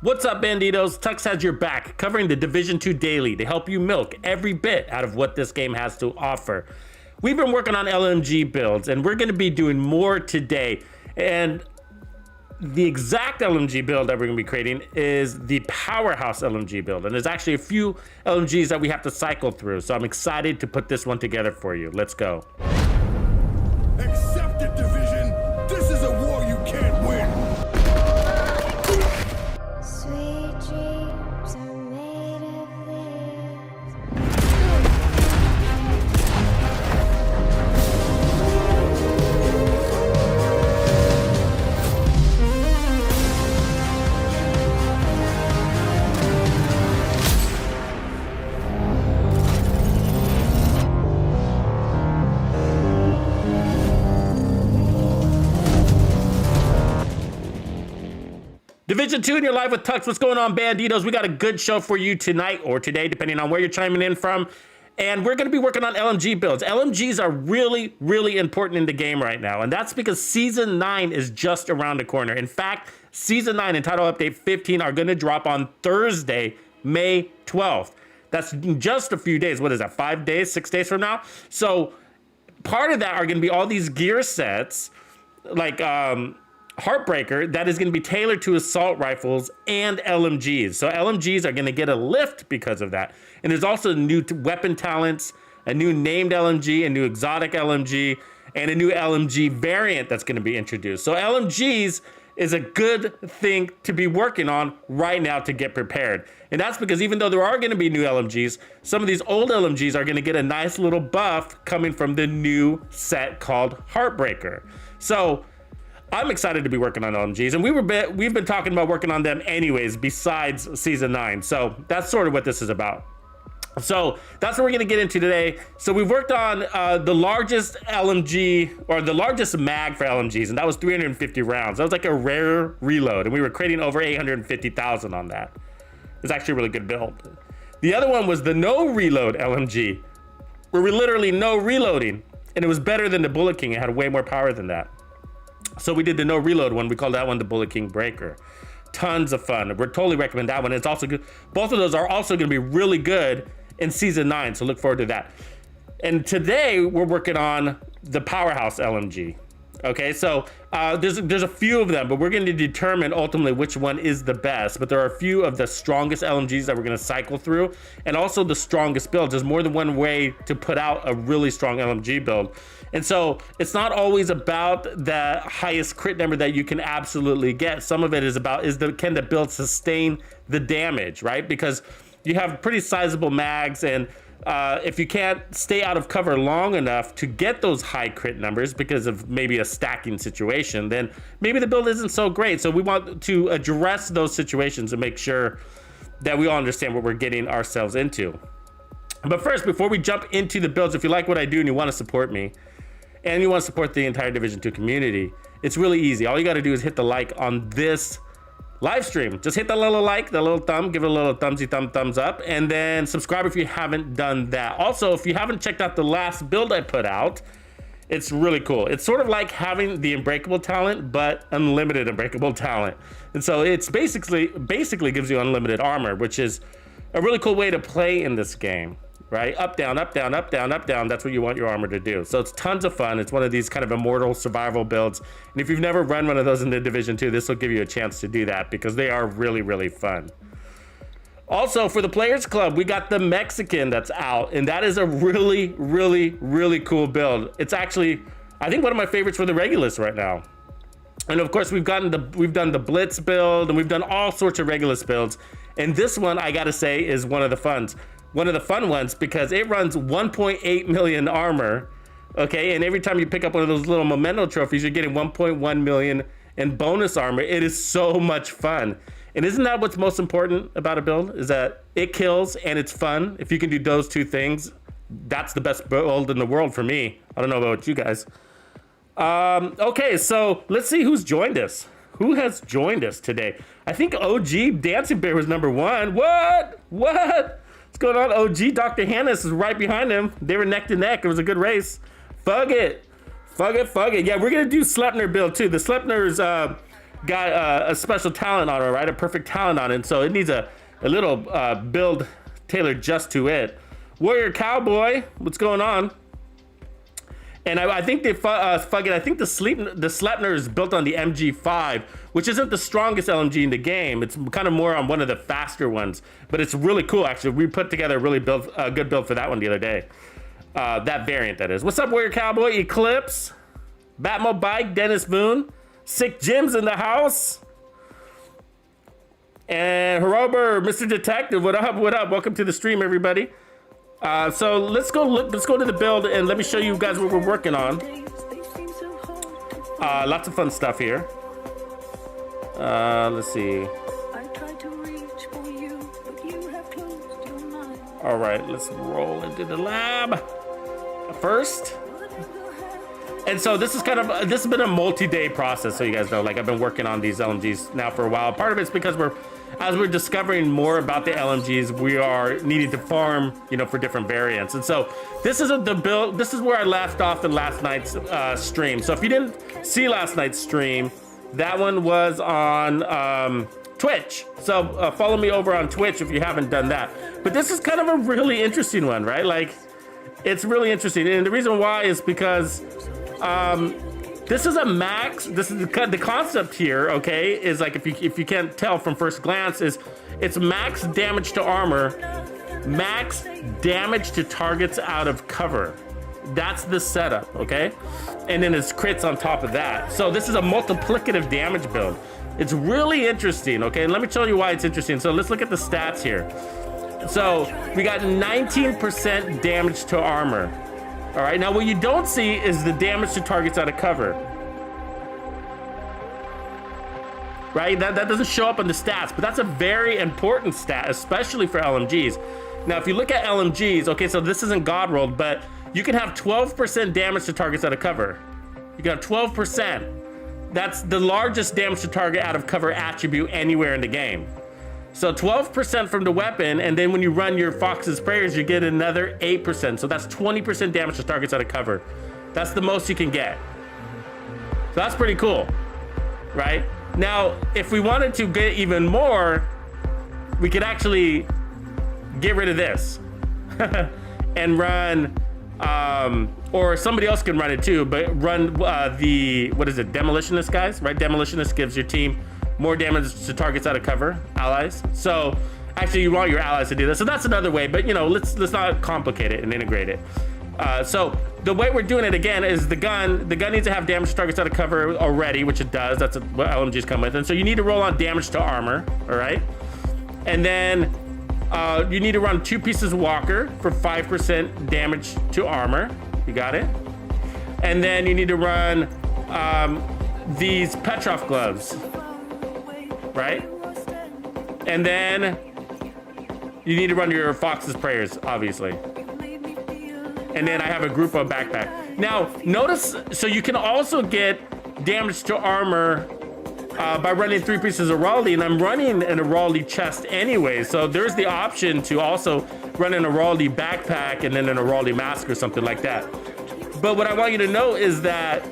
What's up, Bandidos? Tux has your back, covering the Division 2 daily to help you milk every bit out of what this game has to offer. We've been working on LMG builds, and we're going to be doing more today. And the exact LMG build that we're going to be creating is the Powerhouse LMG build. And there's actually a few LMGs that we have to cycle through. So I'm excited to put this one together for you. Let's go. Accept it, Division. This is a war you can't win. Sweet dreams are made of this. Division 2 and you're live with Tux. What's going on, Bandidos? We got a good show for you tonight or today, depending on where you're chiming in from. And we're going to be working on LMG builds. LMGs are really, really important in the game right now. And that's because Season 9 is just around the corner. In fact, Season 9 and Title Update 15 are going to drop on Thursday, May 12th. That's just a few days. What is that, 5 days, 6 days from now? So part of that are going to be all these gear sets, like Heartbreaker, that is going to be tailored to assault rifles and LMGs. So LMGs are going to get a lift because of that. And there's also new weapon talents, a new named LMG, a new exotic LMG, and a new LMG variant that's going to be introduced. So LMGs is a good thing to be working on right now to get prepared. And that's because even though there are going to be new LMGs, some of these old LMGs are going to get a nice little buff coming from the new set called Heartbreaker. So I'm excited to be working on LMGs, and we've been talking about working on them anyways besides Season 9. So that's sort of what this is about. So that's what we're going to get into today. So we've worked on the largest LMG, or the largest mag for LMGs, and that was 350 rounds. That was like a rare reload, and we were creating over 850,000 on that. It's actually a really good build. The other one was the no reload LMG, where we literally no reloading, and it was better than the Bullet King. It had way more power than that. So we did the no reload one. We called that one the Bullet King Breaker. Tons of fun. We're totally recommend that one. It's also good. Both of those are also going to be really good in Season 9. So look forward to that. And today we're working on the Powerhouse LMG. Okay, so there's a few of them, but we're going to determine ultimately which one is the best. But there are a few of the strongest LMGs that we're going to cycle through, and also the strongest builds. There's more than one way to put out a really strong LMG build. And so it's not always about the highest crit number that you can absolutely get. Some of it is about can the build sustain the damage, right? Because you have pretty sizable mags, and if you can't stay out of cover long enough to get those high crit numbers because of maybe a stacking situation, then maybe the build isn't so great. So we want to address those situations and make sure that we all understand what we're getting ourselves into. But first, before we jump into the builds, if you like what I do and you want to support me, and you want to support the entire Division 2 community, it's really easy. All you got to do is hit the like on this live stream. Just hit the little like, the little thumb, give it a little thumbs up, and then subscribe if you haven't done that. Also, if you haven't checked out the last build I put out, it's really cool. It's sort of like having the unbreakable talent, but unlimited unbreakable talent. And so it's basically gives you unlimited armor, which is a really cool way to play in this game. Right? Up, down, up, down, up, down, up, down. That's what you want your armor to do. So it's tons of fun. It's one of these kind of immortal survival builds. And if you've never run one of those in the Division 2, this will give you a chance to do that because they are really, really fun. Also, for the Players Club, we got the Mexican that's out, and that is a really, really, really cool build. It's actually, I think, one of my favorites for the Regulus right now. And of course, we've done the Blitz build, and we've done all sorts of Regulus builds. And this one, I gotta say, is one of the fun ones because it runs 1.8 million armor, okay? And every time you pick up one of those little memento trophies, you're getting 1.1 million in bonus armor. It is so much fun. And isn't that what's most important about a build? Is that it kills and it's fun. If you can do those two things, that's the best build in the world for me. I don't know about you guys. Okay, so let's see who's joined us. Who has joined us today? I think OG Dancing Bear was number one. What? What's going on? OG Dr. Hannes is right behind him. They were neck to neck. It was a good race. Fug it. Yeah, we're going to do Sleipnir build too. The Sleipnir's got a special talent on it, right? A perfect talent on it. So it needs a little build tailored just to it. Warrior Cowboy, what's going on? And I think they I think the Sleipnir is built on the MG5, which isn't the strongest LMG in the game. It's kind of more on one of the faster ones, but it's really cool actually. We put together a good build for that one the other day. That variant, that is. What's up, Warrior Cowboy? Eclipse, Batmo Bike, Dennis Moon, Sick Jim's in the house, and Herober, Mr. Detective. What up? What up? Welcome to the stream, everybody. So let's go to the build and let me show you guys what we're working on. Lots of fun stuff here. Let's see. All right, let's roll into the lab first. And so this has been a multi-day process, so you guys know. Like, I've been working on these LMGs now for a while. Part of it's because as we're discovering more about the LMGs, we are needing to farm, for different variants. And so this is the build. This is where I left off in last night's stream. So if you didn't see last night's stream, that one was on Twitch. So follow me over on Twitch if you haven't done that. But this is kind of a really interesting one, right? Like, it's really interesting. And the reason why is because this is a max. This is the concept here, okay, is like, if you can't tell from first glance, is it's max damage to armor, max damage to targets out of cover. That's the setup, okay? And then it's crits on top of that. So this is a multiplicative damage build. It's really interesting, okay? And let me tell you why it's interesting. So let's look at the stats here. So we got 19% damage to armor. All right, now what you don't see is the damage to targets out of cover. Right, that doesn't show up in the stats, but that's a very important stat, especially for LMGs. Now, if you look at LMGs, okay, so this isn't God rolled, but you can have 12% damage to targets out of cover. You can have 12%. That's the largest damage to target out of cover attribute anywhere in the game. So 12% from the weapon, and then when you run your Fox's Prayers, you get another 8%. So that's 20% damage to targets out of cover. That's the most you can get. So that's pretty cool, right? Now, if we wanted to get even more, we could actually get rid of this and run, or somebody else can run it too, but run Demolitionist, guys, right? Demolitionist gives your team more damage to targets out of cover, allies. So actually you want your allies to do this. So that's another way, but let's not complicate it and integrate it. So the way we're doing it again is the gun needs to have damage to targets out of cover already, which it does. That's what LMGs come with. And so you need to roll on damage to armor, all right? And then you need to run 2 pieces of Walker for 5% damage to armor. You got it? And then you need to run these Petrov gloves, right? And then you need to run your Fox's Prayers, obviously. And then I have a Grupo backpack. Now, notice, so you can also get damage to armor by running 3 pieces of Raleigh, and I'm running an Raleigh chest anyway, so there's the option to also run an Raleigh backpack and then an Raleigh mask or something like that. But what I want you to know is that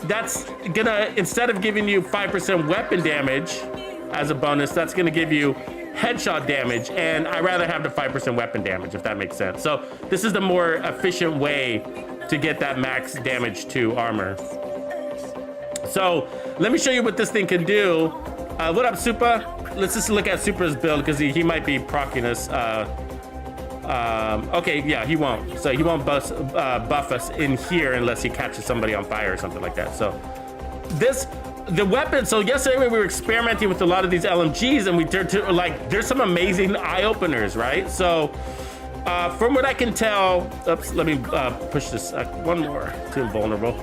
that's gonna, instead of giving you 5% weapon damage as a bonus, that's gonna give you headshot damage, and I rather have the 5% weapon damage, if that makes sense. So this is the more efficient way to get that max damage to armor. So let me show you what this thing can do. What up, Supa? Let's just look at Supa's build, because he might be proccing us. Okay, yeah, he won't. So he won't buff us in here unless he catches somebody on fire or something like that. So the weapon, so yesterday we were experimenting with a lot of these LMGs, and there's some amazing eye openers, right? So from what I can tell, oops, let me push this one more to invulnerable.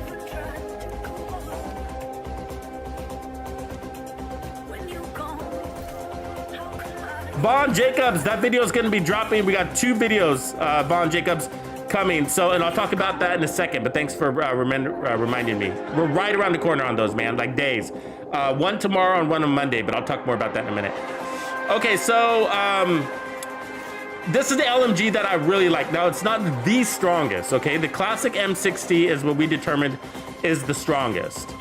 Vaughn Jacobs, that video is going to be dropping. We got 2 videos, Vaughn Jacobs, coming. So, and I'll talk about that in a second, but thanks for reminding me. We're right around the corner on those, man, like days. One tomorrow and one on Monday, but I'll talk more about that in a minute. Okay, so this is the LMG that I really like. Now, it's not the strongest, okay? The classic M60 is what we determined is the strongest.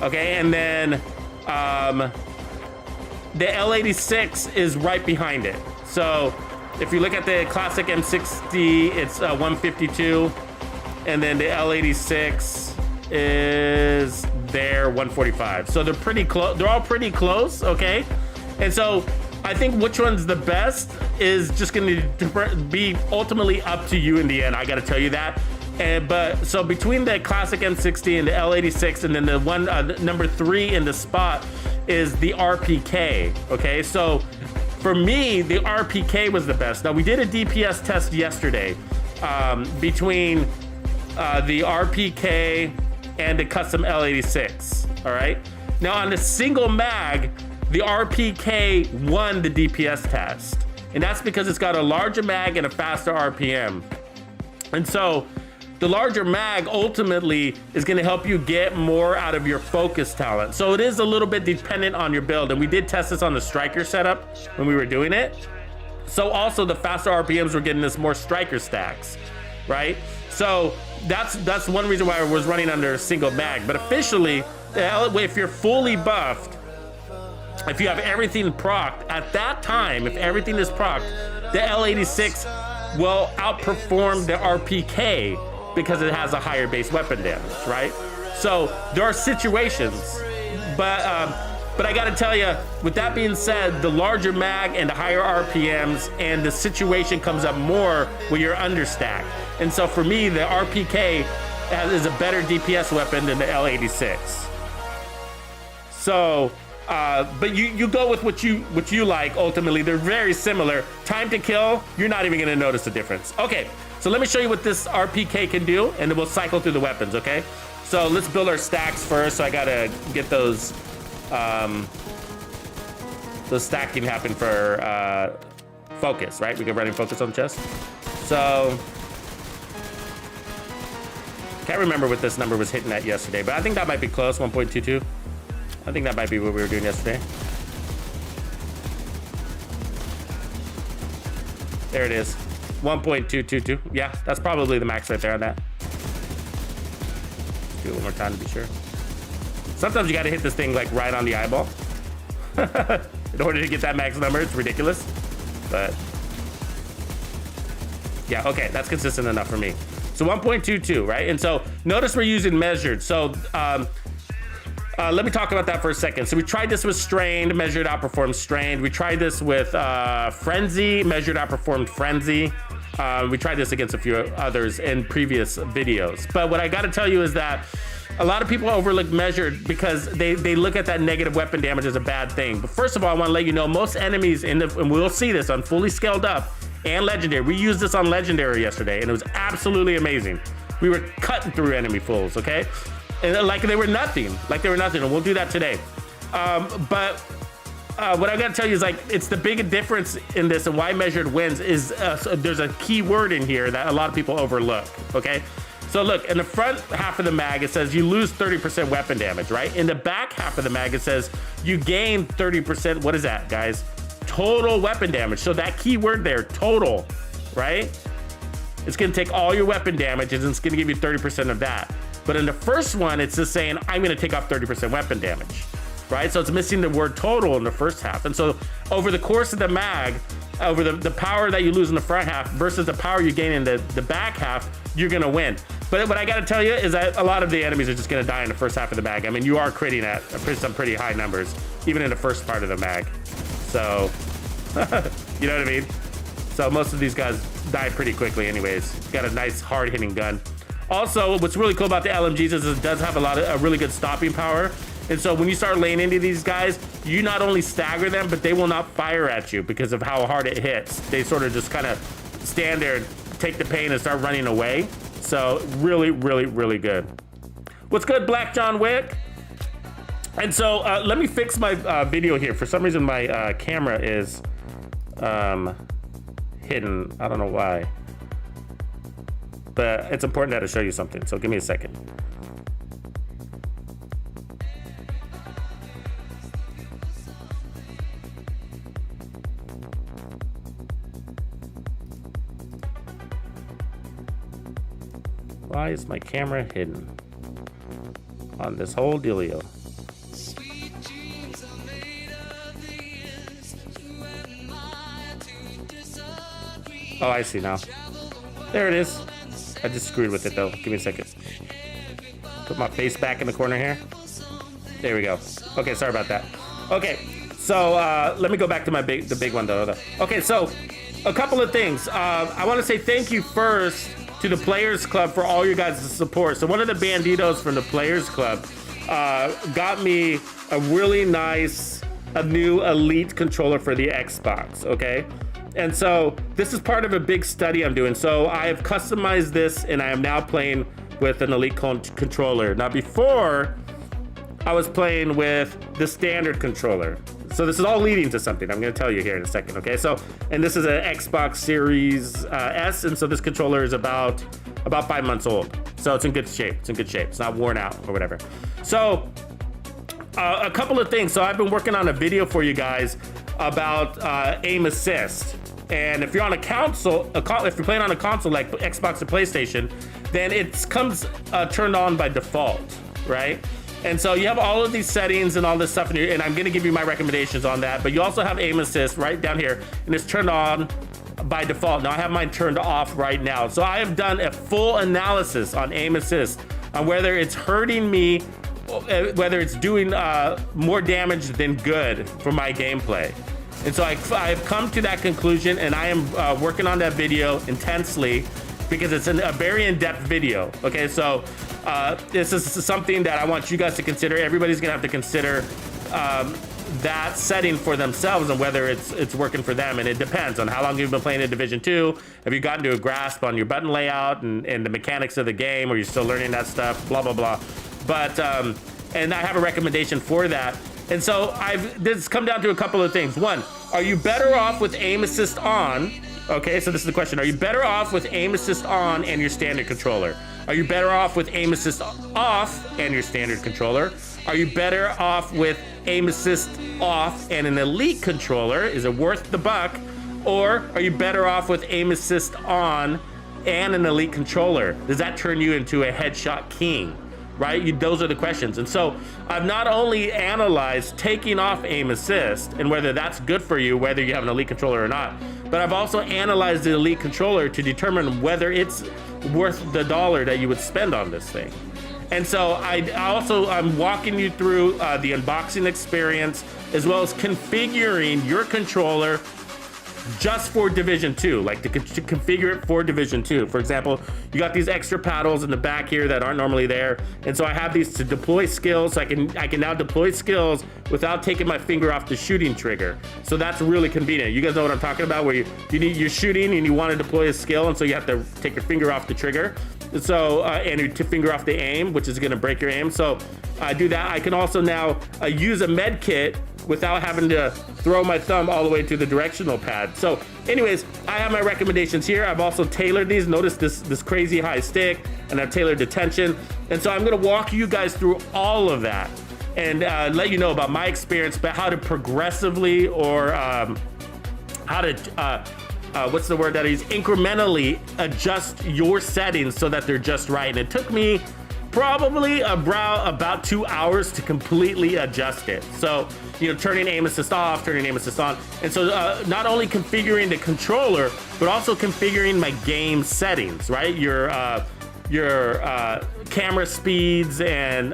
Okay, and then The L86 is right behind it. So if you look at the classic M60, it's 152, and then the L86 is there 145. So they're pretty close. They're all pretty close, okay? And so I think which one's the best is just going to be ultimately up to you in the end. I got to tell you that. But so between the classic M60 and the L86, and then the one number 3 in the spot is the RPK. Okay, so for me, the RPK was the best. Now we did a DPS test yesterday between the RPK and the custom L86. All right. Now on the single mag, the RPK won the DPS test, and that's because it's got a larger mag and a faster RPM. And so the larger mag ultimately is going to help you get more out of your focus talent. So it is a little bit dependent on your build, and we did test this on the striker setup when we were doing it. So also the faster RPMs were getting us more striker stacks, right? So that's one reason why I was running under a single mag. But officially, if you're fully buffed, if you have everything procced at that time, if everything is procced, the L86 will outperform the RPK because it has a higher base weapon damage, right? So there are situations, but I gotta tell you, with that being said, the larger mag and the higher RPMs and the situation comes up more when you're understacked. And so for me, the RPK is a better DPS weapon than the L86. So, but you go with what you like. Ultimately, they're very similar. Time to kill, you're not even gonna notice the difference. Okay, so let me show you what this RPK can do, and then we'll cycle through the weapons. Okay, so let's build our stacks first. So I gotta get those stacking happen for focus, right? We can run in focus on the chest. So can't remember what this number was hitting at yesterday, but I think that might be close. 1.22. I think that might be what we were doing yesterday. There it is. 1.222. Yeah, that's probably the max right there on that. Let's do it one more time to be sure. Sometimes you gotta hit this thing like right on the eyeball in order to get that max number. It's ridiculous, but yeah, okay, that's consistent enough for me. So 1.22, right? And so notice we're using measured. So let me talk about that for a second. So we tried this with strained, measured outperformed strained. We tried this with frenzy, measured outperformed frenzy. We tried this against a few others in previous videos. But what I gotta tell you is that a lot of people overlook measured because they look at that negative weapon damage as a bad thing. But first of all, I wanna let you know most enemies and we'll see this on fully scaled up and legendary. We used this on legendary yesterday and it was absolutely amazing. We were cutting through enemy fools, okay? And like they were nothing, and we'll do that today. But what I gotta tell you is like, it's the big difference in this and why measured wins is there's a key word in here that a lot of people overlook, okay? So look, in the front half of the mag, it says you lose 30% weapon damage, right? In the back half of the mag, it says you gain 30%, what is that, guys? Total weapon damage. So that key word there, total, right? It's gonna take all your weapon damage and it's gonna give you 30% of that. But in the first one, it's just saying, I'm gonna take off 30% weapon damage, right? So it's missing the word total in the first half. And so over the course of the mag, over the power that you lose in the front half versus the power you gain in the back half, you're gonna win. But what I gotta tell you is that a lot of the enemies are just gonna die in the first half of the mag. I mean, you are critting at some pretty high numbers, even in the first part of the mag. So, you know what I mean? So most of these guys die pretty quickly anyways. It's got a nice hard hitting gun. Also, what's really cool about the LMGs is it does have a really good stopping power. And so when you start laying into these guys, you not only stagger them, but they will not fire at you because of how hard it hits. They sort of just kind of stand there, take the pain and start running away. So really, really, really good. What's good, Black John Wick? And so let me fix my video here. For some reason, my camera is hidden. I don't know why. But it's important that I show you something. So give me a second. Why is my camera hidden on this whole dealio? Oh, I see now. There it is. I just screwed with it though. Give me a second. Put my face back in the corner here. There we go. Okay, sorry about that. Okay, so let me go back to the big one though. Okay, so a couple of things. I want to say thank you first to the Players Club for all your guys' support. So one of the banditos from the Players Club got me a really nice, a new Elite controller for the Xbox, okay? And so this is part of a big study I'm doing. So I have customized this and I am now playing with an Elite controller. Now before, I was playing with the standard controller. So this is all leading to something I'm gonna tell you here in a second, okay? So, and this is an Xbox Series S, and so this controller is about 5 months old. So it's in good shape, it's not worn out or whatever. So, a couple of things. So I've been working on a video for you guys about aim assist. And if you're on a console, if you're playing on a console like Xbox or PlayStation, then it comes turned on by default, right? And so you have all of these settings and all this stuff, and I'm gonna give you my recommendations on that, but you also have aim assist right down here, and it's turned on by default. Now I have mine turned off right now. So I have done a full analysis on aim assist, on whether it's hurting me, whether it's doing more damage than good for my gameplay. And so I've come to that conclusion, and I am working on that video intensely because it's a very in-depth video. Okay, so this is something that I want you guys to consider. Everybody's gonna have to consider that setting for themselves and whether it's working for them. And it depends on how long you've been playing in Division 2. Have you gotten to a grasp on your button layout and the mechanics of the game, or you're still learning that stuff, blah, blah, blah. But, and I have a recommendation for that. And so this come down to a couple of things. One, are you better off with aim assist on? Okay, so this is the question. Are you better off with aim assist on and your standard controller? Are you better off with aim assist off and your standard controller? Are you better off with aim assist off and an Elite controller? Is it worth the buck? Or are you better off with aim assist on and an Elite controller? Does that turn you into a headshot king? Right? Those are the questions. And so I've not only analyzed taking off aim assist and whether that's good for you, whether you have an Elite controller or not, but I've also analyzed the Elite controller to determine whether it's worth the dollar that you would spend on this thing. And so I'm walking you through the unboxing experience, as well as configuring your controller just for Division 2, like to configure it for Division 2. For example, you got these extra paddles in the back here that aren't normally there, and so I have these to deploy skills. So I can now deploy skills without taking my finger off the shooting trigger. So that's really convenient. You guys know what I'm talking about, where you're shooting and you want to deploy a skill, and so you have to take your finger off the trigger. So and your finger off the aim, which is going to break your aim. So I do that. I can also now use a med kit without having to throw my thumb all the way to the directional pad. So anyways, I have my recommendations here. I've also tailored these. Notice this crazy high stick, and I've tailored the tension. And so I'm gonna walk you guys through all of that and let you know about my experience, but how to progressively or how to, what's the word that I use? Incrementally adjust your settings so that they're just right. And it took me probably about 2 hours to completely adjust it. So, turning aim assist off, turning aim assist on. And so not only configuring the controller, but also configuring my game settings, right? Your camera speeds and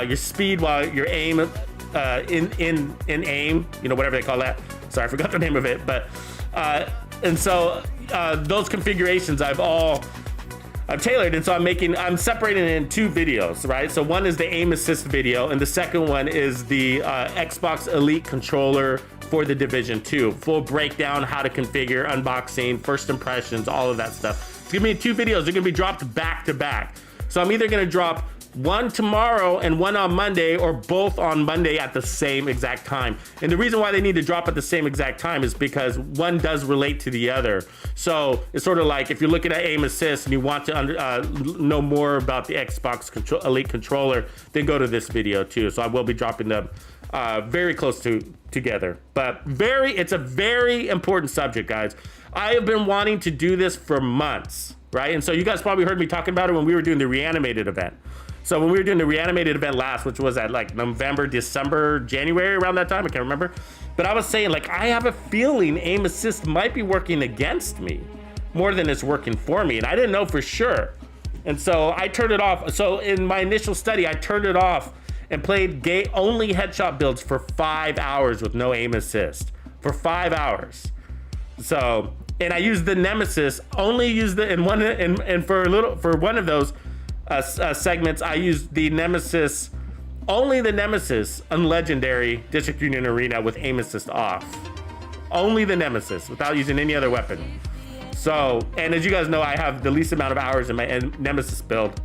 your speed while you're in aim, whatever they call that. Sorry, I forgot the name of it. But, and so those configurations I've tailored, and so I'm separating it in 2 videos, right? So one is the aim assist video, and the second one is the Xbox Elite controller for the Division 2. Full breakdown, how to configure, unboxing, first impressions, all of that stuff. It's gonna be 2 videos. They're gonna be dropped back to back. So I'm either gonna drop one tomorrow and one on Monday, or both on Monday at the same exact time. And the reason why they need to drop at the same exact time is because one does relate to the other. So it's sort of like if you're looking at aim assist and you want to know more about the Xbox Elite controller, then go to this video too. So I will be dropping them very close together. But it's a very important subject, guys. I have been wanting to do this for months, right? And so you guys probably heard me talking about it when we were doing the Reanimated event. So when we were doing the Reanimated event last, which was at like November, December, January, around that time, I can't remember. But I was saying, like, I have a feeling aim assist might be working against me more than it's working for me. And I didn't know for sure. And so I turned it off. So in my initial study, I turned it off and played only headshot builds for 5 hours with no aim assist. For 5 hours. So, and I used the Nemesis, only used the, and for one of those segments, I used the Nemesis, only the Nemesis on Legendary District Union Arena with aim assist off. Only the Nemesis without using any other weapon. So, and as you guys know, I have the least amount of hours in my Nemesis build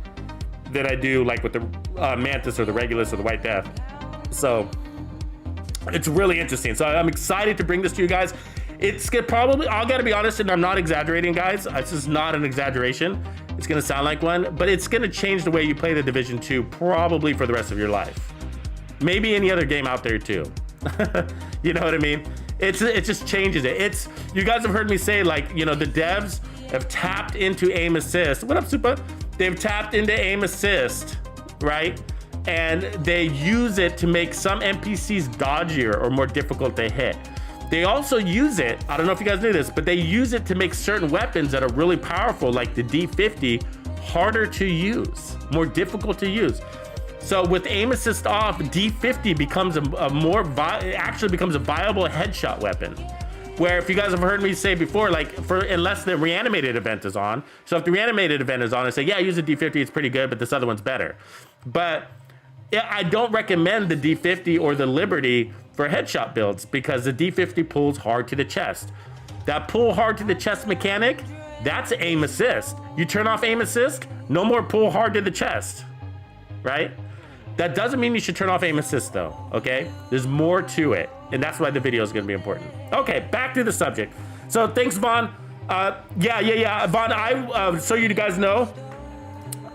that I do, like with the Mantis or the Regulus or the White Death. So it's really interesting. So I'm excited to bring this to you guys. It's gonna probably, I gotta be honest, and I'm not exaggerating, guys. This is not an exaggeration. It's gonna sound like one, but it's gonna change the way you play the Division 2 probably for the rest of your life. Maybe any other game out there too. You know what I mean? It just changes it. You guys have heard me say, like, you know, the devs have tapped into aim assist. What up, Super? They've tapped into aim assist, right? And they use it to make some NPCs dodgier or more difficult to hit. They also use it, I don't know if you guys knew this, but they use it to make certain weapons that are really powerful, like the D50, harder to use, more difficult to use. So with aim assist off, D50 becomes actually becomes a viable headshot weapon. Where, if you guys have heard me say before, like, unless the reanimated event is on. So if the reanimated event is on, I say, yeah, use the D50, it's pretty good, but this other one's better. But yeah, I don't recommend the D50 or the Liberty for headshot builds because the D50 pulls hard to the chest. That pull hard to the chest mechanic, that's aim assist. You turn off aim assist, no more pull hard to the chest, right? That doesn't mean you should turn off aim assist though, okay? There's more to it, and that's why the video is gonna be important. Okay, back to the subject. So thanks, Vaughn. Yeah. Vaughn, so you guys know,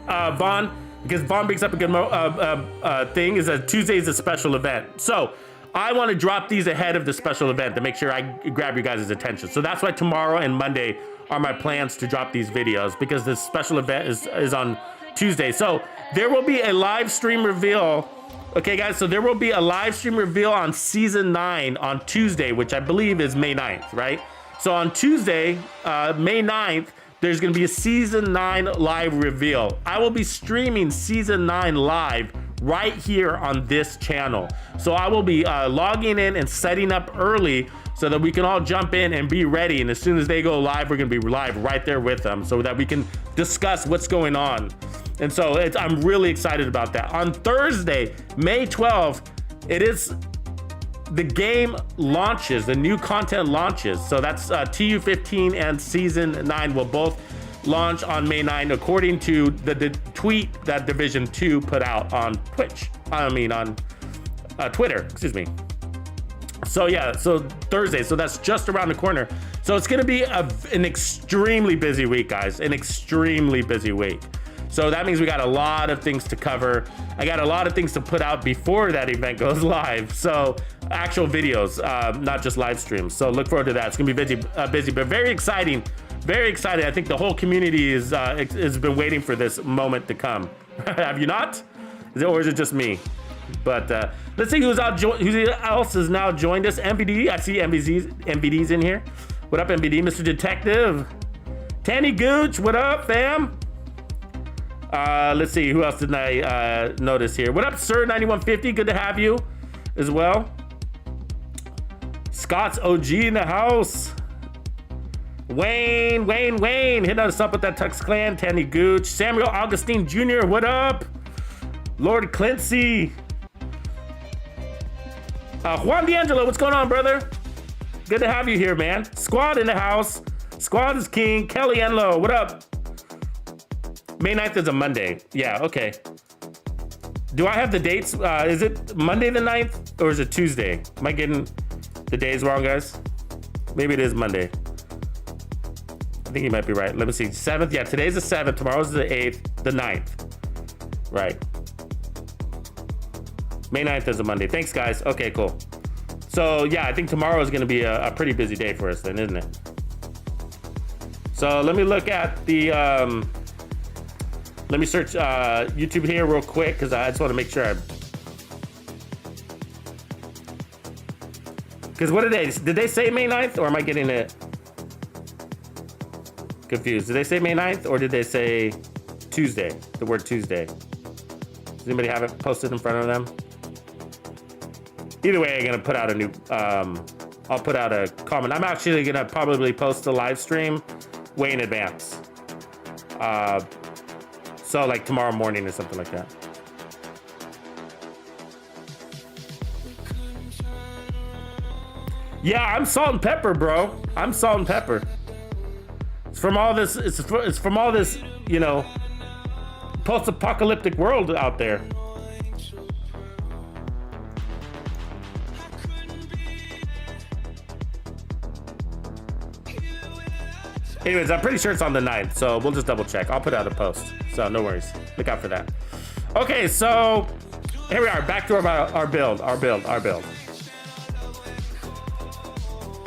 Vaughn, because Vaughn brings up a good thing, is that Tuesday is a special event. So I want to drop these ahead of the special event to make sure I grab your guys' attention. So that's why tomorrow and Monday are my plans to drop these videos, because this special event is on Tuesday. So there will be a live stream reveal. Okay, guys, so there will be a live stream reveal on Season 9 on Tuesday, which I believe is May 9th, right? So on Tuesday, May 9th, there's going to be a Season 9 live reveal. I will be streaming Season 9 live right here on this channel. So I will be logging in and setting up early so that we can all jump in and be ready. And as soon as they go live, we're going to be live right there with them so that we can discuss what's going on. And so I'm really excited about that. On Thursday, May 12th, it is the game launches, the new content launches. So that's TU15 and Season 9 will both launch on May 9, according to the tweet that Division 2 put out on Twitter, excuse me. So yeah, so Thursday, so that's just around the corner. So it's gonna be an extremely busy week, guys, an extremely busy week. So that means we got a lot of things to cover. I got a lot of things to put out before that event goes live. So actual videos, not just live streams. So look forward to that. It's gonna be busy, but very exciting. Very excited. I think the whole community has been waiting for this moment to come. Have you not? Or is it just me? But let's see who else has now joined us. MVD, I see MVD's in here. What up, MVD? Mr. Detective. Tanny Gooch, what up, fam? Let's see, who else did I notice here? What up, Sir 9150? Good to have you as well. Scott's OG in the house. Wayne, hit us up with that Tux Clan. Tanny Gooch. Samuel Augustine Jr., what up? Lord Clancy. Juan D'Angelo, what's going on, brother? Good to have you here, man. Squad in the house. Squad is king. Kelly Enlow, what up? May 9th is a Monday. Yeah, okay. Do I have the dates? Is it Monday the 9th or is it Tuesday? Am I getting the days wrong, guys? Maybe it is Monday. I think you might be right. Let me see. 7th. Yeah, today's the 7th. Tomorrow's the 8th. The 9th. Right. May 9th is a Monday. Thanks, guys. Okay, cool. So, yeah, I think tomorrow is going to be a pretty busy day for us then, isn't it? So, let me look at the... let me search YouTube here real quick because I just want to make sure Because what did they say May 9th, or am I getting it confused? Did they say May 9th, or did they say Tuesday, the word Tuesday? Does anybody have it posted in front of them? Either way, I'm gonna put out a new, I'll put out a comment. I'm actually gonna probably post the live stream way in advance. So like tomorrow morning or something like that. Yeah, I'm salt and pepper, bro. I'm salt and pepper. It's from all this, it's from all this, you know, post-apocalyptic world out there. Anyways, I'm pretty sure it's on the 9th, so we'll just double check. I'll put out a post, so no worries. Look out for that. Okay, so here we are, back to our build.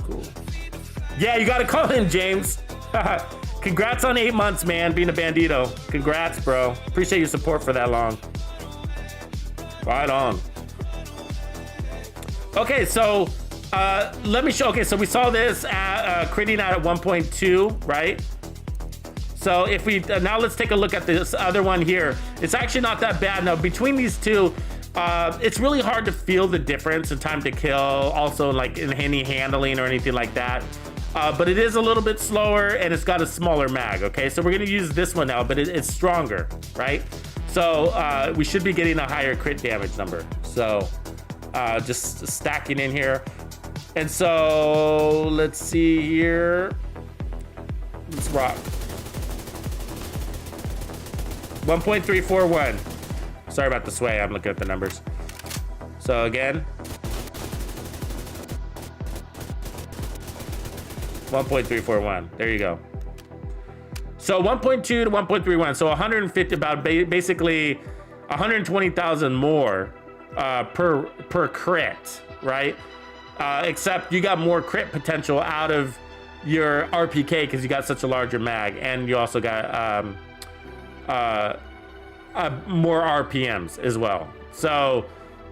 Cool. Yeah, you gotta call in, James. Congrats on 8 months, man, being a bandito. Congrats, bro. Appreciate your support for that long. Right on. Okay, so let me show. Okay, so we saw this at critting out at 1.2, right? So if we now let's take a look at this other one here. It's actually not that bad. Now between these two, it's really hard to feel the difference in time to kill, also like in any handling or anything like that. But it is a little bit slower and it's got a smaller mag. Okay, so we're gonna use this one now, but it's stronger, right? So we should be getting a higher crit damage number. So just stacking in here. And so let's see here. Let's rock. 1.341. Sorry about the sway. I'm looking at the numbers. So again, 1.341. There you go. So 1.2 to 1.31. So 150, about basically 120,000 more per crit, right? Except you got more crit potential out of your RPK because you got such a larger mag, and you also got more RPMs as well. So,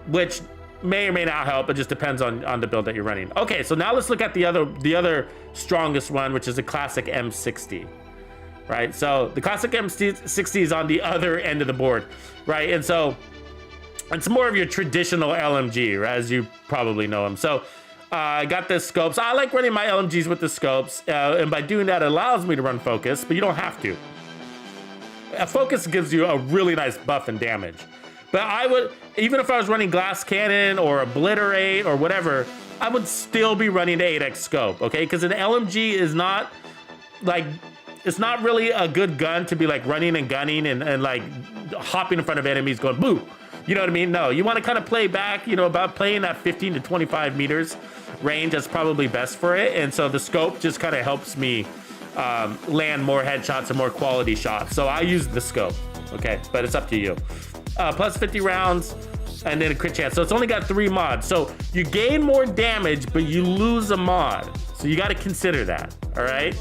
which may or may not help. It just depends on the build that you're running. Okay, so now let's look at the other strongest one, which is the classic M60, right? So the classic M60 is on the other end of the board, right? And so it's more of your traditional LMG, right, as you probably know them. So I got the scopes. I like running my LMGs with the scopes, and by doing that, it allows me to run focus, but you don't have to. A focus gives you a really nice buff and damage. But I would, even if I was running glass cannon or obliterate or whatever, I would still be running the 8x scope, okay? Because an LMG is not like, it's not really a good gun to be like running and gunning and like hopping in front of enemies going boo. You know what I mean? No, you want to kind of play back, you know, about playing at 15 to 25 meters range. That's probably best for it. And so the scope just kind of helps me land more headshots and more quality shots. So I use the scope, okay? But it's up to you. Plus 50 rounds and then a crit chance. So it's only got 3 mods. So you gain more damage, but you lose a mod. So you got to consider that, all right?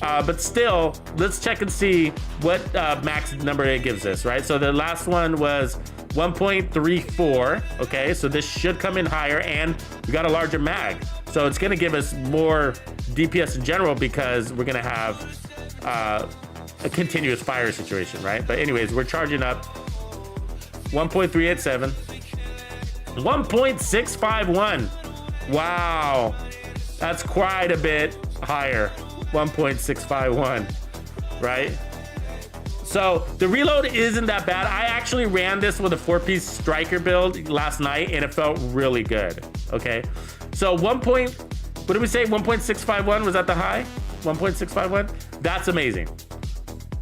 But still, let's check and see what max number it gives us, right? So the last one was 1.34, okay? So this should come in higher, and we got a larger mag. So it's gonna give us more DPS in general because we're gonna have a continuous fire situation, right? But anyways, we're charging up 1.387, 1.651. Wow, that's quite a bit higher. 1.651, right? So the reload isn't that bad. I actually ran this with a 4-piece striker build last night and it felt really good, okay? So what did we say? 1.651, was that the high? 1.651? That's amazing.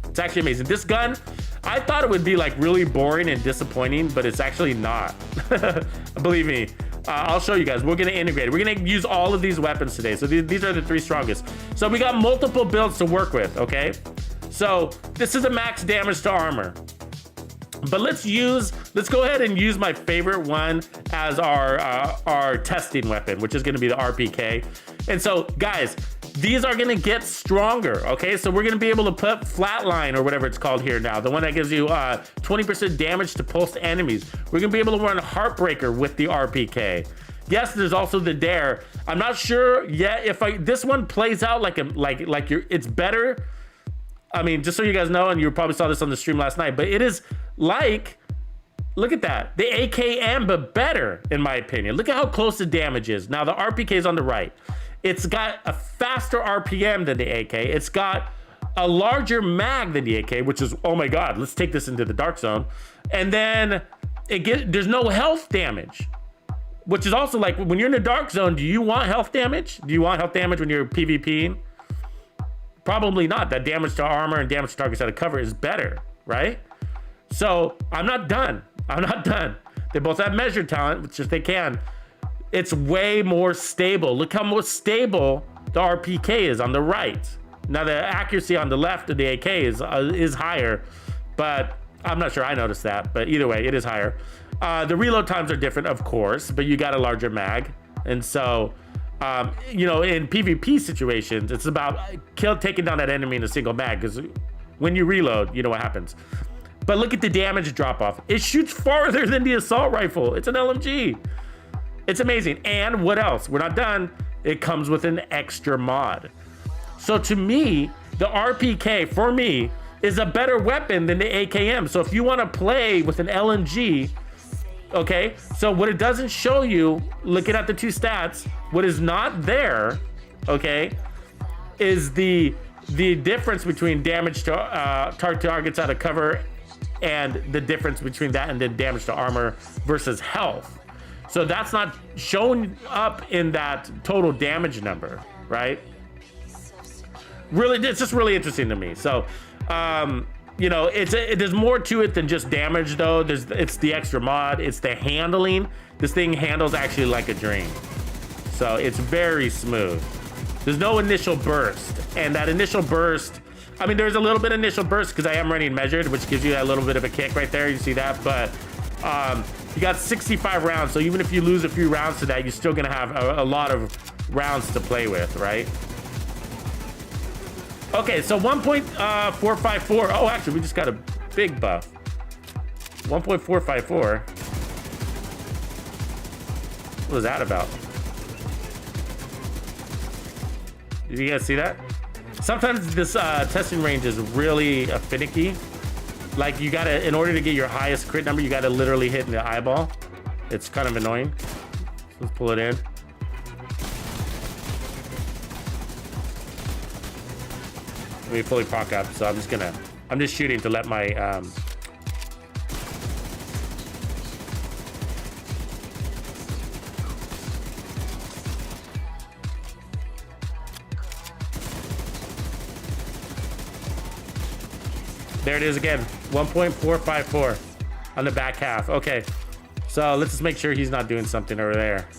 It's actually amazing. This gun, I thought it would be like really boring and disappointing, but it's actually not. Believe me. I'll show you guys. We're gonna integrate it. We're gonna use all of these weapons today. So these are the 3 strongest. So we got multiple builds to work with, okay? So this is a max damage to armor. But let's go ahead and use my favorite one as our testing weapon, which is gonna be the RPK. And so guys, these are gonna get stronger, okay? So we're gonna be able to put flatline or whatever it's called here now, the one that gives you 20% damage to pulsed enemies. We're gonna be able to run Heartbreaker with the RPK. Yes, there's also the dare. I'm not sure yet if this one plays out like it's better. I mean, just so you guys know, and you probably saw this on the stream last night, but it is like, look at that, the AKM, but better in my opinion. Look at how close the damage is. Now the RPK is on the right. It's got a faster RPM than the AK. It's got a larger mag than the AK, which is, oh my God, let's take this into the dark zone. And then there's no health damage, which is also like, when you're in the dark zone, do you want health damage? Do you want health damage when you're PvPing? Probably not. That damage to armor and damage to targets out of cover is better, right? So I'm not done. I'm not done. They both have measured talent, which if they can, it's way more stable. Look how more stable the RPK is on the right. Now the accuracy on the left of the AK is higher, but I'm not sure I noticed that, but either way, it is higher. The reload times are different, of course, but you got a larger mag. And so, you know, in PvP situations, it's about taking down that enemy in a single mag, because when you reload, you know what happens. But look at the damage drop off. It shoots farther than the assault rifle. It's an LMG. It's amazing. And what else? We're not done. It comes with an extra mod. So to me, the RPK for me is a better weapon than the AKM. So if you want to play with an LMG, okay, so what it doesn't show you, looking at the two stats, what is not there, okay, is the difference between damage to targets out of cover and the difference between that and then damage to armor versus health. So that's not shown up in that total damage number, right? Really, it's just really interesting to me. So, you know, there's more to it than just damage, though. It's the extra mod. It's the handling. This thing handles actually like a dream. So it's very smooth. There's no initial burst, and that initial burst, I mean, there's a little bit of initial burst because I am running measured, which gives you that little bit of a kick right there. You see that? But you got 65 rounds, so even if you lose a few rounds to that, you're still gonna have a lot of rounds to play with, right? Okay, so 1.454. Oh, actually, we just got a big buff. 1.454. What was that about? Did you guys see that? Sometimes this testing range is really finicky. Like, you gotta, in order to get your highest crit number, you gotta literally hit in the eyeball. It's kind of annoying. Let's pull it in. Let me fully proc up, so I'm just shooting to let my there it is again, 1.454 on the back half. Okay, so let's just make sure he's not doing something over there.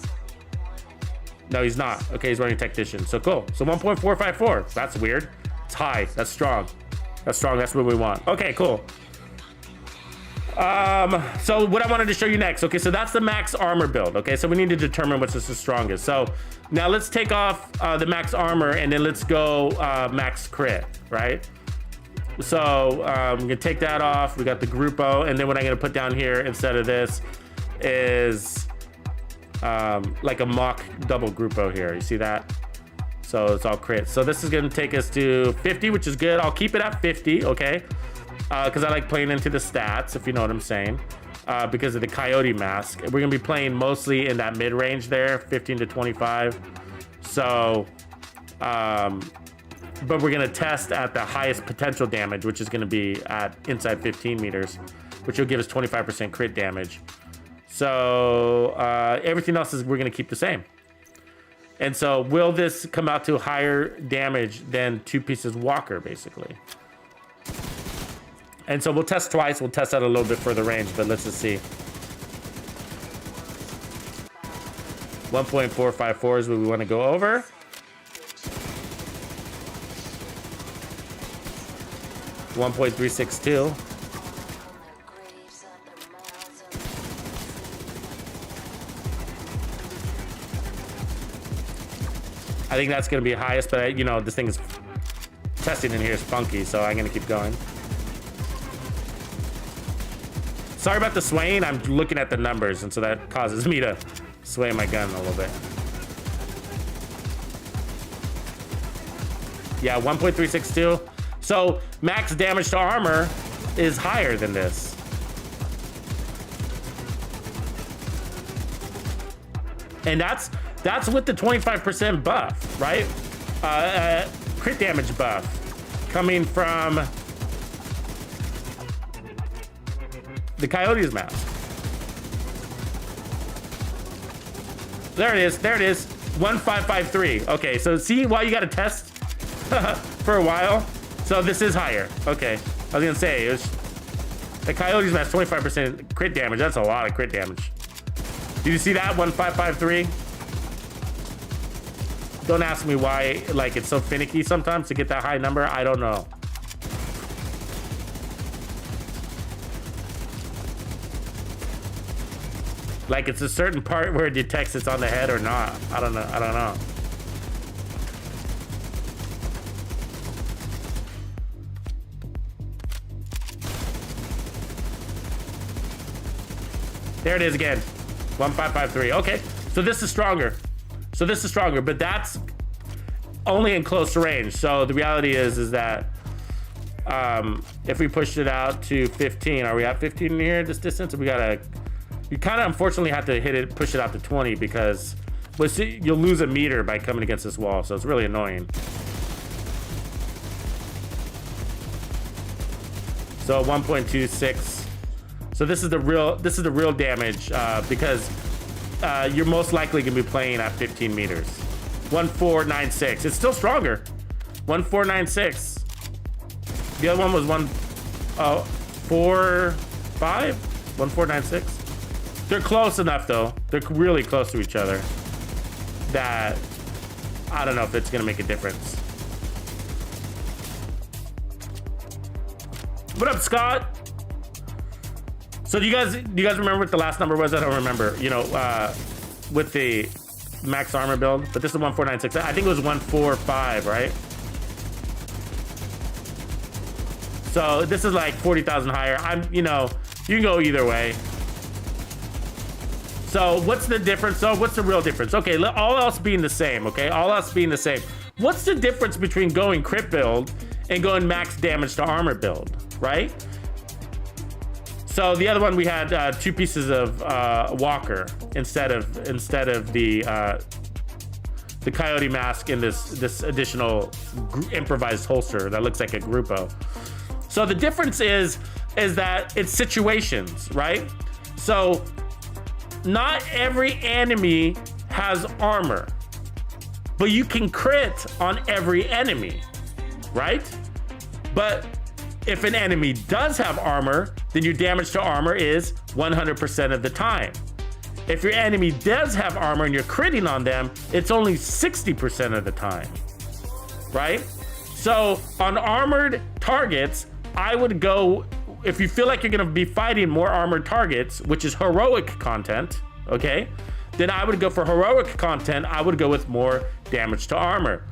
No, he's not. Okay, he's running technician. So cool. So 1.454. That's weird. It's high. That's strong. That's strong. That's what we want. Okay, cool. So what I wanted to show you next. Okay, so that's the max armor build. Okay, so we need to determine what's the strongest. So now let's take off the max armor and then let's go max crit, right? So I'm gonna take that off. We got the Grupo, and then what I'm gonna put down here instead of this is like a mock double Grupo here. You see that? So it's all crit. So this is gonna take us to 50, which is good. I'll keep it at 50, okay? Because I like playing into the stats, if you know what I'm saying. Because of the Coyote mask. We're gonna be playing mostly in that mid-range there, 15 to 25. So, but we're gonna test at the highest potential damage, which is gonna be at inside 15 meters, which will give us 25% crit damage. So everything else is we're gonna keep the same. And so will this come out to higher damage than Two Pieces Walker, basically? And so we'll test twice. We'll test out a little bit further range, but let's just see. 1.454 is what we want to go over. .362. I think that's going to be highest, but you know, this thing is testing in here is funky, so I'm going to keep going. Sorry about the swaying. I'm looking at the numbers, and so that causes me to sway my gun a little bit. Yeah, 1.362. So max damage to armor is higher than this. And that's with the 25% buff, right? Crit damage buff coming from the Coyote's mask. There it is. There it is. 1553. Okay, so see why you got to test for a while. So this is higher. Okay, I was gonna say it was the Coyote's mask 25% crit damage. That's a lot of crit damage. Did you see that 1553? Don't ask me why, like, it's so finicky sometimes to get that high number. I don't know. Like, it's a certain part where it detects it's on the head or not. I don't know. I don't know. There it is again. 1553. Okay, so this is stronger. So this is stronger, but that's only in close range. So the reality is that if we pushed it out to 15, are we at 15 here this distance? We gotta, you kind of unfortunately have to hit it, push it out to 20 because you'll lose a meter by coming against this wall. So it's really annoying. So 1.26. So this is the real damage because you're most likely gonna be playing at 15 meters. 1496. It's still stronger. 1496. The other one was 145. 1496. They're close enough though. They're really close to each other that I don't know if it's gonna make a difference. What up, Scott? So do you guys remember what the last number was? I don't remember. You know, with the max armor build, but this is 1496. I think it was 145, right? So this is like 40,000 higher. You know, you can go either way. So what's the difference? So what's the real difference? Okay, all else being the same. Okay, all else being the same. What's the difference between going crit build and going max damage to armor build, right? So the other one we had 2 pieces of Walker instead of the Coyote mask in this additional improvised holster that looks like a Grupo. So the difference is that it's situations, right? So not every enemy has armor, but you can crit on every enemy, right? But if an enemy does have armor, then your damage to armor is 100% of the time. If your enemy does have armor and you're critting on them, it's only 60% of the time, right? So on armored targets, I would go, if you feel like you're gonna be fighting more armored targets, which is heroic content, okay? Then I would go for heroic content, I would go with more damage to armor.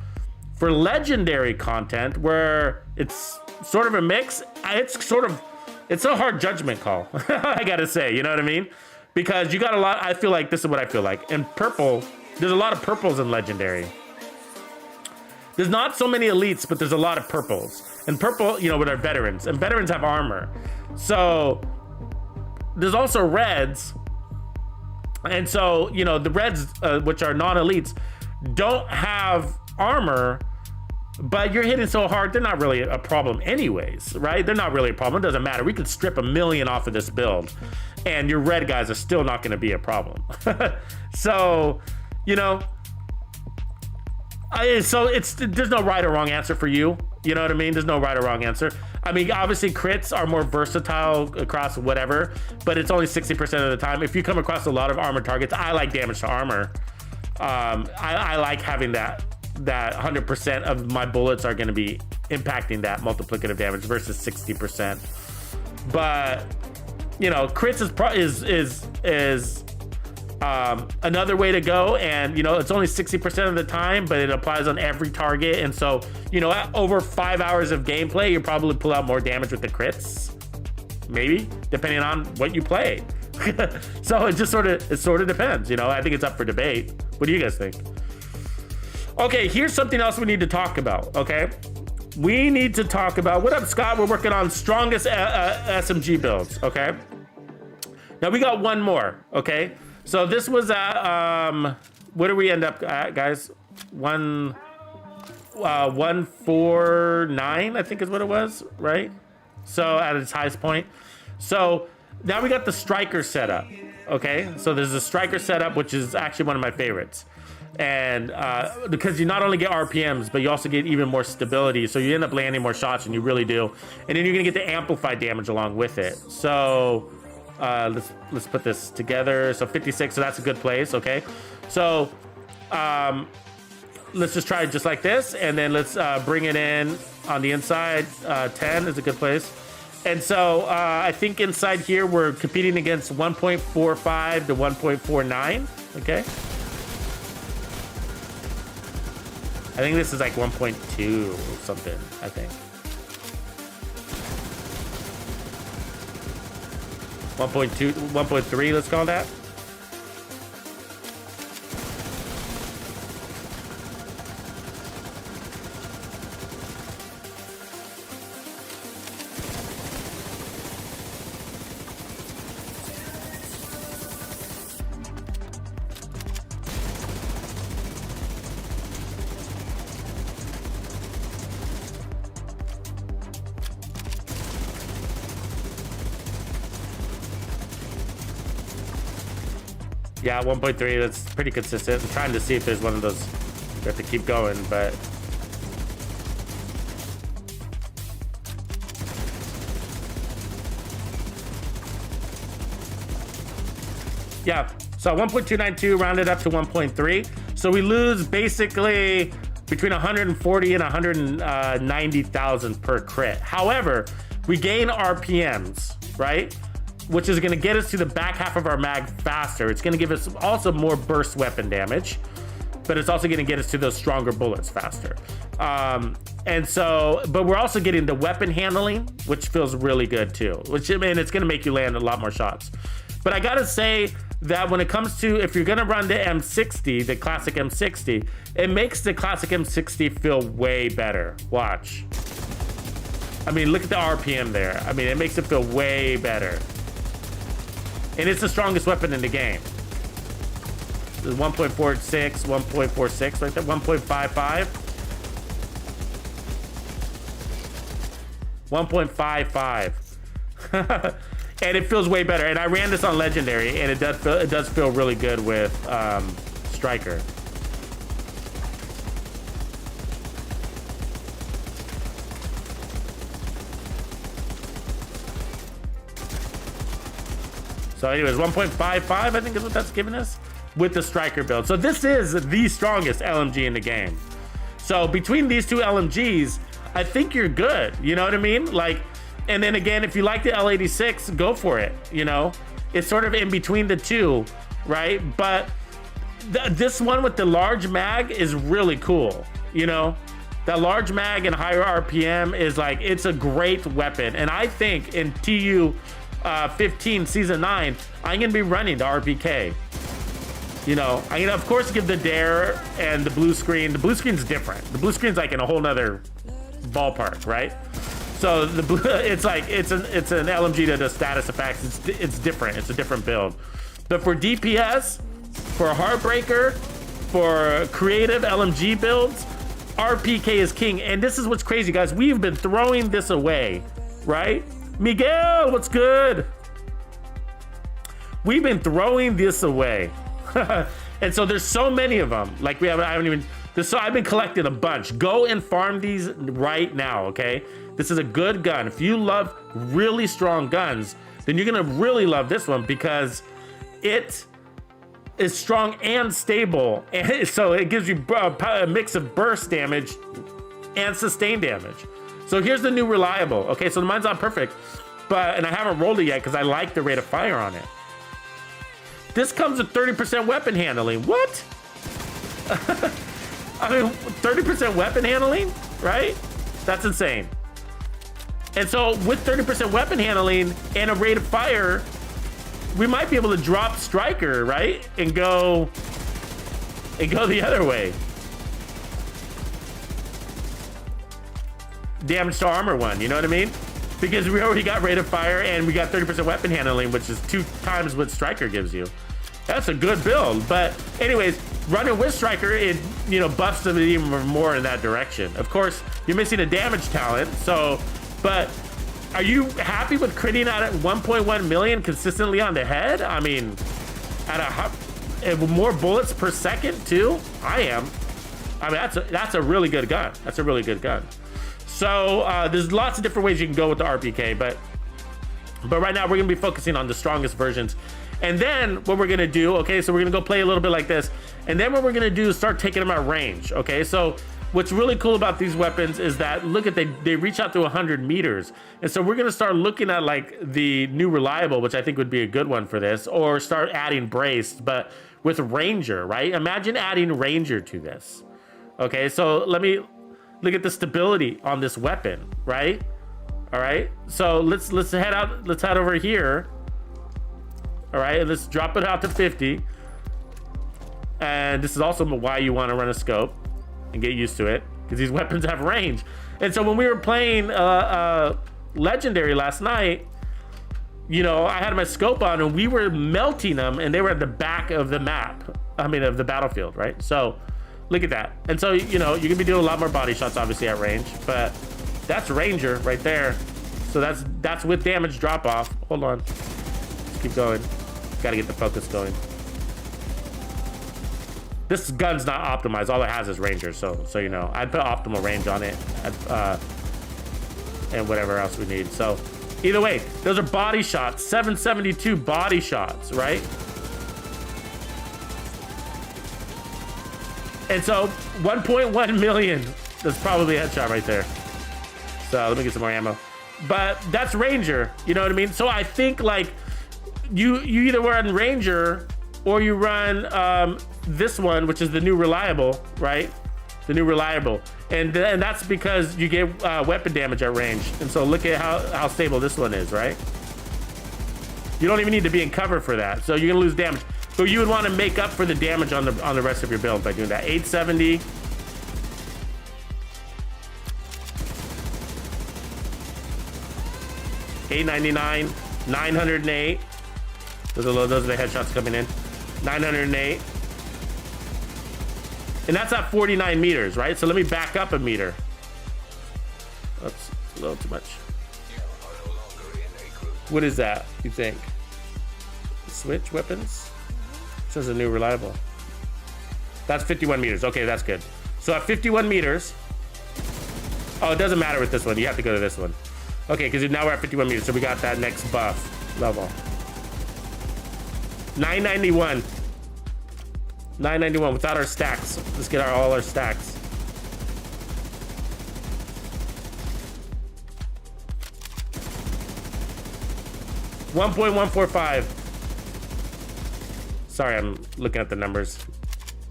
For legendary content, where it's sort of a mix, it's a hard judgment call, I gotta say, you know what I mean? Because you got a lot, I feel like this is what I feel like. In purple, there's a lot of purples in legendary. There's not so many elites, but there's a lot of purples. And purple, you know, with our veterans, and veterans have armor. So there's also reds. And so, you know, the reds, which are non-elites, don't have armor, but you're hitting so hard, they're not really a problem anyways, right? They're not really a problem. It doesn't matter. We could strip 1 million off of this build and your red guys are still not going to be a problem. So, you know, there's no right or wrong answer for you. You know what I mean? There's no right or wrong answer. I mean, obviously crits are more versatile across whatever, but it's only 60% of the time. If you come across a lot of armor targets, I like damage to armor. I like having that 100% of my bullets are going to be impacting that multiplicative damage versus 60%. But you know, crits is another way to go, and you know, it's only 60% of the time, but it applies on every target. And so, you know, at over 5 hours of gameplay, you probably pull out more damage with the crits, maybe, depending on what you play. So it sort of depends, you know. I think it's up for debate. What do you guys think? Okay, here's something else we need to talk about, okay? We need to talk about, what up, Scott? We're working on strongest SMG builds, okay? Now we got one more, okay? So this was at, what do we end up at, guys? 149, I think is what it was, right? So at its highest point. So now we got the striker setup, okay? So there's a striker setup, which is actually one of my favorites. And because you not only get RPMs, but you also get even more stability. So you end up landing more shots than you really do. And then you're gonna get the amplified damage along with it. So let's put this together. So 56, so that's a good place, okay? So let's just try it just like this. And then let's bring it in on the inside. 10 is a good place. And so I think inside here, we're competing against 1.45 to 1.49, okay? I think this is like 1.2 or something, I think. 1.2, 1.3, let's call that. Yeah, 1.3, that's pretty consistent. I'm trying to see if there's one of those. We have to keep going, but yeah, so 1.292 rounded up to 1.3. So we lose basically between 140 and 190,000 per crit. However, we gain RPMs, right? Which is going to get us to the back half of our mag faster. It's going to give us also more burst weapon damage, but it's also going to get us to those stronger bullets faster. And so, but we're also getting the weapon handling, which feels really good too, which, I mean, it's going to make you land a lot more shots. But I got to say that when it comes to, if you're going to run the M60, the classic M60, it makes the classic M60 feel way better. Watch. I mean, look at the RPM there. I mean, it makes it feel way better. And it's the strongest weapon in the game. There's 1.46, 1.46 right there, 1.55. 1.55. And it feels way better. And I ran this on Legendary, and it does feel really good with Striker. So anyways, 1.55, I think is what that's giving us with the striker build. So this is the strongest LMG in the game. So between these two LMGs, I think you're good. You know what I mean? Like, and then again, if you like the L86, go for it. You know, it's sort of in between the two, right? But this one with the large mag is really cool. You know, that large mag and higher RPM is like, it's a great weapon. And I think in TU 15 season 9, I'm gonna be running the RPK. You know, I'm gonna of course give the dare and the blue screen. The blue screen's different. The blue screen's like in a whole nother ballpark, right? So the blue, it's like it's an LMG that does status effects. It's different. It's a different build. But for DPS, for Heartbreaker, for creative LMG builds, RPK is king. And this is what's crazy, guys. We've been throwing this away, right? Miguel, what's good? We've been throwing this away. And so there's so many of them. Like I haven't even, so I've been collecting a bunch. Go and farm these right now, okay? This is a good gun. If you love really strong guns, then you're gonna really love this one because it is strong and stable. And so it gives you a mix of burst damage and sustained damage. So here's the new reliable. Okay, so mine's not perfect, and I haven't rolled it yet because I like the rate of fire on it. This comes with 30% weapon handling. What? I mean, 30% weapon handling, right? That's insane. And so with 30% weapon handling and a rate of fire we might be able to drop Striker, right? And go the other way. Damage to armor one, you know what I mean? Because we already got rate of fire and we got 30% weapon handling, which is 2 times what Striker gives you. That's a good build. But anyways, running with Striker, it, you know, buffs them even more in that direction. Of course, you're missing a damage talent. So, but are you happy with critting out at 1.1 million consistently on the head? I mean, at more bullets per second too. I am. I mean, that's a really good gun. That's a really good gun. So there's lots of different ways you can go with the RPK, but right now we're gonna be focusing on the strongest versions. And then what we're gonna do, okay, so we're gonna go play a little bit like this, and then what we're gonna do is start taking them at range, okay? So what's really cool about these weapons is that, look at, they reach out to 100 meters. And so we're gonna start looking at like the new reliable, which I think would be a good one for this, or start adding braced, but with Ranger, right? Imagine adding Ranger to this. Okay, so let me look at the stability on this weapon, right? All right, so let's head out, let's head over here. All right, and let's drop it out to 50. And this is also why you want to run a scope and get used to it, because these weapons have range. And so when we were playing Legendary last night, you know, I had my scope on and we were melting them, and they were at the back of the map. I mean, of the battlefield, right? So look at that. And so, you know, you can be doing a lot more body shots obviously at range, but that's Ranger right there. So that's with damage drop off. Hold on, let's keep going. Got to get the focus going. This gun's not optimized. All it has is Ranger. So you know, I'd put optimal range on it, and whatever else we need. So either way, those are body shots. 772 body shots, right? And so 1.1 million. That's probably a headshot right there. So let me get some more ammo. But that's Ranger. You know what I mean? So I think like you either run Ranger or you run this one, which is the new reliable, right? The new reliable. And that's because you get weapon damage at range. And so look at how stable this one is, right? You don't even need to be in cover for that. So you're gonna lose damage. So you would want to make up for the damage on the rest of your build by doing that. 870. $899, 908. Those are the headshots coming in. 908. And that's at 49 meters, right? So let me back up a meter. That's a little too much. What is that, you think? Switch weapons? It says a new reliable. That's 51 meters. Okay, that's good. So at 51 meters, oh, it doesn't matter with this one. You have to go to this one. Okay, because now we're at 51 meters, so we got that next buff level. 991. 991 without our stacks. Let's get all our stacks. $1.145. Sorry, I'm looking at the numbers,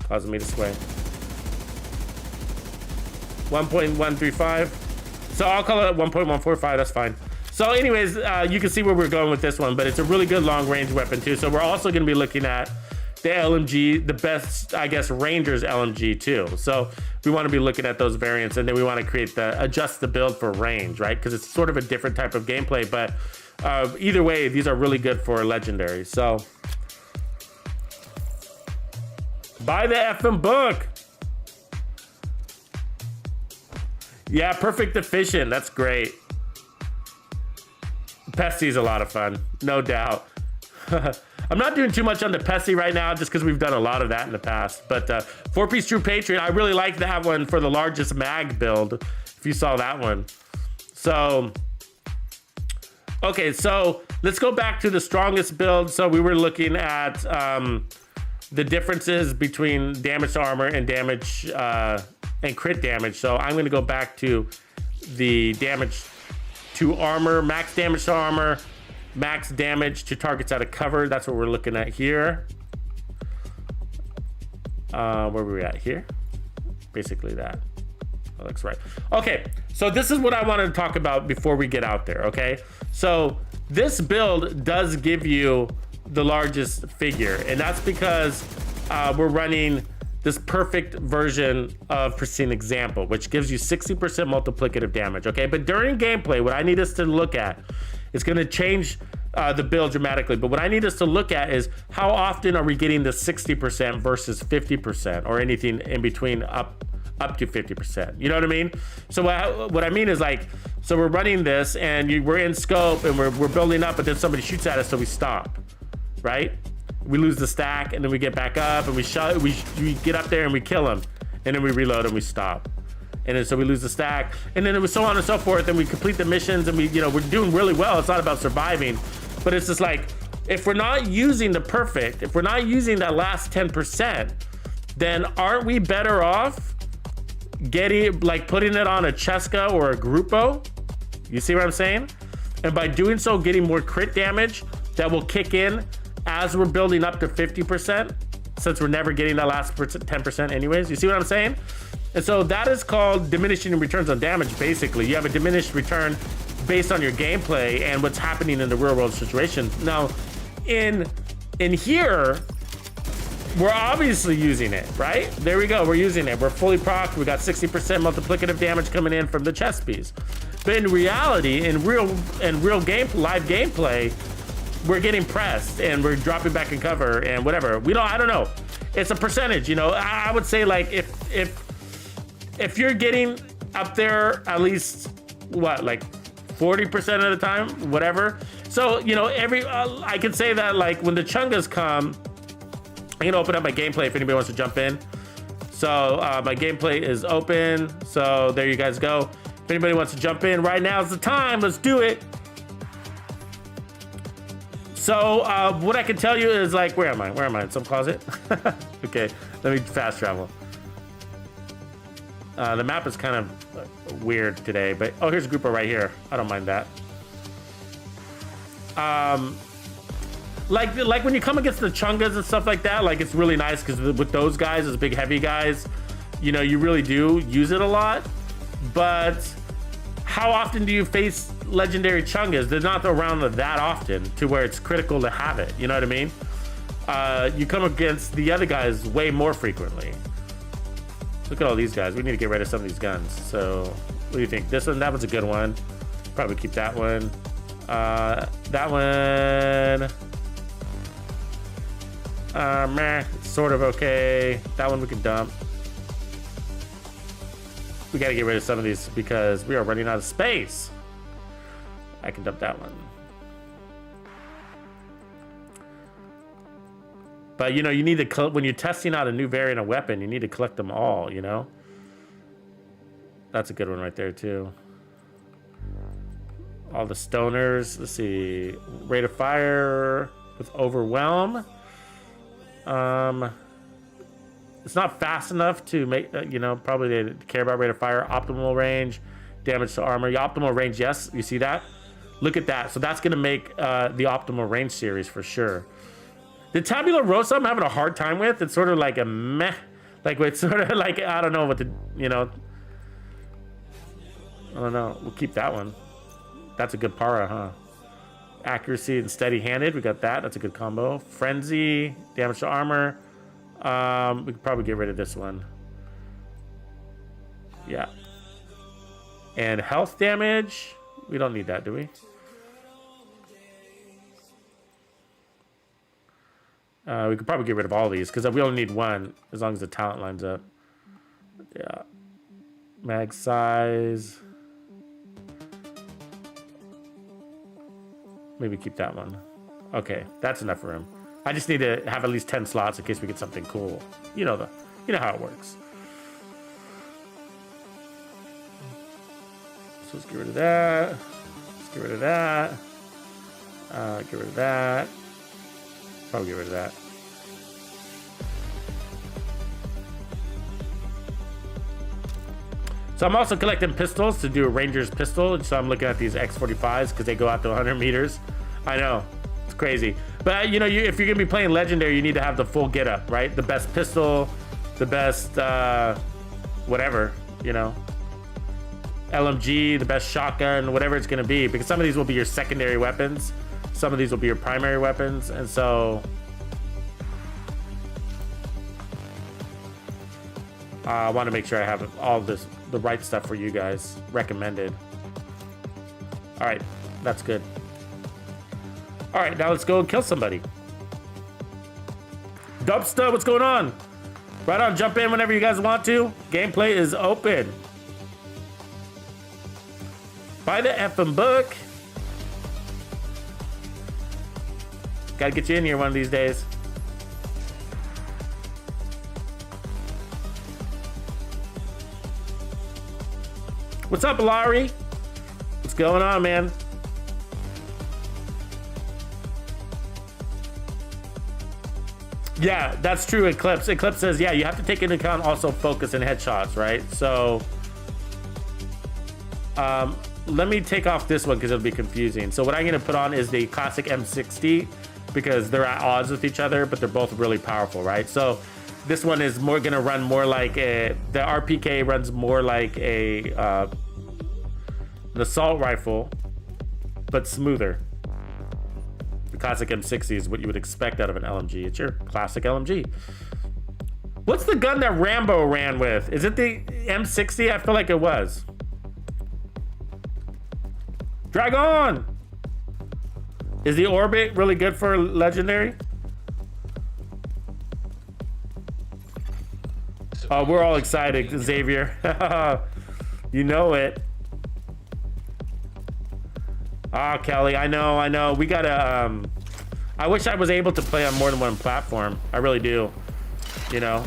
causing me to sway. 1.135. So I'll call it 1.145. That's fine. So anyways, you can see where we're going with this one, but it's a really good long range weapon too. So we're also going to be looking at the LMG, the best, I guess, Ranger's LMG too. So we want to be looking at those variants, and then we want to adjust the build for range, right? Because it's sort of a different type of gameplay, but either way, these are really good for Legendary. So buy the effing book. Yeah, perfect efficient. That's great. Pessy's a lot of fun, no doubt. I'm not doing too much on the Pessy right now just because we've done a lot of that in the past. But 4-piece True Patriot, I really like that one for the largest mag build, if you saw that one. So, okay, so let's go back to the strongest build. So we were looking at the differences between damage to armor and damage and crit damage. So I'm going to go back to the damage to armor, max damage to armor, max damage to targets out of cover. That's what we're looking at here. Where were we at here? Basically that. That looks right. Okay, so this is what I wanted to talk about before we get out there, okay? So this build does give you the largest figure, and that's because we're running this perfect version of Pristine Example, which gives you 60% multiplicative damage, okay? But during gameplay, what I need us to look at, it's gonna change the build dramatically, but what I need us to look at is how often are we getting the 60% versus 50% or anything in between up to 50%. You know what I mean? So what I mean is like, so we're running this and we're in scope and we're building up, but then somebody shoots at us, so we stop, right? We lose the stack and then we get back up and we get up there and we kill them, and then we reload and we stop. And then so we lose the stack, and then it was so on and so forth, and we complete the missions, and we're doing really well. It's not about surviving, but it's just like, if we're not using the perfect, if we're not using that last 10%, then aren't we better off putting it on a Cheska or a Grupo? You see what I'm saying? And by doing so, getting more crit damage that will kick in as we're building up to 50%, since we're never getting that last 10% anyways. You see what I'm saying? And so that is called diminishing returns on damage. Basically, you have a diminished return based on your gameplay and what's happening in the real world situation. Now, in here, we're obviously using it, right? There we go, we're using it. We're fully procced, we got 60% multiplicative damage coming in from the chest piece. But in reality, in real live gameplay, we're getting pressed and we're dropping back in cover and whatever. I don't know. It's a percentage, I would say like if you're getting up there at least like 40% of the time, whatever. So, I can say that like when the chungas come, I'm gonna open up my gameplay if anybody wants to jump in. So my gameplay is open. So there you guys go. If anybody wants to jump in, right now is the time. Let's do it. So what I can tell you is like, where am I? In some closet? Okay, let me fast travel. The map is kind of weird today, but here's a grouper right here. I don't mind that. Like when you come against the chungas and stuff like that, like it's really nice because with those guys, those big heavy guys, you really do use it a lot. But how often do you face legendary chungas? They're not around that often to where it's critical to have it. You know what I mean? You come against the other guys way more frequently. Look at all these guys. We need to get rid of some of these guns. So what do you think? That one's a good one. Probably keep that one. That one. Meh, sort of okay. That one we can dump. We gotta get rid of some of these because we are running out of space. I can dump that one. But you need to, when you're testing out a new variant of weapon, you need to collect them all, That's a good one right there too. All the stoners. Let's see. Rate of fire with overwhelm. It's not fast enough to make, probably they care about rate of fire. Optimal range, damage to armor. The optimal range, yes, you see that? Look at that. So that's gonna make the optimal range series for sure. The Tabula Rosa, I'm having a hard time with. It's sort of like a meh. Like it's sort of like, I don't know what the, I don't know. We'll keep that one. That's a good para, huh? Accuracy and steady-handed, we got that. That's a good combo. Frenzy, damage to armor. We could probably get rid of this one. Yeah. And health damage, we don't need that, do we? We could probably get rid of all these because we only need one as long as the talent lines up. Yeah. Mag size. Maybe keep that one. Okay, that's enough room. I just need to have at least 10 slots in case we get something cool. You know how it works. So let's get rid of that. Let's get rid of that. Get rid of that. Probably get rid of that. So I'm also collecting pistols to do a ranger's pistol. So I'm looking at these X45s because they go out to 100 meters. I know, it's crazy. But if you're gonna be playing legendary, you need to have the full getup, right? The best pistol, the best whatever, LMG, the best shotgun, whatever it's gonna be, because some of these will be your secondary weapons. some of these will be your primary weapons, and so I want to make sure I have all this, the right stuff for you guys recommended. All right, that's good. All right, now let's go and kill somebody. Dubsta, what's going on? Right on, jump in whenever you guys want to. Gameplay is open. Buy the effing book. Gotta get you in here one of these days. What's up, Larry? What's going on, man? Yeah, that's true, Eclipse. Eclipse says, yeah, you have to take into account also focus and headshots, right? So, let me take off this one because it'll be confusing. So what I'm gonna put on is the classic M60 because they're at odds with each other, but they're both really powerful, right? So this one is more gonna run more like the RPK runs more like an assault rifle, but smoother. The classic M60 is what you would expect out of an LMG. It's your classic LMG. What's the gun that Rambo ran with? Is it the M60? I feel like it was. Drag on! Is the Orbit really good for Legendary? Oh, we're all excited, Xavier. You know it. Ah, Kelly, I know. We gotta, I wish I was able to play on more than one platform. I really do, you know?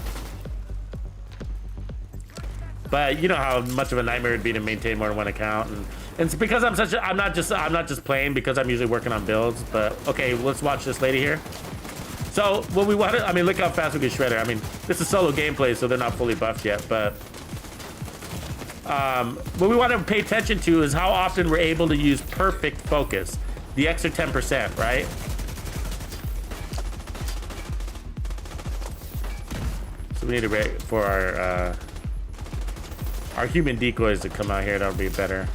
But you know how much of a nightmare it'd be to maintain more than one account. And it's because I'm not just playing because I'm usually working on builds, but okay, let's watch this lady here. So what we want to, I mean, look how fast we get shredded. I mean, this is solo gameplay, so they're not fully buffed yet, but what we want to pay attention to is how often we're able to use perfect focus, the extra 10%, right? So we need to wait for our human decoys to come out here. That'll be better.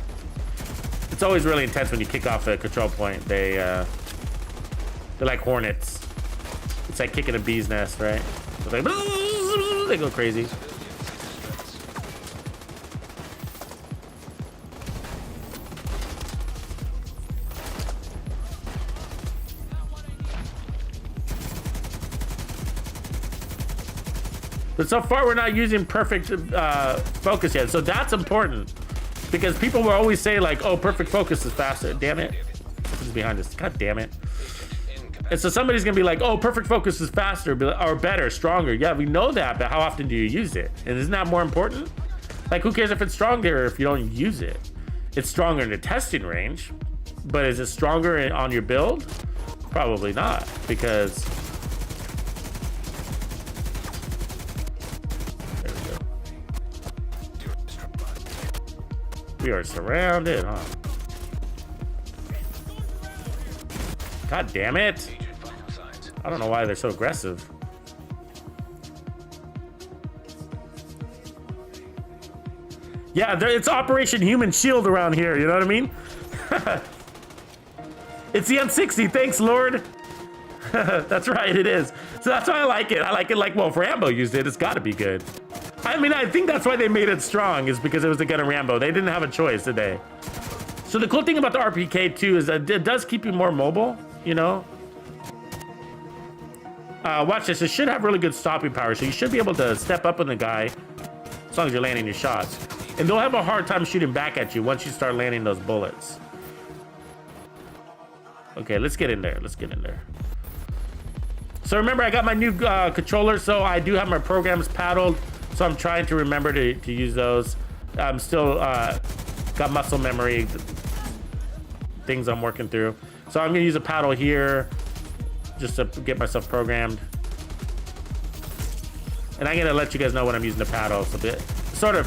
It's always really intense when you kick off a control point. They're like hornets. It's like kicking a bee's nest, right? So they go crazy. But so far, we're not using perfect focus yet. So that's important. Because people will always say, like, oh, perfect focus is faster. Damn it. Who's behind us? God damn it. And so somebody's going to be like, oh, perfect focus is faster or better, stronger. Yeah, we know that, but how often do you use it? And isn't that more important? Like, who cares if it's stronger if you don't use it? It's stronger in the testing range. But is it stronger on your build? Probably not. Because... we are surrounded, huh? God damn it. I don't know why they're so aggressive. Yeah, it's Operation Human Shield around here, you know what I mean? It's the M60, thanks, Lord. That's right, it is. So that's why I like it. I like it like, well, if Rambo used it, it's gotta be good. I mean, I think that's why they made it strong, is because it was the gun of Rambo. They didn't have a choice, did they? So the cool thing about the RPK too is that it does keep you more mobile, you know? Watch this, it should have really good stopping power, so you should be able to step up on the guy as long as you're landing your shots. And they'll have a hard time shooting back at you once you start landing those bullets. Okay, let's get in there, So remember, I got my new controller, so I do have my programs paddled. So I'm trying to remember to use those. I'm still got muscle memory things I'm working through. So I'm gonna use a paddle here just to get myself programmed. And I'm gonna let you guys know when I'm using the paddle. So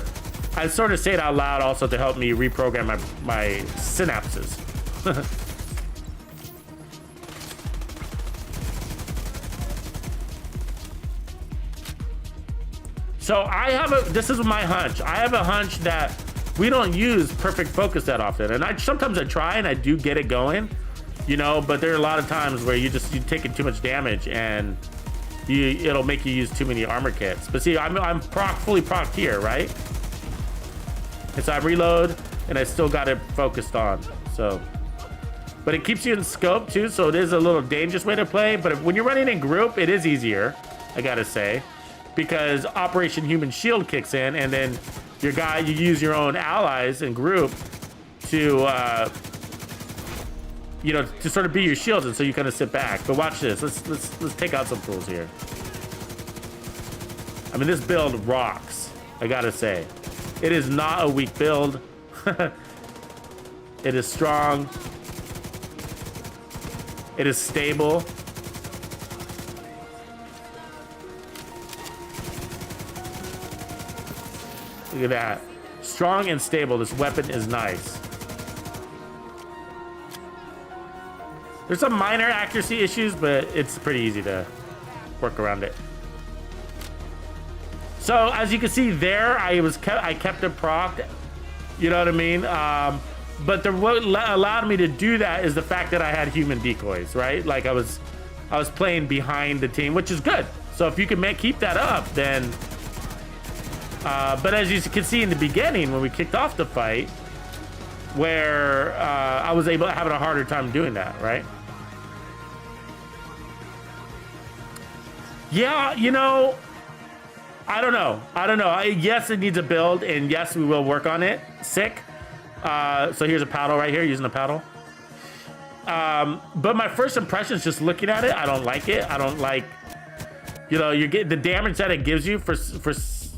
I sort of say it out loud also to help me reprogram my synapses. So this is my hunch. I have a hunch that we don't use perfect focus that often. And sometimes I try and I do get it going, you know, but there are a lot of times where you're taking too much damage and it'll make you use too many armor kits. But see, I'm fully procced here, right? And so I reload and I still got it focused on. So, but it keeps you in scope too, so it is a little dangerous way to play. But when you're running in group, it is easier, I gotta say, because Operation Human Shield kicks in, and then you use your own allies in group to, you know, to sort of be your shield, and so you kind of sit back. But watch this. Let's take out some fools here. I mean, this build rocks, I gotta say. It is not a weak build. It is strong. It is stable. Look at that. Strong and stable. This weapon is nice. There's some minor accuracy issues, but it's pretty easy to work around it. So as you can see there, I kept it procced. You know what I mean? But what allowed me to do that is the fact that I had human decoys, right? Like I was playing behind the team, which is good. So if you can keep that up, then. But as you can see in the beginning, when we kicked off the fight, where I was having a harder time doing that, right? Yeah, you know, I don't know. Yes, it needs a build, and yes, we will work on it. Sick. So here's a paddle right here, using a paddle. But my first impression is just looking at it. I don't like it. I don't like, you know, you get the damage that it gives you for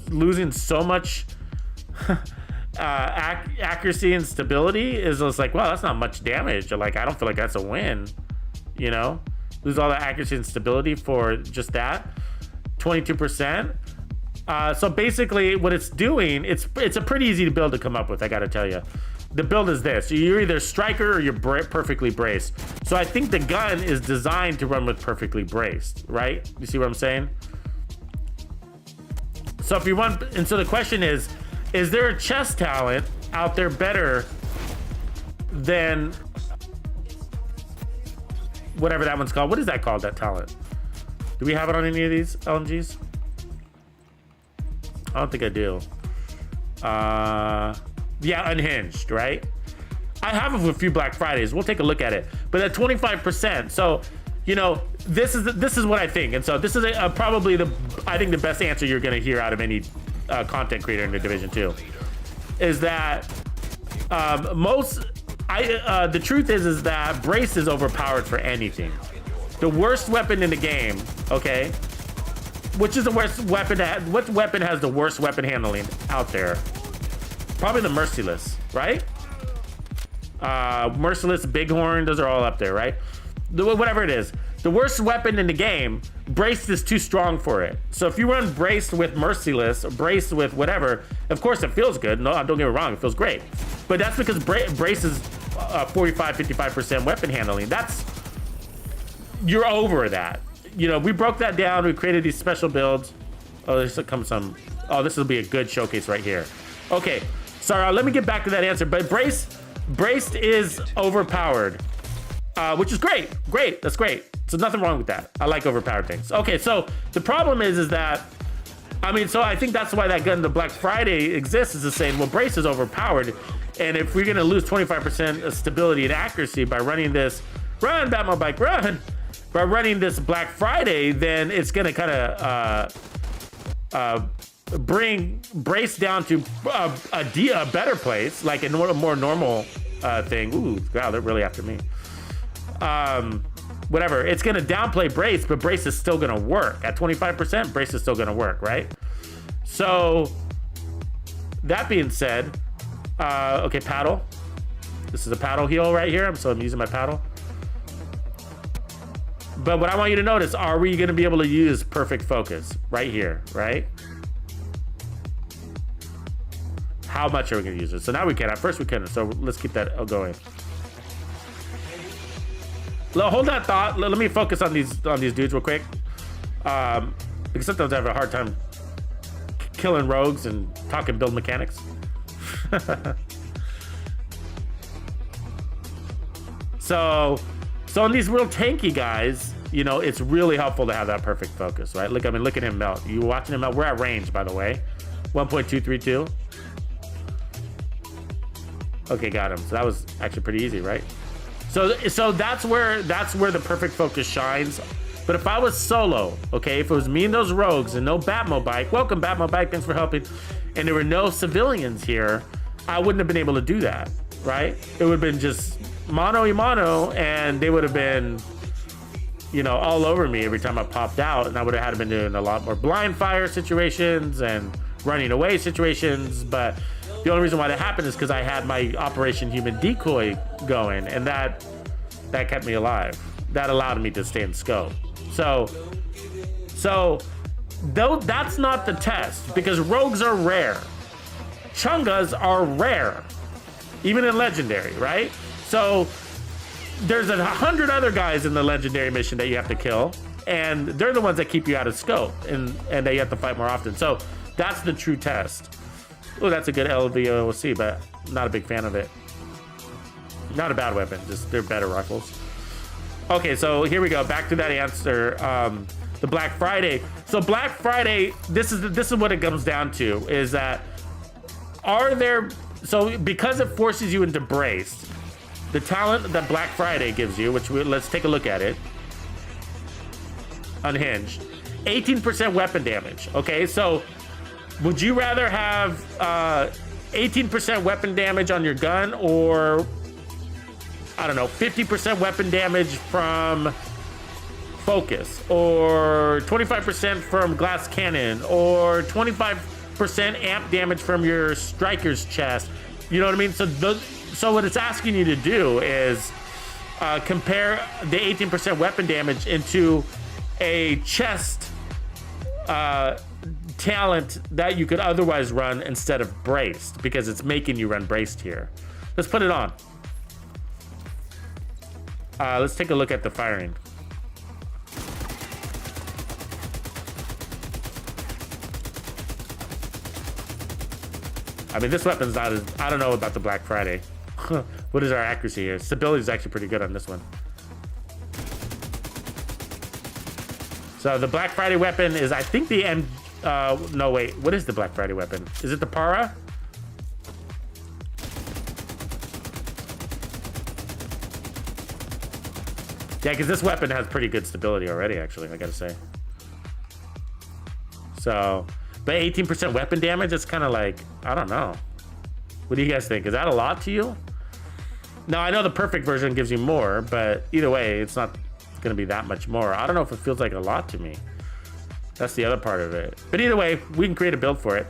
losing so much accuracy and stability is just like, wow, that's not much damage. Or like, I don't feel like that's a win, you know? Lose all that accuracy and stability for just that 22%. So basically what it's doing, it's a pretty easy build to come up with, I gotta tell you. The build is this: you're either striker or you're perfectly braced. So I think the gun is designed to run with perfectly braced, right? You see what I'm saying? So if you want, and so the question is there a chess talent out there better than whatever that one's called? What is that called, that talent? Do we have it on any of these LMGs? I don't think I do. Yeah, unhinged, right? I have it with a few Black Fridays. We'll take a look at it. But at 25%, so, you know, this is what I think. And so this is probably I think the best answer you're gonna hear out of any content creator in the Division 2 is that the truth is that Brace is overpowered for anything. The worst weapon in the game, okay? Which is the worst weapon? What weapon has the worst weapon handling out there? Probably the Merciless, right? Merciless, Bighorn, those are all up there, right? Whatever it is. The worst weapon in the game, Braced is too strong for it. So if you run Braced with Merciless, or Braced with whatever, of course it feels good. No, don't get me wrong, it feels great. But that's because Brace is 45, 55% weapon handling. You're over that. You know, we broke that down. We created these special builds. Oh, this will be a good showcase right here. Okay, sorry, let me get back to that answer. But Braced is overpowered, which is great. Great, that's great. So nothing wrong with that. I like overpowered things. Okay, so the problem is that, I mean, so I think that's why that gun, the Black Friday exists, is the saying, well, Brace is overpowered. And if we're gonna lose 25% of stability and accuracy by running this, run, Batmobile, run, by running this Black Friday, then it's gonna kind of bring Brace down to a better place, like a more normal thing. Ooh, wow, they're really after me. Whatever, it's gonna downplay Brace, but Brace is still gonna work. At 25%, Brace is still gonna work, right? So, that being said, okay, paddle. This is a paddle heal right here, so I'm using my paddle. But what I want you to notice, are we gonna be able to use perfect focus right here, right? How much are we gonna use it? So now we can, at first we couldn't, so let's keep that going. Hold that thought. Let me focus on these dudes real quick. Because sometimes I have a hard time killing rogues and talking build mechanics. So So in these real tanky guys, you know, it's really helpful to have that perfect focus, right? Look, I mean, look at him melt. You watching him melt? We're at range, by the way. 1.232. Okay, got him. So that was actually pretty easy, right? So that's where the perfect focus shines. But if I was solo, okay, if it was me and those rogues and no Batmo bike, welcome Batmo bike, thanks for helping, and there were no civilians here, I wouldn't have been able to do that, right? It would have been just mano y mano, and they would have been, you know, all over me every time I popped out, and I would have had been doing a lot more blind fire situations and running away situations. But the only reason why that happened is because I had my Operation Human Decoy going, and that kept me alive. That allowed me to stay in scope. So though that's not the test, because rogues are rare. Chungas are rare, even in legendary, right? So there's 100 other guys in the legendary mission that you have to kill, and they're the ones that keep you out of scope, and that you have to fight more often. So that's the true test. Oh, that's a good LVOC, but not a big fan of it. Not a bad weapon, just they're better rifles. Okay, so here we go. Back to that answer. The Black Friday. So Black Friday, this is what it comes down to, is that because it forces you into braced, the talent that Black Friday gives you, let's take a look at it. Unhinged. 18% weapon damage. Okay, so would you rather have 18% weapon damage on your gun, or I don't know, 50% weapon damage from focus, or 25% from glass cannon, or 25% amp damage from your striker's chest? You know what I mean? So what it's asking you to do is compare the 18% weapon damage into a chest talent that you could otherwise run instead of braced, because it's making you run braced here. Let's put it on. Let's take a look at the firing. I mean, this weapon's not as, I don't know about the Black Friday. What is our accuracy here? Stability is actually pretty good on this one. So the Black Friday weapon is, I think the M, no wait, what is the Black Friday weapon? Is it the Para? Yeah, because this weapon has pretty good stability already, actually, I gotta say. So, but 18% weapon damage, it's kind of like, I don't know. What do you guys think? Is that a lot to you? Now, I know the perfect version gives you more, but either way, it's not gonna be that much more. I don't know if it feels like a lot to me. That's the other part of it. But either way, we can create a build for it.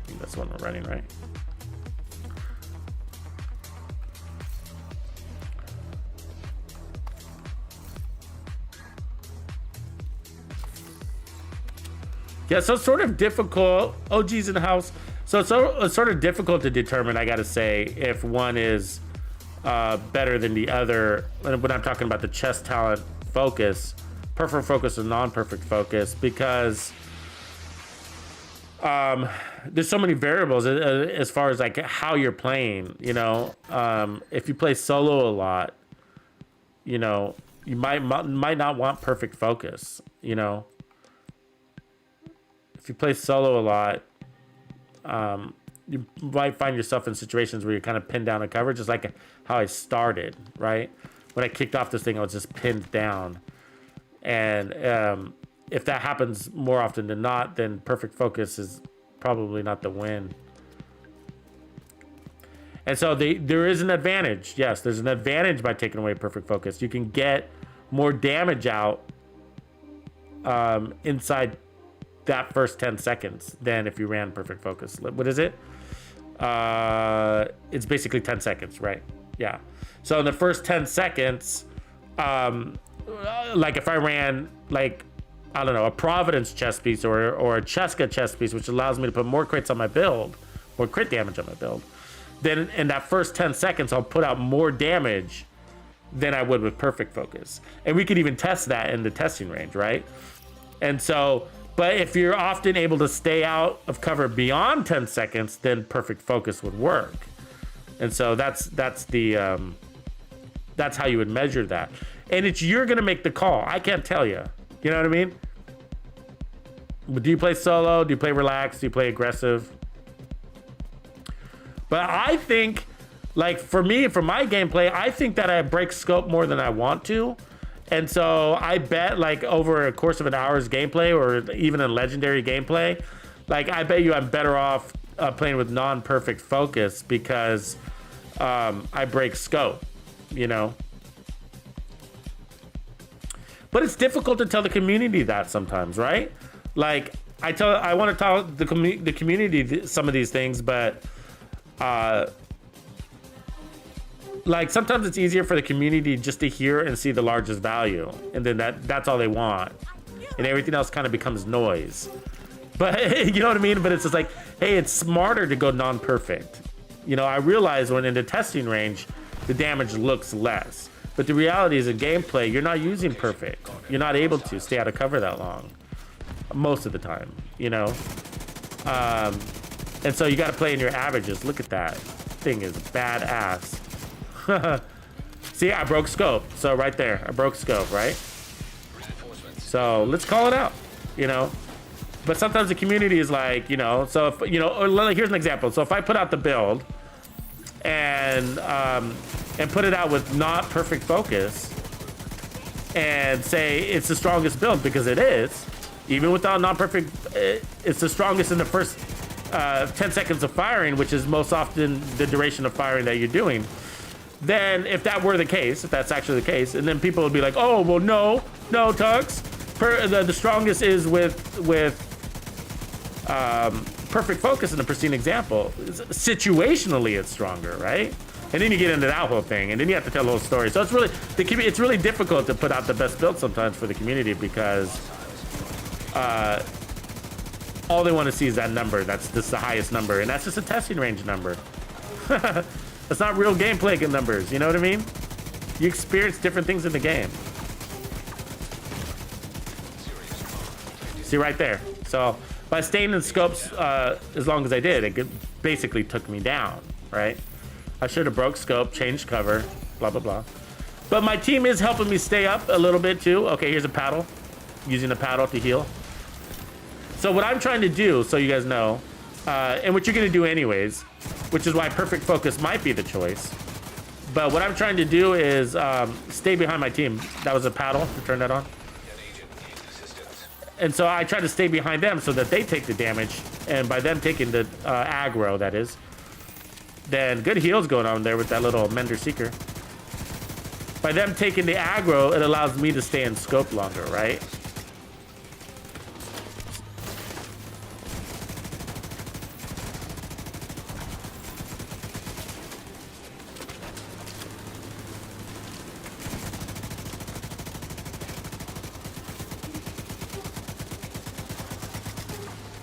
I think that's the one we're running, right? Yeah, so it's sort of difficult. OG's in the house. So it's sort of difficult to determine, I gotta say, if one is better than the other. When I'm talking about the chest talent focus, perfect focus and non-perfect focus, because there's so many variables as far as like how you're playing, you know. If you play solo a lot, you know, you might not want perfect focus, you know. If you play solo a lot, you might find yourself in situations where you're kind of pinned down a cover, just like how I started, right? When I kicked off this thing, I was just pinned down. And if that happens more often than not, then perfect focus is probably not the win. And so there is an advantage. Yes, there's an advantage by taking away perfect focus. You can get more damage out inside that first 10 seconds than if you ran perfect focus. What is it? It's basically 10 seconds, right? Yeah. So in the first 10 seconds, like if I ran, like, I don't know, a Providence chest piece or a Cheska chest piece, which allows me to put more crits on my build, more crit damage on my build, then in that first 10 seconds, I'll put out more damage than I would with perfect focus. And we could even test that in the testing range, right? And so, but if you're often able to stay out of cover beyond 10 seconds, then perfect focus would work. And so that's the That's how you would measure that. And you're gonna make the call. I can't tell you. You know what I mean? Do you play solo? Do you play relaxed? Do you play aggressive? But I think, like for me, for my gameplay, I think that I break scope more than I want to. And so I bet like over a course of an hour's gameplay or even a legendary gameplay, like I bet you I'm better off playing with non-perfect focus because I break scope, you know? But it's difficult to tell the community that sometimes, right? Like I want to tell the community some of these things, but like sometimes it's easier for the community just to hear and see the largest value, and then that's all they want, and everything else kind of becomes noise. But you know what I mean? But it's just like, hey, it's smarter to go non-perfect. You know, I realize when in the testing range, the damage looks less. But the reality is in gameplay, you're not using perfect. You're not able to stay out of cover that long. Most of the time, you know? And so you got to play in your averages. Look at that. Thing is badass. See, I broke scope. So right there, I broke scope, right? So let's call it out, you know? But sometimes the community is like, you know, so if, you know, or like, here's an example. So if I put out the build and put it out with not perfect focus and say it's the strongest build because it is, even without non-perfect, it's the strongest in the first 10 seconds of firing, which is most often the duration of firing that you're doing. Then if that were the case, if that's actually the case, and then people would be like, oh, well, no, Tux, the strongest is with perfect focus in the pristine example. Situationally, it's stronger, right? And then you get into that whole thing, and then you have to tell the whole story. So it's really difficult to put out the best build sometimes for the community because all they want to see is that number. That's just the highest number, and that's just a testing range number. That's not real gameplay numbers. You know what I mean? You experience different things in the game. See right there. So by staying in scopes as long as I did, it basically took me down, right? I should have broke scope, changed cover, blah, blah, blah. But my team is helping me stay up a little bit too. Okay, here's a paddle. Using a paddle to heal. So what I'm trying to do, so you guys know, and what you're gonna do anyways, which is why perfect focus might be the choice. But what I'm trying to do is stay behind my team. That was a paddle to turn that on. And so I try to stay behind them so that they take the damage. And by them taking the aggro, that is, then good heals going on there with that little Mender Seeker. By them taking the aggro, it allows me to stay in scope longer, right?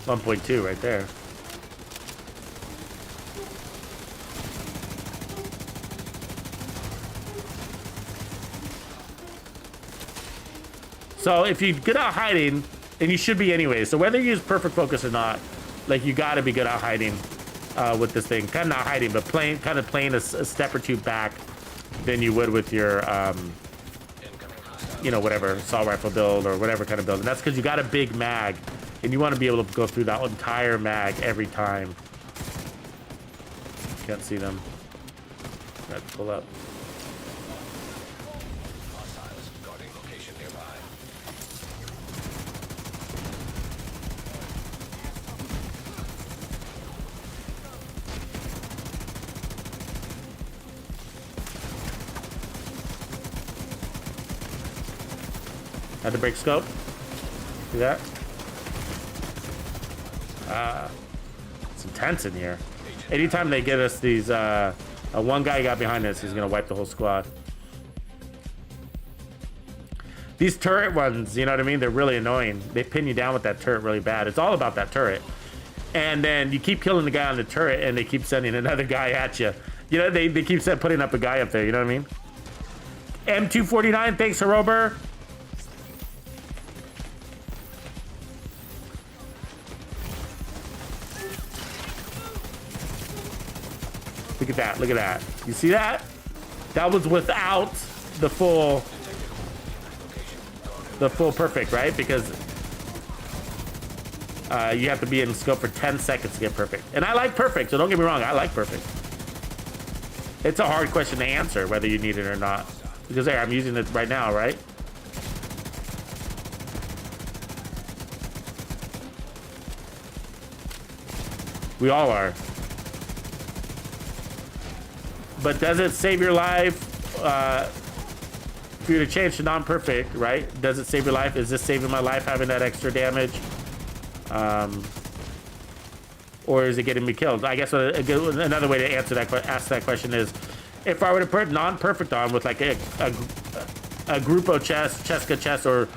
.2 right there. So if you get out hiding, and you should be anyway, so whether you use perfect focus or not, like you gotta be good out hiding with this thing. Kind of not hiding, but playing a step or two back than you would with your you know, whatever assault rifle build or whatever kind of build. And that's because you got a big mag. And you want to be able to go through that entire mag every time. Can't see them. Got to pull up. Had to break scope. See that? It's intense in here. Anytime they get us these, one guy got behind us, he's gonna wipe the whole squad. These turret ones, you know what I mean? They're really annoying. They pin you down with that turret really bad. It's all about that turret. And then you keep killing the guy on the turret, and they keep sending another guy at you. You know, they keep putting up a guy up there, you know what I mean? M249, thanks, Herober. Look at that, look at that. You see that? That was without the full perfect, right? Because you have to be in scope for 10 seconds to get perfect. And I like perfect, so don't get me wrong, I like perfect. It's a hard question to answer whether you need it or not. Because there, I'm using it right now, right? We all are. But does it save your life for you to change to non-perfect, right? Does it save your life? Is this saving my life having that extra damage? Or is it getting me killed? I guess another way to answer that, ask that question is, if I were to put non-perfect on with like a Grupo chest, Cheska chest, or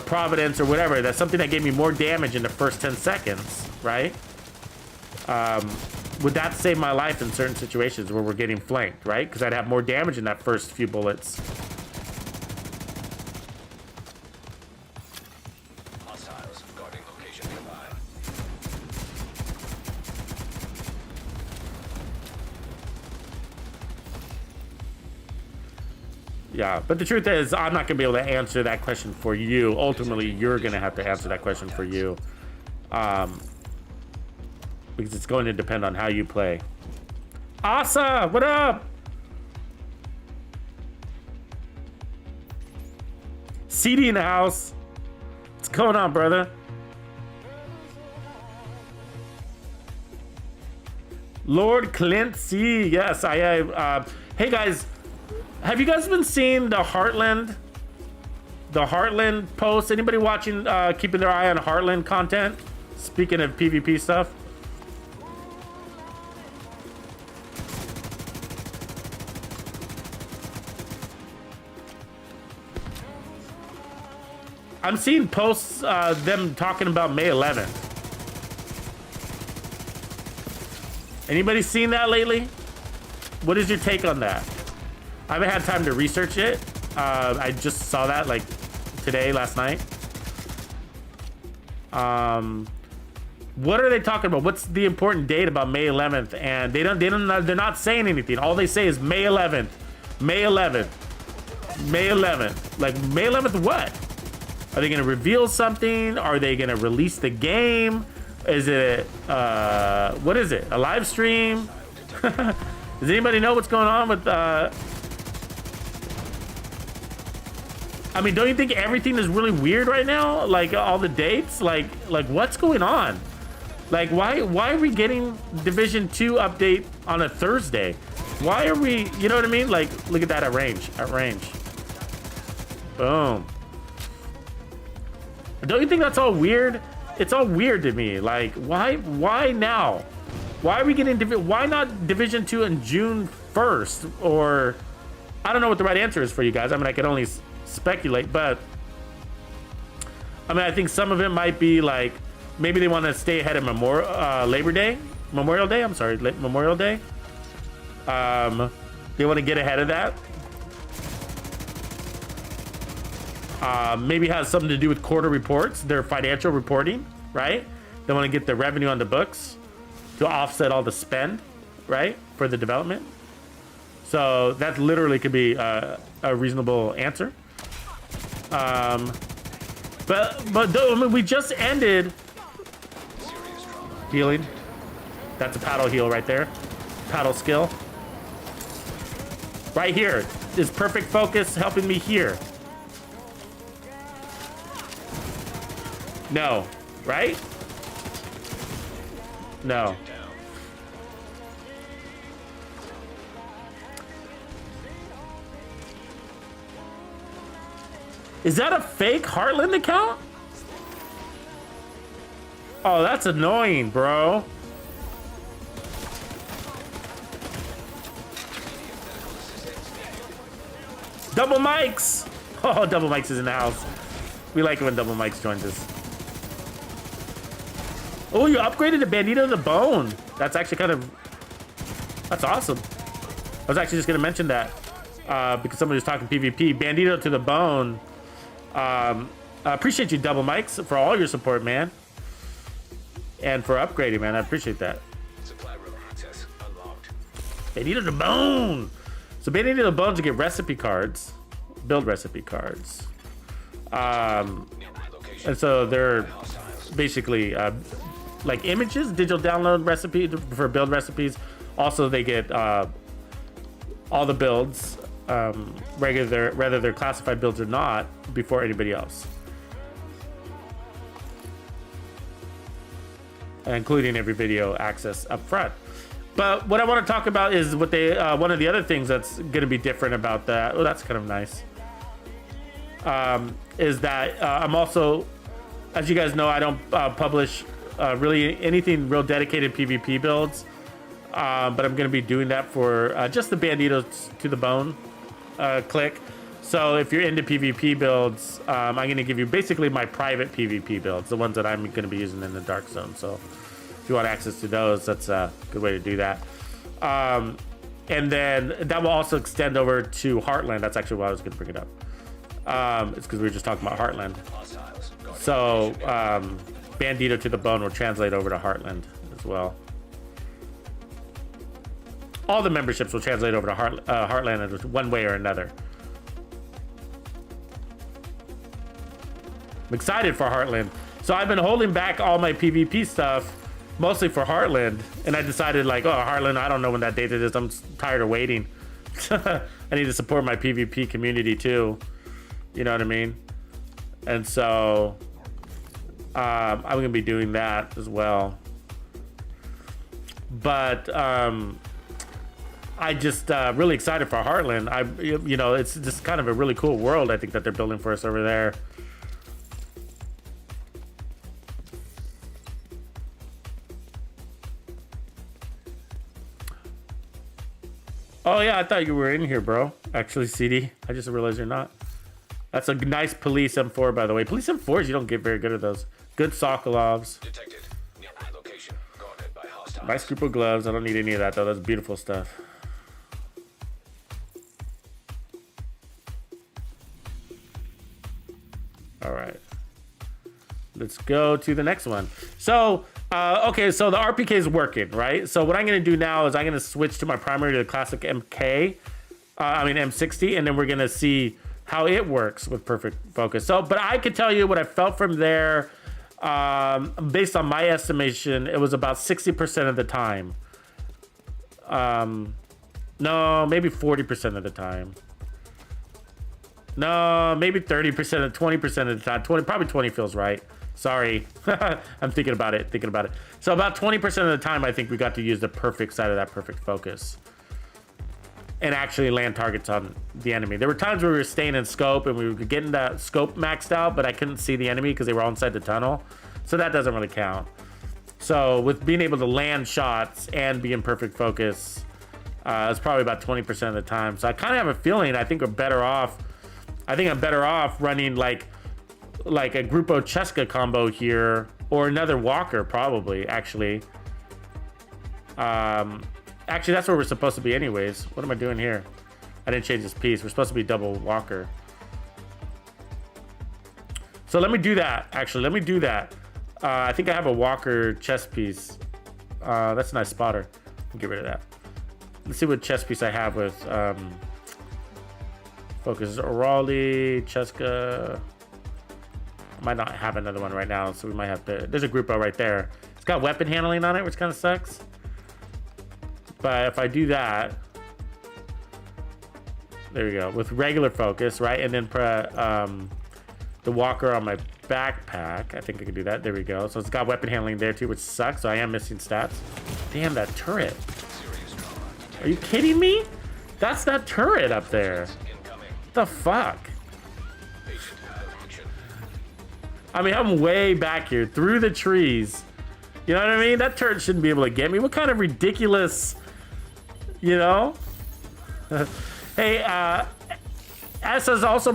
Providence or whatever, that's something that gave me more damage in the first 10 seconds, right? Would that save my life in certain situations where we're getting flanked, right? Because I'd have more damage in that first few bullets. Hostiles guarding location nearby. Yeah, but the truth is, I'm not gonna be able to answer that question for you. Ultimately, you're gonna have to answer that question for you. Because it's going to depend on how you play. Asa, what up? CD in the house. What's going on, brother? Lord Clancy, yes, hey guys, have you guys been seeing the Heartland posts? Anybody watching, keeping their eye on Heartland content? Speaking of PvP stuff. I'm seeing posts, them talking about May 11th. Anybody seen that lately? What is your take on that? I haven't had time to research it. I just saw that like today, last night. What are they talking about? What's the important date about May 11th? And they're not saying anything. All they say is May 11th, May 11th, May 11th. Like May 11th, what? Are they going to reveal something? Are they going to release the game? Is it, what is it? A live stream? Does anybody know what's going on with, I mean, don't you think everything is really weird right now? Like all the dates, like what's going on? Like why are we getting Division 2 update on a Thursday? Why are we, you know what I mean? Like, look at that at range. Boom. Don't you think that's all weird? It's all weird to me. Like, why now? Why are we getting, why not Division 2 on June 1st? Or, I don't know what the right answer is for you guys. I mean, I can only speculate, but I mean, I think some of it might be like, maybe they want to stay ahead of Memorial Day. They want to get ahead of that. Maybe has something to do with quarter reports, their financial reporting, right? They want to get the revenue on the books to offset all the spend, right, for the development. So that literally could be a reasonable answer. But though, I mean, we just ended healing. That's a paddle heal right there. Paddle skill. Right here is perfect focus helping me here. No, right? No. Is that a fake Heartland account? Oh, that's annoying, bro. Double mics. Oh, double mics is in the house. We like it when double mics joins us. Oh, you upgraded to Bandido to the Bone. That's actually kind of... That's awesome. I was actually just going to mention that because somebody was talking PvP. Bandido to the Bone. I appreciate you, Double Mics, for all your support, man. And for upgrading, man. I appreciate that. Supply room access unlocked. Bandido to the Bone. So Bandido Bones, you get recipe cards, build recipe cards. And so they're basically like images, digital download recipe for build recipes. Also, they get all the builds, whether they're classified builds or not, before anybody else, including every video access up front. But what I want to talk about is what they one of the other things that's going to be different about that. Oh, that's kind of nice. Is that I'm also, as you guys know, I don't publish really anything real dedicated PvP builds. But I'm going to be doing that for just the Bandidos to the Bone click. So if you're into PvP builds, I'm going to give you basically my private PvP builds, the ones that I'm going to be using in the Dark Zone. So if you want access to those, that's a good way to do that. And then that will also extend over to Heartland. That's actually why I was going to bring it up. It's because we were just talking about Heartland. So Bandido to the Bone will translate over to Heartland as well. All the memberships will translate over to Heartland in one way or another. I'm excited for Heartland. So I've been holding back all my PvP stuff, mostly for Heartland. And I decided like, oh, Heartland, I don't know when that date is. I'm tired of waiting. I need to support my PvP community too. You know what I mean? And so I'm going to be doing that as well. But I just really excited for Heartland. You know, it's just kind of a really cool world, I think, that they're building for us over there. Oh yeah, I thought you were in here, bro. Actually, CD, I just realized you're not. That's a nice police M4, by the way. Police M4s, you don't get very good at those. Good Sokolovs. Detected. Nearby location. Guarded by hostiles. Nice group of gloves. I don't need any of that though. That's beautiful stuff. All right. Let's go to the next one. So, okay, so the RPK is working, right? So what I'm going to do now is I'm going to switch to my primary to the classic M60, and then we're going to see how it works with perfect focus. So, but I could tell you what I felt from there. Based on my estimation, it was about 60% of the time. No, maybe 40% of the time. No, maybe 30% of 20% of the time. 20, probably 20 feels right. Sorry. I'm thinking about it. So about 20% of the time, I think we got to use the perfect side of that perfect focus and actually land targets on the enemy. There were times where we were staying in scope and we were getting that scope maxed out, but I couldn't see the enemy because they were all inside the tunnel. So that doesn't really count. So with being able to land shots and be in perfect focus, it's probably about 20% of the time. So I kind of have a feeling I think we're better off. I think I'm better off running like a Grupo Cheska combo here, or another Walker probably, actually. Actually, that's where we're supposed to be anyways. What am I doing here? I didn't change this piece. We're supposed to be double Walker. So let me do that, actually. Let me do that. I think I have a Walker chest piece. That's a nice spotter. I'll get rid of that. Let's see what chest piece I have with focus. Orali, Cheska. I might not have another one right now, so we might have to. There's a Grupo right there. It's got weapon handling on it, which kind of sucks. But if I do that, there we go, with regular focus, right? And then put the Walker on my backpack. I think I can do that. There we go. So it's got weapon handling there too, which sucks. So I am missing stats. Damn, that turret. Are you kidding me? That's that turret up there. What the fuck? I mean, I'm way back here through the trees. You know what I mean? That turret shouldn't be able to get me. What kind of ridiculous, you know? Hey, as is also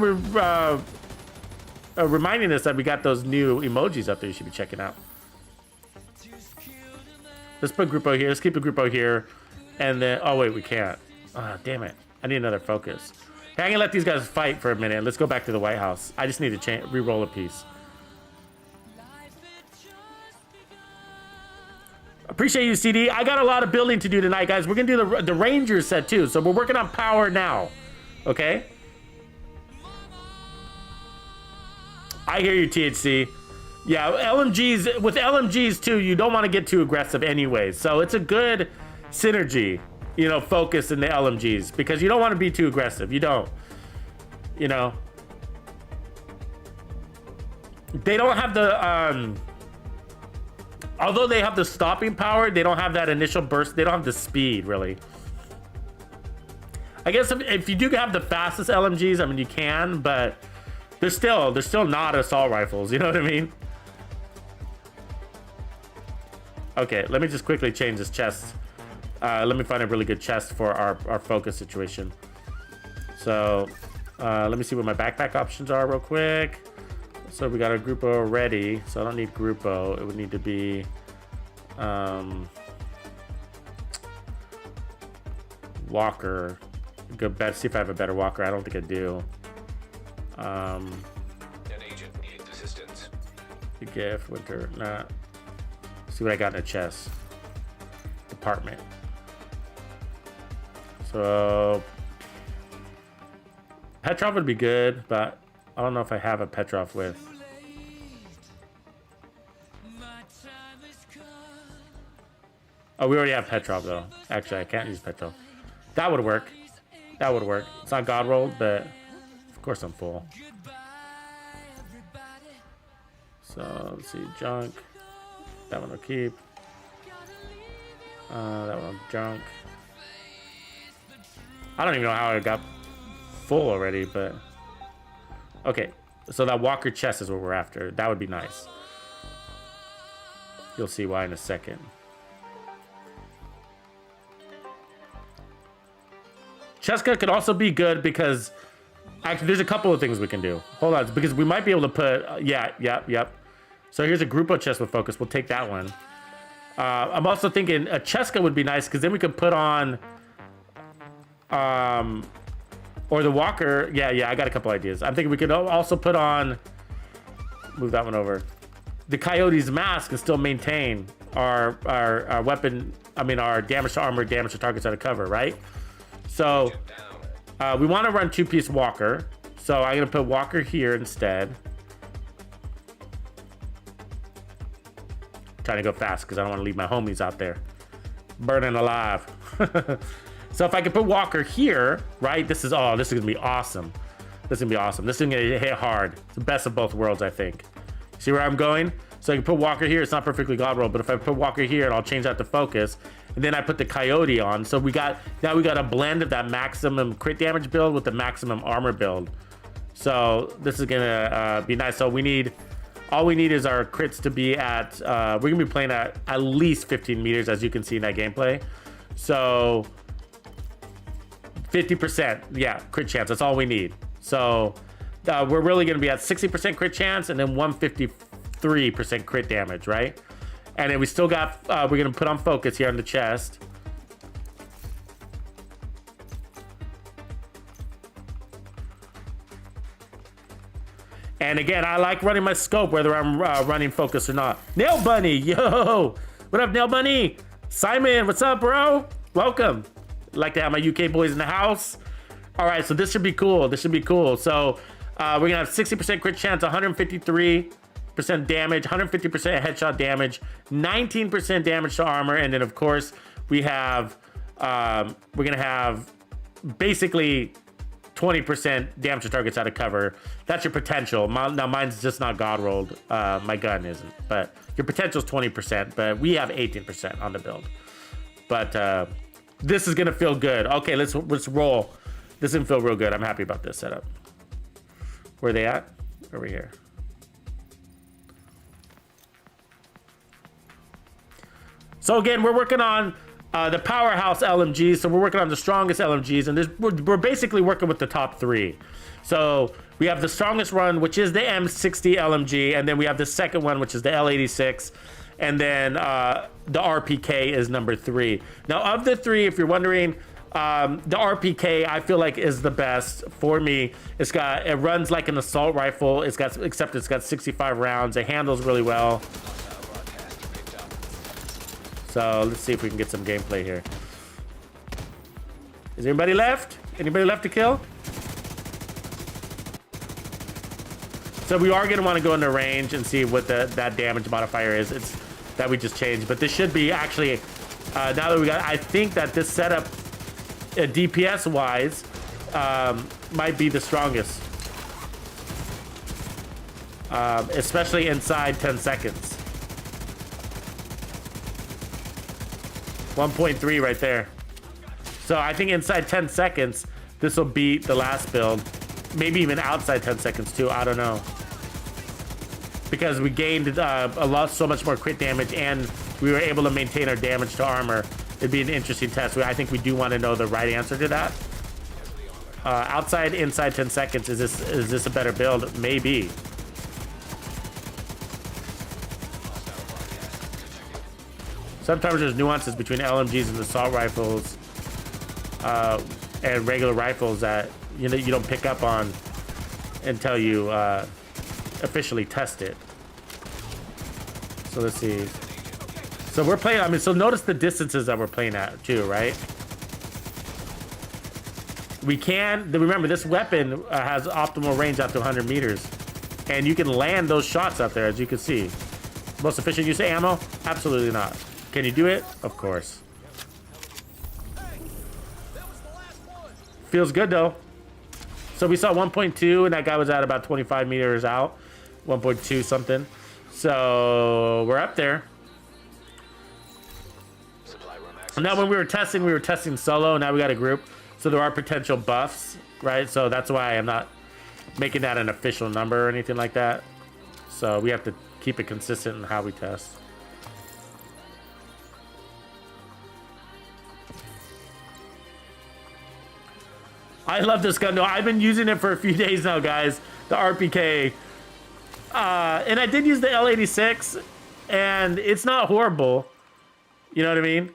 reminding us that we got those new emojis up there you should be checking out. Let's put Grupo here. Let's keep a Grupo here. And then, oh wait, we can't. Ah, damn it. I need another focus. Hey, I'm gonna let these guys fight for a minute. Let's go back to the White House. I just need to re-roll a piece. Appreciate you, CD. I got a lot of building to do tonight, guys. We're gonna do the Ranger set too. So we're working on power now. Okay. I hear you, THC. Yeah, LMGs, with LMGs too, you don't want to get too aggressive anyway. So it's a good synergy, you know, focus in the LMGs because you don't want to be too aggressive. You don't, you know. They don't have the, although they have the stopping power, they don't have that initial burst. They don't have the speed, really. I guess if you do have the fastest LMGs, I mean, you can, but they're still not assault rifles. You know what I mean? Okay, let me just quickly change this chest. Let me find a really good chest for our focus situation. So, let me see what my backpack options are real quick. So we got our Grupo ready. So I don't need Grupo. It would need to be Walker. Good bet. See if I have a better Walker. I don't think I do. An agent needs assistance. The gift, winter, nah. See what I got in the chest. Department. So Petrov would be good, but I don't know if I have a Petrov with. Oh, we already have Petrov though. Actually, I can't use Petrov. That would work. That would work. It's not God rolled, but of course I'm full. So let's see, junk. That one will keep. That one junk. I don't even know how I got full already, but okay. So that Walker chest is what we're after. That would be nice. You'll see why in a second. Cheska could also be good because actually there's a couple of things we can do. Hold on, because we might be able to put yep. So here's a Grupo chest with focus. We'll take that one. I'm also thinking a Cheska would be nice because then we could put on or the Walker. Yeah, I got a couple ideas. I'm thinking we could also put on, move that one over, the Coyote's mask and still maintain our weapon. I mean our damage to armor, damage to targets out of cover, right? So we want to run 2-piece Walker. So I'm gonna put Walker here instead. Trying to go fast because I don't want to leave my homies out there burning alive. So if I could put Walker here, right? This is gonna be awesome. This is gonna be awesome. This is gonna hit hard. It's the best of both worlds, I think. See where I'm going? So I can put Walker here. It's not perfectly God roll, but if I put Walker here and I'll change that to focus, and then I put the Coyote on. So now we got a blend of that maximum crit damage build with the maximum armor build. So this is gonna be nice. So all we need is our crits to be at, we're gonna be playing at least 15 meters, as you can see in that gameplay. So 50%, yeah, crit chance, that's all we need. So we're really gonna be at 60% crit chance and then 153% crit damage, right? And then we still got, we're gonna put on focus here on the chest. And again, I like running my scope, whether I'm running focus or not. Nail Bunny, yo! What up, Nail Bunny? Simon, what's up, bro? Welcome. Like to have my UK boys in the house. All right, so this should be cool. This should be cool. So we're gonna have 60% crit chance, 153% damage, 150% headshot damage, 19% damage to armor, and then of course we have, we're gonna have basically 20% damage to targets out of cover. That's your potential. Now mine's just not God rolled. My gun isn't, but your potential is 20%, but we have 18% on the build. But this is gonna feel good. Okay, let's roll. This is gonna feel real good. I'm happy about this setup. Where are they at? Over here. So again, we're working on the powerhouse LMGs. So we're working on the strongest LMGs, and we're basically working with the top 3. So we have the strongest one, which is the M60 LMG, and then we have the second one, which is the L86, and then the RPK is number 3. Now, of the 3, if you're wondering, the RPK I feel like is the best for me. It runs like an assault rifle. Except it's got 65 rounds. It handles really well. So let's see if we can get some gameplay here. Is anybody left? Anybody left to kill? So we are going to want to go into range and see what that damage modifier is. It's that we just changed, but this should be actually now that we got. I think that this setup, DPS wise, might be the strongest, especially inside 10 seconds. 1.3 right there. So I think inside 10 seconds, this will beat the last build. Maybe even outside 10 seconds too. I don't know. Because we gained so much more crit damage, and we were able to maintain our damage to armor. It'd be an interesting test. I think we do want to know the right answer to that. Outside, inside 10 seconds. Is this a better build? Maybe. Sometimes there's nuances between LMGs and assault rifles and regular rifles that you don't pick up on until you officially test it. So let's see. So we're playing. I mean, so notice the distances that we're playing at too, right? We can remember this weapon has optimal range out to 100 meters, and you can land those shots out there, as you can see. Most efficient use of ammo? Absolutely not. Can you do it? Of course. Feels good though. So we saw 1.2, and that guy was at about 25 meters out. 1.2 something. So we're up there. Now when we were testing solo. Now we got a group. So there are potential buffs, right? So that's why I'm not making that an official number or anything like that. So we have to keep it consistent in how we test. I love this gun though. I've been using it for a few days now, guys. The RPK. And I did use the L86, and it's not horrible. You know what I mean?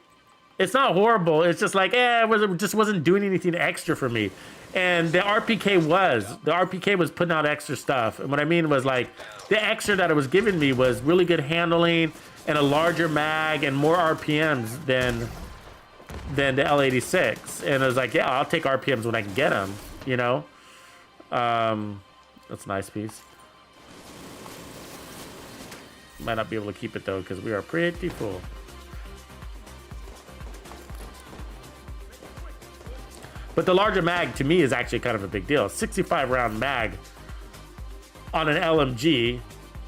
It's not horrible. It's just like, it just wasn't doing anything extra for me. And the RPK was putting out extra stuff. And what I mean was, like, the extra that it was giving me was really good handling and a larger mag and more RPMs than the L86. And I was like, yeah, I'll take RPMs when I can get them, you know? That's a nice piece. Might not be able to keep it though, because we are pretty full. But the larger mag to me is actually kind of a big deal. 65 round mag on an LMG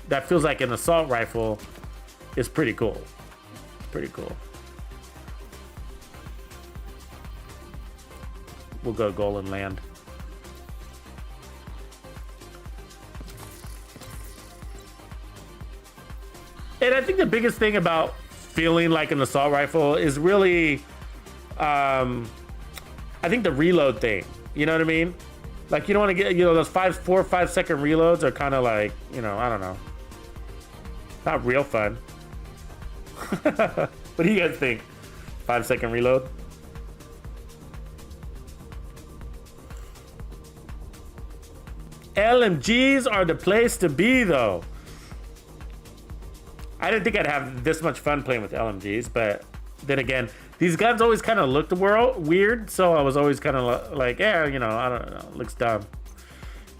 that feels like an assault rifle is pretty cool. Pretty cool. We'll go goal and land. And I think the biggest thing about feeling like an assault rifle is really, I think the reload thing. You know what I mean? Like, you don't want to get, those 4 or 5 second reloads are kind of like, I don't know. Not real fun. What do you guys think? 5 second reload? LMGs are the place to be, though. I didn't think I'd have this much fun playing with LMGs, but then again, these guns always kind of looked weird, so I was always kind of like, I don't know, looks dumb.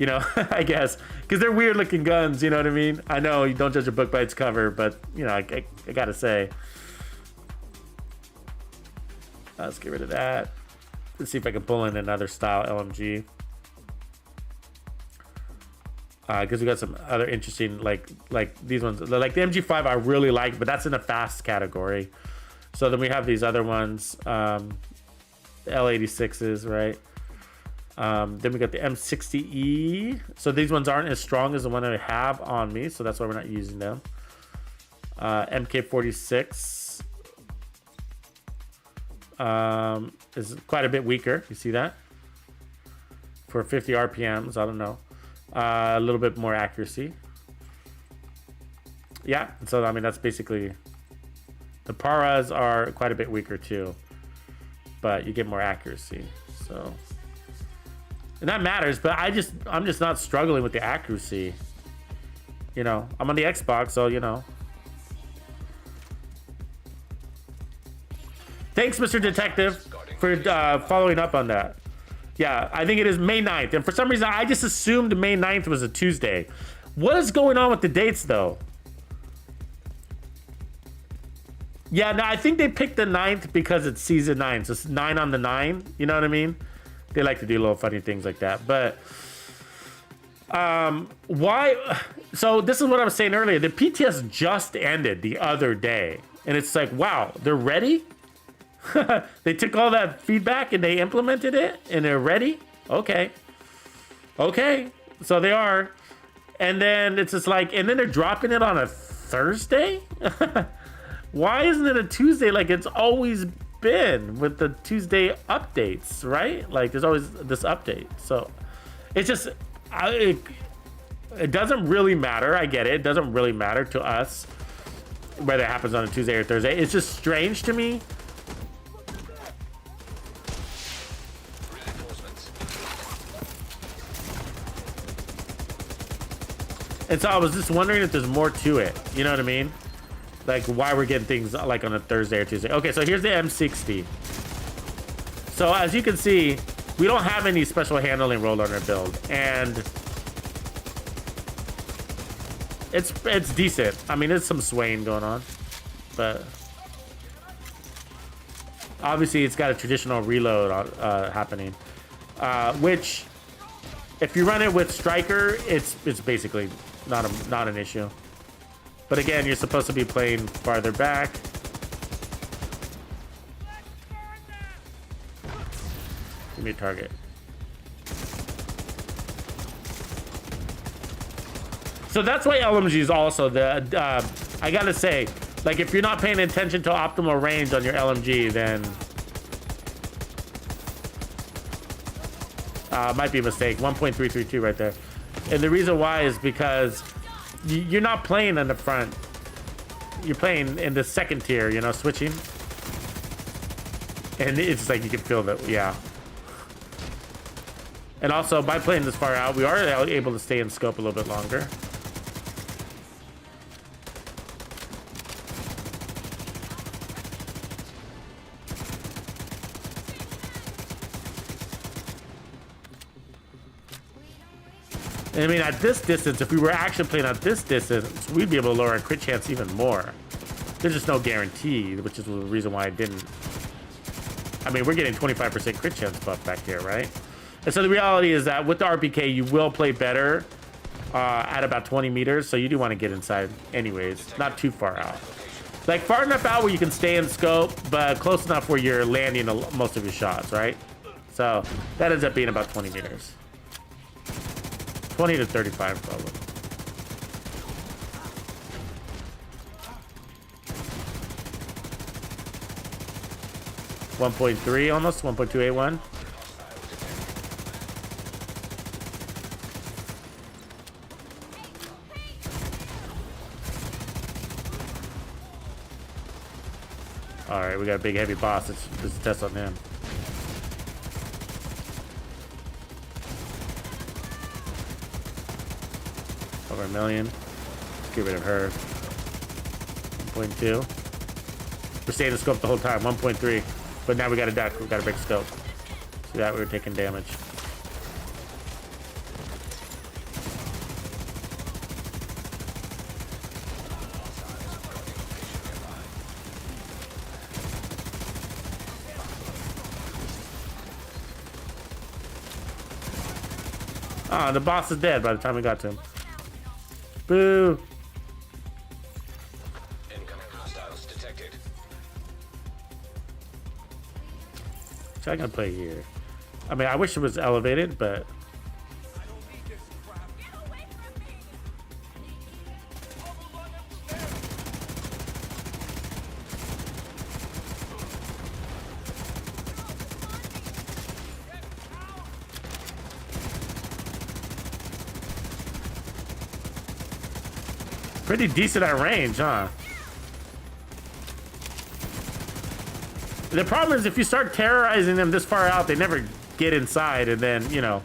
I guess. Because they're weird looking guns, you know what I mean? I know you don't judge a book by its cover, but, I gotta say. Let's get rid of that. Let's see if I can pull in another style LMG. Because we got some other interesting, like these ones, like the MG5 I really like, but that's in the fast category. So then we have these other ones, the L86s, right? Then we got the M60E. So these ones aren't as strong as the one that I have on me, so that's why we're not using them. MK46 is quite a bit weaker. You see that? For 50 RPMs, I don't know. A little bit more accuracy. Yeah, so I mean that's basically, the Paras are quite a bit weaker too, but you get more accuracy. So, and that matters. But I'm just not struggling with the accuracy. I'm on the Xbox, so Thanks, Mr. Detective, for following up on that. Yeah, I think it is May 9th. And for some reason, I just assumed May 9th was a Tuesday. What is going on with the dates, though? Yeah, no, I think they picked the 9th because it's season 9. So it's 9 on the 9. You know what I mean? They like to do little funny things like that. But why? So this is what I was saying earlier. The PTS just ended the other day. And it's like, wow, they're ready? They took all that feedback and they implemented it and they're ready? Okay. Okay. So they are. And then it's just like, and then they're dropping it on a Thursday? Why isn't it a Tuesday like it's always been with the Tuesday updates, right? Like there's always this update. So it's just, it doesn't really matter. I get it. It doesn't really matter to us whether it happens on a Tuesday or Thursday. It's just strange to me. And so I was just wondering if there's more to it. You know what I mean? Like why we're getting things like on a Thursday or Tuesday. Okay, so here's the M60. So as you can see, we don't have any special handling roll on our build. And it's decent. I mean, there's some swaying going on. But obviously it's got a traditional reload happening. Which, if you run it with Striker, it's basically not an issue. But again, you're supposed to be playing farther back. Give me a target. So that's why LMG is also the, I gotta say, like if you're not paying attention to optimal range on your LMG, then might be a mistake. 1.332 right there. And the reason why is because you're not playing in the front. You're playing in the second tier, you know, switching. And it's like you can feel that, yeah. And also, by playing this far out, we are able to stay in scope a little bit longer. I mean, at this distance, if we were actually playing at this distance, we'd be able to lower our crit chance even more. There's just no guarantee, which is the reason why I didn't. I mean, we're getting 25% crit chance buff back here, right? And so the reality is that with the RPK, you will play better at about 20 meters. So you do want to get inside anyways, not too far out. Like far enough out where you can stay in scope, but close enough where you're landing most of your shots, right? So that ends up being about 20 meters. 20 to 35 probably. .3 almost, 1.281. All right, we got a big heavy boss. Let's test on him. Over 1 million. Let's get rid of her. 1.2. We're staying in scope the whole time. 1.3. But now we got a duck. We got a big scope. See that? We were taking damage. Ah, the boss is dead by the time we got to him. Boo! Incoming hostiles detected. So I'm gonna play here. I mean, I wish it was elevated, but pretty decent at range, huh? The problem is if you start terrorizing them this far out, they never get inside, and then, you know,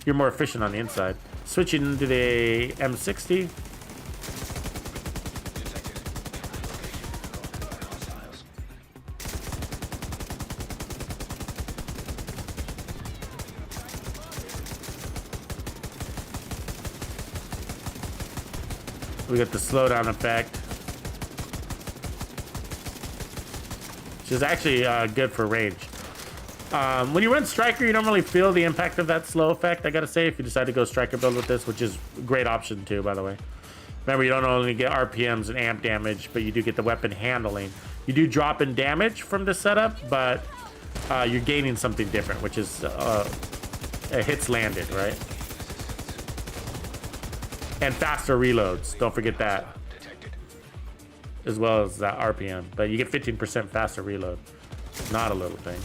you're more efficient on the inside. Switching to the M60. We got the slowdown effect, which is actually good for range. When you run Striker, you don't really feel the impact of that slow effect, I gotta say, if you decide to go Striker build with this, which is a great option too, by the way. Remember, you don't only get RPMs and amp damage, but you do get the weapon handling. You do drop in damage from this setup, but you're gaining something different, which is hits landed, right? And faster reloads, don't forget that. As well as that RPM, but you get 15% faster reload. Not a little thing.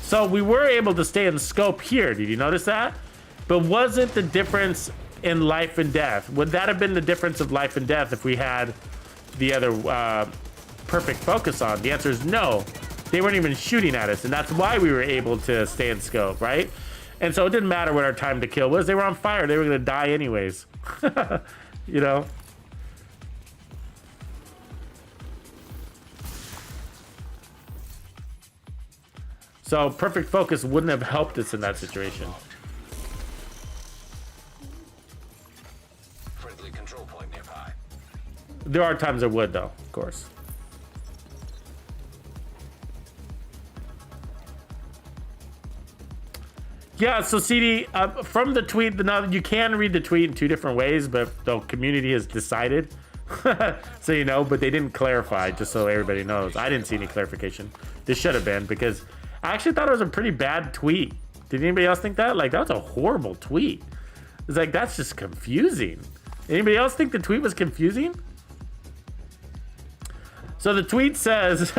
So we were able to stay in scope here. Did you notice that? But wasn't the difference in life and death? Would that have been the difference of life and death if we had the other perfect focus on? The answer is no. They weren't even shooting at us, and that's why we were able to stay in scope, right? And so it didn't matter what our time to kill was. They were on fire. They were going to die anyways. You know? So perfect focus wouldn't have helped us in that situation. Friendly control point nearby. There are times it would, though, of course. Yeah, so CD, from the tweet, now you can read the tweet in two different ways, but the community has decided. So you know, but they didn't clarify, just so everybody knows. I didn't see any clarification. This should have been, because I actually thought it was a pretty bad tweet. Did anybody else think that? Like, that was a horrible tweet. It's like, that's just confusing. Anybody else think the tweet was confusing? So the tweet says,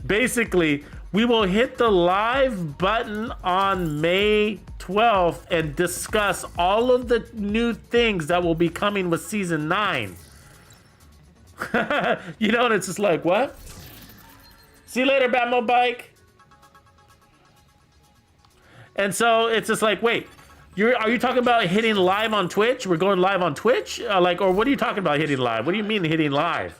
basically, we will hit the live button on May 12th and discuss all of the new things that will be coming with Season 9. You know, and it's just like, what? See you later, Batmo Bike. And so it's just like, wait, are you talking about hitting live on Twitch? We're going live on Twitch? Or what are you talking about hitting live? What do you mean hitting live?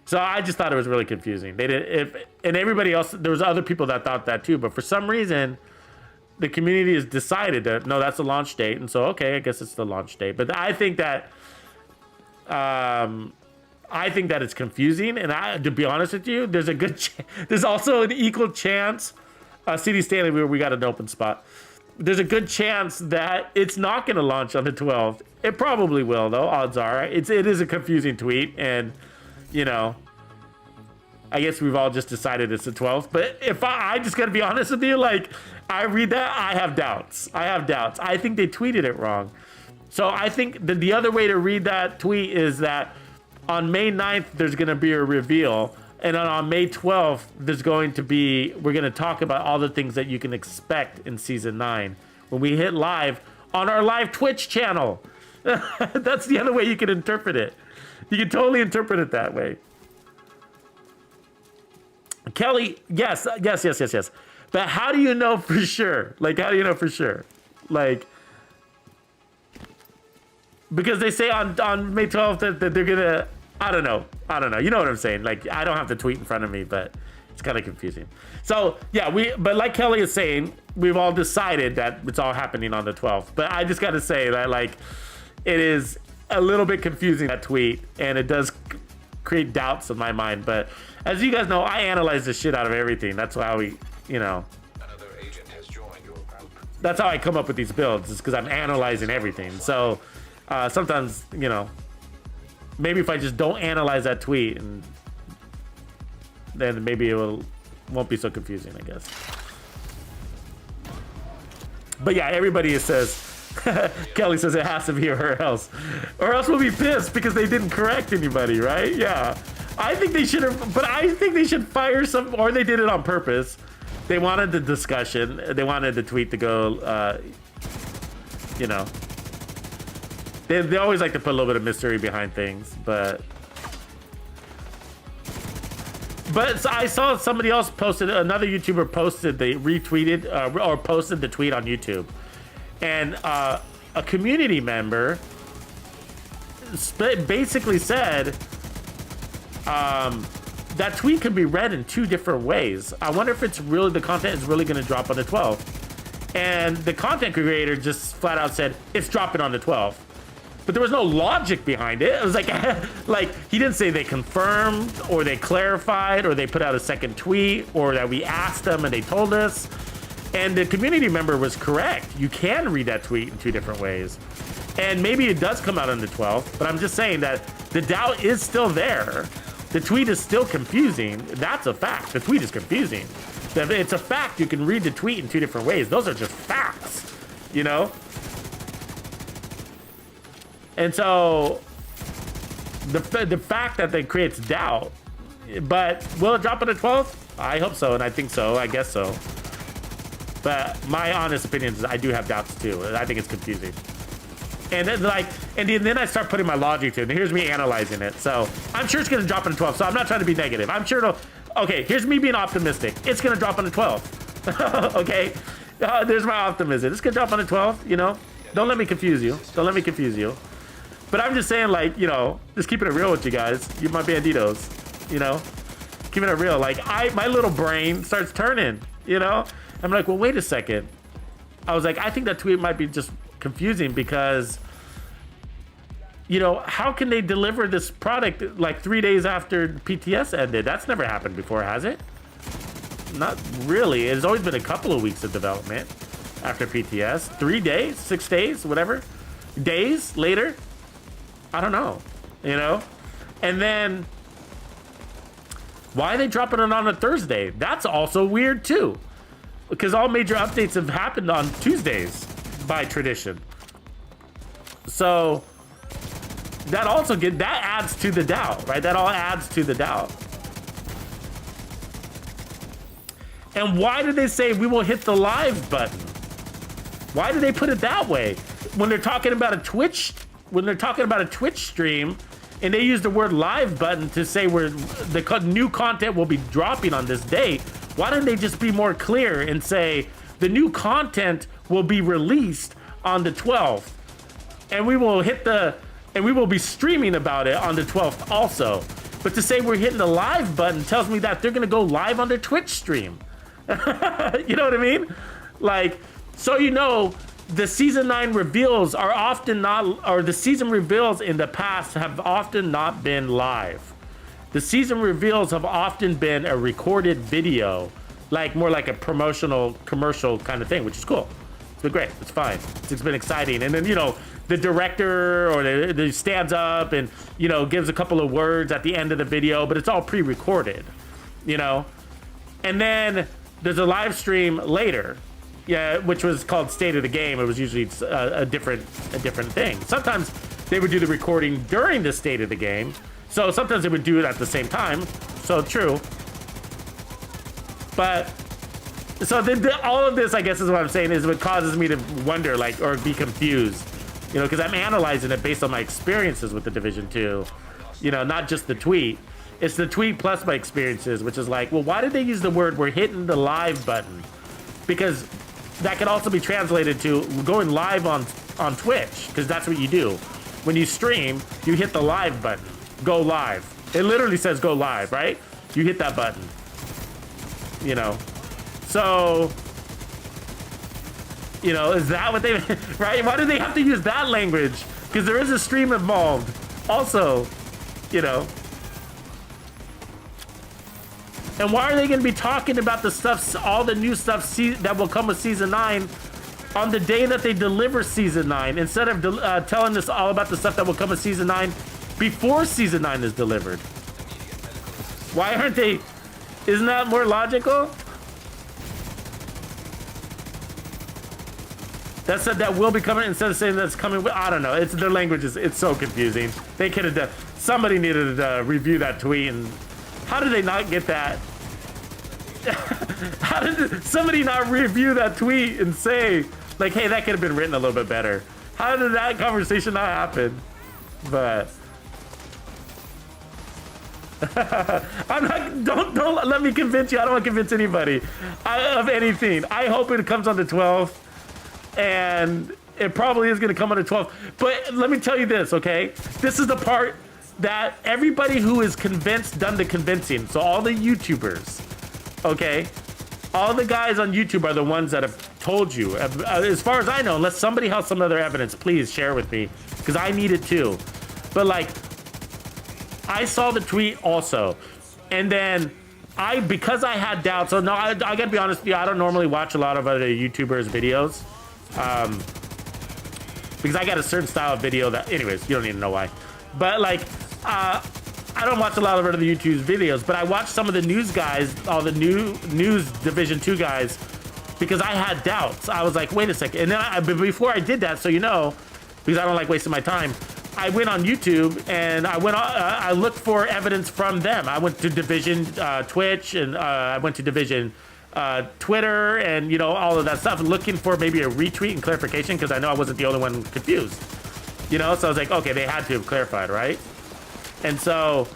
So I just thought it was really confusing. They did, and everybody else, there was other people that thought that too, but for some reason, the community has decided that, no, that's the launch date. And so, okay, I guess it's the launch date. But I think that, it's confusing. And to be honest with you, there's a good, there's also an equal chance. CD Stanley, we got an open spot. There's a good chance that it's not going to launch on the 12th. It probably will, though. Odds are. It is a confusing tweet, and you know, I guess we've all just decided it's the 12th. But if I just got to be honest with you, like, I read that, I have doubts. I think they tweeted it wrong. So I think the other way to read that tweet is that on May 9th there's going to be a reveal. And then on May 12th, we're going to talk about all the things that you can expect in Season 9 when we hit live on our live Twitch channel. That's the other way you can interpret it. You can totally interpret it that way. Kelly, yes. But how do you know for sure? Like, how do you know for sure? Like, because they say on May 12th that they're going to, I don't know. You know what I'm saying? Like, I don't have the tweet in front of me, but it's kind of confusing. So yeah, but like Kelly is saying, we've all decided that it's all happening on the 12th. But I just got to say that, like, it is a little bit confusing, that tweet, and it does create doubts in my mind. But as you guys know, I analyze the shit out of everything. That's how Another agent has joined your group. that's how I come up with these builds, is because I'm analyzing everything. So sometimes, you know, maybe if I just don't analyze that tweet, and then maybe it won't be so confusing, I guess. But yeah, everybody says, Kelly says it has to be or else we'll be pissed because they didn't correct anybody, right? Yeah, I think they should have, but I think they should fire some, or they did it on purpose. They wanted the discussion. They wanted the tweet to go, you know. They always like to put a little bit of mystery behind things, but so I saw somebody else posted, another YouTuber posted, they retweeted or posted the tweet on YouTube, and a community member basically said that tweet can be read in 2 different ways. I wonder if it's really, the content is really going to drop on the 12th. And the content creator just flat out said it's dropping on the 12th. But there was no logic behind it. It was like, like he didn't say they confirmed or they clarified or they put out a second tweet or that we asked them and they told us. And the community member was correct. You can read that tweet in 2 different ways. And maybe it does come out on the 12th, but I'm just saying that the doubt is still there. The tweet is still confusing. That's a fact. The tweet is confusing. It's a fact you can read the tweet in 2 different ways. Those are just facts, you know? And so the fact that it creates doubt, but will it drop on the 12th? I hope so, and I think so. I guess so. But my honest opinion is I do have doubts too. I think it's confusing. And then I start putting my logic to it. And here's me analyzing it. So I'm sure it's gonna drop on the 12th. So I'm not trying to be negative. I'm sure it'll. Okay, here's me being optimistic. It's gonna drop on the 12th. Okay, there's my optimism. It's gonna drop on the 12th. You know, don't let me confuse you. Don't let me confuse you. But I'm just saying, like, you know, just keeping it real with you guys. You my banditos. You know, keeping it real. Like my little brain starts turning. You know, I'm like, well, wait a second. I was like, I think that tweet might be just confusing because, you know, how can they deliver this product like 3 days after PTS ended? That's never happened before, has it? Not really. It's always been a couple of weeks of development after PTS. 3 days, 6 days, whatever. Days later? I don't know, you know? And then why are they dropping it on a Thursday? That's also weird too, because all major updates have happened on Tuesdays by tradition. So that also adds to the doubt, right? That all adds to the doubt. And why did they say we will hit the live button? Why did they put it that way? When they're talking about a Twitch stream, and they use the word live button to say where the new content will be dropping on this date, why don't they just be more clear and say the new content will be released on the 12th, and we will be streaming about it on the 12th also. But to say we're hitting the live button tells me that they're gonna go live on their Twitch stream. You know what I mean? Like, so you know, the season 9 reveals are often not, or the season reveals in the past have often not been live. The season reveals have often been a recorded video, like more like a promotional commercial kind of thing, which is cool. It's been great. It's fine. It's been exciting. And then, you know, the director or the stands up and, you know, gives a couple of words at the end of the video, but it's all pre-recorded, you know? And then there's a live stream later, yeah, which was called State of the Game. It was usually a different thing. Sometimes they would do the recording during the State of the Game. So sometimes they would do it at the same time. So true. But so all of this, I guess, is what I'm saying, is what causes me to wonder, like, or be confused, you know, because I'm analyzing it based on my experiences with the Division 2, you know, not just the tweet. It's the tweet plus my experiences, which is like, well, why did they use the word we're hitting the live button? Because that could also be translated to going live on Twitch, because that's what you do. When you stream, you hit the live button. Go live. It literally says go live, right? You hit that button. You know. So, you know, is that what they, right? Why do they have to use that language? Because there is a stream involved. Also, you know. And why are they going to be talking about the stuff, all the new stuff that will come with Season 9 on the day that they deliver Season 9, instead of telling us all about the stuff that will come with Season 9 before Season 9 is delivered? Why aren't they? Isn't that more logical? That said that will be coming instead of saying that's coming. I don't know. It's their language it's so confusing. They could have done. Somebody needed to review that tweet. And how did they not get that? How did somebody not review that tweet and say, like, hey, that could have been written a little bit better? How did that conversation not happen? But I'm not. Don't let me convince you. I don't want to convince anybody of anything. I hope it comes on the 12th, and It probably is going to come on the 12th. But let me tell you this, okay? This is the part that everybody who is convinced done the convincing. So all the YouTubers, okay? All the guys on YouTube are the ones that have told you. As far as I know, unless somebody has some other evidence, please share with me, because I need it too. But like, I saw the tweet also, and then because I had doubts. So no, I gotta be honest with you. I don't normally watch a lot of other YouTubers' videos, because I got a certain style of video that, anyways, you don't even know why. But like, I don't watch a lot of other YouTube's videos, but I watch some of the news guys, all the news Division 2 guys, because I had doubts. I was like, wait a second. And then but before I did that, so you know, because I don't like wasting my time, I went on YouTube and I looked for evidence from them. I went to Division Twitch, and I went to Division Twitter, and you know, all of that stuff, looking for maybe a retweet and clarification, because I know I wasn't the only one confused. You know, so I was like, okay, they had to have clarified, right? And so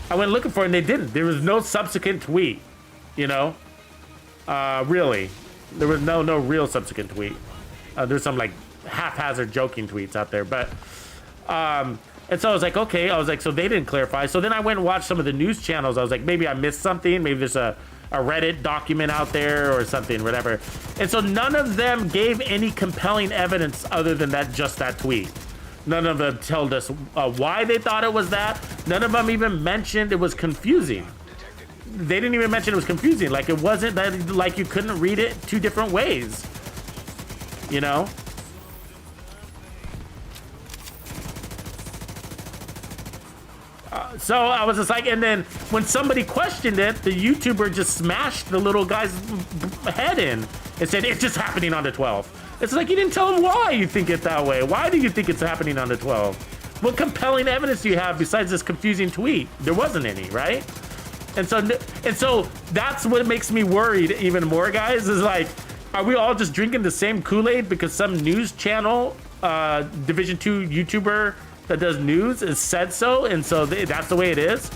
I went looking for it, and they didn't. There was no subsequent tweet, you know? Really. There was no real subsequent tweet. There's some like haphazard joking tweets out there, but and so I was like, okay, so they didn't clarify. So then I went and watched some of the news channels. I was like, maybe I missed something. Maybe there's a Reddit document out there or something, whatever. And so none of them gave any compelling evidence other than just that tweet. None of them told us why they thought it was that. None of them even mentioned it was confusing. They didn't even mention it was confusing. Like, it wasn't that, like, you couldn't read it two different ways, you know? So I was just like, and then when somebody questioned it, the YouTuber just smashed the little guy's head in and said, it's just happening on the 12th. It's like, you didn't tell him why you think it that way. Why do you think it's happening on the 12th? What compelling evidence do you have besides this confusing tweet? There wasn't any, right? And so that's what makes me worried even more, guys, is like, are we all just drinking the same Kool-Aid because some news channel, Division 2 YouTuber that does news has said so, and so that's the way it is?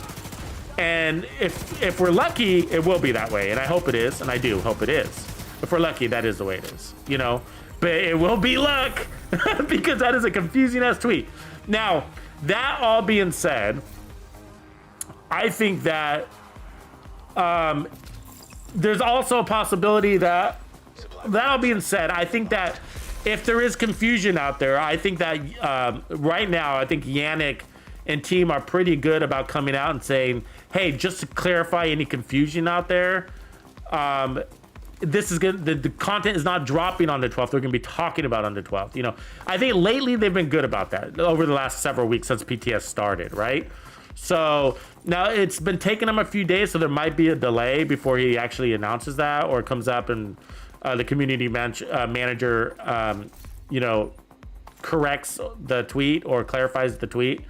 And if we're lucky, it will be that way, and I hope it is, and I do hope it is. If we're lucky, that is the way it is, you know? But it will be luck, because that is a confusing ass tweet. Now, that all being said, I think that there's also a possibility that all being said, I think that if there is confusion out there, I think that right now, I think Yannick and team are pretty good about coming out and saying, hey, just to clarify any confusion out there, this is good. The content is not dropping on the 12th. They're going to be talking about on the 12th. You know, I think lately they've been good about that over the last several weeks since PTS started, right? So now it's been taking him a few days, so there might be a delay before he actually announces that or comes up and the community manager, you know, corrects the tweet or clarifies the tweet.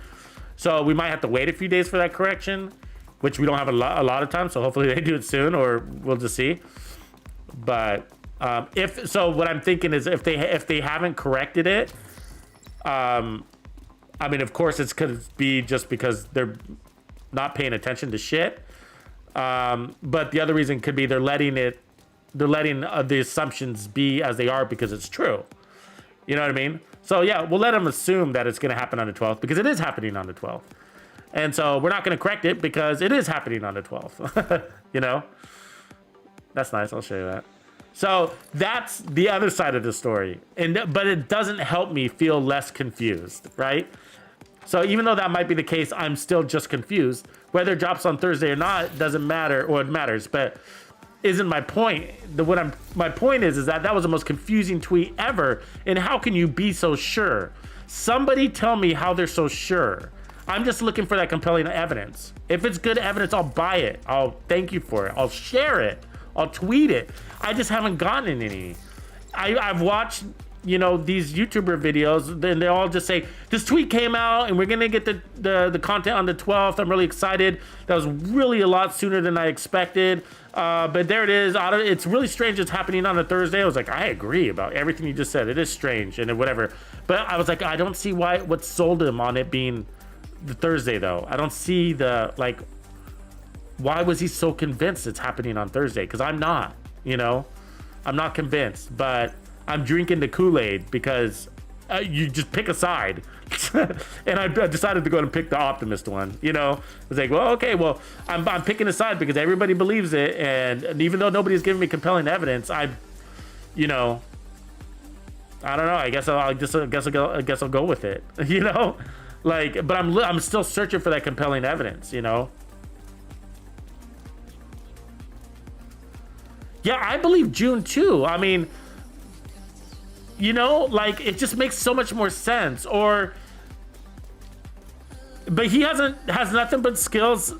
So we might have to wait a few days for that correction, which we don't have a lot of time. So hopefully they do it soon, or we'll just see. But if so, what I'm thinking is if they haven't corrected it, I mean, of course, it's could be just because they're not paying attention to shit. But the other reason could be they're letting the assumptions be as they are because it's true. You know what I mean? So yeah, we'll let them assume that it's going to happen on the 12th because it is happening on the 12th. And so we're not going to correct it because it is happening on the 12th. You know? That's nice. I'll show you that. So that's the other side of the story. But it doesn't help me feel less confused, right? So even though that might be the case, I'm still just confused. Whether it drops on Thursday or not doesn't matter, or it matters, but isn't my point. My point is that was the most confusing tweet ever. And how can you be so sure? Somebody tell me how they're so sure. I'm just looking for that compelling evidence. If it's good evidence, I'll buy it. I'll thank you for it. I'll share it. I'll tweet it. I just haven't gotten any. I've watched, you know, these YouTuber videos, then they all just say, this tweet came out and we're gonna get the content on the 12th. I'm really excited. That was really a lot sooner than I expected. But there it is. It's really strange it's happening on a Thursday. I was like, I agree about everything you just said. It is strange and whatever. But I was like, I don't see what sold him on it being the Thursday though. I don't see why was he so convinced it's happening on Thursday? Because I'm not, you know, I'm not convinced, but I'm drinking the Kool-Aid because you just pick a side. And I decided to go and pick the optimist one. You know, it's like, well, okay, well, I'm picking a side because everybody believes it, and even though nobody's giving me compelling evidence, you know, I don't know. I guess I'll go with it. You know, like, but I'm still searching for that compelling evidence. You know. Yeah, I believe June too. I mean, you know, like, it just makes so much more sense. But he has nothing but skills.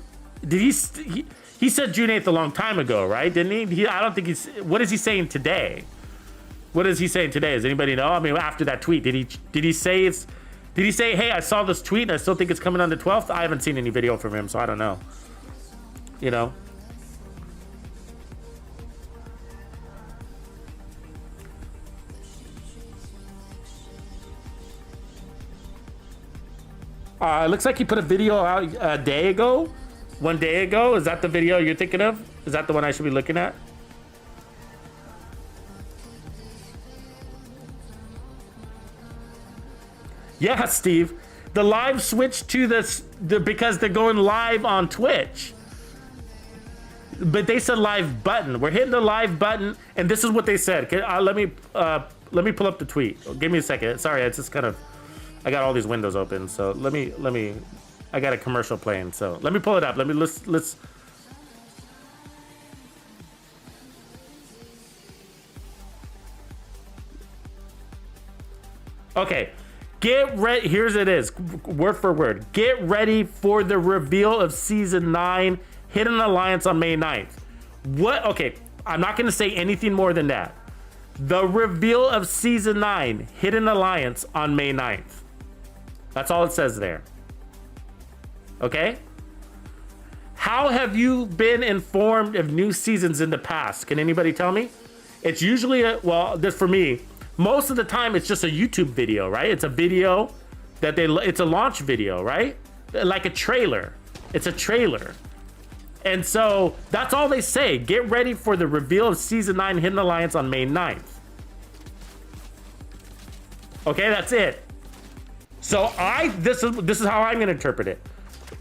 Did he said June 8th a long time ago, right? Didn't he? I don't think what is he saying today? What is he saying today? Does anybody know? I mean, after that tweet, did he say, hey, I saw this tweet and I still think it's coming on the 12th? I haven't seen any video from him, so I don't know. You know? It looks like he put a video out a day ago. 1 day ago. Is that the video you're thinking of? Is that the one I should be looking at? Yeah, Steve. The live switched to because they're going live on Twitch. But they said live button. We're hitting the live button, and this is what they said. Okay, let me pull up the tweet. Give me a second. Sorry, it's just kind of, I got all these windows open, so let me. I got a commercial playing, so let me pull it up. Let's. Okay, get ready. Here's it is, word for word. Get ready for the reveal of Season 9, Hidden Alliance on May 9th. What? Okay, I'm not going to say anything more than that. The reveal of Season 9, Hidden Alliance on May 9th. That's all it says there. Okay? How have you been informed of new seasons in the past? Can anybody tell me? It's usually, for me, most of the time it's just a YouTube video, right? It's a video it's a launch video, right? Like a trailer. It's a trailer. And so that's all they say. Get ready for the reveal of Season 9 Hidden Alliance on May 9th. Okay, that's it. So this is how I'm gonna interpret it,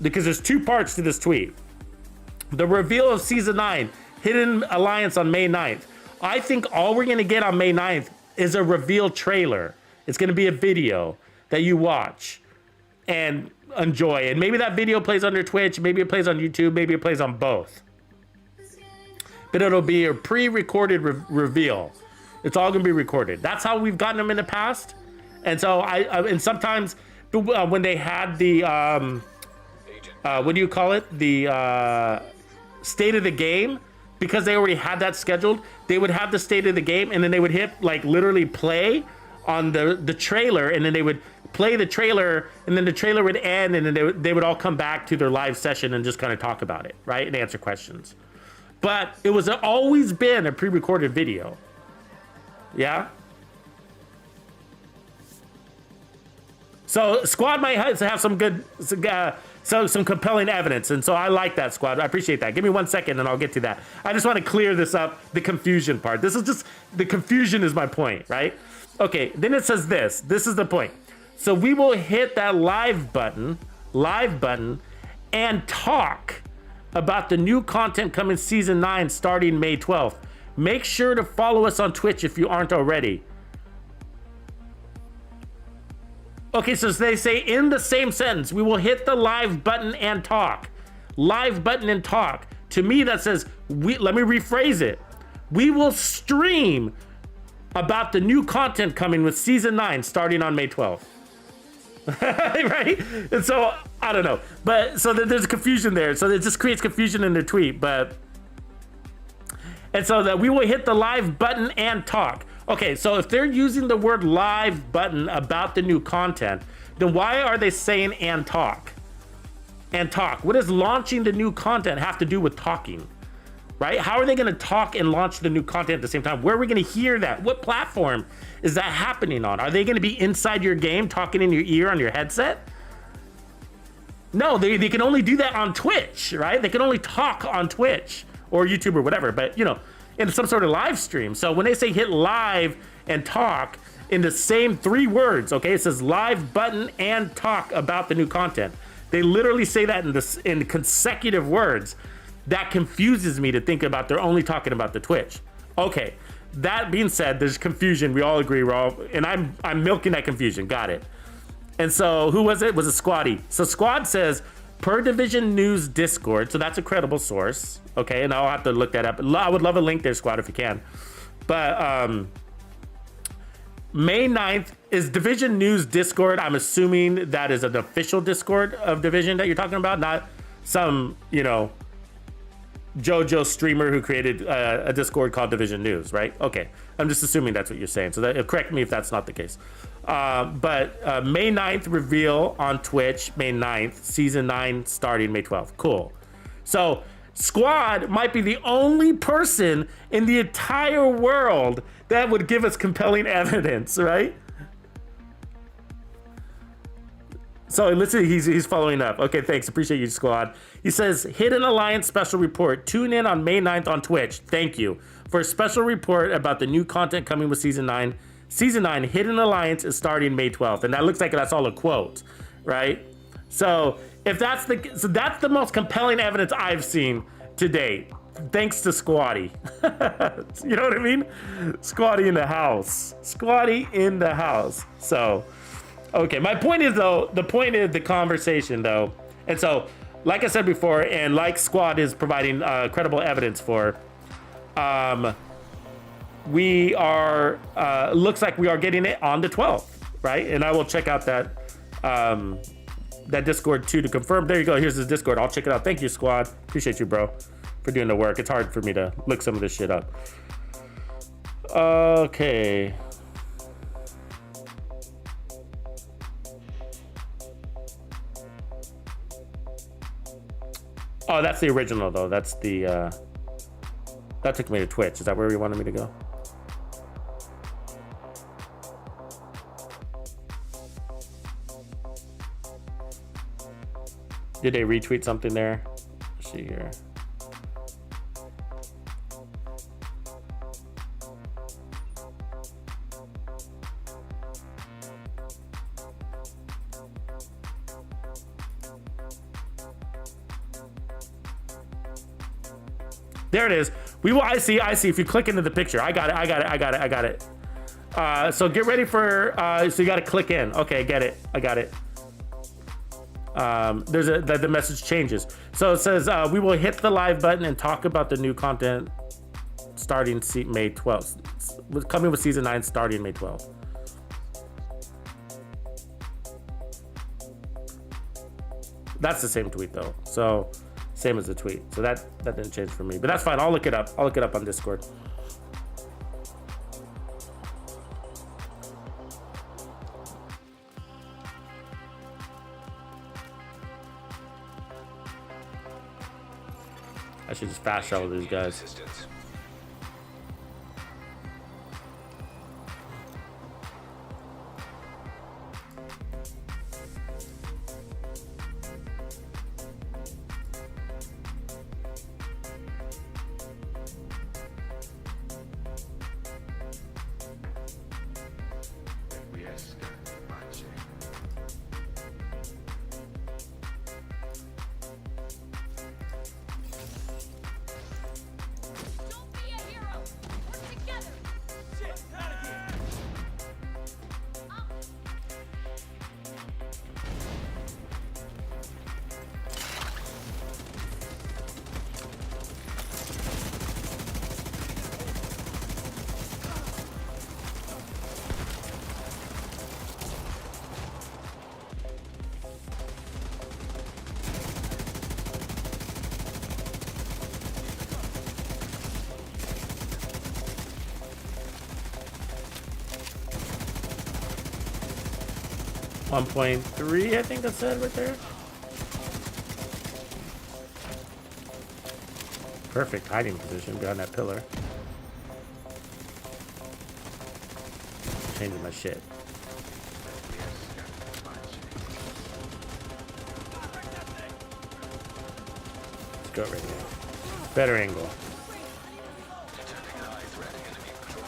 because there's two parts to this tweet. The reveal of Season 9 Hidden Alliance on May 9th. I think all we're gonna get on May 9th is a reveal trailer. It's gonna be a video that you watch and enjoy, and maybe that video plays on your Twitch, maybe it plays on YouTube, maybe it plays on both. But it'll be a pre-recorded reveal. It's all gonna be recorded. That's how we've gotten them in the past. And so and sometimes when they had the what do you call it? The state of the game, because they already had that scheduled, they would have the state of the game, and then they would hit like literally play on the trailer, and then they would play the trailer, and then the trailer would end, and then they would all come back to their live session and just kind of talk about it, right? And answer questions. But it was always been a pre-recorded video. Yeah? So Squad might have some good, some compelling evidence, and so I like that, Squad. I appreciate that. Give me 1 second, and I'll get to that. I just want to clear this up, the confusion part. This is just, the confusion is my point, right? Okay, then it says this. This is the point. So we will hit that live button, and talk about the new content coming Season 9 starting May 12th. Make sure to follow us on Twitch if you aren't already. Okay, so they say in the same sentence, we will hit the live button and talk. Live button and talk. To me, that says, let me rephrase it. We will stream about the new content coming with Season 9 starting on May 12th. Right? And so, I don't know. But, so there's confusion there. So it just creates confusion in the tweet. And so that we will hit the live button and talk. Okay, so if they're using the word live button about the new content, then why are they saying and talk? And talk. What does launching the new content have to do with talking? Right? How are they going to talk and launch the new content at the same time? Where are we going to hear that? What platform is that happening on? Are they going to be inside your game talking in your ear on your headset? No, they can only do that on Twitch, right? They can only talk on Twitch or YouTube or whatever, but you know, in some sort of live stream. So when they say hit live and talk in the same 3 words, okay? It says live button and talk about the new content. They literally say that in consecutive words. That confuses me to think about they're only talking about the Twitch. Okay, that being said, there's confusion. We all agree, and I'm milking that confusion. Got it. And so who was it? Was it Squatty? So Squad says, per Division News Discord, so that's a credible source, okay? And I'll have to look that up. I would love a link there, Squad, if you can. But May 9th is Division News Discord. I'm assuming that is an official Discord of Division that you're talking about, not some, JoJo streamer who created a Discord called Division News, right? Okay, I'm just assuming that's what you're saying. So correct me if that's not the case. But May 9th reveal on Twitch, May 9th, Season 9 starting May 12th. Cool. So Squad might be the only person in the entire world that would give us compelling evidence, right? So listen, he's following up. Okay, thanks. Appreciate you, Squad. He says, Hidden Alliance special report. Tune in on May 9th on Twitch. Thank you. For a special report about the new content coming with Season 9. Season 9, Hidden Alliance is starting May 12th. And that looks like that's all a quote, right? So if that's the most compelling evidence I've seen to date. Thanks to Squatty. You know what I mean? Squatty in the house. Squatty in the house. So, okay. My point is, though, the point is the conversation, though. And so, like I said before, and like Squad is providing credible evidence for, we are, looks like we are getting it on the 12th, right? And I will check out that Discord too to confirm. There you go. Here's his Discord. I'll check it out. Thank you, Squad. Appreciate you, bro, for doing the work. It's hard for me to look some of this shit up. Okay. Oh, that's the original though. That's the that took me to Twitch. Is that where you wanted me to go? Did they retweet something there? Let's see here. There it is. I see. If you click into the picture, I got it. So get ready for, so you got to click in. Okay, get it. I got it. The message changes. So it says, we will hit the live button and talk about the new content starting May 12th. Coming with Season 9 starting May 12th. That's the same tweet though. So same as the tweet. So that didn't change for me, but that's fine. I'll look it up. I'll look it up on Discord. I should just fast travel these guys. Assistance. Don't be a hero. Work together. Shit, out of here! .3, I think that said right there. Perfect hiding position behind that pillar. Changing my shit. Let's go right here. Better angle. Detecting high threat enemy patrol.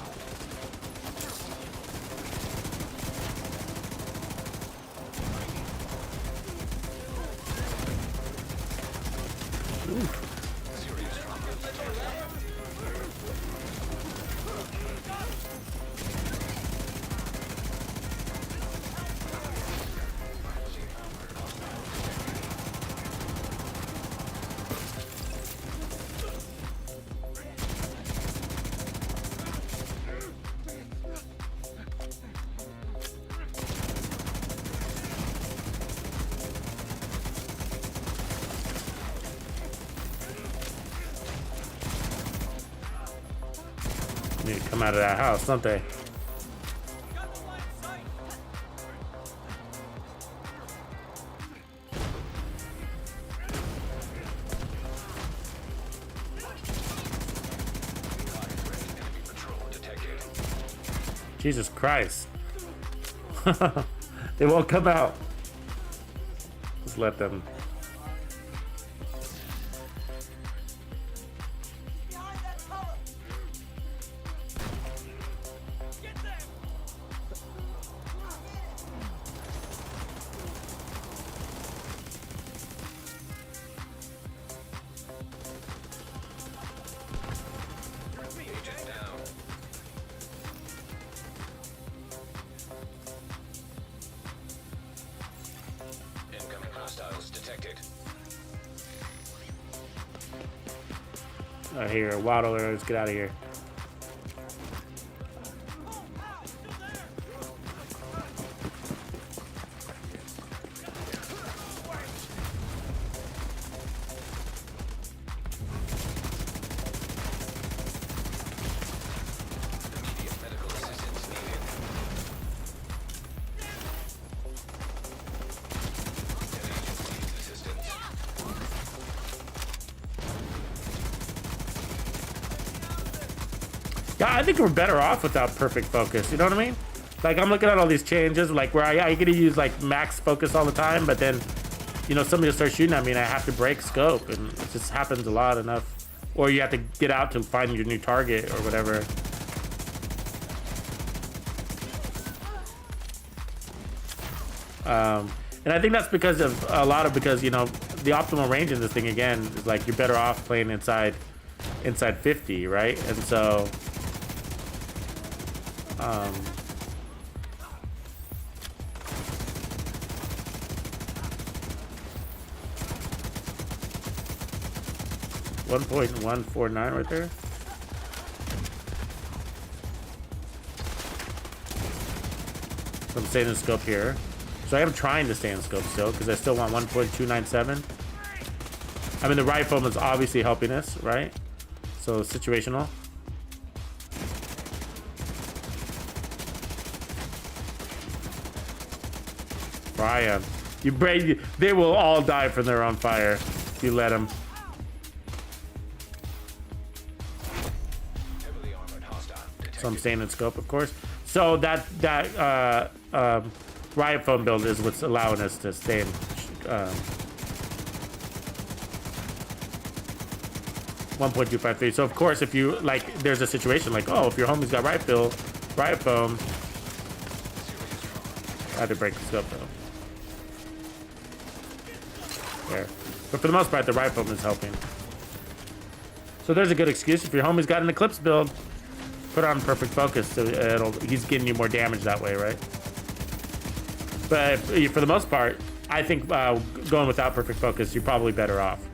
need to come out of that house, don't they? Got the line of sight. Enemy patrol detected. Jesus Christ. They won't come out. Just let them. Behind that color. Get there. Agent down. Incoming hostiles detected. I hear Waddle arrows. Get out of here. Immediate medical assistance needed. An agent needs assistance. Yeah, I think we're better off without perfect focus. You know what I mean? Like, I'm looking at all these changes, like where I get to use like max focus all the time, but then, you know, somebody will start shooting at me and I have to break scope, and it just happens a lot enough. Or you have to get out to find your new target or whatever. And I think that's because of because, you know, the optimal range in this thing again is like you're better off playing inside 50, right? And so 1.149 right there. So I'm staying in scope here. So I am trying to stay in scope still because I still want 1.297. I mean, the rifle is obviously helping us, right? So situational. Brian, you break. They will all die from their own fire if you let them. Heavily armored hostile detected. So I'm staying in scope, of course. So that riot foam build is what's allowing us to stay in 1.253. So of course, if you like, there's a situation like, oh, if your homie's got riot foam, I had to break the scope though. There. But for the most part, the riot foam is helping. So there's a good excuse. If your homie's got an Eclipse build, put on perfect focus. So he's getting you more damage that way, right? But for the most part, I think going without perfect focus, you're probably better off.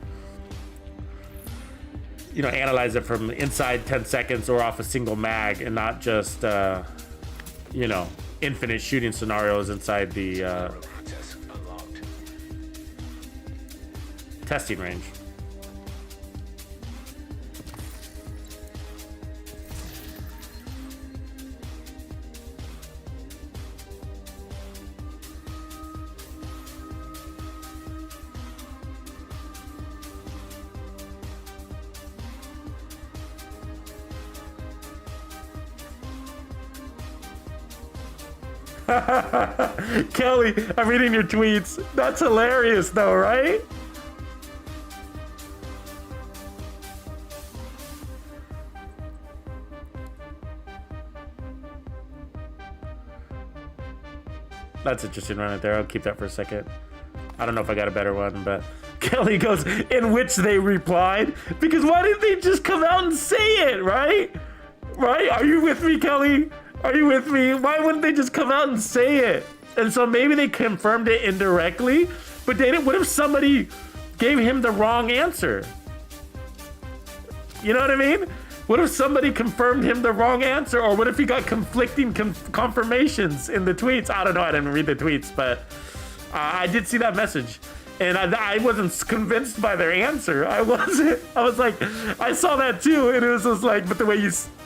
You know, analyze it from inside 10 seconds or off a single mag, and not just, you know, infinite shooting scenarios inside the Access unlocked. testing range. Kelly, I'm reading your tweets. That's hilarious though, right? That's interesting right there. I'll keep that for a second. I don't know if I got a better one, but Kelly goes, in which they replied, because why didn't they just come out and say it, right? Right? Are you with me, Kelly? Are you with me? Why wouldn't they just come out and say it? And so maybe they confirmed it indirectly, but they didn't. What if somebody gave him the wrong answer? You know what I mean? What if somebody confirmed him the wrong answer? Or what if he got conflicting confirmations in the tweets? I don't know. I didn't read the tweets, but I did see that message. And I wasn't convinced by their answer. I wasn't. I was like, I saw that too. And it was just like, but the way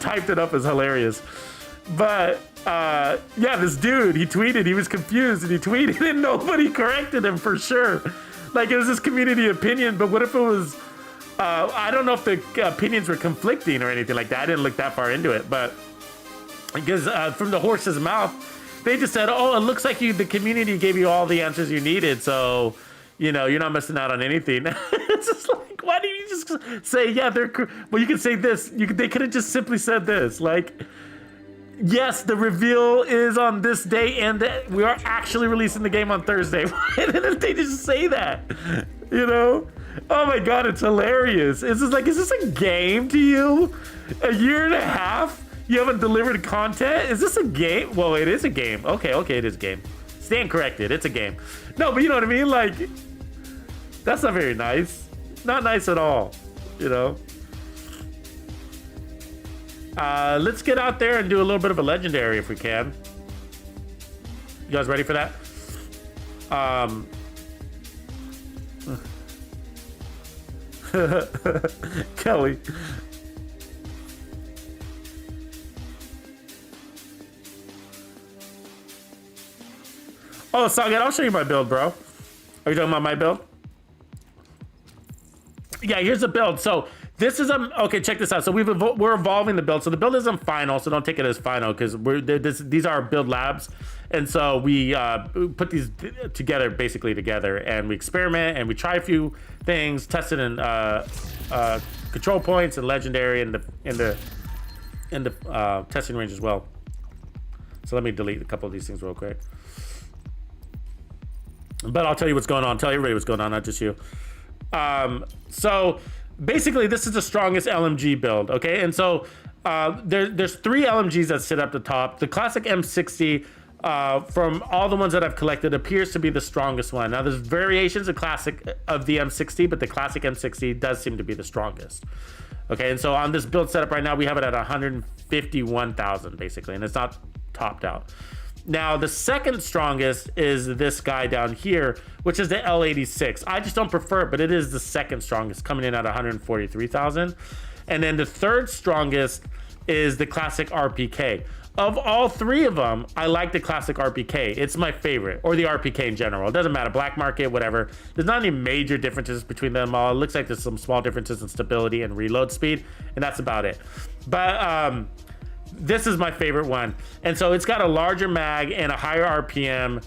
typed it up as hilarious. But yeah, this dude, he tweeted, he was confused, and he tweeted, and nobody corrected him for sure. Like, it was this community opinion, but what if it was, I don't know if the opinions were conflicting or anything like that. I didn't look that far into it, but because from the horse's mouth, they just said, oh, it looks like the community gave you all the answers you needed, so, you know, you're not missing out on anything. It's just like, why didn't you just say, yeah, well, you can say this. They could have just simply said this. Like, yes, the reveal is on this day, and we are actually releasing the game on Thursday. Why didn't they just say that? You know? Oh my God, it's hilarious. It's just like, is this a game to you? A year and a half? You haven't delivered content? Is this a game? Well, it is a game. Okay, it is a game. Stand corrected. It's a game. No, but you know what I mean? Like, that's not very nice. Not nice at all, you know? Let's get out there and do a little bit of a legendary if we can. You guys ready for that? Kelly. Oh, Sagat, I'll show you my build, bro. Are you talking about my build? Yeah, here's the build. So this is okay. Check this out. So we're evolving the build. So the build isn't final. So don't take it as final because these are our build labs, and so we put these together, and we experiment and we try a few things, test it in control points and legendary in the testing range as well. So let me delete a couple of these things real quick. But I'll tell you what's going on. Tell everybody what's going on, not just you. So basically, this is the strongest LMG build, okay? And so there's 3 LMGs that sit up the top. The classic M60, from all the ones that I've collected, appears to be the strongest one. Now, there's variations of the M60, but the classic M60 does seem to be the strongest. Okay, and so on this build setup right now, we have it at 151,000, basically, and it's not topped out. Now, the second strongest is this guy down here, which is the L86. I just don't prefer it, but it is the second strongest, coming in at 143,000. And then the third strongest is the classic RPK. Of all 3 of them, I like the classic RPK. It's my favorite, or the RPK in general. It doesn't matter, black market, whatever. There's not any major differences between them all. It looks like there's some small differences in stability and reload speed, and that's about it. But this is my favorite one. And so it's got a larger mag and a higher RPM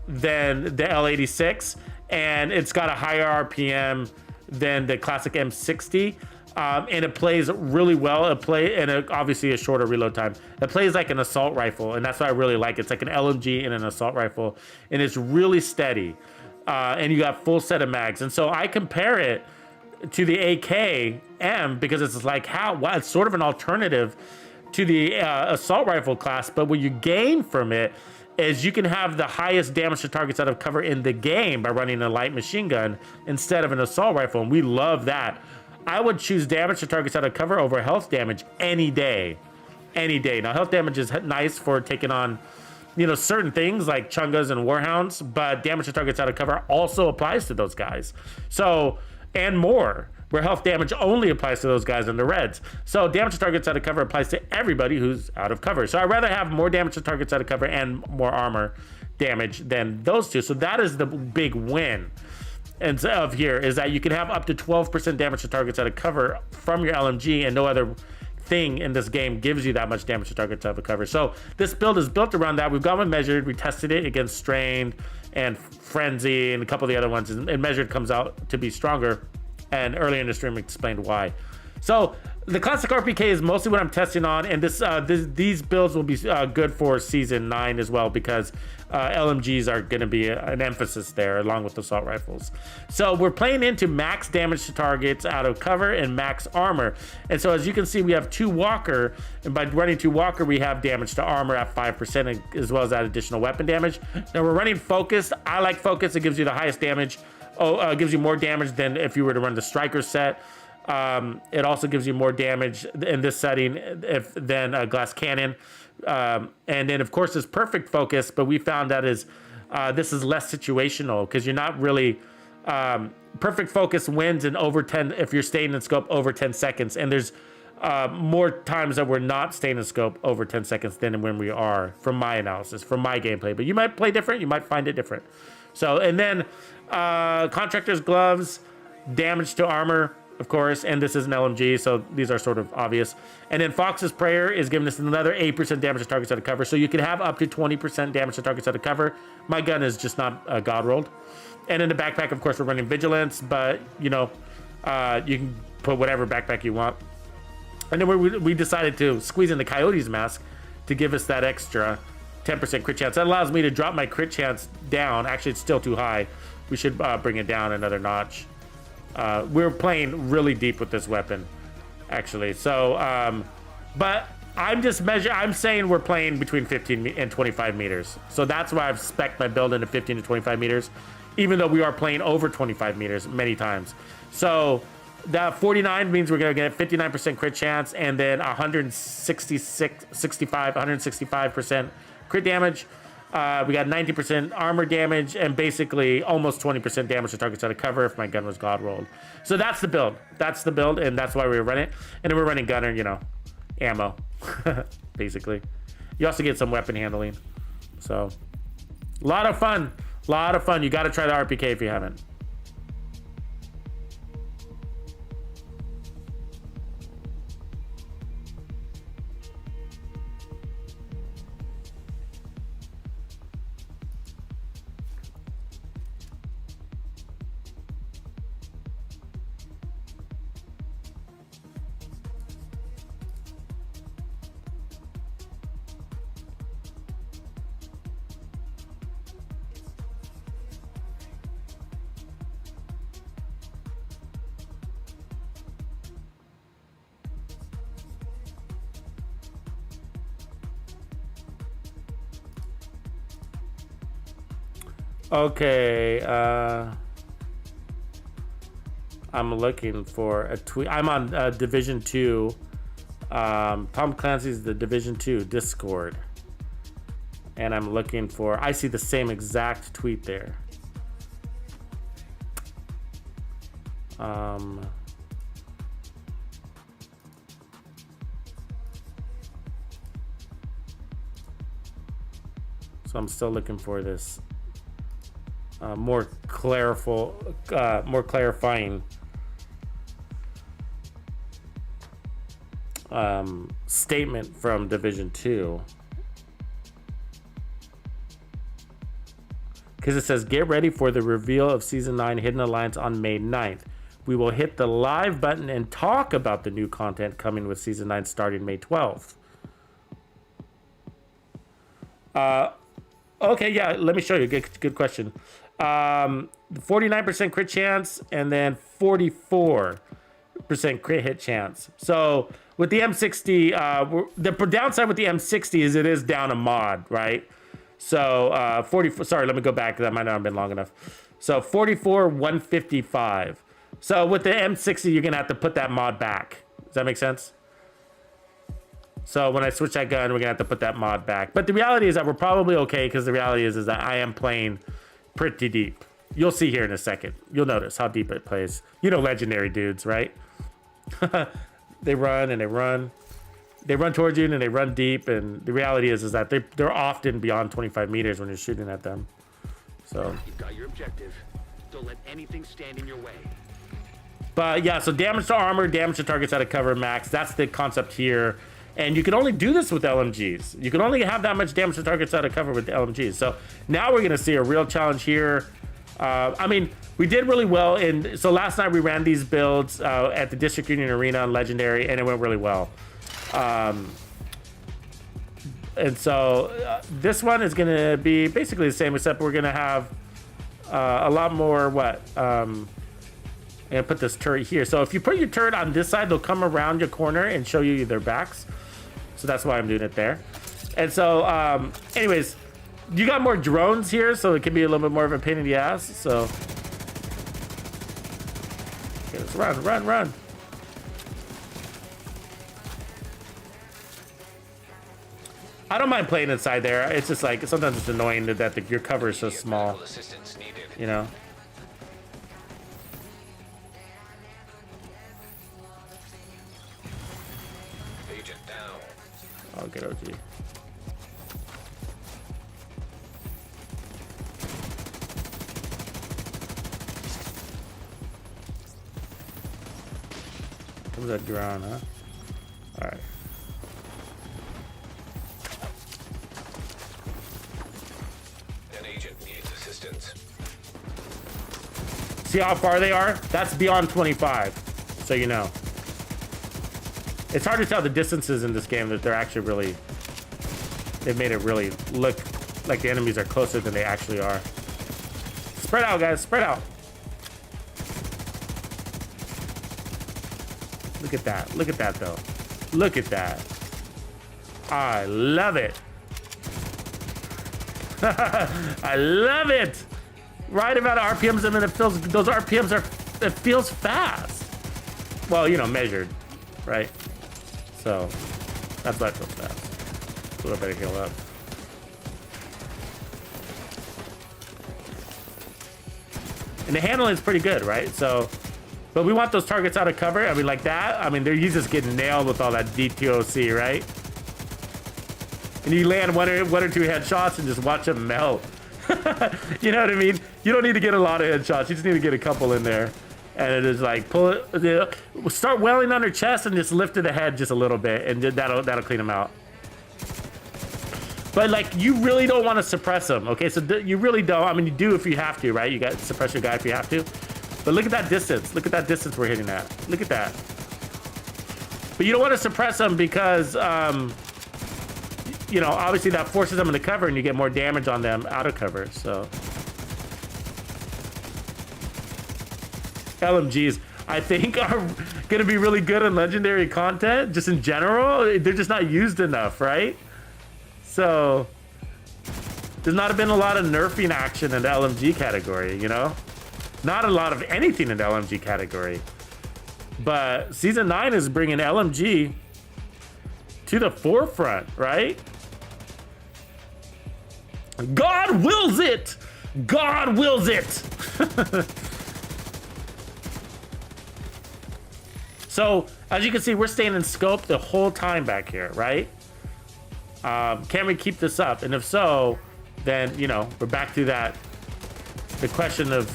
than the L86. And it's got a higher RPM than the classic M60. And it plays really well. Obviously a shorter reload time. It plays like an assault rifle, and that's what I really like. It's like an LMG and an assault rifle, and it's really steady. And you got full set of mags. And so I compare it to the AKM because it's like it's sort of an alternative to the assault rifle class, but what you gain from it is you can have the highest damage to targets out of cover in the game by running a light machine gun instead of an assault rifle, and we love that. I would choose damage to targets out of cover over health damage any day. Now, health damage is nice for taking on, you know, certain things like Chungas and Warhounds, but damage to targets out of cover also applies to those guys. So, and more, where health damage only applies to those guys in the reds. So damage to targets out of cover applies to everybody who's out of cover. So I'd rather have more damage to targets out of cover and more armor damage than those two. So that is the big win. And of here is that you can have up to 12% damage to targets out of cover from your LMG, and no other thing in this game gives you that much damage to targets out of cover. So this build is built around that. We've gone and measured. We tested it against Strained and Frenzy and a couple of the other ones, and measured comes out to be stronger. And earlier in the stream, we explained why. So the classic RPK is mostly what I'm testing on, and these builds will be good for Season 9 as well, because LMGs are going to be an emphasis there, along with assault rifles. So we're playing into max damage to targets out of cover and max armor. And so as you can see, we have 2 Walker, and by running 2 Walker, we have damage to armor at 5%, as well as that additional weapon damage. Now we're running Focused. I like Focused. It gives you the highest damage. Gives you more damage than if you were to run the Striker set. It also gives you more damage in this setting than a Glass Cannon. And then, of course, there's Perfect Focus, but we found that this is less situational because you're not really... Perfect Focus wins in over 10 if you're staying in scope over 10 seconds. And there's more times that we're not staying in scope over 10 seconds than when we are, from my analysis, from my gameplay. But you might play different, you might find it different. So, and then Contractor's Gloves, damage to armor, of course, and this is an LMG, so these are sort of obvious. And then Fox's Prayer is giving us another 8% damage to targets out of cover, so you can have up to 20% damage to targets out of cover. My gun is just not god rolled. And in the backpack, of course, we're running Vigilance, but, you know, you can put whatever backpack you want. And then we decided to squeeze in the Coyote's Mask to give us that extra 10% crit chance. That allows me to drop my crit chance down. Actually, it's still too high. We should bring it down another notch. We're playing really deep with this weapon, actually. So, but I'm saying we're playing between 15 and 25 meters. So that's why I've spec'd my build into 15 to 25 meters, even though we are playing over 25 meters many times. So that 49 means we're going to get 59% crit chance and then 165% crit damage. We got 90% armor damage and basically almost 20% damage to targets out of cover if my gun was god rolled. So that's the build. That's the build, and that's why we run it. And then we're running gunner, you know, ammo, basically. You also get some weapon handling. So, a lot of fun. A lot of fun. You got to try the RPK if you haven't. Okay, I'm looking for a tweet. I'm on Division 2. Tom Clancy's the Division 2 Discord. And I'm looking for, I see the same exact tweet there. So I'm still looking for this more clarifying statement from Division 2. Because it says, get ready for the reveal of Season 9 Hidden Alliance on May 9th. We will hit the live button and talk about the new content coming with Season 9 starting May 12th. Okay, yeah, let me show you. Good question. 49% crit chance and then 44% crit hit chance. So with the M60, the downside with the M60 is it is down a mod, right? So 44. Sorry, let me go back. That might not have been long enough. So 44, 155. So with the M60, you're gonna have to put that mod back. Does that make sense? So when I switch that gun, we're gonna have to put that mod back. But the reality is that we're probably okay, because the reality is that I am playing pretty deep. You'll see here in a second. You'll notice how deep it plays. You know, legendary dudes, right? They run and they run. They run towards you and they run deep. And the reality is that they're often beyond 25 meters when you're shooting at them. So You've got your objective. Don't let anything stand in your way. But yeah, so damage to armor, damage to targets out of cover max. That's the concept here. And you can only do this with LMGs. You can only have that much damage to targets out of cover with the LMGs. So now we're going to see a real challenge here. I mean, we did really well. So last night we ran these builds at the District Union Arena on Legendary, and it went really well. And so this one is going to be basically the same, except we're going to have a lot more I'm going to put this turret here. So if you put your turret on this side, they'll come around your corner and show you their backs. So that's why I'm doing it there. And so, anyways, you got more drones here, so it can be a little bit more of a pain in the ass. So, okay, let's run. I don't mind playing inside there. It's just like, sometimes it's annoying that your cover is so small, Assistance needed. you know? I'll get OG. Comes that drone, huh? All right. An agent needs assistance. See how far they are? That's beyond 25, so you know. It's hard to tell the distances in this game that they're actually really... They've made it really look like the enemies are closer than they actually are. Spread out, guys. Spread out. Look at that. Look at that, though. Look at that. I love it. I love it. Right about RPMs, I mean, it feels, those RPMs are, it feels fast. Well, you know, measured, right? So, that's why it feels fast. A little better heal up. And the handling is pretty good, right? So, but we want those targets out of cover. I mean, like that. I mean, he's just getting nailed with all that DTOC, right? And you land one or two headshots and just watch them melt. You know what I mean? You don't need to get a lot of headshots. You just need to get a couple in there. And it is like, pull it, you know, start welling on her chest and just lift the head just a little bit, and that'll clean them out. But like, you really don't want to suppress them, okay? So you really don't. I mean, you do if you have to, right? You got to suppress your guy if you have to. But look at that distance. Look at that distance we're hitting at. Look at that. But you don't want to suppress them because, you know, obviously that forces them into cover and you get more damage on them out of cover, so. LMGs, I think, are going to be really good in legendary content, just in general. They're just not used enough, right? So, there's not been a lot of nerfing action in the LMG category, you know? Not a lot of anything in the LMG category. But Season 9 is bringing LMG to the forefront, right? God wills it! God wills it! So, as you can see, we're staying in scope the whole time back here, right? Can we keep this up? And if so, then, you know, we're back to that, the question of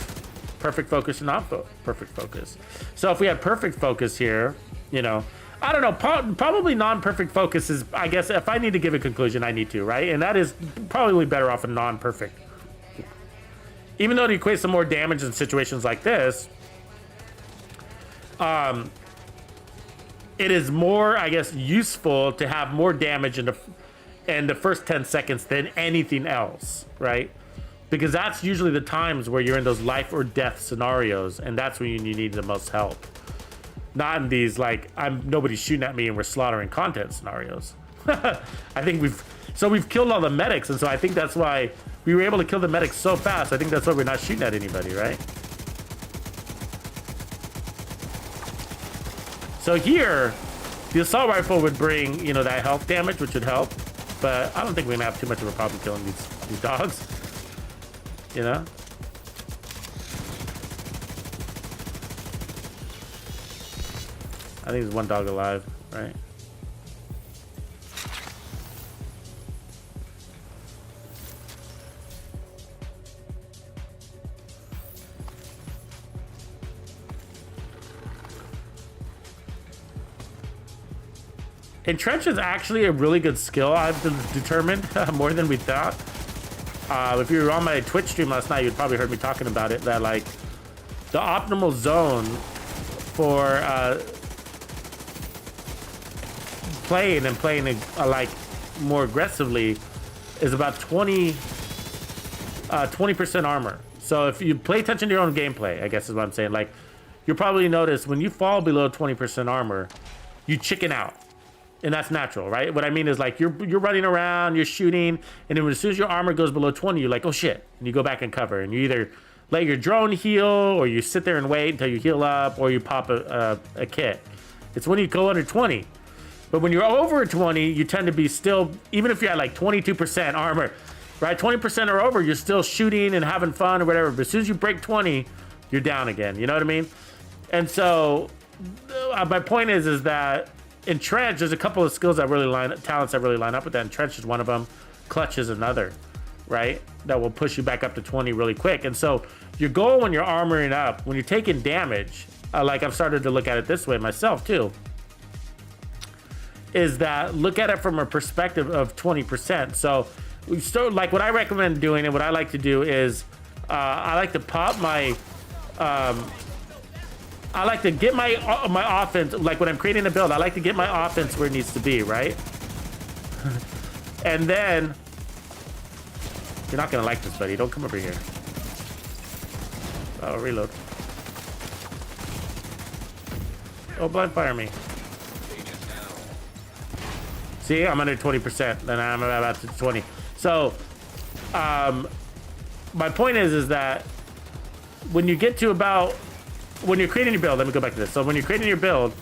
perfect focus and not perfect focus. So if we had perfect focus here, you know, I don't know, probably non-perfect focus is, I guess, if I need to give a conclusion, I need to, right? And that is probably better off a non-perfect. Even though it equates to more damage in situations like this, it is more, I guess, useful to have more damage in the first 10 seconds than anything else, right? Because that's usually the times where you're in those life or death scenarios, and that's when you need the most help. Not in these, like, nobody's shooting at me and we're slaughtering content scenarios. I think we've killed all the medics, and so I think that's why we were able to kill the medics so fast. I think that's why we're not shooting at anybody, right? So here, the assault rifle would bring, you know, that health damage, which would help. But I don't think we're gonna have too much of a problem killing these dogs. You know? I think there's one dog alive, right? Entrench is actually a really good skill, I've determined, more than we thought. If you were on my Twitch stream last night, you'd probably heard me talking about it, that like the optimal zone for playing like more aggressively is about 20% armor. So if you pay attention to your own gameplay, I guess is what I'm saying. Like, you'll probably notice when you fall below 20% armor, you chicken out. And that's natural, right? What I mean is, like, you're running around, you're shooting, and then as soon as your armor goes below 20, you're like, oh shit, and you go back and cover, and you either let your drone heal, or you sit there and wait until you heal up, or you pop a kit. It's when you go under 20. But when you're over 20, you tend to be still, even if you're at like 22% armor, right? 20% or over, you're still shooting and having fun or whatever. But as soon as you break 20, you're down again. You know what I mean? And so my point is that in Trench, there's a couple of skills that really talents that really line up with that. And Trench is one of them. Clutch is another, right? That will push you back up to 20 really quick. And so your goal when you're armoring up, when you're taking damage, like I've started to look at it this way myself too, is that look at it from a perspective of 20%. So we start, like what I recommend doing and what I like to do is I like to pop my I like to get my offense, like when I'm creating a build, I like to get my offense where it needs to be, right? And then, you're not gonna like this, buddy. Don't come over here. Oh, reload. Oh, blind fire me. See, I'm under 20%, then I'm about to 20. So, my point is that when you get to about, when you're creating your build, let me go back to this. So when you're creating your build,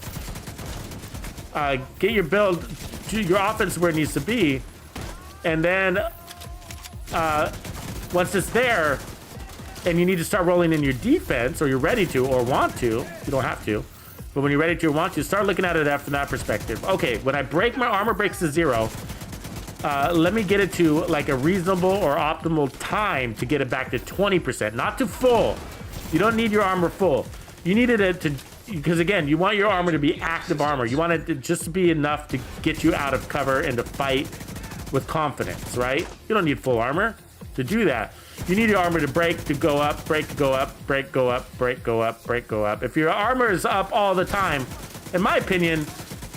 get your build to your offense where it needs to be, and then once it's there, and you need to start rolling in your defense, or you're ready to, or want to, you don't have to, but when you're ready to or want to, start looking at it from that perspective. Okay, when I break my armor breaks to 0, let me get it to like a reasonable or optimal time to get it back to 20%, not to full. You don't need your armor full. You need it to, because again, you want your armor to be active armor. You want it to just be enough to get you out of cover and to fight with confidence, right? You don't need full armor to do that. You need your armor to break, to go up, break, to go up, break, go up, break, go up, break, go up. If your armor is up all the time, in my opinion,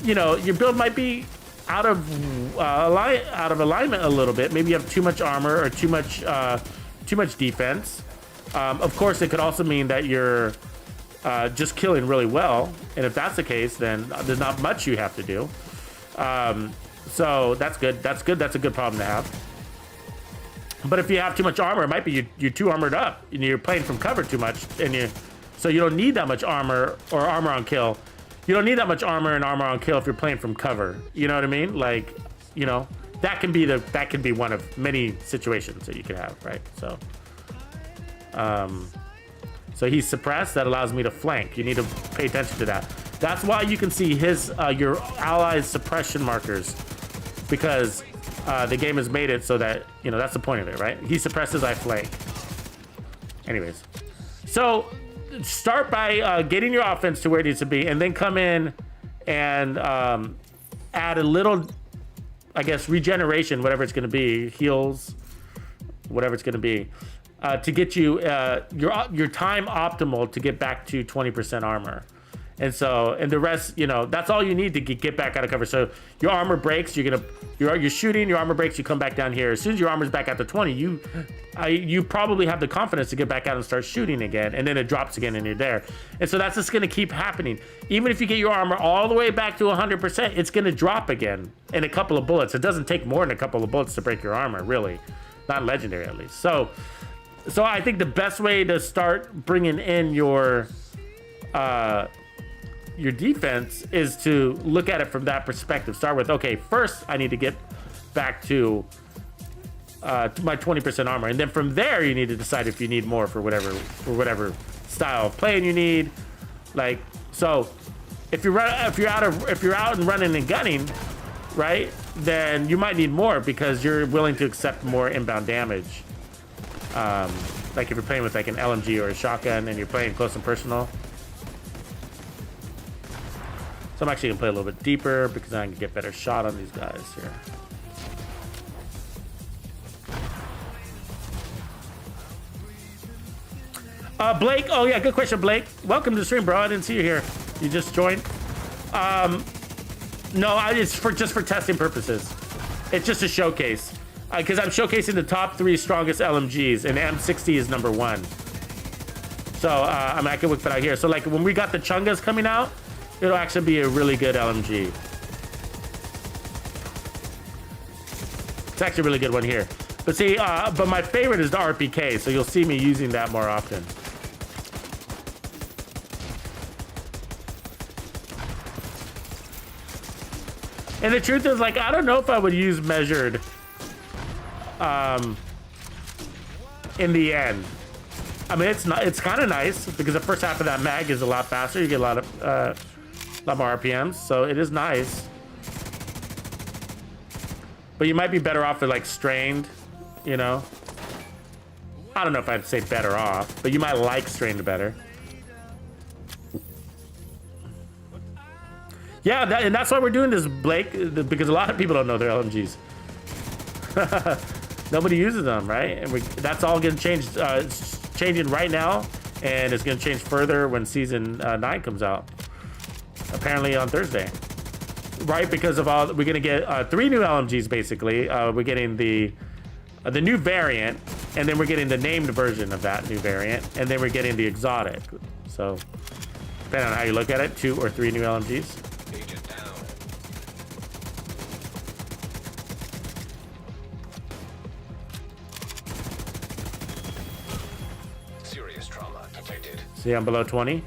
you know, your build might be out of alignment a little bit. Maybe you have too much armor or too much defense. Of course, it could also mean that you're just killing really well, and if that's the case, then there's not much you have to do. So that's good. That's good. That's a good problem to have. But if you have too much armor, it might be you're too armored up and you're playing from cover too much, and so you don't need that much armor or armor on kill. You don't need that much armor and armor on kill if you're playing from cover. You know what I mean? Like, you know, that can be one of many situations that you could have, right? So, so he's suppressed. That allows me to flank. You need to pay attention to that. That's why you can see his your allies' suppression markers, because the game has made it so that, you know, that's the point of it, right? He suppresses, I flank. Anyways, so start by getting your offense to where it needs to be, and then come in and add a little, I guess, regeneration, whatever it's going to be, heals, whatever it's going to be, to get you your time optimal to get back to 20% armor. And so, and the rest, you know, that's all you need to get back out of cover. So your armor breaks, you're shooting, your armor breaks, you come back down here. As soon as your armor's back out to 20, you probably have the confidence to get back out and start shooting again, and then it drops again and you're there. And so that's just gonna keep happening. Even if you get your armor all the way back to 100%, it's gonna drop again in a couple of bullets. It doesn't take more than a couple of bullets to break your armor, really. Not legendary, at least. So I think the best way to start bringing in your defense is to look at it from that perspective. Start with, okay, first I need to get back to my 20% armor, and then from there you need to decide if you need more for whatever style of playing you need. Like, so if you're out and running and gunning, right, then you might need more because you're willing to accept more inbound damage. Like if you're playing with like an LMG or a shotgun and you're playing close and personal. So I'm actually gonna play a little bit deeper because I can get better shot on these guys here. Blake, oh yeah, good question, Blake. Welcome to the stream, bro. I didn't see you here. You just joined. No, it's just for testing purposes. It's just a showcase because I'm showcasing the top 3 strongest LMGs, and M60 is number 1. So I'm actually whip it out here. So like when we got the Chungas coming out, it'll actually be a really good LMG. It's actually a really good one here. But see, but my favorite is the RPK, so you'll see me using that more often. And the truth is, like, I don't know if I would use measured in the end. I mean, it's kind of nice because the first half of that mag is a lot faster. You get a lot of A lot more RPMs, so it is nice. But you might be better off with like strained, you know. I don't know if I'd say better off, but you might like strained better. Yeah, and that's why we're doing this, Blake, because a lot of people don't know their LMGs. Nobody uses them, right? And that's all getting changed. It's changing right now, and it's going to change further when Season 9 comes out. Apparently on Thursday. Right, because of all, we're going to get 3 new LMGs, basically. We're getting the new variant, and then we're getting the named version of that new variant, and then we're getting the exotic. So, depending on how you look at it, 2 or 3 new LMGs. Agent down. Serious trauma detected. See, I'm below 20.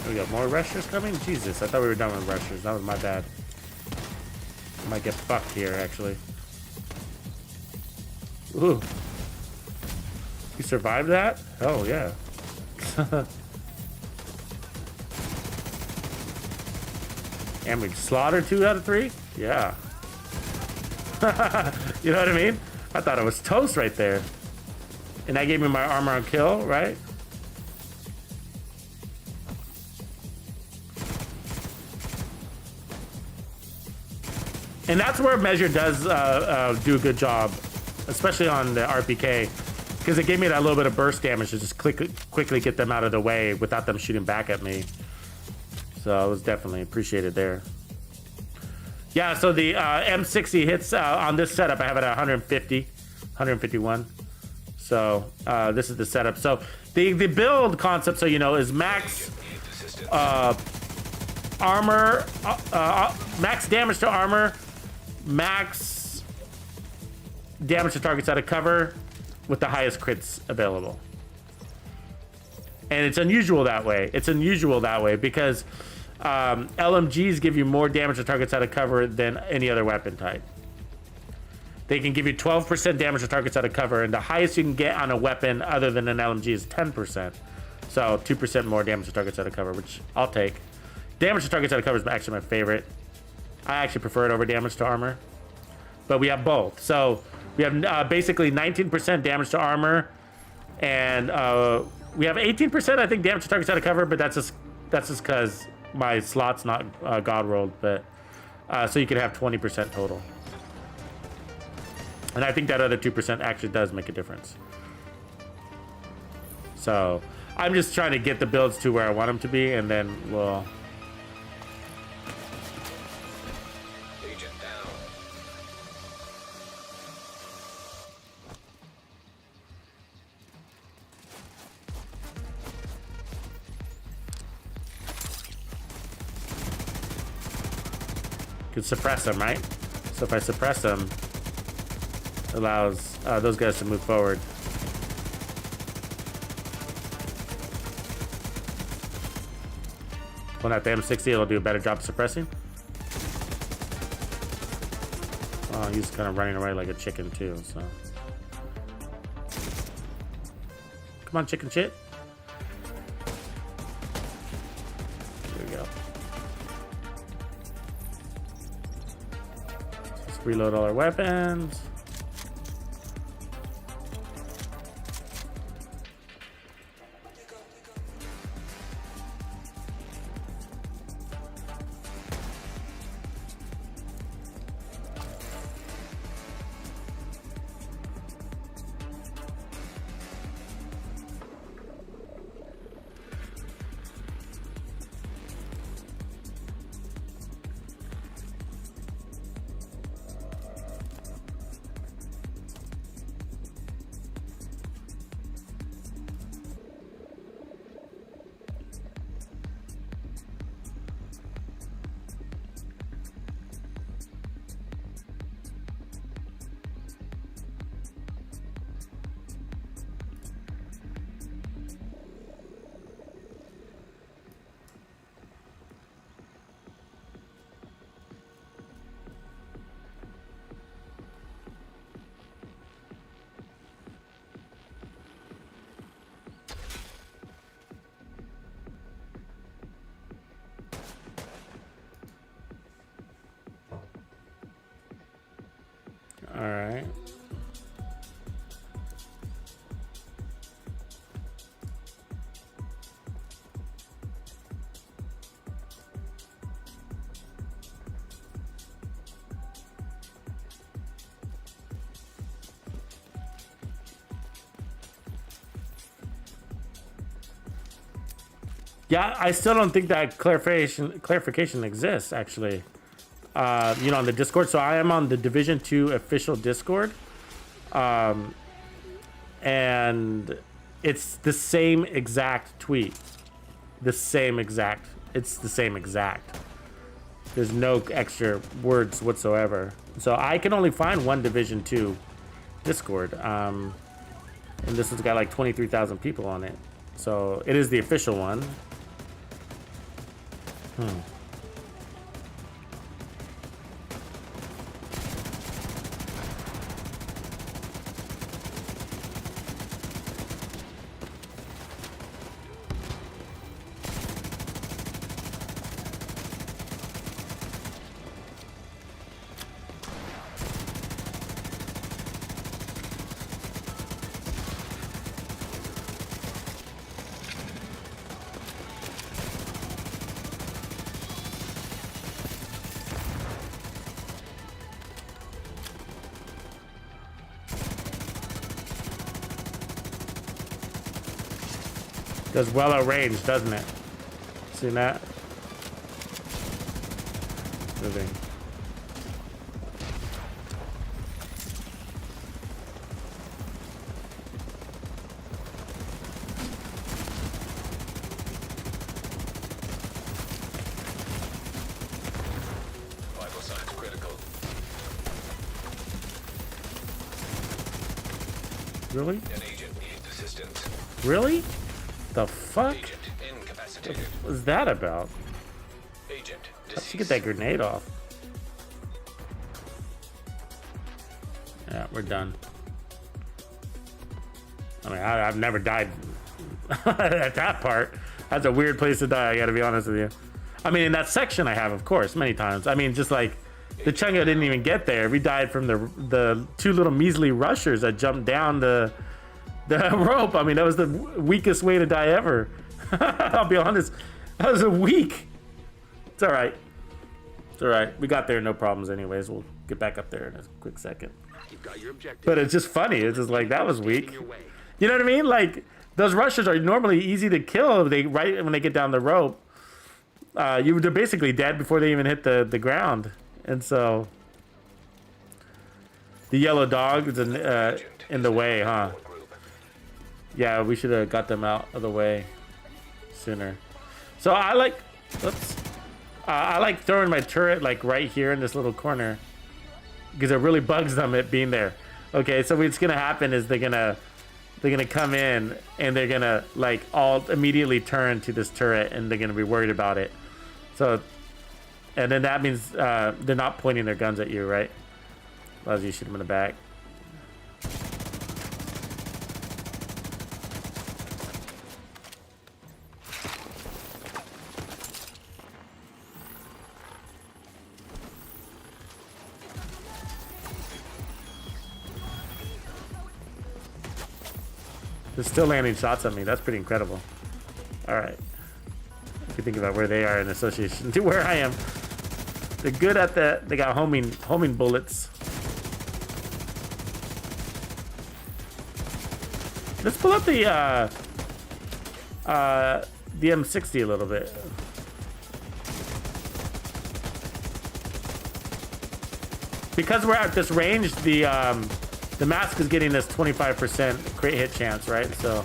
We got more rushers coming? Jesus, I thought we were done with rushers. That was my bad. I might get fucked here, actually. Ooh. You survived that? Oh, yeah. And we slaughtered 2 out of 3? Yeah. You know what I mean? I thought it was toast right there. And that gave me my armor on kill, right? And that's where Measure does do a good job, especially on the RPK, because it gave me that little bit of burst damage to just quickly get them out of the way without them shooting back at me. So it was definitely appreciated there. Yeah, so the M60 hits on this setup, I have it at 150, 151. So this is the setup. So the build concept, so you know, is max armor, max damage to armor, max damage to targets out of cover with the highest crits available. And it's unusual that way. It's unusual that way because LMGs give you more damage to targets out of cover than any other weapon type. They can give you 12% damage to targets out of cover, and the highest you can get on a weapon other than an LMG is 10%. So 2% more damage to targets out of cover, which I'll take. Damage to targets out of cover is actually my favorite. I actually prefer it over damage to armor. But we have both. So we have basically 19% damage to armor. And we have 18%, I think, damage to targets out of cover. But that's just because my slot's not God rolled. But so you could have 20% total. And I think that other 2% actually does make a difference. So I'm just trying to get the builds to where I want them to be. And then we'll... Agent down. Could suppress them, right? So if I suppress them, it allows those guys to move forward. When at the M60, it'll do a better job suppressing. Oh, he's kind of running away like a chicken too, so. Come on, chicken shit. There we go. Let's reload all our weapons. All right. Yeah, I still don't think that clarification exists, actually. You know, on the Discord. So I am on the Division 2 official Discord. And it's the same exact tweet. It's the same exact. There's no extra words whatsoever. So I can only find one Division 2 Discord. And this one's got like 23,000 people on it. So it is the official one. Does well at range, doesn't it? See that? Moving. Vital signs critical. Really? An agent needs assistance. Really? The fuck? Agent incapacitated. What was that about? Agent How'd deceased. she get that grenade off? Yeah, we're done. I mean, I've never died at that part. That's a weird place to die, I gotta be honest with you. I mean, in that section I have, of course, many times. I mean, just like, the Chungo didn't even get there. We died from the two little measly rushers that jumped down the rope. I mean, that was the weakest way to die ever. I'll be honest. That was a weak. It's all right. It's all right. We got there, no problems anyways. We'll get back up there in a quick second. You've got your objective. But it's just funny. It's just like, that was weak. In your way. You know what I mean? Like, those rushers are normally easy to kill right when they get down the rope. They're basically dead before they even hit the ground. And so the yellow dog is in the way, huh? Yeah, we should have got them out of the way sooner. So I like throwing my turret like right here in this little corner because it really bugs them it being there. Okay, so what's gonna happen is they're gonna come in and they're gonna like all immediately turn to this turret and they're gonna be worried about it. So, and then that means they're not pointing their guns at you, right? Allows you to shoot them in the back. They're still landing shots at me. That's pretty incredible. All right. If you think about where they are in association to where I am, they're good at that. They got homing bullets. Let's pull up the M60 a little bit. Because we're at this range, the mask is getting this 25% crit hit chance, right? So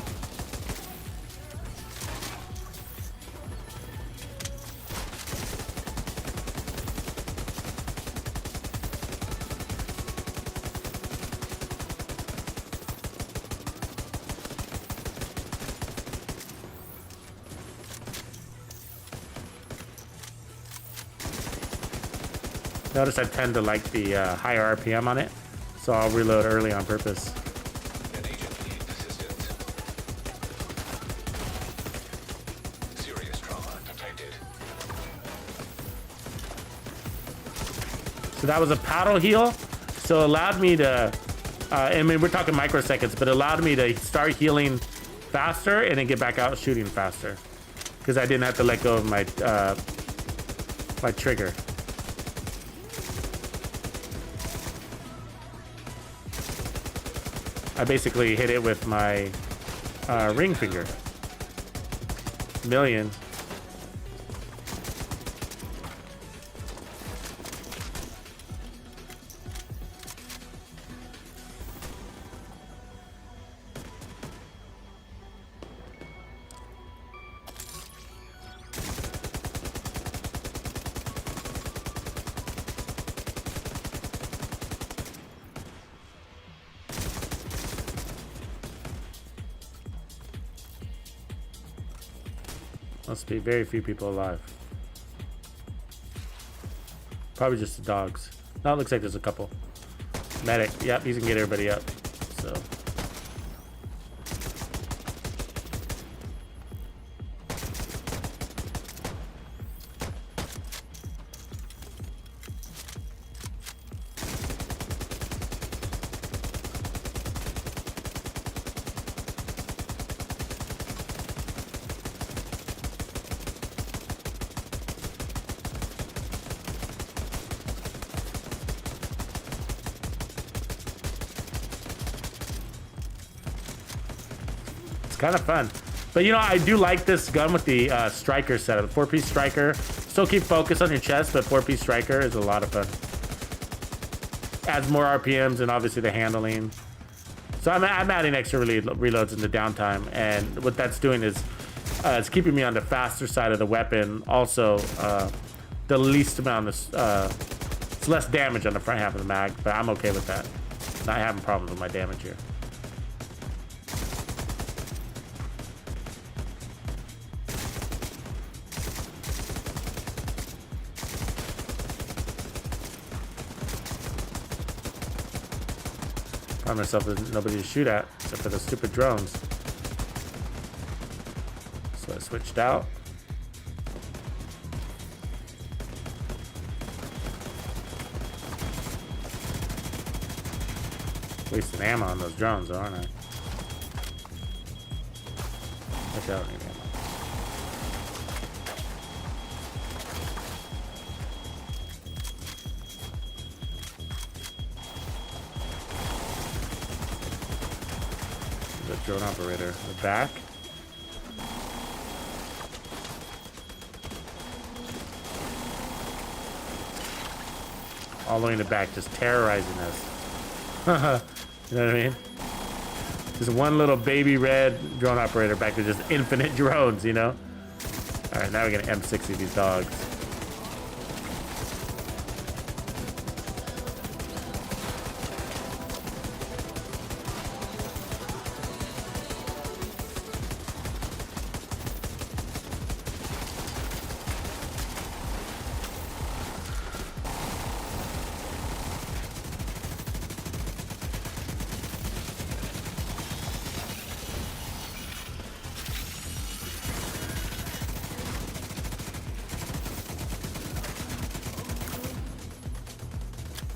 notice I tend to like the higher RPM on it, so I'll reload early on purpose. An agent needs assistance. Serious trauma detected. So that was a paddle heal. So it allowed me to, I mean, we're talking microseconds, but it allowed me to start healing faster and then get back out shooting faster. Because I didn't have to let go of my, my trigger. I basically hit it with my ring finger. Million. Must be very few people alive. Probably just the dogs. No, it looks like there's a couple. Medic. Yep, he's gonna get everybody up. So. Kind of fun, but you know, I do like this gun with the striker setup. 4-piece striker. Still keep focus on your chest, but 4-piece striker is a lot of fun. Adds more RPMs and obviously the handling. So I'm adding extra reloads in the downtime, and what that's doing is it's keeping me on the faster side of the weapon. Also, the least amount of it's less damage on the front half of the mag, but I'm okay with that. Not having problems with my damage here. Found myself with nobody to shoot at except for the stupid drones. So I switched out. Wasting ammo on those drones, though, aren't I? Actually, I don't need ammo. Drone operator. We're back. All the way in the back, just terrorizing us. You know what I mean? Just one little baby red drone operator back to just infinite drones, you know? Alright, now we're gonna M60 these dogs.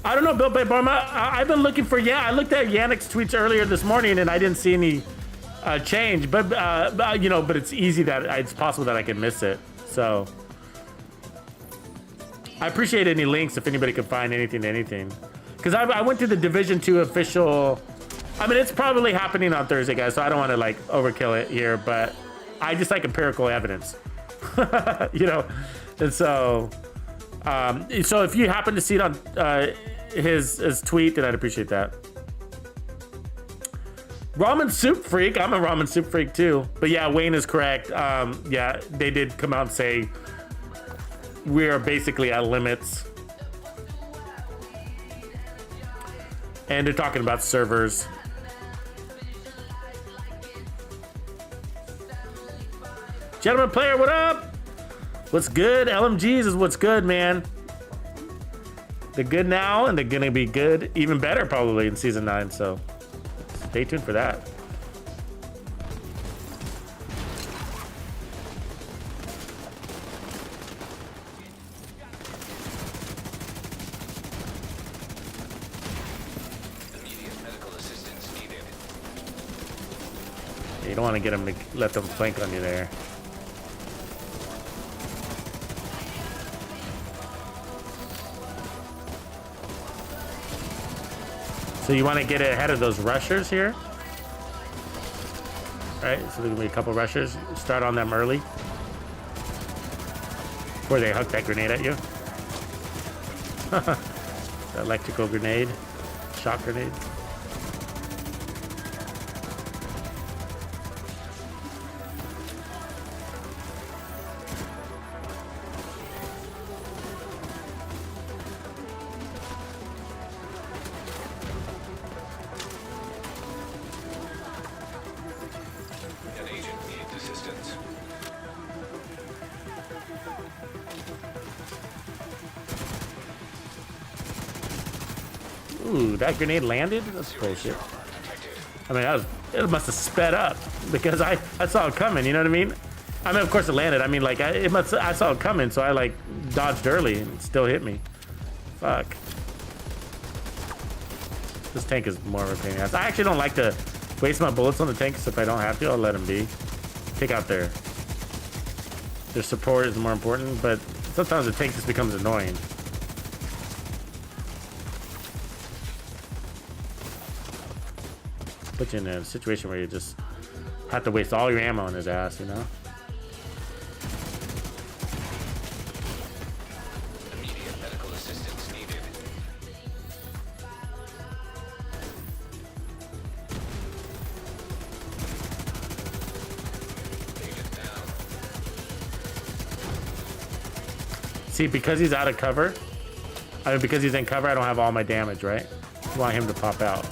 I don't know, Bill, but I've been looking for, I looked at Yannick's tweets earlier this morning and I didn't see any change, but you know, but it's easy that it's possible that I can miss it. So I appreciate any links if anybody can find anything. Because I went to the Division 2 official, I mean, it's probably happening on Thursday, guys, so I don't want to like overkill it here, but I just like empirical evidence, you know? And so, so if you happen to see it on his tweet, then I'd appreciate that. Ramen Soup Freak. I'm a Ramen Soup Freak too. But yeah, Wayne is correct. Yeah, they did come out and say we are basically at limits. And they're talking about servers. Gentleman Player, what up? What's good? LMGs is what's good, man. They're good now, and they're gonna be good, even better probably in Season 9, so stay tuned for that. You don't want to get them to let them flank on you there. So you want to get ahead of those rushers here. Right, so there's gonna be a couple rushers. Start on them early. Before they huck that grenade at you. The electrical grenade. Shock grenade. An agent needs assistance. Ooh, that grenade landed? That's bullshit. Trauma detected. I mean, it must have sped up because I saw it coming, you know what I mean? I mean, of course it landed. I mean, like, I saw it coming, so I, like, dodged early and it still hit me. Fuck. This tank is more of a pain in the ass. I actually don't like to waste my bullets on the tanks. If I don't have to, I'll let them be. Take out their support is more important, but sometimes the tank just becomes annoying. Put you in a situation where you just have to waste all your ammo on his ass, you know? Immediate medical assistance needed. Agent down. See, because he's out of cover, I mean, because he's in cover, I don't have all my damage, right? I want him to pop out.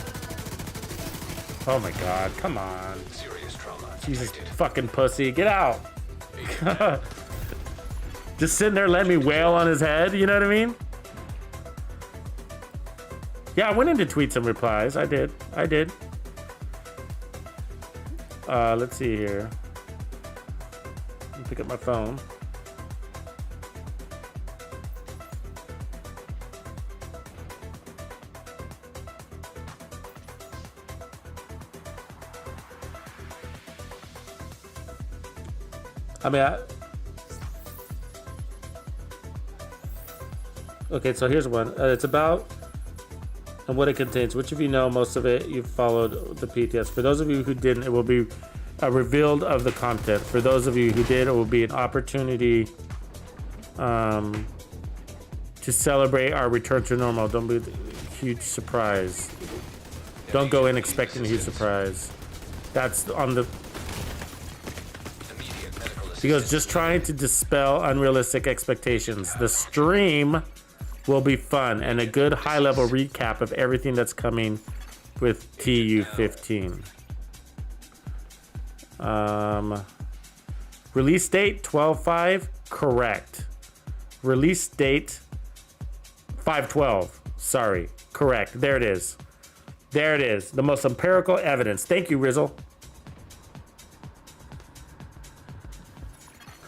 Oh my god, come on. Serious trauma Jesus detected. fucking pussy, get out. Agent down. Just sitting there letting me wail on his head, you know what I mean? Yeah, I went into tweets and replies. I did. Let's see here. Let me pick up my phone. I mean, okay, so here's one. It's about and what it contains. Which of you know most of it? You've followed the PTS. For those of you who didn't, it will be revealed of the content. For those of you who did, it will be an opportunity to celebrate our return to normal. Don't be a huge surprise. Don't go in expecting a huge surprise. That's on the... Immediate medical assistance. He goes, just trying to dispel unrealistic expectations. The stream will be fun and a good high-level recap of everything that's coming with TU15. Release date 12/5, correct. Release date 5/12. Sorry, correct. There it is. There it is. The most empirical evidence. Thank you, Rizzle.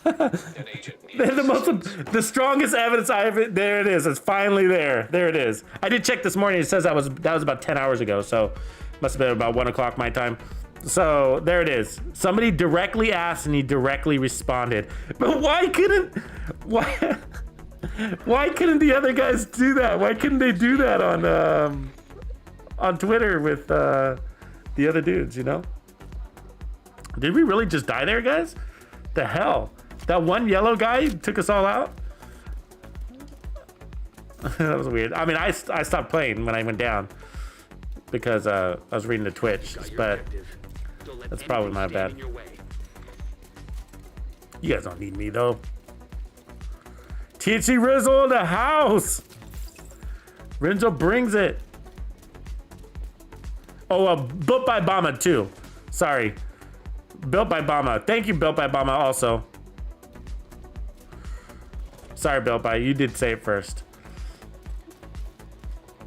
An agent needs The strongest evidence I ever. There it is. It's finally there. There it is. I did check this morning. It says that was about 10 hours ago. So must have been about 1 o'clock my time. So there it is. Somebody directly asked and he directly responded. But why couldn't the other guys do that? Why couldn't they do that on Twitter with the other dudes? You know? Did we really just die there, guys? The hell? That one yellow guy took us all out? That was weird. I mean, I stopped playing when I went down because I was reading the Twitch, but that's probably my bad. You guys don't need me, though. THC Rizzle in the house! Renzo brings it. Oh, Built by Bama, too. Sorry. Built by Bama. Thank you, Built by Bama, also. Sorry, Built by. You did say it first.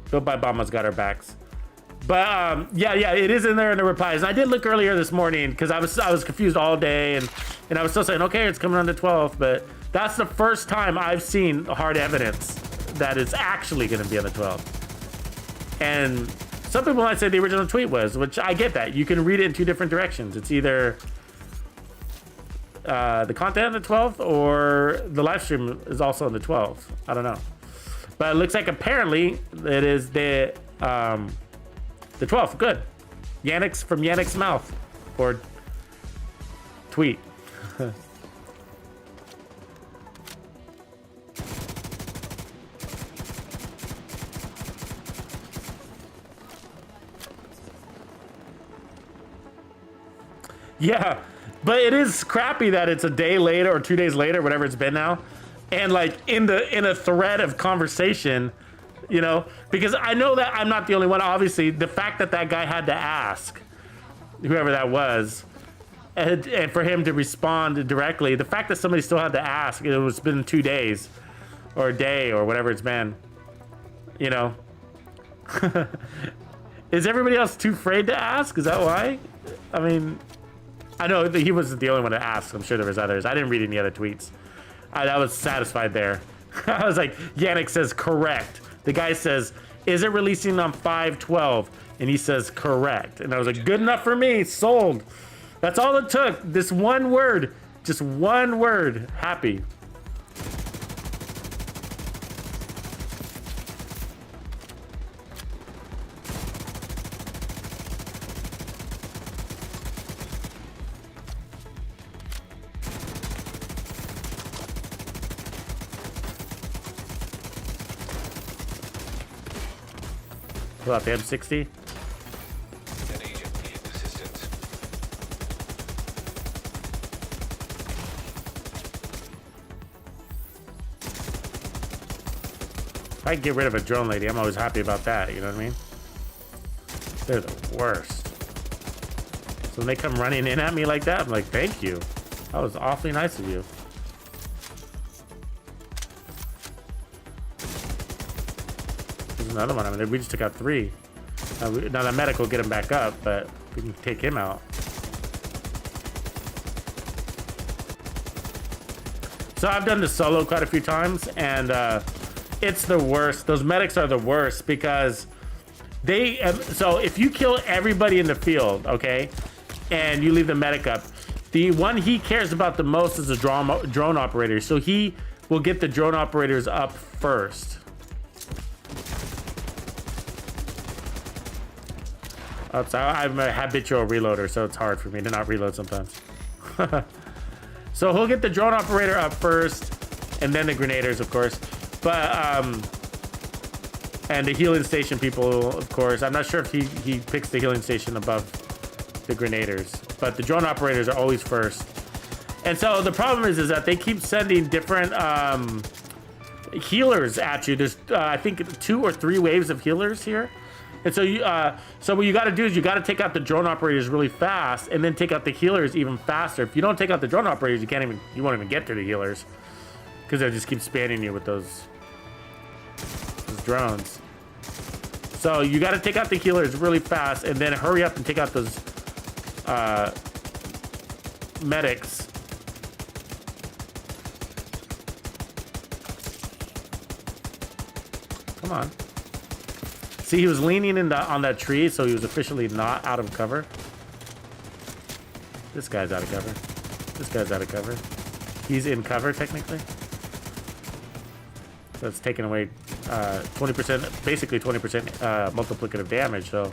Built by Bama's got our backs. But yeah, it is in there in the replies. I did look earlier this morning because I was confused all day, and I was still saying, okay, it's coming on the 12th, but that's the first time I've seen hard evidence that it's actually going to be on the 12th. And some people might say the original tweet was, which I get that. You can read it in two different directions. It's either the content on the 12th or the live stream is also on the 12th. I don't know. But it looks like apparently it is the 12th. Good. Yannick's from Yannick's mouth. Or tweet. Yeah, but it is crappy that it's a day later or 2 days later, whatever it's been now, and like in a thread of conversation, you know, because I know that I'm not the only one. Obviously, the fact that that guy had to ask whoever that was, and for him to respond directly, the fact that somebody still had to ask, it was been 2 days or a day or whatever it's been, you know. Is everybody else too afraid to ask? Is that why? I mean, I know that he wasn't the only one to ask. I'm sure there was others. I didn't read any other tweets. I was satisfied there. I was like, Yannick says correct. The guy says, is it releasing on 5/12? And he says correct. And I was like, good enough for me. Sold. That's all it took. This one word. Just one word. Happy. Pull out the M60. An agent needs assistance. If I can get rid of a drone lady, I'm always happy about that, you know what I mean? They're the worst. So when they come running in at me like that, I'm like, thank you. That was awfully nice of you. There's another one. I mean, we just took out 3. Now that medic will get him back up, but we can take him out. So I've done this solo quite a few times, and it's the worst. Those medics are the worst because they. So if you kill everybody in the field, okay, and you leave the medic up, the one he cares about the most is the drone operator. So he will get the drone operators up first. So I'm a habitual reloader, so it's hard for me to not reload sometimes. So he'll get the drone operator up first, and then the grenaders, of course. But and the healing station people, of course. I'm not sure if he picks the healing station above the grenaders, but the drone operators are always first. And so the problem is that they keep sending different healers at you. There's I think 2 or 3 waves of healers here. And so so what you got to do is you got to take out the drone operators really fast, and then take out the healers even faster. If you don't take out the drone operators, you won't even get to the healers, because they'll just keep spamming you with those drones. So you got to take out the healers really fast, and then hurry up and take out those medics. Come on. See, he was leaning on that tree, so he was officially not out of cover. This guy's out of cover. This guy's out of cover. He's in cover, technically. So it's taking away 20%, basically 20% multiplicative damage, so.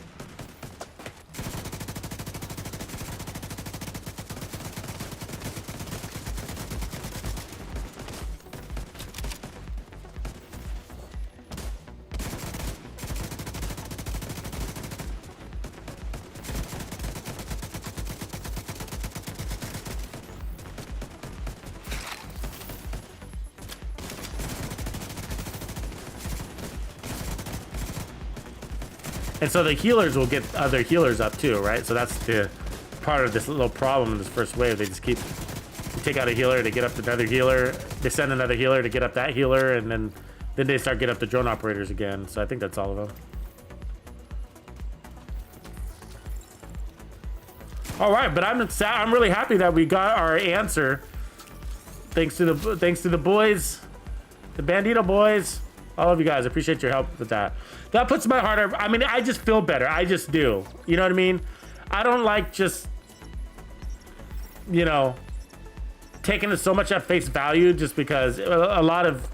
And so the healers will get other healers up too, right? So that's the part of this little problem in this first wave. They just keep take out a healer to get up another healer. They send another healer to get up that healer, and then they start getting up the drone operators again. So I think that's all of them. All right, but I'm really happy that we got our answer. Thanks to the boys, the Bandito boys. All of you guys, appreciate your help with that. That puts my heart. I mean, I just feel better. I just do. You know what I mean? I don't like just, you know, taking it so much at face value just because a lot of,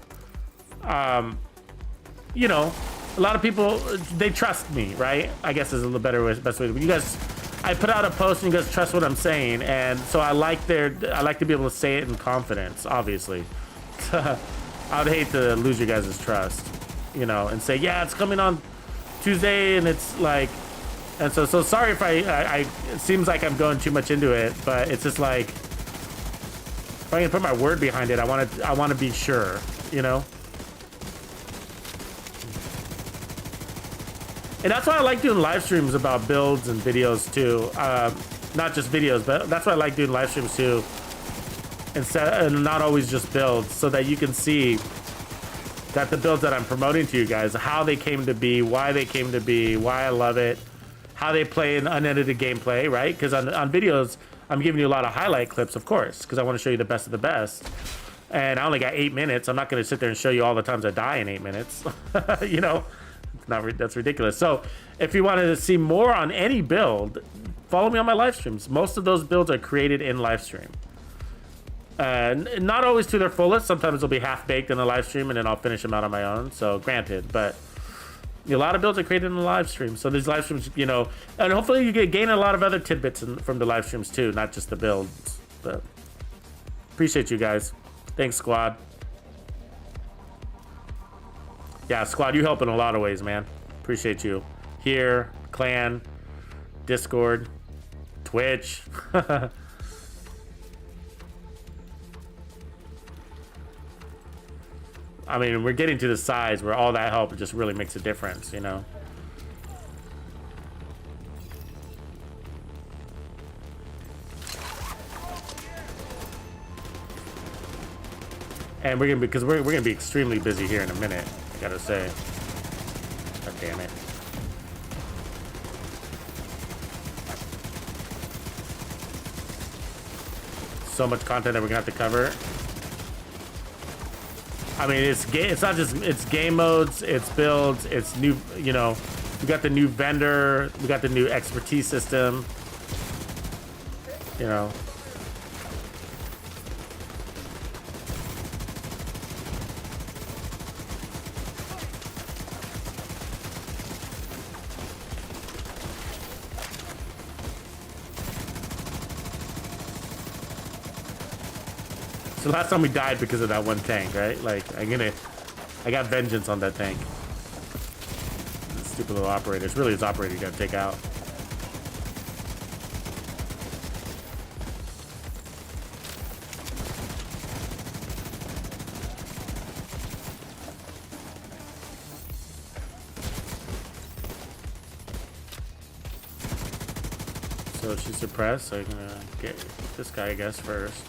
you know, a lot of people, they trust me, right? I guess is a little better way, best way. But you guys, I put out a post and you guys trust what I'm saying, and so I like to be able to say it in confidence, obviously. I would hate to lose you guys' trust, you know, and say, yeah, it's coming on Tuesday, and it's like, and so sorry if I it seems like I'm going too much into it, but it's just like, if I can put my word behind it, I want to be sure, you know. And that's why I like doing live streams about builds and videos too. Not just videos, but that's why I like doing live streams too. And not always just builds, so that you can see that the builds that I'm promoting to you guys, how they came to be, why they came to be, why I love it, how they play in unedited gameplay, right? Because on videos, I'm giving you a lot of highlight clips, of course, because I want to show you the best of the best. And I only got 8 minutes. I'm not going to sit there and show you all the times I die in 8 minutes. You know, that's ridiculous. So if you wanted to see more on any build, follow me on my live streams. Most of those builds are created in live stream. Not always to their fullest. Sometimes they'll be half-baked in the live stream, and then I'll finish them out on my own. So granted, but a lot of builds are created in the live stream. So these live streams, you know, and hopefully you gain a lot of other tidbits from the live streams too, not just the builds. But appreciate you guys. Thanks, squad. Yeah, squad, you help in a lot of ways, man. Appreciate you. Here, clan, Discord, Twitch. I mean, we're getting to the size where all that help just really makes a difference, you know? And we're gonna be, because we're gonna be extremely busy here in a minute, I gotta say. God damn it. So much content that we're gonna have to cover. I mean, it's not just, it's game modes, it's builds, it's new, you know, we got the new vendor, we got the new expertise system, you know. So last time we died because of that one tank, right? Like, I got vengeance on that tank. This stupid little operator. It's really his operator you gotta take out. So she's suppressed, so I'm gonna get this guy, I guess, first.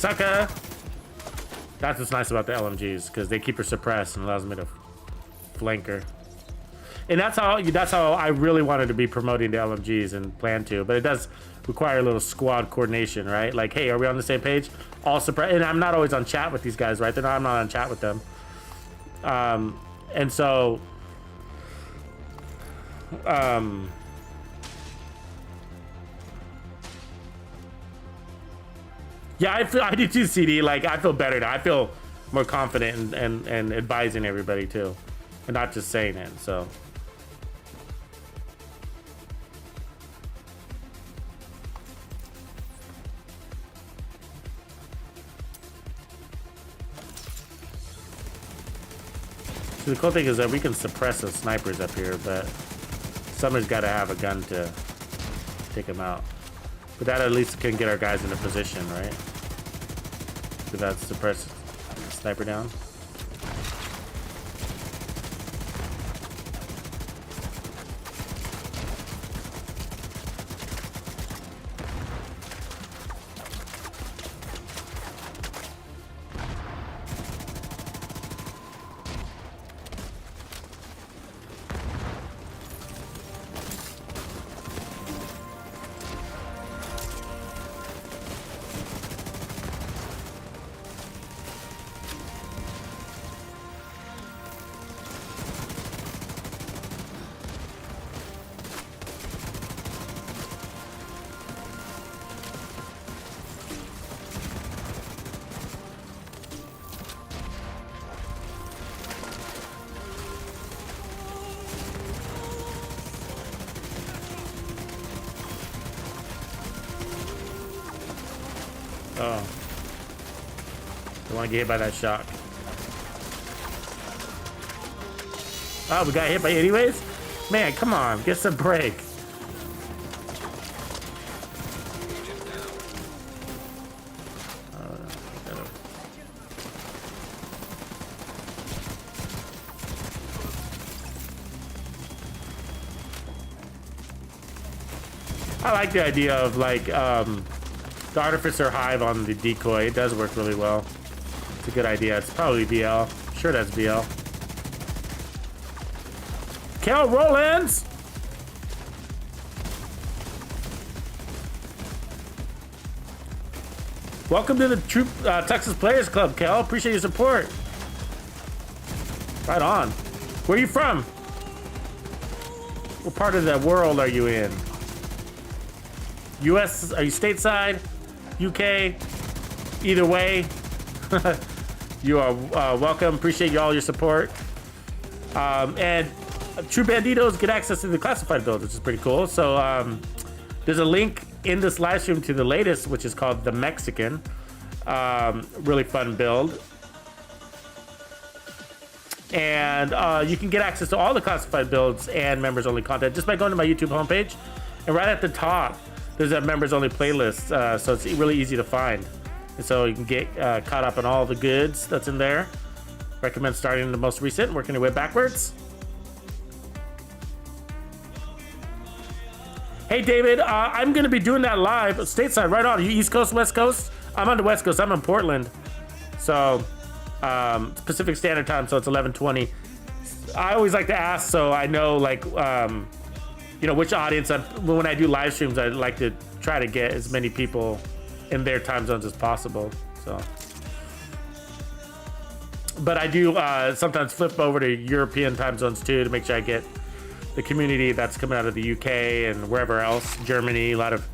Sucker! That's what's nice about the LMGs, because they keep her suppressed and allows me to flank her. And that's how I really wanted to be promoting the LMGs and plan to, but it does require a little squad coordination, right? Like, hey, are we on the same page? All suppress, and I'm not always on chat with these guys, right? I'm not on chat with them. And so, yeah, I do too, CD. Like, I feel better now. I feel more confident and advising everybody too, and not just saying it. So. So the cool thing is that we can suppress those snipers up here, but someone's got to have a gun to take them out. But that at least can get our guys into position, right? So that's suppress sniper down. want to get hit by that shock. Oh, we got hit by it anyways? Man, come on, get some break. I like the idea of like the Artificer Hive on the decoy. It does work really well. It's a good idea. It's probably VL. Sure, that's VL. Kel Rollins! Welcome to the True Texas Players Club, Kel. Appreciate your support. Right on. Where are you from? What part of the world are you in? US, are you stateside? UK? Either way, you are welcome. Appreciate all your support. And True Bandidos get access to the classified build, which is pretty cool. So there's a link in this live stream to the latest, which is called the Mexican. Really fun build. And you can get access to all the classified builds and members only content just by going to my YouTube homepage. And right at the top, there's a members only playlist. So it's really easy to find. And so you can get caught up on all the goods that's in there. Recommend starting the most recent, working your way backwards. Hey David, I'm gonna be doing that live stateside, right on. Are you East Coast, West Coast? I'm on the West Coast, I'm in Portland. So, Pacific Standard Time, so it's 11:20. I always like to ask so I know like, you know, which audience, when I do live streams, I like to try to get as many people in their time zones as possible, so. But I do sometimes flip over to European time zones too to make sure I get the community that's coming out of the UK and wherever else, Germany, a lot of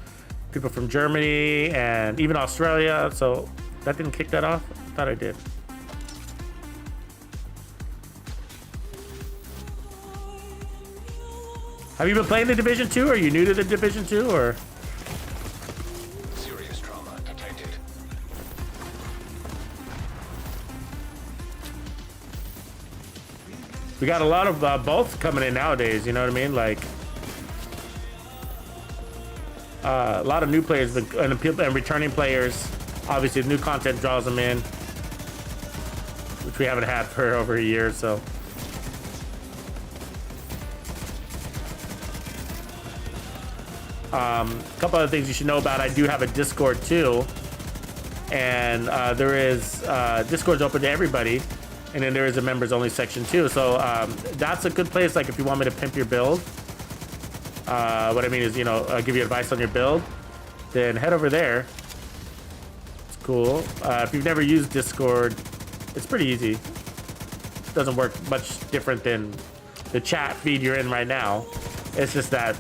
people from Germany and even Australia. So that didn't kick that off? I thought I did. Have you been playing the Division 2? Are you new to the Division 2 or? Serious trauma detected. We got a lot of both coming in nowadays, you know what I mean? Like, a lot of new players and returning players. Obviously, new content draws them in, which we haven't had for over a year, so. A couple other things you should know about. I do have a Discord too, and there is Discord's open to everybody. And then there is a members only section too. So that's a good place. Like if you want me to pimp your build, what I mean is, you know, give you advice on your build, then head over there. It's cool. If you've never used Discord, it's pretty easy. It doesn't work much different than the chat feed you're in right now. It's just that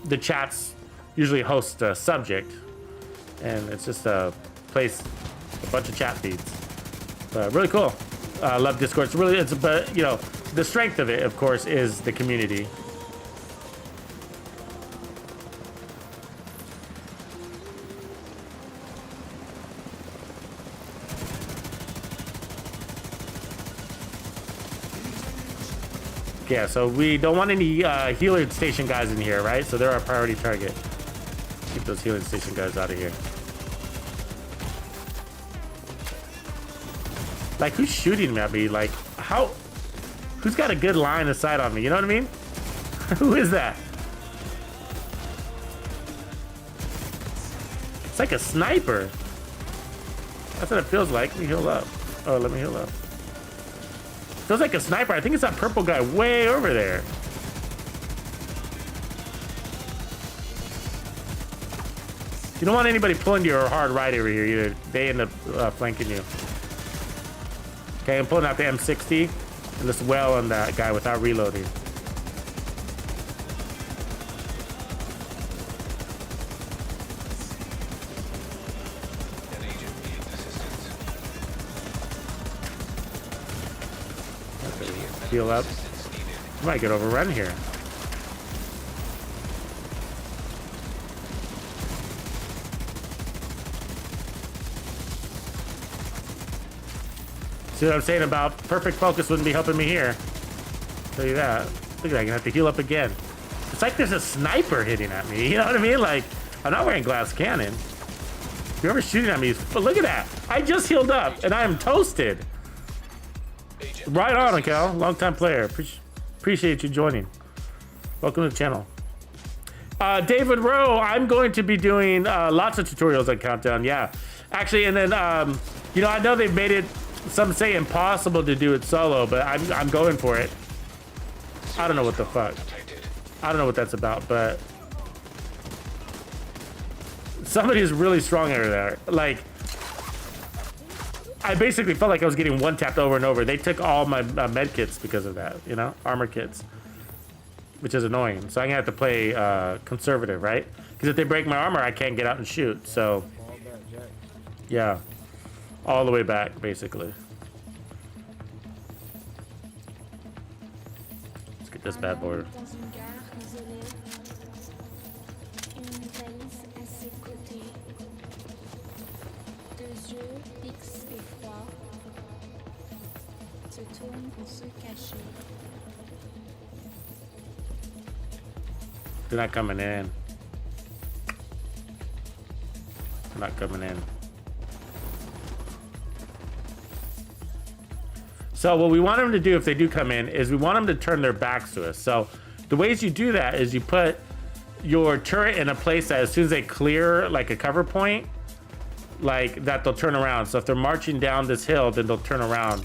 the chats usually host a subject, and it's just a place, a bunch of chat feeds. Really cool. Love Discord. But you know, the strength of it, of course, is the community. Yeah, so we don't want any healer station guys in here, right? So they're our priority target. Keep those healing station guys out of here. Like, who's shooting at me? Like, how? Who's got a good line of sight on me? You know what I mean? Who is that? It's like a sniper. That's what it feels like. Let me heal up. Oh, let me heal up. Feels like a sniper. I think it's that purple guy way over there. You don't want anybody pulling you or hard right over here either. They end up flanking you. Okay, I'm pulling out the M60 and just well on that guy without reloading. An agent needs assistance. Heal up. Assistance needed. I might get overrun here. See what I'm saying about perfect focus wouldn't be helping me here. Tell you that. Look at that, I'm gonna have to heal up again. It's like there's a sniper hitting at me, you know what I mean? Like, I'm not wearing glass cannon. Whoever's shooting at me is, but look at that. I just healed up and I am toasted. Right on, Cal. Long time player. Appreciate you joining. Welcome to the channel. David Rowe, I'm going to be doing lots of tutorials on Countdown. Yeah, actually, and then you know, I know they've made it, some say impossible to do it solo, but I'm going for it. I don't know what the fuck. I don't know what that's about, but somebody is really strong over there. Like, I basically felt like I was getting one tapped over and over. They took all my med kits because of that, you know, armor kits, which is annoying. So I'm gonna have to play conservative, right? Because if they break my armor, I can't get out and shoot. So yeah, all the way back, basically. Let's get this bad boy. Dans une gare isolée, une valise à ses côtés. Deux yeux fixes et froids se tournent pour se cacher. They're not coming in. They're not coming in. So what we want them to do if they do come in is we want them to turn their backs to us. So the ways you do that is you put your turret in a place that as soon as they clear like a cover point, like that, they'll turn around. So if they're marching down this hill, then they'll turn around.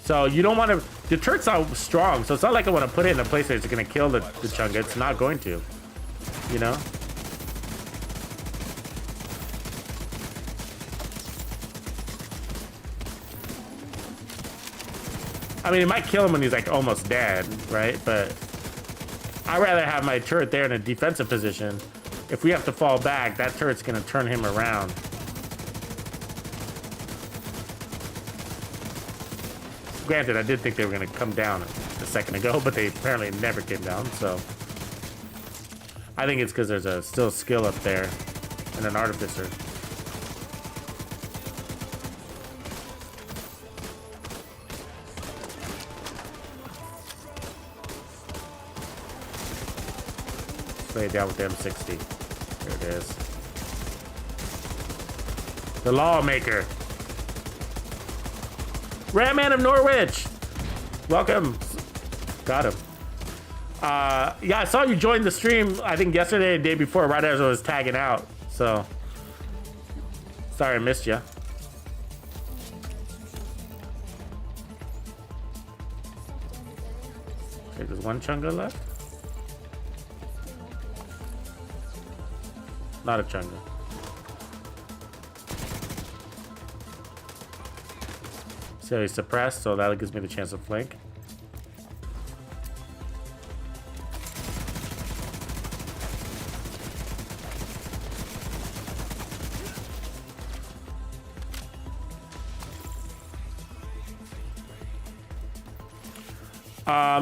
So you don't want to, the turret's not strong, so it's not like I want to put it in a place that's going to kill the chunga. It's not going to, you know? I mean, it might kill him when he's like almost dead, right? But I'd rather have my turret there in a defensive position. If we have to fall back, that turret's going to turn him around. Granted, I did think they were going to come down a second ago, but they apparently never came down, so I think it's because there's a still skill up there and an artificer. Let's lay it down with the M60. There it is. The Lawmaker. Ramman of Norwich, welcome. Got him. Yeah, I saw you join the stream, I think yesterday or the day before, right as I was tagging out. So, sorry I missed you. Okay, there's one chunga left. Not a chunga. So he's suppressed, so that gives me the chance to flank.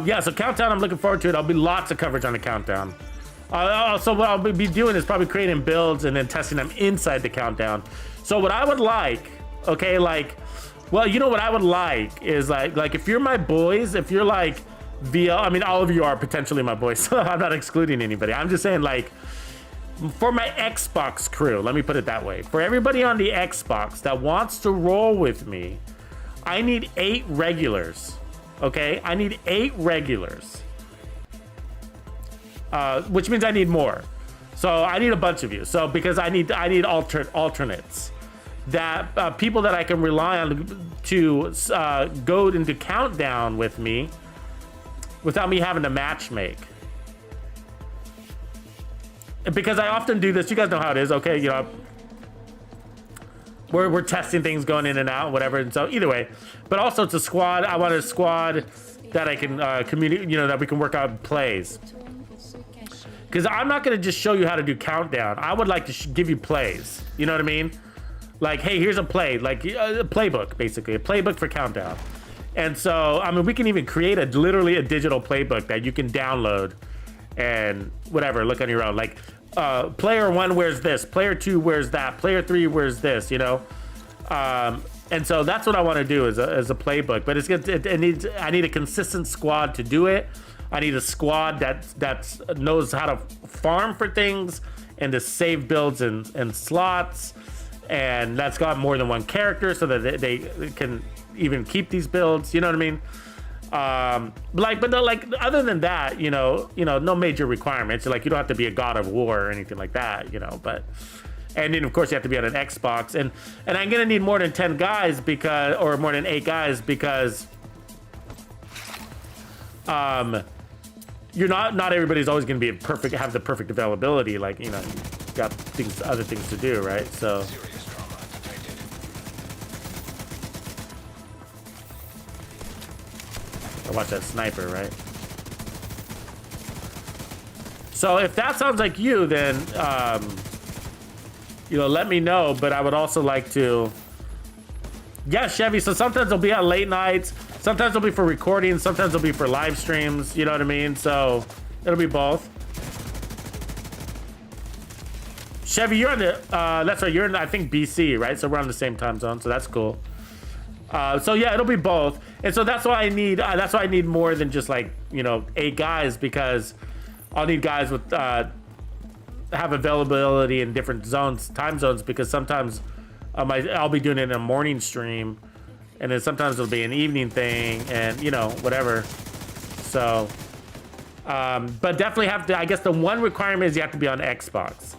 Yeah, so Countdown, I'm looking forward to it. There'll be lots of coverage on the Countdown. Also, what I'll be doing is probably creating builds and then testing them inside the Countdown. So what I would like, okay, like, well, you know what I would like is like if you're my boys, if you're like VL, I mean, all of you are potentially my boys, so I'm not excluding anybody. I'm just saying, like, for my Xbox crew, let me put it that way. For everybody on the Xbox that wants to roll with me, I need 8 regulars, okay? I need 8 regulars, which means I need more. So I need a bunch of you. So because I need alternates. That people that I can rely on to go into Countdown with me without me having to match make. Because I often do this, you guys know how it is, okay? You know, we're testing things going in and out, whatever. And so either way, but also it's a squad. I want a squad that I can communicate, you know, that we can work out plays. Because I'm not going to just show you how to do Countdown. I would like to give you plays. You know what I mean? Like, hey, here's a play, like a playbook, basically, a playbook for Countdown. And so, I mean, we can even create literally a digital playbook that you can download and whatever, look on your own. Like, player 1 wears this, player 2 wears that, player 3 wears this, you know? And so that's what I want to do as a playbook. But I need a consistent squad to do it. I need a squad that knows how to farm for things and to save builds and slots, and that's got more than one character so that they can even keep these builds. You know what I mean? But no, like other than that, no major requirements. Like you don't have to be a god of war or anything like that, But and then of course you have to be on an Xbox, and I'm gonna need more than 10 guys or more than 8 guys because you're not everybody's always gonna be have the perfect availability. Like you got other things to do, right? So. Serious trauma detected. I watch that sniper, right? So if that sounds like you, then let me know. But I would also like to, yeah, Chevy. So sometimes they'll be at late nights. Sometimes they'll be for recording. Sometimes they'll be for live streams. You know what I mean? So it'll be both. Chevy, you're on the. That's right. You're in, I think, BC, right? So we're on the same time zone. So that's cool. So yeah, it'll be both, and so that's why I need more than just like 8 guys, because I'll need guys with have availability in different time zones, because sometimes I'll be doing it in a morning stream, and then sometimes it'll be an evening thing, and whatever. So, but definitely have to. I guess the one requirement is you have to be on Xbox,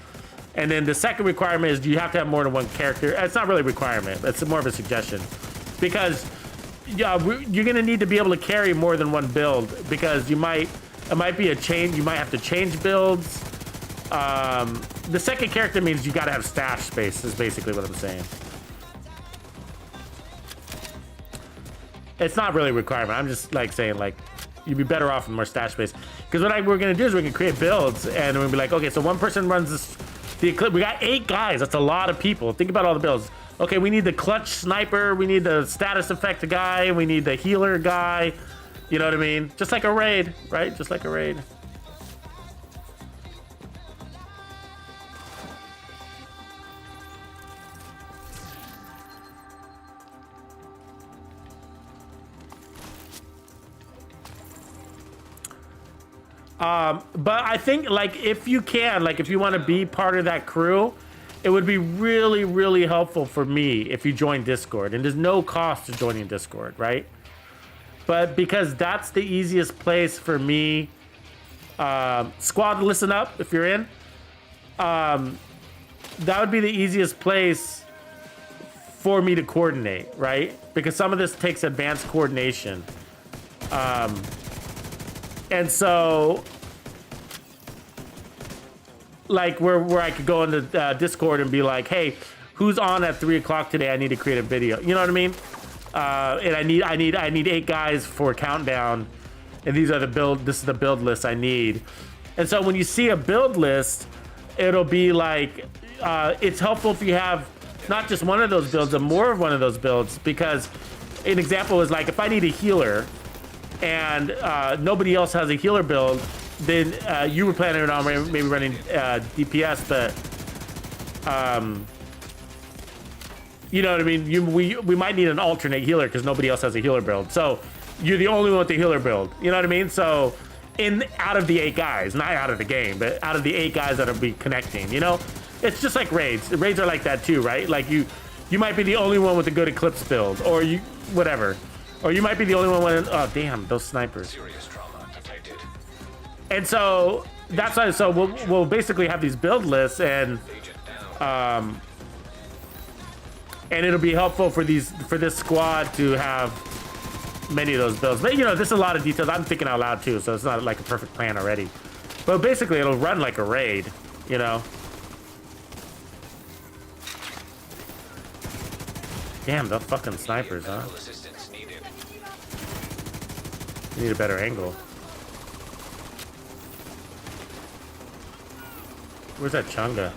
and then the second requirement is you have to have more than one character. It's not really a requirement; it's more of a suggestion. Because you're gonna need to be able to carry more than one build, because it might be a change. You might have to change builds. The second character means you gotta have stash space, is basically what I'm saying. It's not really a requirement. I'm just like saying like you'd be better off with more stash space. Because what we're gonna do is we're gonna create builds, and we'll be like, okay, so one person runs this. We got 8 guys. That's a lot of people. Think about all the builds. Okay, we need the clutch sniper, we need the status effect guy, we need the healer guy. You know what I mean? Just like a raid, right? Just like a raid. But I think like if you want to be part of that crew, it would be really, really helpful for me if you join Discord. And there's no cost to joining Discord, right? But because that's the easiest place for me. Squad, listen up if you're in. That would be the easiest place for me to coordinate, right? Because some of this takes advanced coordination. And so, like where I could go into Discord and be like, hey, who's on at 3 o'clock today? I need to create a video. You know what I mean? And I need 8 guys for countdown, and this is the build list I need. And so when you see a build list, it'll be like it's helpful if you have not just one of those builds, but more of one of those builds, because an example is like if I need a healer and nobody else has a healer build, then you were planning on maybe running DPS, but you know what I mean? We might need an alternate healer because nobody else has a healer build. So you're the only one with the healer build. You know what I mean? So out of the 8 guys, not out of the game, but out of the 8 guys that'll be connecting, it's just like raids. Raids are like that too, right? Like you might be the only one with a good Eclipse build, or whatever. Or you might be the only one oh damn, those snipers. Serious trauma detected. And so that's why. So we'll basically have these build lists, and it'll be helpful for this squad to have many of those builds. But this is a lot of details. I'm thinking out loud too, so it's not like a perfect plan already. But basically, it'll run like a raid. Damn, those fucking snipers, huh? Medical assistance needed. You need a better angle. Where's that Chunga?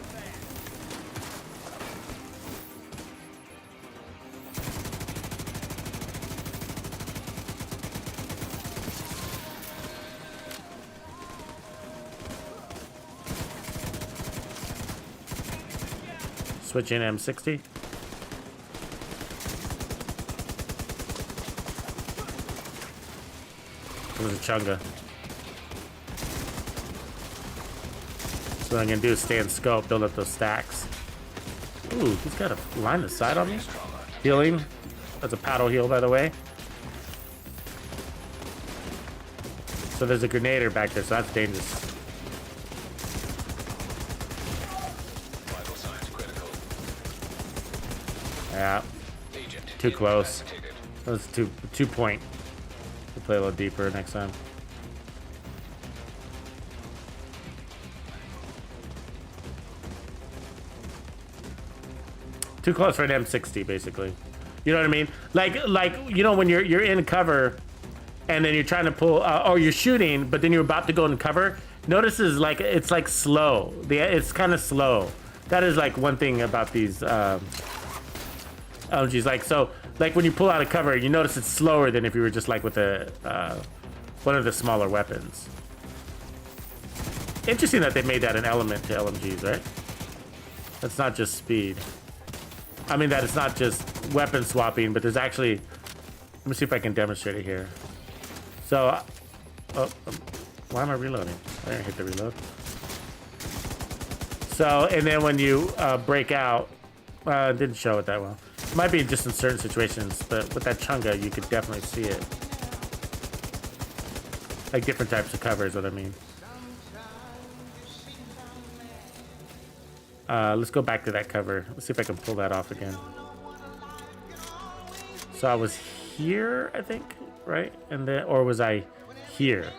Switch in M60. There's a chunga. So what I'm gonna do is stay in scope, build up those stacks. Ooh, he's got a line of sight on me. Healing. That's a paddle heal, by the way. So there's a grenader back there, so that's dangerous. Vital signs critical. Yeah, Agent too close. incapacitated. That's 2 point. We'll play a little deeper next time. Too close for an M60, basically. You know what I mean? Like you know when you're in cover, and then you're trying to pull, or you're shooting, but then you're about to go in cover. Notice is like it's like slow. It's kind of slow. That is like one thing about these LMGs. Like so, like when you pull out of cover, you notice it's slower than if you were just like with a one of the smaller weapons. Interesting that they made that an element to LMGs, right? That's not just speed. I mean that it's not just weapon swapping, but there's actually. Let me see if I can demonstrate it here. So, why am I reloading? I didn't hit the reload. So, and then when you break out, it didn't show it that well. It might be just in certain situations, but with that chunga, you could definitely see it. Like different types of cover is what I mean. Let's go back to that cover. Let's see if I can pull that off again. So I was here, I think, right? And then, or was I here?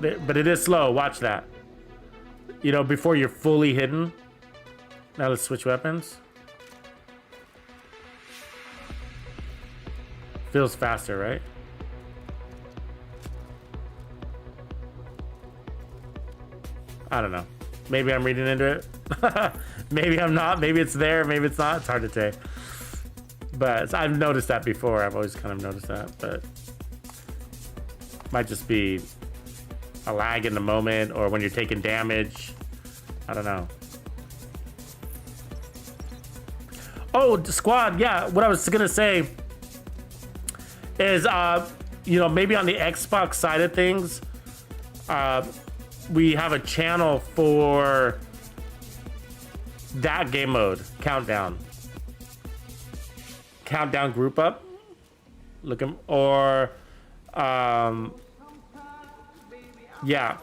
But it is slow. Watch that. You know, before you're fully hidden. Now let's switch weapons. Feels faster, right? I don't know. Maybe I'm reading into it. Maybe I'm not. Maybe it's there. Maybe it's not. It's hard to say. But I've noticed that before. I've always kind of noticed that. But might just be a lag in the moment or when you're taking damage. I don't know. Oh, squad. Yeah. What I was going to say is, you know, maybe on the Xbox side of things, we have a channel for that game mode, countdown group up, looking, or yeah,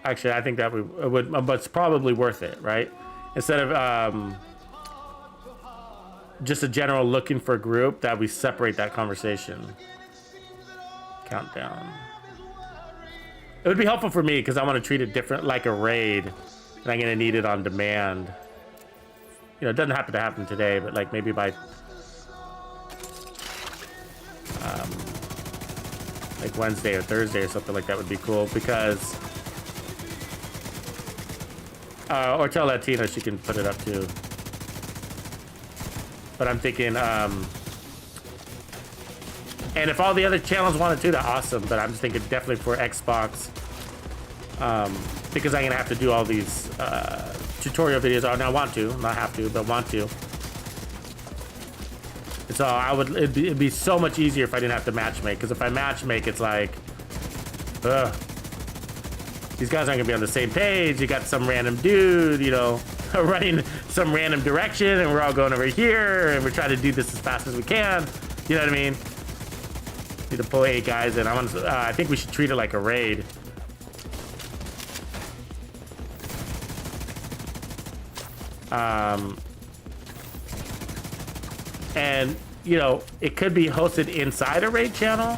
actually I think that it would, but it's probably worth it, right? Instead of just a general looking for a group, that we separate that conversation. Countdown. It would be helpful for me because I want to treat it different, like a raid, and I'm gonna need it on demand. You know, it doesn't happen to happen today, but like maybe by like Wednesday or Thursday or something like that would be cool, because or tell Latina she can put it up too. But I'm thinking, and if all the other channels wanted to, that's awesome. But I'm just thinking definitely for Xbox, because I'm gonna have to do all these tutorial videos. Oh, no, I want to, not have to, but want to. And so it'd be so much easier if I didn't have to matchmake. Because if I matchmake, it's like, ugh. These guys aren't gonna be on the same page. You got some random dude, you know, running some random direction, and we're all going over here, and we're trying to do this as fast as we can. You know what I mean? Need to pull 8 guys in. I think we should treat it like a raid. And you know, it could be hosted inside a raid channel,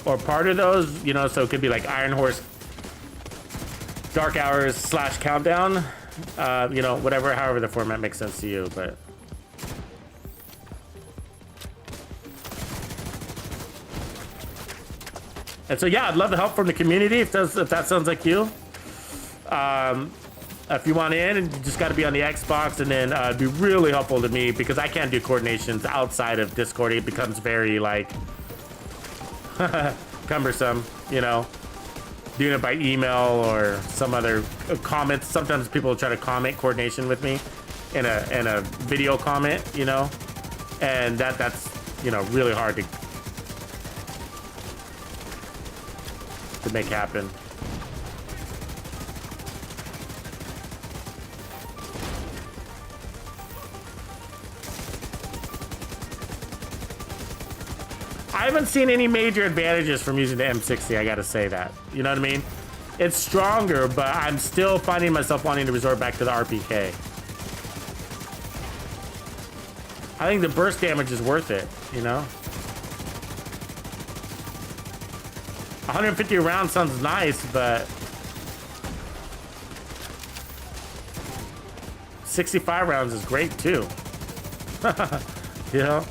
or part of those. You know, so it could be like Iron Horse, Dark Hours / Countdown. You know, whatever, however the format makes sense to you, but. And so, yeah, I'd love the help from the community if that sounds like you. If you want in, you just got to be on the Xbox, and then it'd be really helpful to me because I can't do coordinations outside of Discord. It becomes very, like, cumbersome, you know, doing it by email or some other comments. Sometimes people try to comment coordination with me in a video comment, you know, and that's, you know, really hard to make happen. I haven't seen any major advantages from using the M60, I gotta say that. You know what I mean? It's stronger, but I'm still finding myself wanting to resort back to the RPK. I think the burst damage is worth it, you know? 150 rounds sounds nice, but 65 rounds is great too. You know?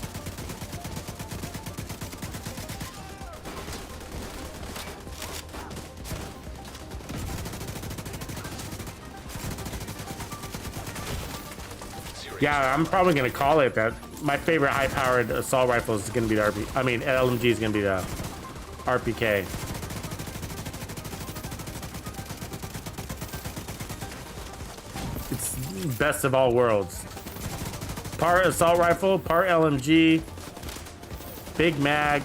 Yeah, I'm probably gonna call it that. My favorite high-powered assault rifle is gonna be the LMG is gonna be the RPK. It's best of all worlds. Part assault rifle, part LMG, big mag,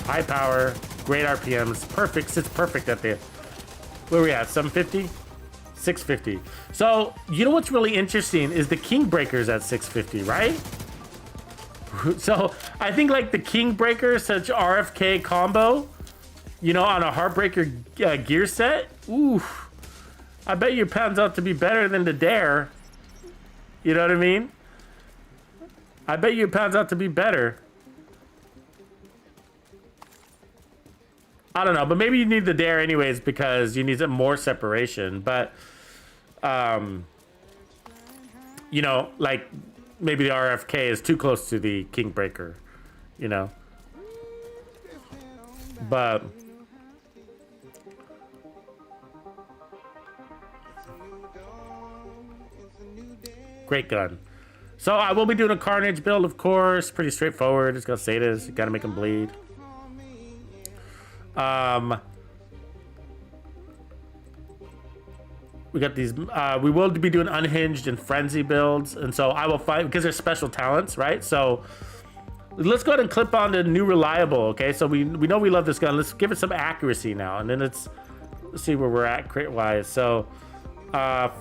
high power, great RPMs, perfect. Sits perfect at the. Where are we at? 750. 650. So, you know what's really interesting is the King Breaker's at 650, right? So, I think like the King Breaker, such RFK combo, you know, on a Heartbreaker gear set, ooh, I bet you it pans out to be better than the Dare. You know what I mean? I bet you it pans out to be better. I don't know, but maybe you need the Dare anyways because you need some more separation. But, you know, like maybe the RFK is too close to the King Breaker, you know. But great gun. So I will be doing a Carnage build, of course. Pretty straightforward. Just gonna say this. You gotta make them bleed. We got these. We will be doing unhinged and frenzy builds, and so I will fight because there's special talents, right? So let's go ahead and clip on to new reliable. Okay, so we know we love this gun. Let's give it some accuracy now, and then let's see where we're at crit wise. So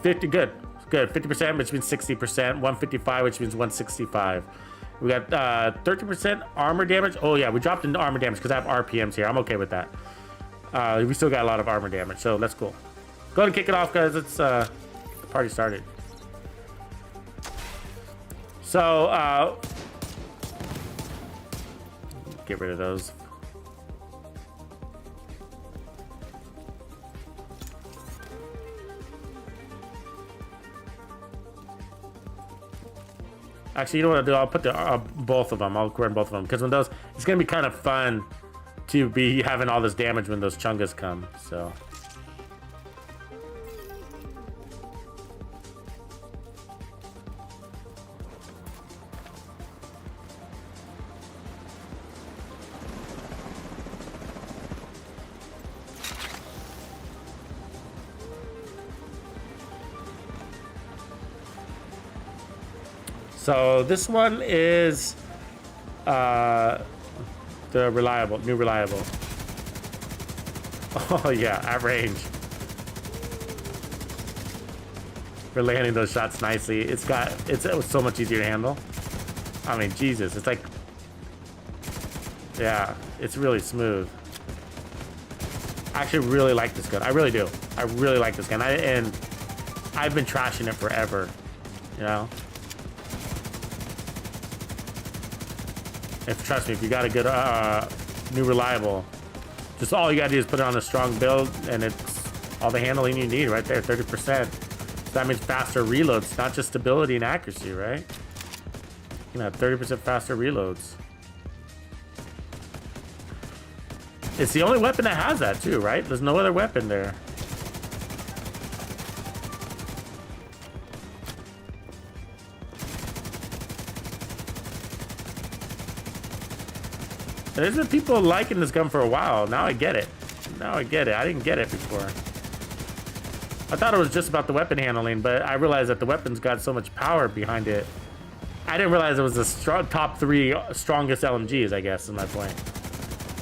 50, good. 50%, which means 60%. 155, which means 165. We got 30% armor damage. Oh yeah, we dropped into armor damage because I have RPMs here. I'm okay with that. We still got a lot of armor damage, so that's cool. Go ahead and kick it off, guys. Let's the party started. So get rid of those. Actually, you know what I'll do? I'll put the both of them. I'll run both of them because when those, it's gonna be kind of fun to be having all this damage when those chungas come. So. So this one is the reliable, new reliable. Oh yeah, at range. We're landing those shots nicely. It's so much easier to handle. I mean, Jesus, it's like, yeah, it's really smooth. I actually really like this gun. I really do. I really like this gun. And I've been trashing it forever, you know? Trust me, if you got a good new reliable, just all you gotta do is put it on a strong build and it's all the handling you need right there, 30%. So that means faster reloads, not just stability and accuracy, right? You know, 30% faster reloads. It's the only weapon that has that too, right? There's no other weapon there. There's been people liking this gun for a while. Now I get it. Now I get it. I didn't get it before. I thought it was just about the weapon handling, but I realized that the weapon's got so much power behind it. I didn't realize it was the top 3 strongest LMGs, I guess, is my point.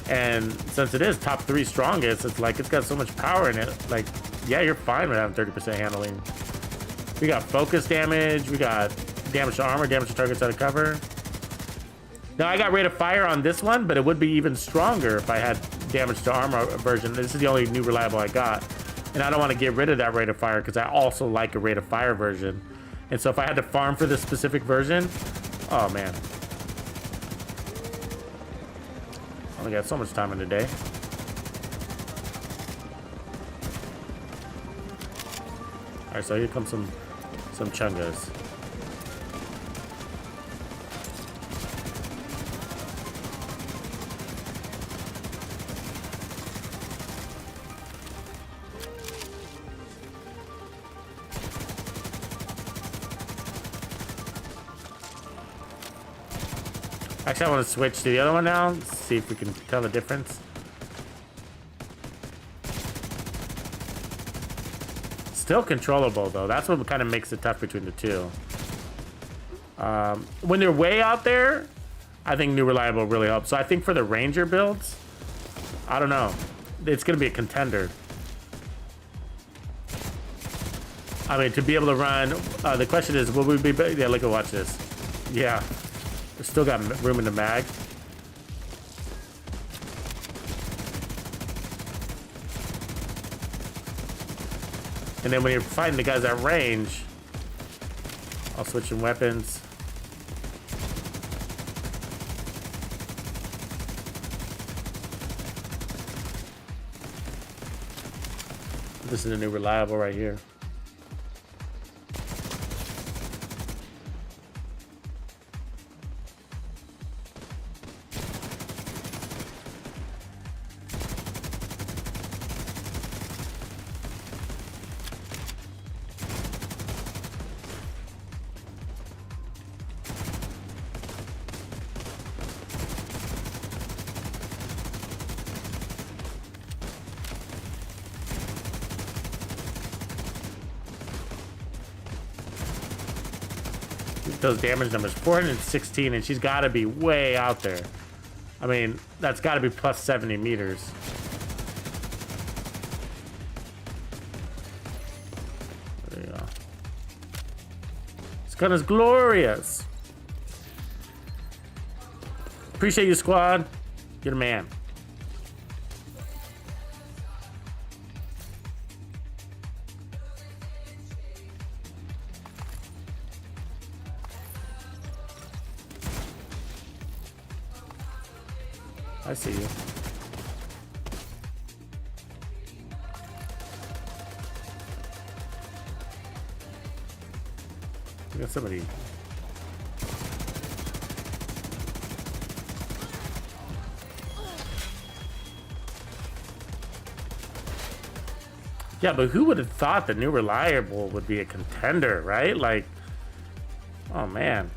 And since it is top 3 strongest, it's like it's got so much power in it. Like, yeah, you're fine with having 30% handling. We got focus damage, we got damage to armor, damage to targets out of cover. Now, I got rate of fire on this one, but it would be even stronger if I had damage to armor version. This is the only new reliable I got. And I don't want to get rid of that rate of fire because I also like a rate of fire version. And so if I had to farm for this specific version, oh man. I only got so much time in the day. All right, so here comes some chungas. Actually, I want to switch to the other one now, see if we can tell the difference. Still controllable though. That's what kind of makes it tough between the two. When they're way out there, I think new reliable really helps. So I think for the Ranger builds, I don't know. It's going to be a contender. I mean, to be able to run, the question is, will we be, yeah, look at, watch this. Yeah. Still got room in the mag. And then when you're fighting the guys at range, I'll switch in weapons. This is a new reliable right here. Those damage numbers, 416, and she's got to be way out there. I mean, that's got to be plus 70 meters. There you go. This gun is glorious. Appreciate you, squad. You're the man. I see you. We got somebody. Yeah, but who would have thought the new reliable would be a contender, right? Like, oh man.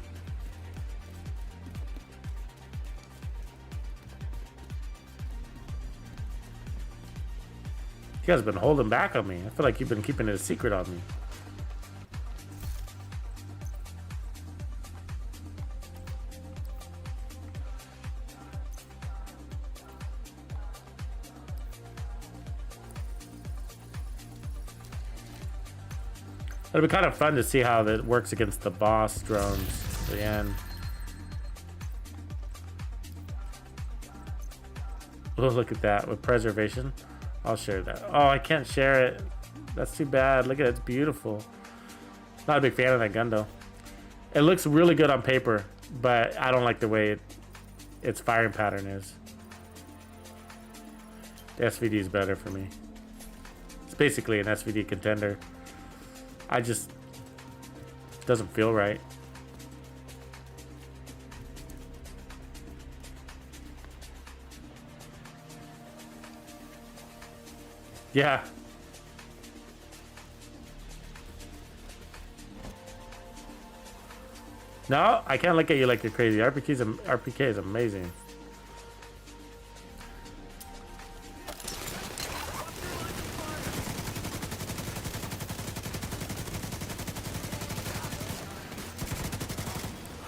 You guys have been holding back on me. I feel like you've been keeping it a secret on me. It'll be kind of fun to see how that works against the boss drones at the end. Oh, look at that with preservation. I'll share that. Oh, I can't share it. That's too bad. Look at it. It's beautiful. Not a big fan of that gun, though. It looks really good on paper, but I don't like the way its firing pattern is. The SVD is better for me. It's basically an SVD contender. I just... It doesn't feel right. Yeah. No, I can't look at you like you're crazy. RPK is amazing.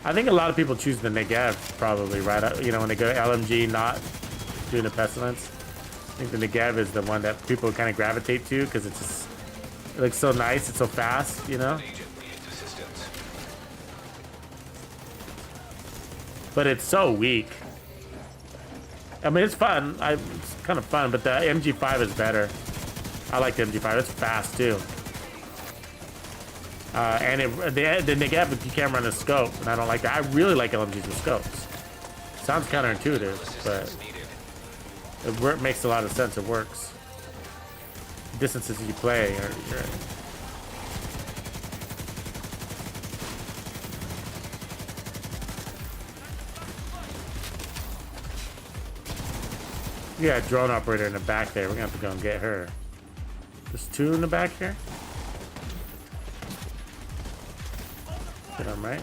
I think a lot of people choose the Negev probably, right? You know, when they go to LMG, not doing the Pestilence. I think the Negev is the one that people kind of gravitate to because it looks so nice, it's so fast, you know? Agent needs assistance. But it's so weak. I mean, it's fun. It's kind of fun, but the MG5 is better. I like the MG5. It's fast too. And the Negev, you can't run a scope, and I don't like that. I really like LMGs with scopes. Sounds counterintuitive, but it makes a lot of sense. It works. Distances you play are. Yeah, drone operator in the back there. We're gonna have to go and get her. There's two in the back here. Get them right.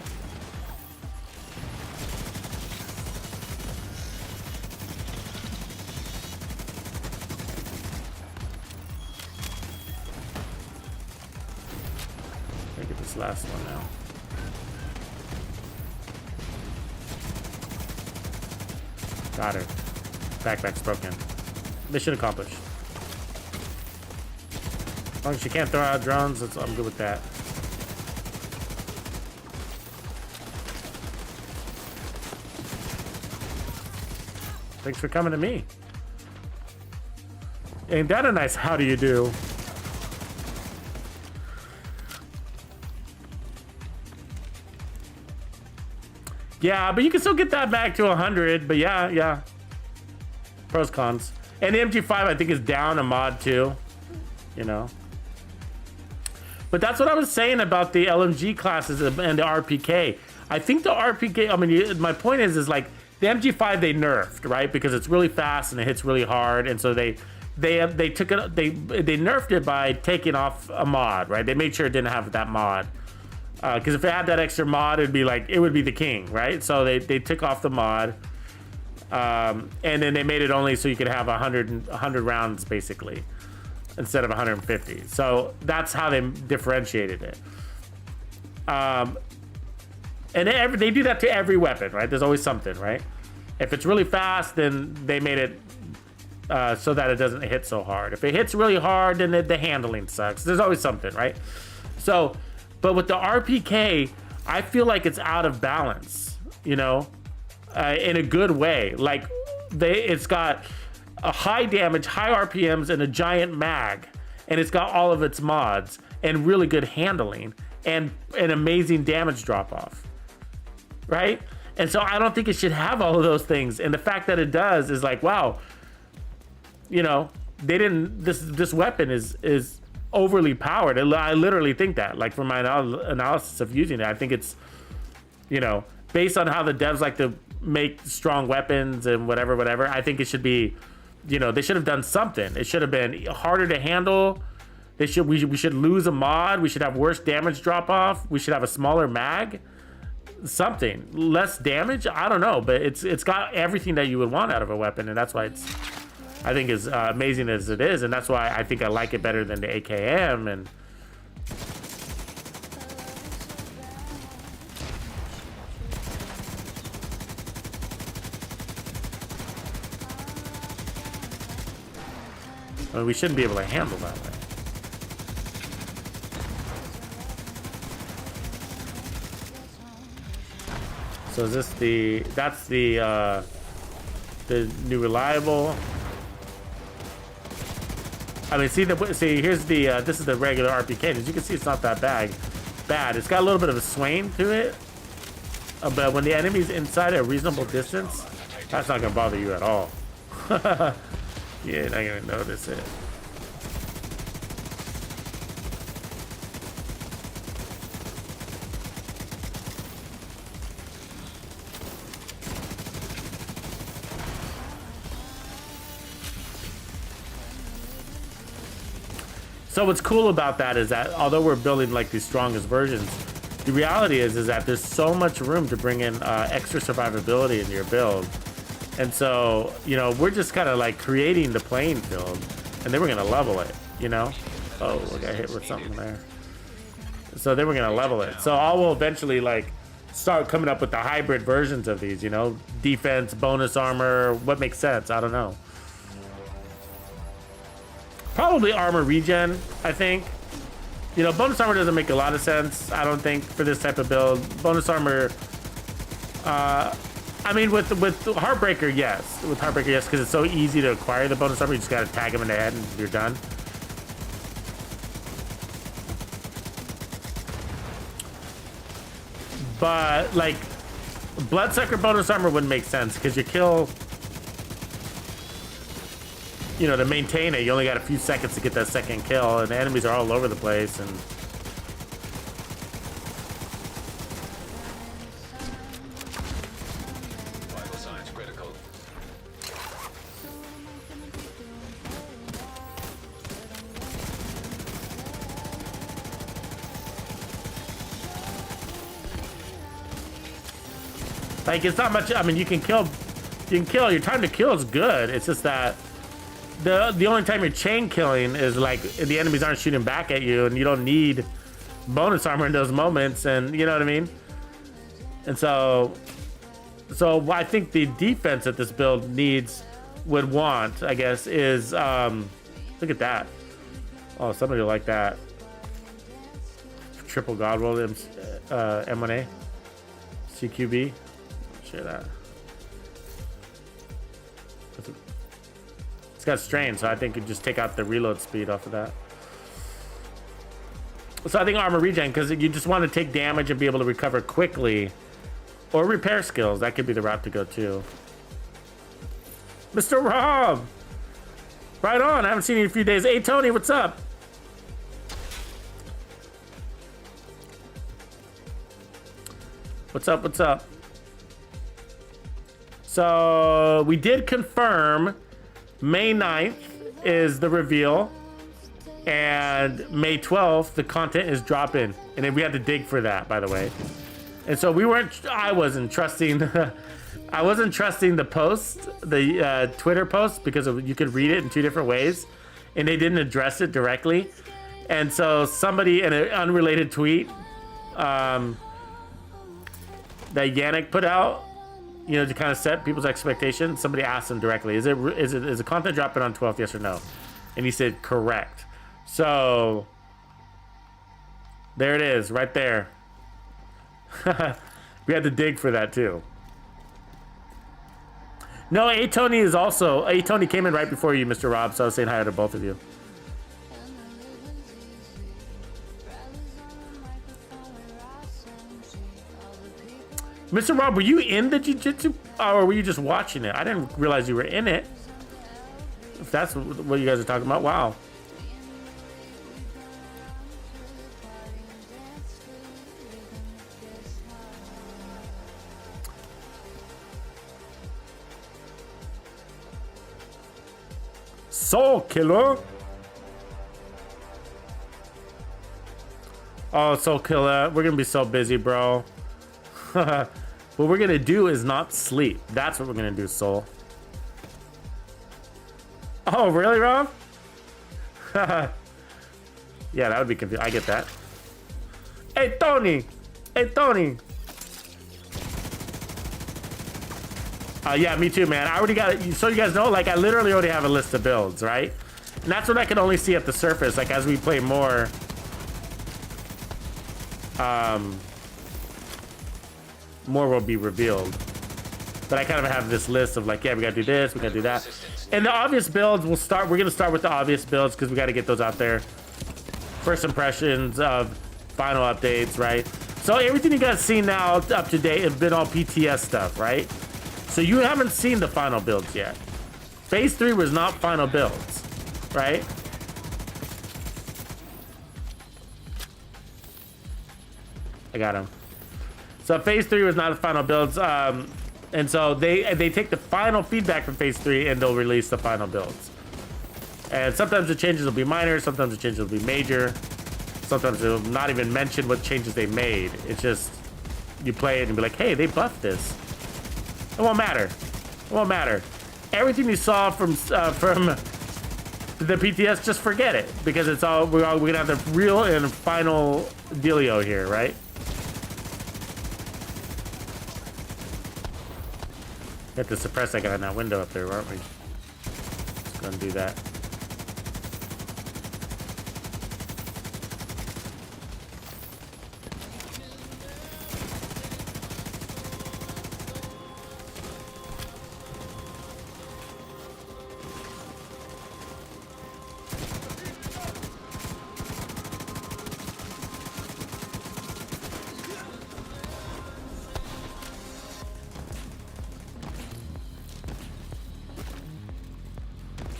Let me get this last one now. Got her. Backpack's broken. Mission accomplished. As long as she can't throw out drones, I'm good with that. Thanks for coming to me. Ain't that a nice how do you do? Yeah, but you can still get that back to 100. But yeah. Pros, cons. And the MG5, I think, is down a mod too. You know. But that's what I was saying about the LMG classes and the RPK. I think the RPK, I mean, my point is like, the MG5 they nerfed, right? Because it's really fast and it hits really hard. And so they took it, they nerfed it by taking off a mod, right? They made sure it didn't have that mod. Because if it had that extra mod, it would be the king, right? So they took off the mod. And then they made it only so you could have 100 rounds basically instead of 150. So that's how they differentiated it. And they do that to every weapon, right? There's always something, right? If it's really fast, then they made it so that it doesn't hit so hard. If it hits really hard, then the handling sucks. There's always something, right? So, but with the RPK, I feel like it's out of balance, you know, in a good way. Like it's got a high damage, high RPMs, and a giant mag, and it's got all of its mods and really good handling and an amazing damage drop off. Right? And so I don't think it should have all of those things. And the fact that it does is like, wow, you know, this weapon is overly powered. I literally think that, like, from my analysis of using it, I think it's, you know, based on how the devs like to make strong weapons and whatever, I think it should be, you know, they should have done something. It should have been harder to handle. We should lose a mod. We should have worse damage drop off. We should have a smaller mag. Something less damage. I don't know, but it's got everything that you would want out of a weapon, and that's why I think as amazing as it is, and that's why I think I like it better than the AKM. And I mean, we shouldn't be able to handle that way. So is this that's the new reliable? I mean, see here's the this is the regular RPK. As you can see, it's not that bad. It's got a little bit of a swing to it, but when the enemy's inside a reasonable distance, that's not gonna bother you at all. You're not gonna notice it. So what's cool about that is that although we're building like the strongest versions, the reality is that there's so much room to bring in extra survivability in your build. And so, you know, we're just kind of like creating the playing field, and then we're gonna level it, you know? Oh, I got hit with something there. So then we're gonna level it. So I will eventually like start coming up with the hybrid versions of these, you know, defense, bonus armor, what makes sense? I don't know. Probably armor regen, I think. You know, bonus armor doesn't make a lot of sense, I don't think, for this type of build. Bonus armor, I mean, with Heartbreaker, yes. With Heartbreaker, yes, because it's so easy to acquire the bonus armor. You just gotta tag him in the head and you're done. But, like, Bloodsucker bonus armor wouldn't make sense because you kill, you know, to maintain it, you only got a few seconds to get that second kill, and the enemies are all over the place, and Vital signs critical. like, it's not much. I mean, you can kill. Your time to kill is good. It's just that the only time you're chain killing is like the enemies aren't shooting back at you, and you don't need bonus armor in those moments, and you know what I mean. And so I think the defense that this build would want, I guess, is look at that. Oh, somebody will like that. Triple God roll M1A CQB. Share that. It's got strain, so I think you just take out the reload speed off of that. So I think armor regen, because you just want to take damage and be able to recover quickly, or repair skills. That could be the route to go too. Mr. Rob, right on. I haven't seen you in a few days. Hey Tony, what's up? What's up? What's up? So we did confirm May 9th is the reveal, and May 12th the content is dropping, and then we had to dig for that, by the way. And so I wasn't trusting I wasn't trusting the post, the Twitter post, because you could read it in two different ways, and they didn't address it directly. And so somebody in an unrelated tweet that Yannick put out, you know, to kind of set people's expectations, somebody asked him directly, is the content dropping on 12th, yes or no? And he said correct. So there it is, right there. We had to dig for that too. No, A Tony came in right before you, Mr. Rob, so I was saying hi to both of you. Mr. Rob, were you in the jiu-jitsu, or were you just watching it? I didn't realize you were in it. If that's what you guys are talking about, wow. Soul Killer. Oh, Soul Killer, we're gonna be so busy, bro. What we're gonna do is not sleep. That's what we're gonna do, Soul. Oh, really, Rob? Yeah, that would be confusing. I get that. Hey, Tony. Hey, Tony. Yeah, me too, man. I already got it. So you guys know, like, I literally already have a list of builds, right? And that's what I can only see at the surface. Like, as we play more, more will be revealed. But I kind of have this list of like, yeah, we gotta do this, we gotta do that. And the obvious builds, we're gonna start with the obvious builds because we gotta get those out there. First impressions of final updates, right? So everything you guys see now up to date has been all PTS stuff, right? So you haven't seen the final builds yet. Phase 3 was not final builds, right? I got him. So Phase 3 was not the final builds, and so they take the final feedback from Phase 3 and they'll release the final builds. And sometimes the changes will be minor, sometimes the changes will be major, sometimes they'll not even mention what changes they made. It's just you play it and be like, hey, they buffed this. It won't matter. It won't matter. Everything you saw from the PTS, just forget it, because it's all we're gonna have the real and final dealio here, right? We have to suppress that guy in that window up there, aren't we? Just gonna do that.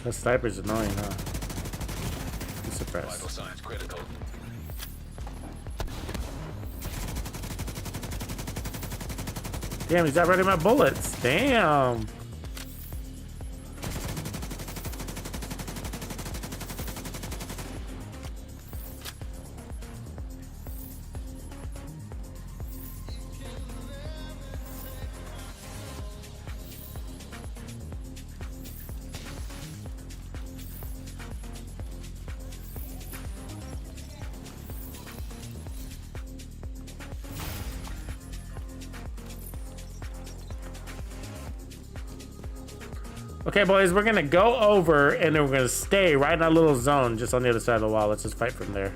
The sniper's annoying, huh? Suppress. Vital signs critical. Damn, he's not running my bullets. Damn. Okay, boys, we're gonna go over and then we're gonna stay right in that little zone just on the other side of the wall. Let's just fight from there.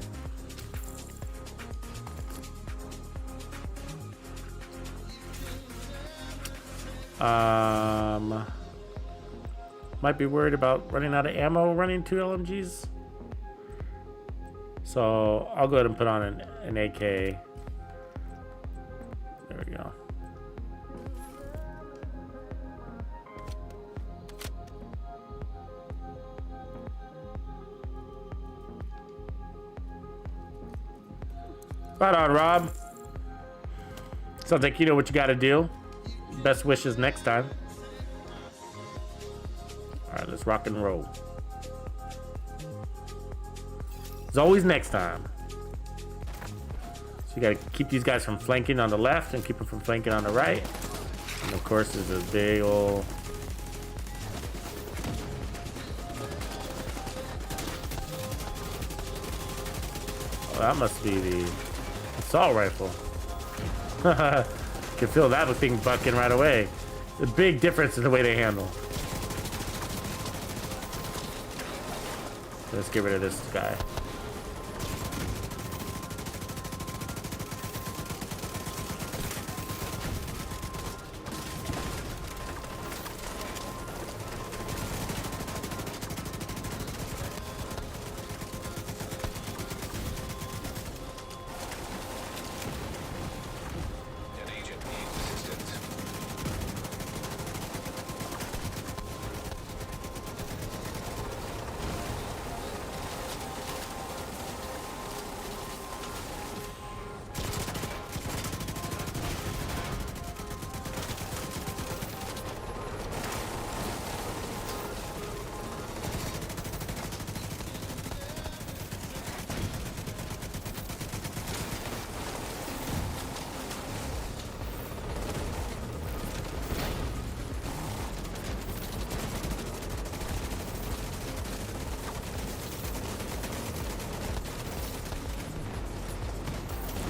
Might be worried about running out of ammo running 2 LMGs. So I'll go ahead and put on an AK. There we go. Right on, Rob. Sounds like you know what you gotta do. Best wishes next time. Alright, let's rock and roll. As always, next time. So you gotta keep these guys from flanking on the left and keep them from flanking on the right. And of course, there's a big ol' oh, that must be the assault rifle. Can feel that thing bucking right away. The big difference in the way they handle. Let's get rid of this guy. An agent needs assistance.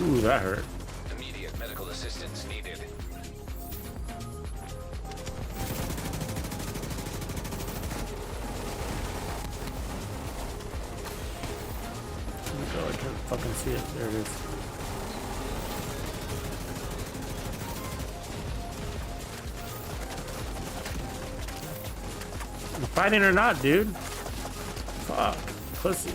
Ooh, that hurt. Immediate medical assistance needed. Oh, I can't fucking see it. There it is. You fighting or not, dude? Fuck. Pussy.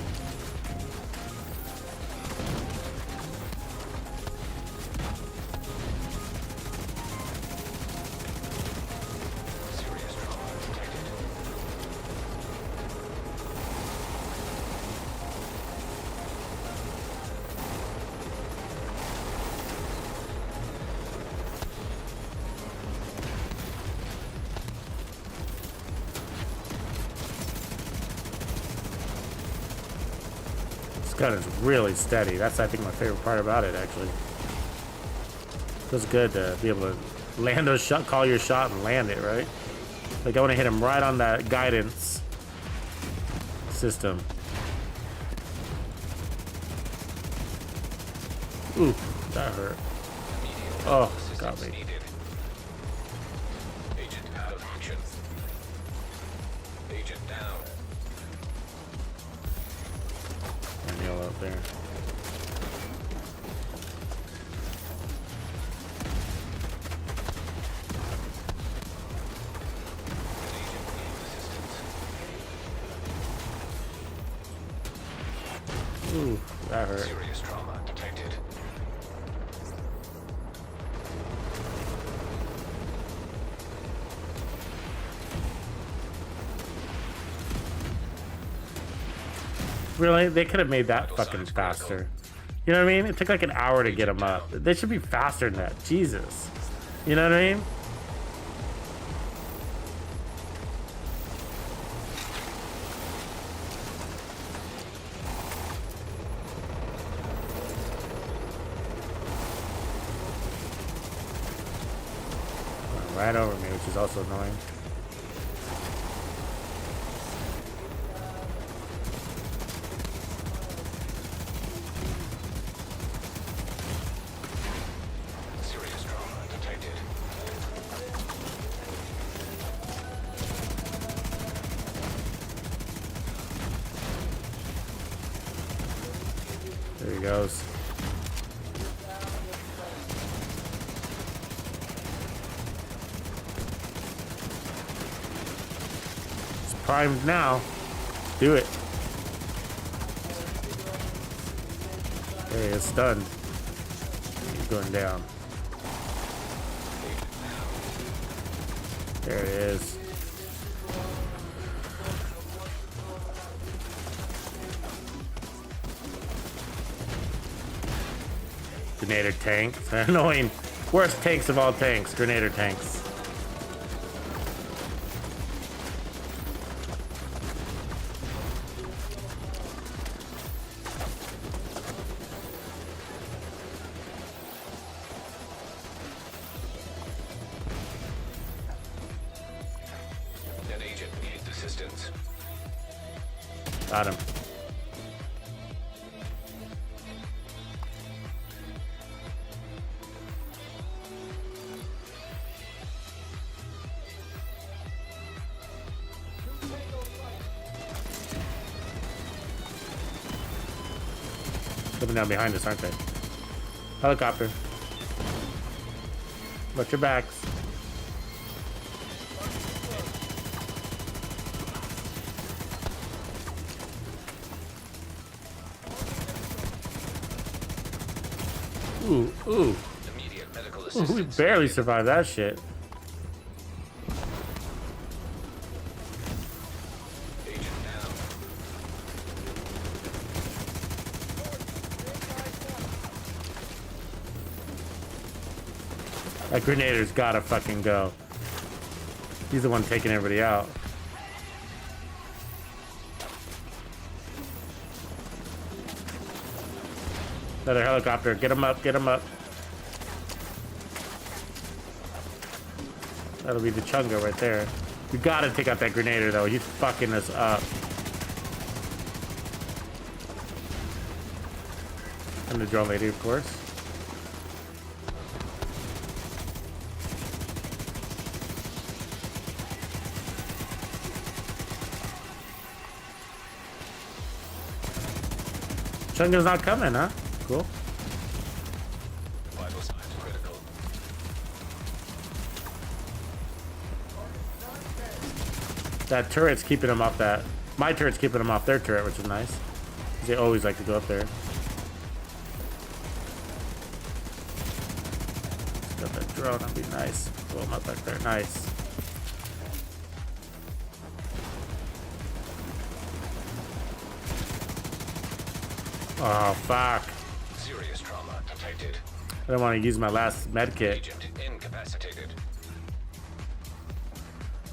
Serious trauma detected. This gun is really steady. That's, I think, my favorite part about it, actually. Feels good to be able to land those shot, call your shot and land it, right? Like, I want to hit him right on that guidance system. Ooh, that hurt. Immediate Oh, medical got assistance me. needed. Agent out Ooh, that hurt. Serious trauma detected. Really? They could have made that Vital fucking signs faster. critical. You know what I mean? It took like an hour to get them up. They should be faster than that. Jesus. You know what I mean? Right over me, which is also annoying. Serious trauma detected. There he goes. It's primed now. Do it. Okay, it's done. He's going down. There it is. Grenader tanks. Annoying. Worst tanks of all tanks. Grenader tanks. An agent needs assistance. Got him. Coming down behind us, aren't they? Helicopter. Watch your backs. Ooh, ooh. Immediate medical Ooh, assistance. we barely survived that shit. Agent down. That Grenader's gotta fucking go. He's the one taking everybody out. Another helicopter. Get him up, get him up. That'll be the Chunga right there. We gotta take out that Grenader though. He's fucking us up. And the drone lady, of course. Chunga's not coming, huh? Cool. Vital signs critical. That turret's keeping them off that. My turret's keeping them off their turret, which is nice. They always like to go up there. Got that drone, that'd be nice. Blow them up back there, nice. Oh, fuck. Serious trauma detected. I don't want to use my last med kit. Agent incapacitated.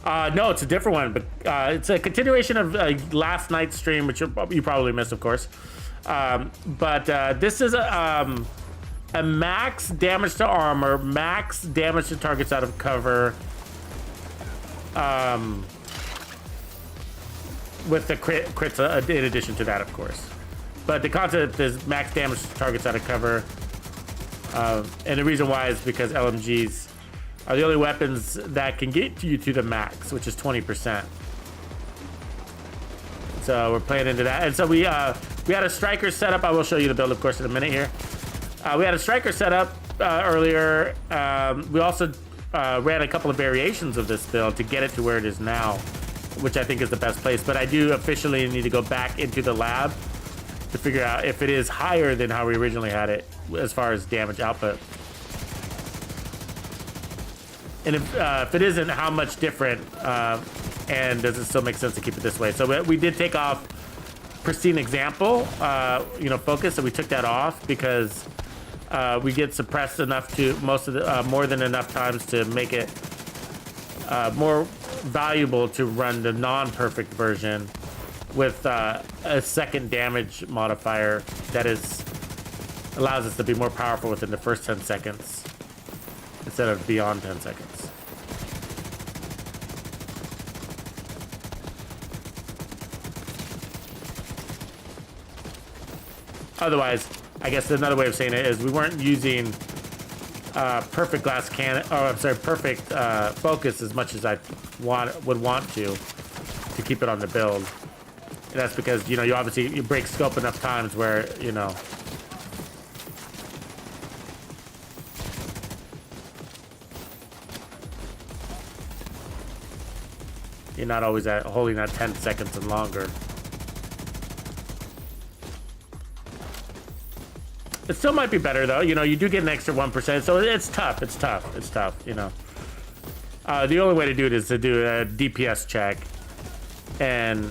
No, it's a different one, but it's a continuation of last night's stream, which you probably missed, of course. But this is a max damage to armor, max damage to targets out of cover, with the crits in addition to that, of course. But the concept is max damage to targets out of cover, and the reason why is because LMGs are the only weapons that can get you to the max, which is 20%. So we're playing into that, and so we had a striker set up. I will show you the build, of course, in a minute here. We had a striker set up earlier. We also ran a couple of variations of this build to get it to where it is now, which I think is the best place. But I do officially need to go back into the lab to figure out if it is higher than how we originally had it as far as damage output. And if it isn't, how much different, and does it still make sense to keep it this way? So we did take off pristine example, you know, focus, so we took that off because we get suppressed enough to more than enough times to make it more valuable to run the non-perfect version with a second damage modifier that allows us to be more powerful within the first 10 seconds instead of beyond 10 seconds. Otherwise, I guess another way of saying it is we weren't using perfect glass cannon, or I'm sorry, perfect focus as much as I would want to keep it on the build. And that's because, you know, you break scope enough times where, you know, you're not always holding that 10 seconds and longer. It still might be better though, you know, you do get an extra 1%, so it's tough, you know. The only way to do it is to do a DPS check and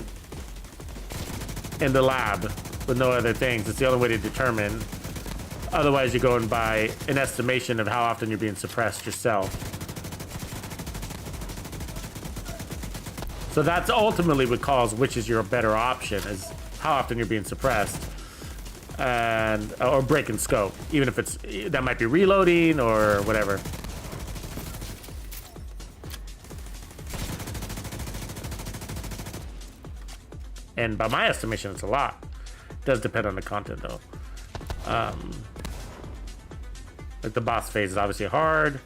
in the lab with no other things. It's the only way to determine. Otherwise, you're going by an estimation of how often you're being suppressed yourself. So that's ultimately what calls which is your better option, is how often you're being suppressed. Or breaking scope, even if that might be reloading or whatever. And by my estimation, it's a lot. It does depend on the content though. Like the boss phase is obviously hard.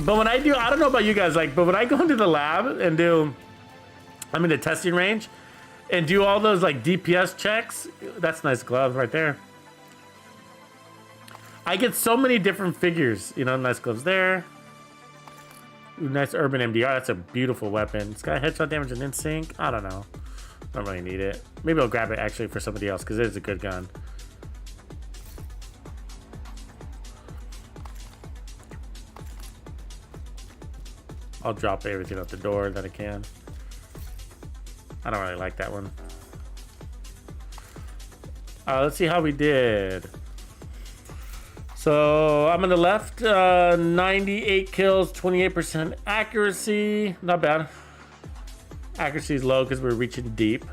But when I don't know about you guys, but when I go into the lab and I'm in the testing range and do all those DPS checks, that's nice gloves right there. I get so many different figures, you know, nice gloves there. Ooh, nice urban MDR, that's a beautiful weapon. It's got headshot damage and in sync. I don't know. I don't really need it. Maybe I'll grab it actually for somebody else because it is a good gun. I'll drop everything out the door that I can. I don't really like that one. Let's see how we did. So I'm on the left, 98 kills, 28% accuracy. Not bad. Accuracy is low because we're reaching deep.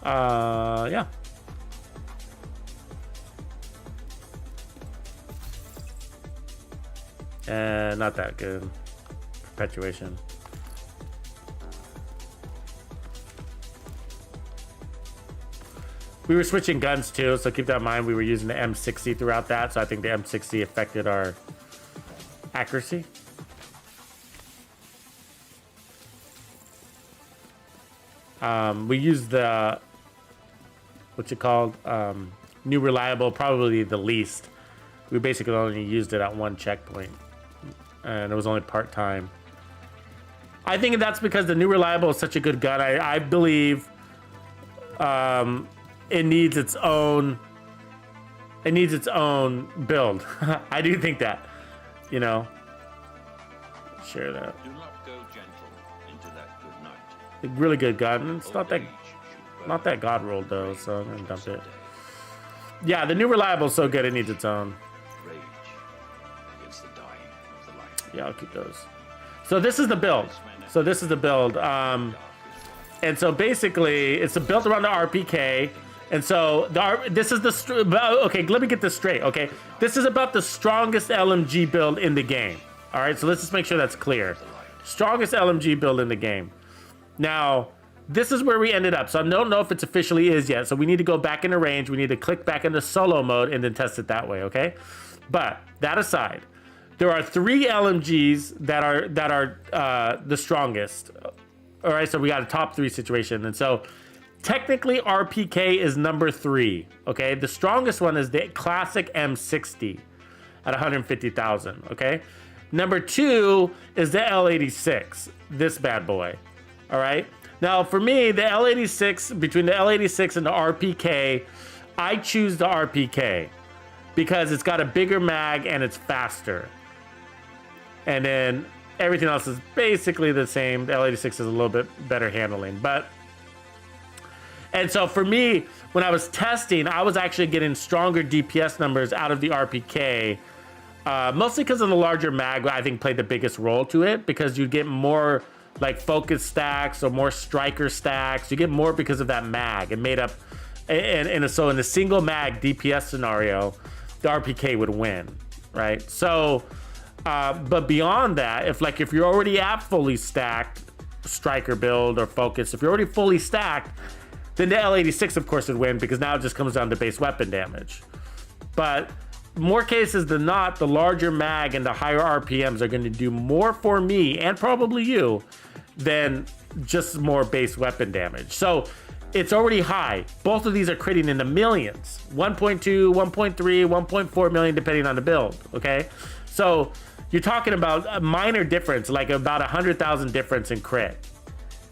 Yeah. And not that good. Perpetuation. We were switching guns too, so keep that in mind. We were using the M60 throughout that, so I think the M60 affected our accuracy. We used the, what's it called? New reliable, probably the least. We basically only used it at one checkpoint, and it was only part-time. I think that's because the new reliable is such a good gun. I believe it needs its own build. I do think that, you know. Share that. Do not go gentle into that good night. A really good gun. It's not that god rolled though, so I'm gonna dump it. Yeah, the new reliable is so good it needs its own. Rage against the dying of the light. Yeah, I'll keep those. So this is the build. And so basically, it's built around the RPK. And so this is okay. Let me get this straight. Okay, this is about the strongest LMG build in the game. All right, so let's just make sure that's clear. Strongest LMG build in the game. Now, this is where we ended up. So I don't know if it's officially is yet. So we need to go back into range. We need to click back into solo mode and then test it that way. Okay, but that aside, there are 3 LMGs that are the strongest. All right, so we got a top 3 situation, and so technically RPK is number 3. Okay, the strongest one is the classic M60 at 150,000. Okay, number 2 is the L86, this bad boy. All right, now for me, the L86, between the L86 and the RPK, I choose the RPK because it's got a bigger mag and it's faster. And then everything else is basically the same. The L86 is a little bit better handling, and so for me, when I was testing, I was actually getting stronger DPS numbers out of the RPK, mostly because of the larger mag. I think played the biggest role to it, because you get more like focus stacks or more striker stacks. You get more because of that mag. It made up, and so in a single mag DPS scenario, the RPK would win, right? So, but beyond that, if you're already at fully stacked striker build or focus, if you're already fully stacked, then the L86 of course would win, because now it just comes down to base weapon damage. But more cases than not, the larger mag and the higher RPMs are going to do more for me, and probably you, than just more base weapon damage. So it's already high. Both of these are critting in the millions, 1.2, 1.3, 1.4 million, depending on the build. Okay, so you're talking about a minor difference, like about 100,000 difference in crit,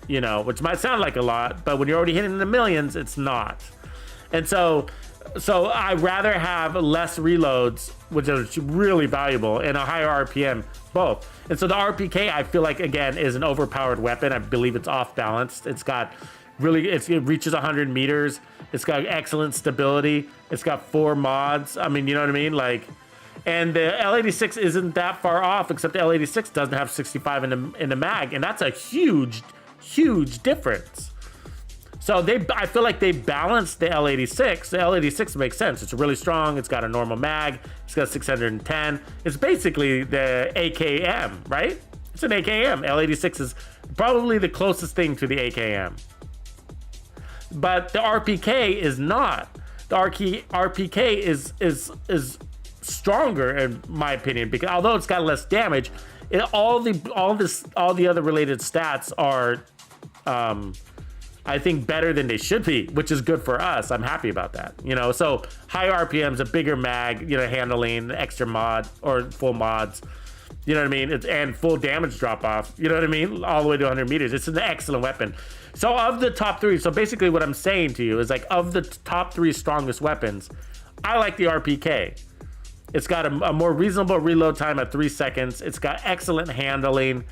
you know, which might sound like a lot, but when you're already hitting the millions, it's not. And so I'd rather have less reloads, which is really valuable, and a higher RPM, both. And so the RPK, I feel like, again, is an overpowered weapon. I believe it's off balanced. It's got it reaches 100 meters. It's got excellent stability. It's got 4 mods. I mean, you know what I mean? Like, and the L86 isn't that far off, except the L86 doesn't have 65 in the mag, and that's a huge difference. So I feel like they balanced the L86. The L86 makes sense. It's really strong. It's got a normal mag. It's got 610. It's basically the AKM, right? It's an AKM. L86 is probably the closest thing to the AKM. But the RPK is not. The RPK is stronger, in my opinion, because although it's got less damage, all the other related stats are, I think, better than they should be, which is good for us. I'm happy about that. You know, so high RPMs, a bigger mag, you know, handling, extra mod or full mods. You know what I mean? And full damage drop off. You know what I mean? All the way to 100 meters. It's an excellent weapon. So of the top 3, so basically what I'm saying to you is, like, of the top 3 strongest weapons, I like the RPK. It's got a more reasonable reload time at 3 seconds. It's got excellent handling.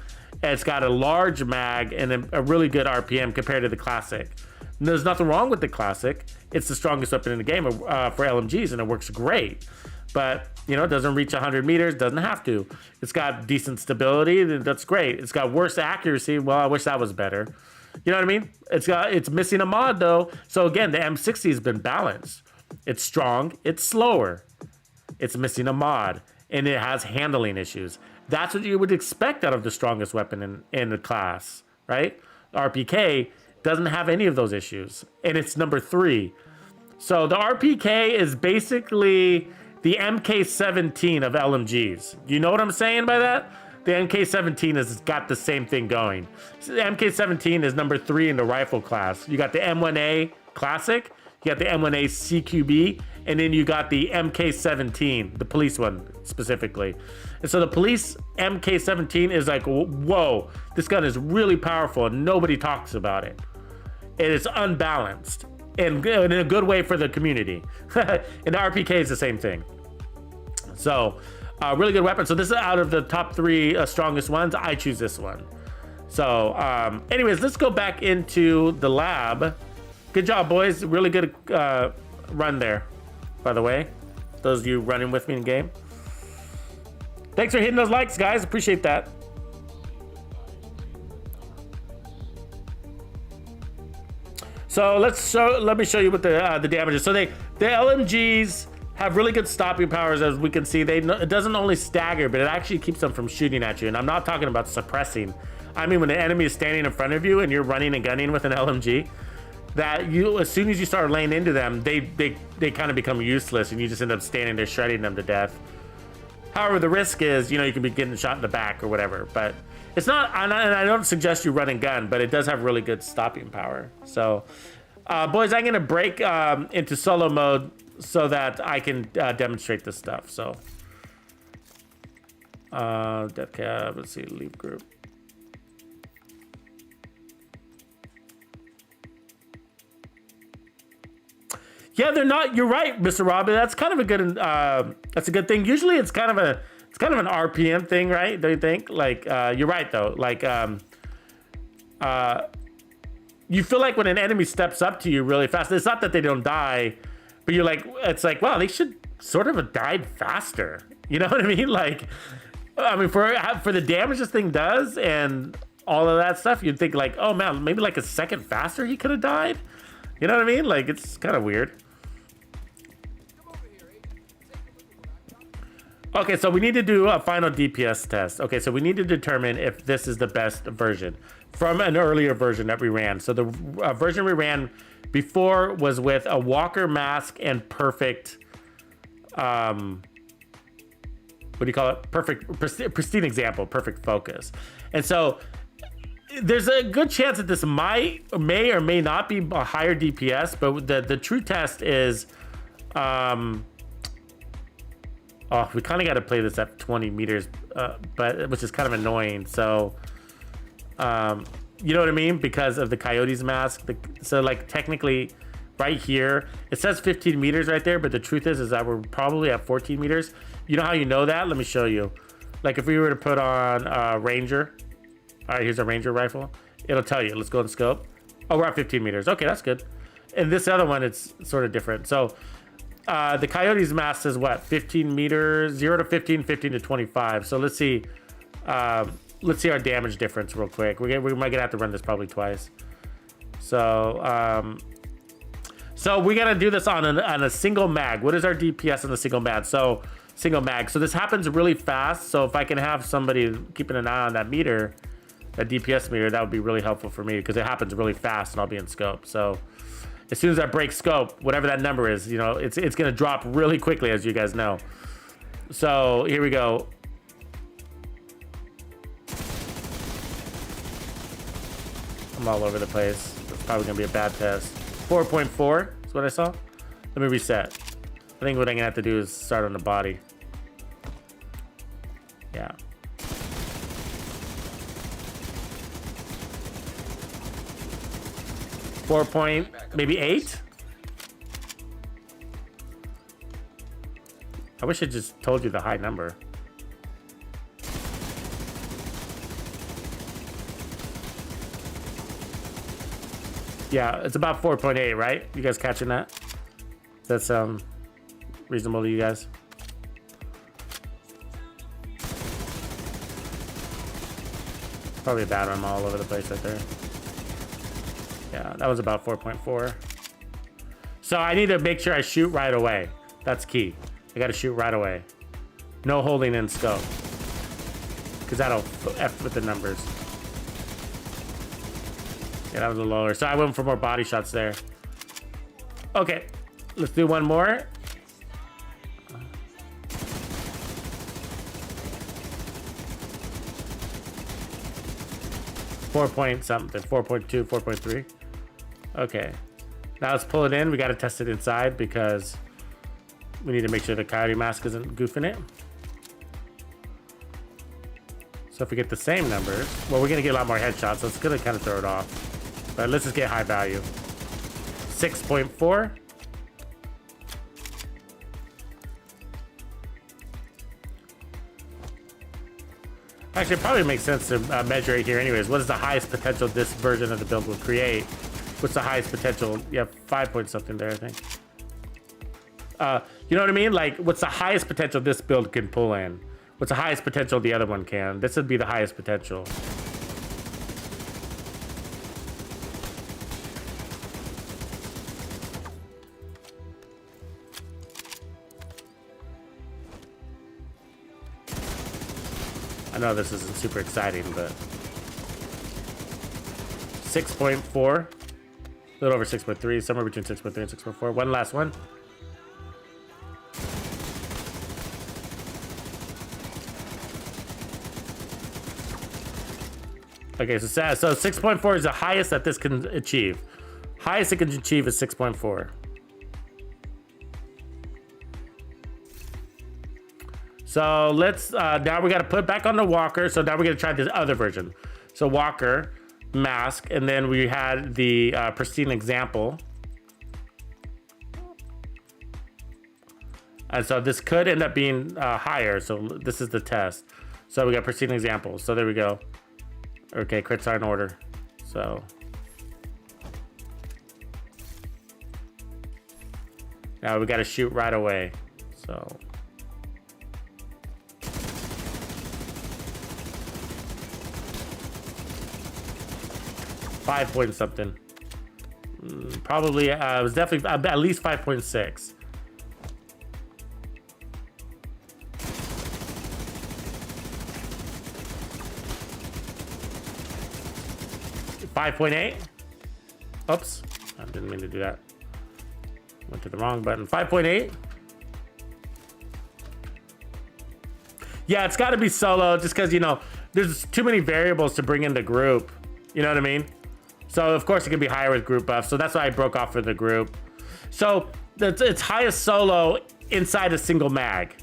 It's got a large mag and a really good RPM compared to the classic. And there's nothing wrong with the classic. It's the strongest weapon in the game for LMGs, and it works great. But, you know, it doesn't reach 100 meters, doesn't have to. It's got decent stability, that's great. It's got worse accuracy. Well, I wish that was better. You know what I mean? It's missing a mod though. So again, the M60 has been balanced. It's strong, it's slower. It's missing a mod, and it has handling issues. That's what you would expect out of the strongest weapon in the class, right? RPK doesn't have any of those issues, and it's number 3. So the RPK is basically the MK17 of LMGs. You know what I'm saying by that? The MK17 has got the same thing going. So the MK17 is number 3 in the rifle class. You got the M1A Classic, you got the M1A CQB, and then you got the MK17, the police one specifically. And so the police MK17 is like, whoa, this gun is really powerful and nobody talks about it. It is unbalanced and in a good way for the community. And the RPK is the same thing. So really good weapon. So this is out of the top 3 strongest ones. I choose this one. So anyways, let's go back into the lab. Good job, boys. Really good run there, by the way. Those of you running with me in game. Thanks for hitting those likes, guys. Appreciate that. So let me show you what the damage is. So the LMGs have really good stopping powers, as we can see. It doesn't only stagger, but it actually keeps them from shooting at you. And I'm not talking about suppressing. I mean, when the enemy is standing in front of you and you're running and gunning with an LMG, that as soon as you start laying into them, they kind of become useless, and you just end up standing there shredding them to death. However, the risk is, you know, you can be getting shot in the back or whatever. But it's not, and I don't suggest you run and gun, but it does have really good stopping power. So Boys, I'm gonna break into solo mode so that I can demonstrate this stuff. So, death cab. Let's see, leave group. Yeah, they're not. You're right, Mr. Robbie. That's kind of a good. That's a good thing. Usually, it's kind of an RPM thing, right? Don't you think? Like, you're right though. Like, you feel like when an enemy steps up to you really fast. It's not that they don't die, but you're like, it's like, wow, they should sort of have died faster. You know what I mean? Like, I mean, for the damage this thing does and all of that stuff, you'd think like, oh man, maybe like a second faster he could have died. You know what I mean? Like, it's kind of weird. Okay, so we need to do a final DPS test. Okay, so we need to determine if this is the best version from an earlier version that we ran. So the version we ran before was with a walker mask and perfect, what do you call it? Pristine example, perfect focus. And so there's a good chance that this may or may not be a higher DPS, but the true test is, oh, we kind of got to play this at 20 meters, but which is kind of annoying. So, you know what I mean? Because of the Coyote's mask. So like technically right here, it says 15 meters right there, but the truth is that we're probably at 14 meters. You know how you know that? Let me show you. Like if we were to put on Ranger. All right, here's a Ranger rifle. It'll tell you. Let's go and scope. Oh, we're at 15 meters. Okay, that's good. And this other one, it's sort of different. So the Coyote's mask says what? 15 meters, 0 to 15, 15 to 25. So let's see. Let's see our damage difference real quick. We might gonna have to run this probably twice. So so we gotta do this on a single mag. What is our DPS on the single mag? So single mag. So this happens really fast. So if I can have somebody keeping an eye on that meter, that DPS meter, that would be really helpful for me because it happens really fast and I'll be in scope. So as soon as I break scope, whatever that number is, you know, it's gonna drop really quickly, as you guys know. So here we go. I'm all over the place. It's probably gonna be a bad test. 4.4 is what I saw. Let me reset. I think what I'm gonna have to do is start on the body. Yeah. Maybe 8. I wish I just told you the high number. Yeah, it's about 4.8, right? You guys catching that? Does that sound reasonable to you guys? Probably a bad one. I'm all over the place right there. Yeah, that was about 4.4. So I need to make sure I shoot right away. That's key. I got to shoot right away. No holding in scope. Because that'll F with the numbers. Yeah, that was a lower. So I went for more body shots there. Okay, let's do one more. Four point something, 4.2, 4.3. Okay, now let's pull it in. We got to test it inside because we need to make sure the Coyote mask isn't goofing it. So if we get the same numbers, well, we're gonna get a lot more headshots, so it's gonna kind of throw it off. But let's just get high value. 6.4. Actually, it probably makes sense to measure it here anyways. What is the highest potential this version of the build will create? What's the highest potential? You have 5 point something there, I think. You know what I mean? Like, what's the highest potential this build can pull in? What's the highest potential the other one can? This would be the highest potential. I know this isn't super exciting, but 6.4, a little over 6.3, somewhere between 6.3 and 6.4. One last one. Okay, so 6.4 is the highest that this can achieve. Highest it can achieve is 6.4. So let's, now we got to put back on the walker. So now we're going to try this other version. So walker, mask, and then we had the pristine example. And so this could end up being higher. So this is the test. So we got pristine example. So there we go. Okay, crits are in order. So now we got to shoot right away. So 5 point something. Probably it was definitely at least 5.6. 5.8. Oops, I didn't mean to do that. Went to the wrong button. 5.8. Yeah, it's got to be solo just because, you know, there's too many variables to bring into group. You know what I mean? So, of course, it can be higher with group buff. So that's why I broke off for the group. So it's highest solo inside a single mag.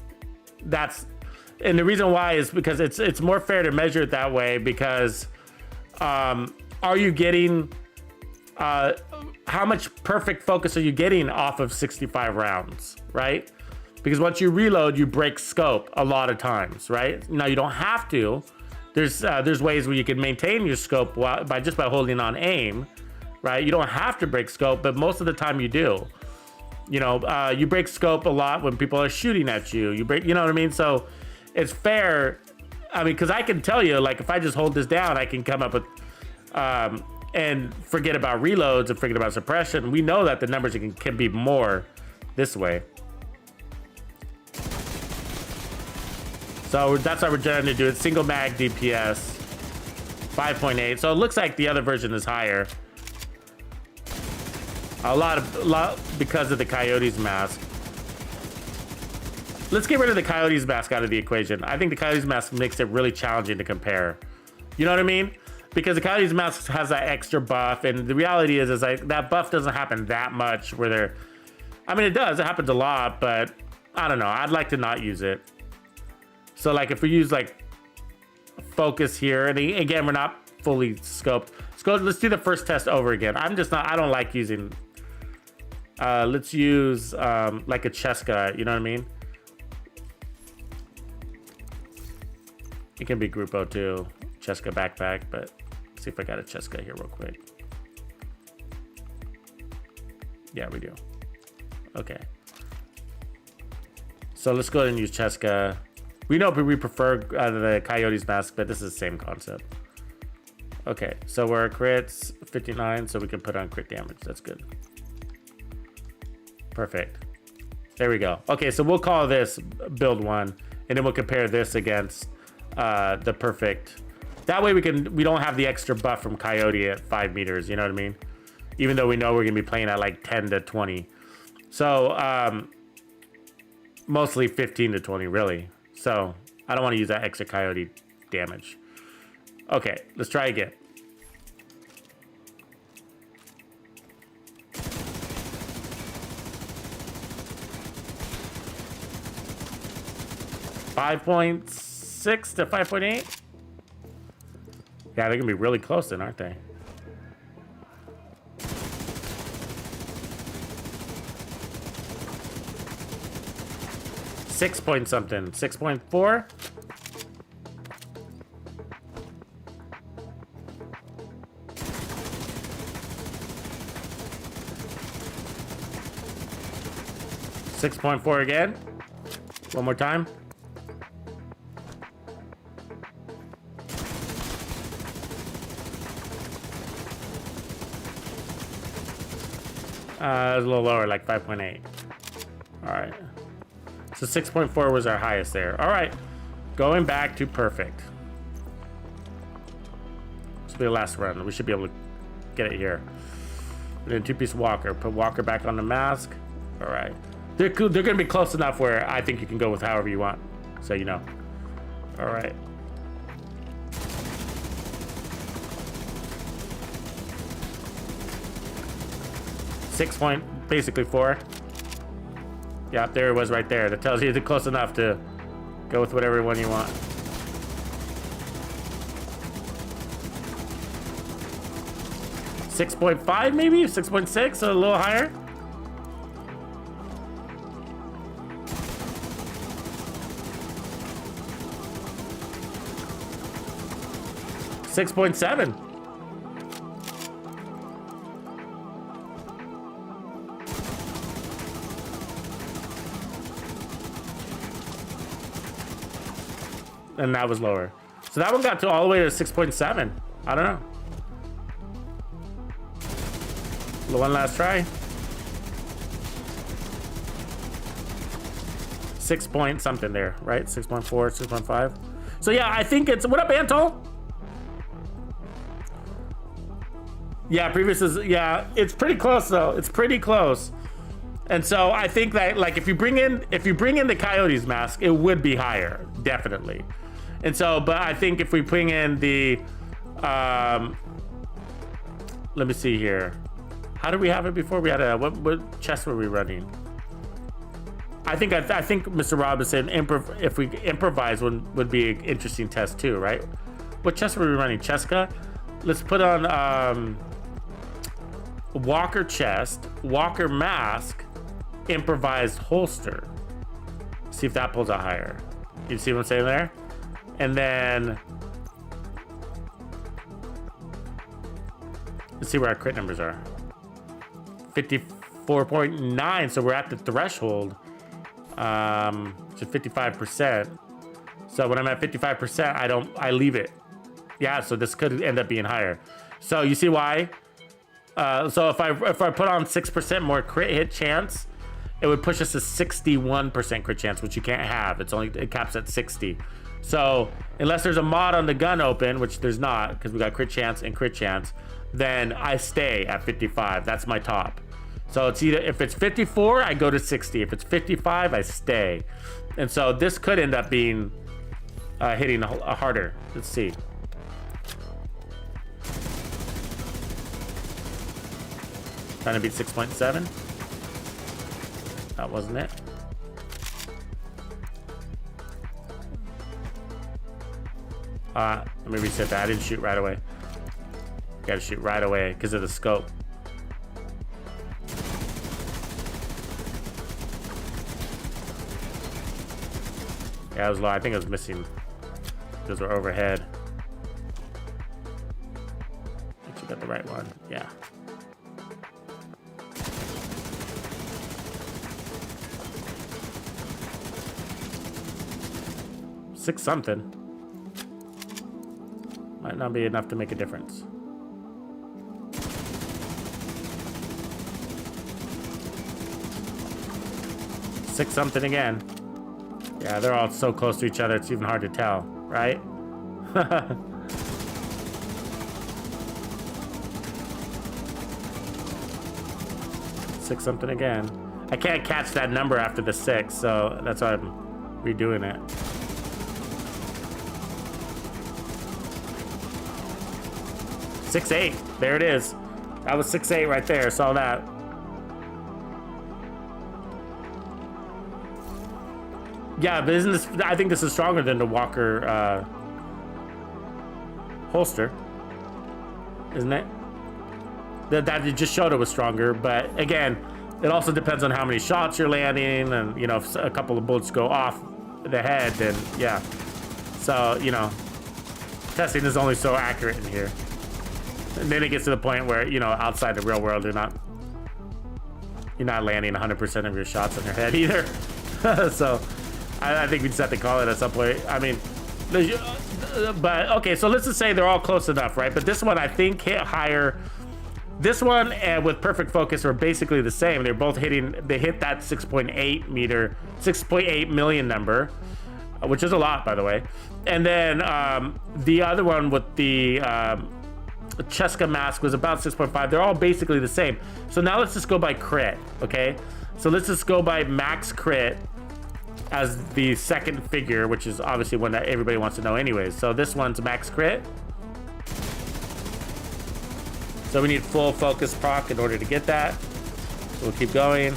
And the reason why is because it's more fair to measure it that way because are you getting, how much perfect focus are you getting off of 65 rounds, right? Because once you reload, you break scope a lot of times, right? Now you don't have to. There's ways where you can maintain your scope by holding on aim, right? You don't have to break scope, but most of the time you do. You know, you break scope a lot when people are shooting at you. You break, you know what I mean? So it's fair. I mean, because I can tell you, like, if I just hold this down, I can come up with and forget about reloads and forget about suppression. We know that the numbers can be more this way. So that's how we're trying to do it. Single mag DPS, 5.8. So it looks like the other version is higher. A lot because of the Coyote's mask. Let's get rid of the Coyote's mask out of the equation. I think the Coyote's mask makes it really challenging to compare. You know what I mean? Because the Coyote's mask has that extra buff, and the reality is like that buff doesn't happen that much. I mean, it does. It happens a lot, but I don't know. I'd like to not use it. So like if we use like focus here, and again, we're not fully scoped. Let's do the first test over again. I don't like using, let's use like a Cheska, you know what I mean? It can be Grupo too, Cheska backpack, but let's see if I got a Cheska here real quick. Yeah, we do. Okay. So let's go ahead and use Cheska. We know we prefer the Coyote's mask, but this is the same concept. Okay, so we're crits 59, so we can put on crit damage. That's good. Perfect. There we go. Okay, so we'll call this build 1, and then we'll compare this against the perfect. That way we don't have the extra buff from Coyote at 5 meters. You know what I mean? Even though we know we're gonna be playing at like 10 to 20. So mostly 15 to 20, really. So I don't want to use that extra Coyote damage. Okay, let's try again. .6 to 5.8. Yeah, they're gonna be really close then, aren't they? Six point something, 6.4. .4 again. One more time. It was a little lower, like 5.8. All right. So 6.4 was our highest there. All right. Going back to perfect. This will be the last run. We should be able to get it here. And then 2-piece Walker. Put Walker back on the mask. All right. They're going to be close enough where I think you can go with however you want. So you know. All right. 6 point, basically 4. Yeah, there it was right there. That tells you it's close enough to go with whatever one you want. .5 maybe? 6.6, so a little higher. .7. And that was lower. So that one got to all the way to 6.7. I don't know. One last try. 6 point something there, right? 6.4, 6.5. So yeah, I think it's, what up, Antol? Yeah, previous is, yeah, it's pretty close though. It's pretty close. And so I think that, like, if you bring in the Coyote's mask, it would be higher, definitely. And so, but I think if we bring in the, let me see here. How did we have it before? We had a, what chest were we running? I think Mr. Rob is saying if we improvise would be an interesting test too, right? What chest were we running? Cheska? Let's put on Walker chest, Walker mask, improvised holster. See if that pulls out higher. You see what I'm saying there? And then let's see where our crit numbers are. 54.9, so we're at the threshold, which is 55%. So when I'm at 55%, I leave it. Yeah, so this could end up being higher. So you see why? So if I put on 6% more crit hit chance, it would push us to 61% crit chance, which you can't have. It caps at 60. So unless there's a mod on the gun open, which there's not, because we got crit chance and crit chance, then I stay at 55. That's my top. So it's either, if it's 54, I go to 60. If it's 55, I stay. And so this could end up being hitting harder. Let's see. Trying to beat 6.7. That wasn't it. Let me reset that. I didn't shoot right away. Gotta shoot right away because of the scope. Yeah, it was low. I think it was missing. Those were overhead. I think you got the right one. Yeah. Six something. Might not be enough to make a difference. 6 something again. Yeah, they're all so close to each other, it's even hard to tell, right? 6 something again. I can't catch that number after the 6, so that's why I'm redoing it. .68. There it is. That was 6.8 right there. Saw that. Yeah, but isn't this? I think this is stronger than the Walker holster, isn't it? That it just showed it was stronger, but again, it also depends on how many shots you're landing, and you know, if a couple of bullets go off the head, then yeah. So you know, testing is only so accurate in here. And then it gets to the point where, you know, outside the real world, you're not landing 100% of your shots on your head either. So I think we just have to call it at some point. I mean, but okay, so let's just say they're all close enough, right? But this one I think hit higher. This one and with perfect focus are basically the same. They're both hitting, they hit that 6.8 million number, which is a lot, by the way. And then the other one with the Cheska mask was about 6.5. They're all basically the same. So now let's just go by crit, okay? So let's just go by max crit as the second figure, which is obviously one that everybody wants to know anyways. So this one's max crit. So we need full focus proc in order to get that. We'll keep going.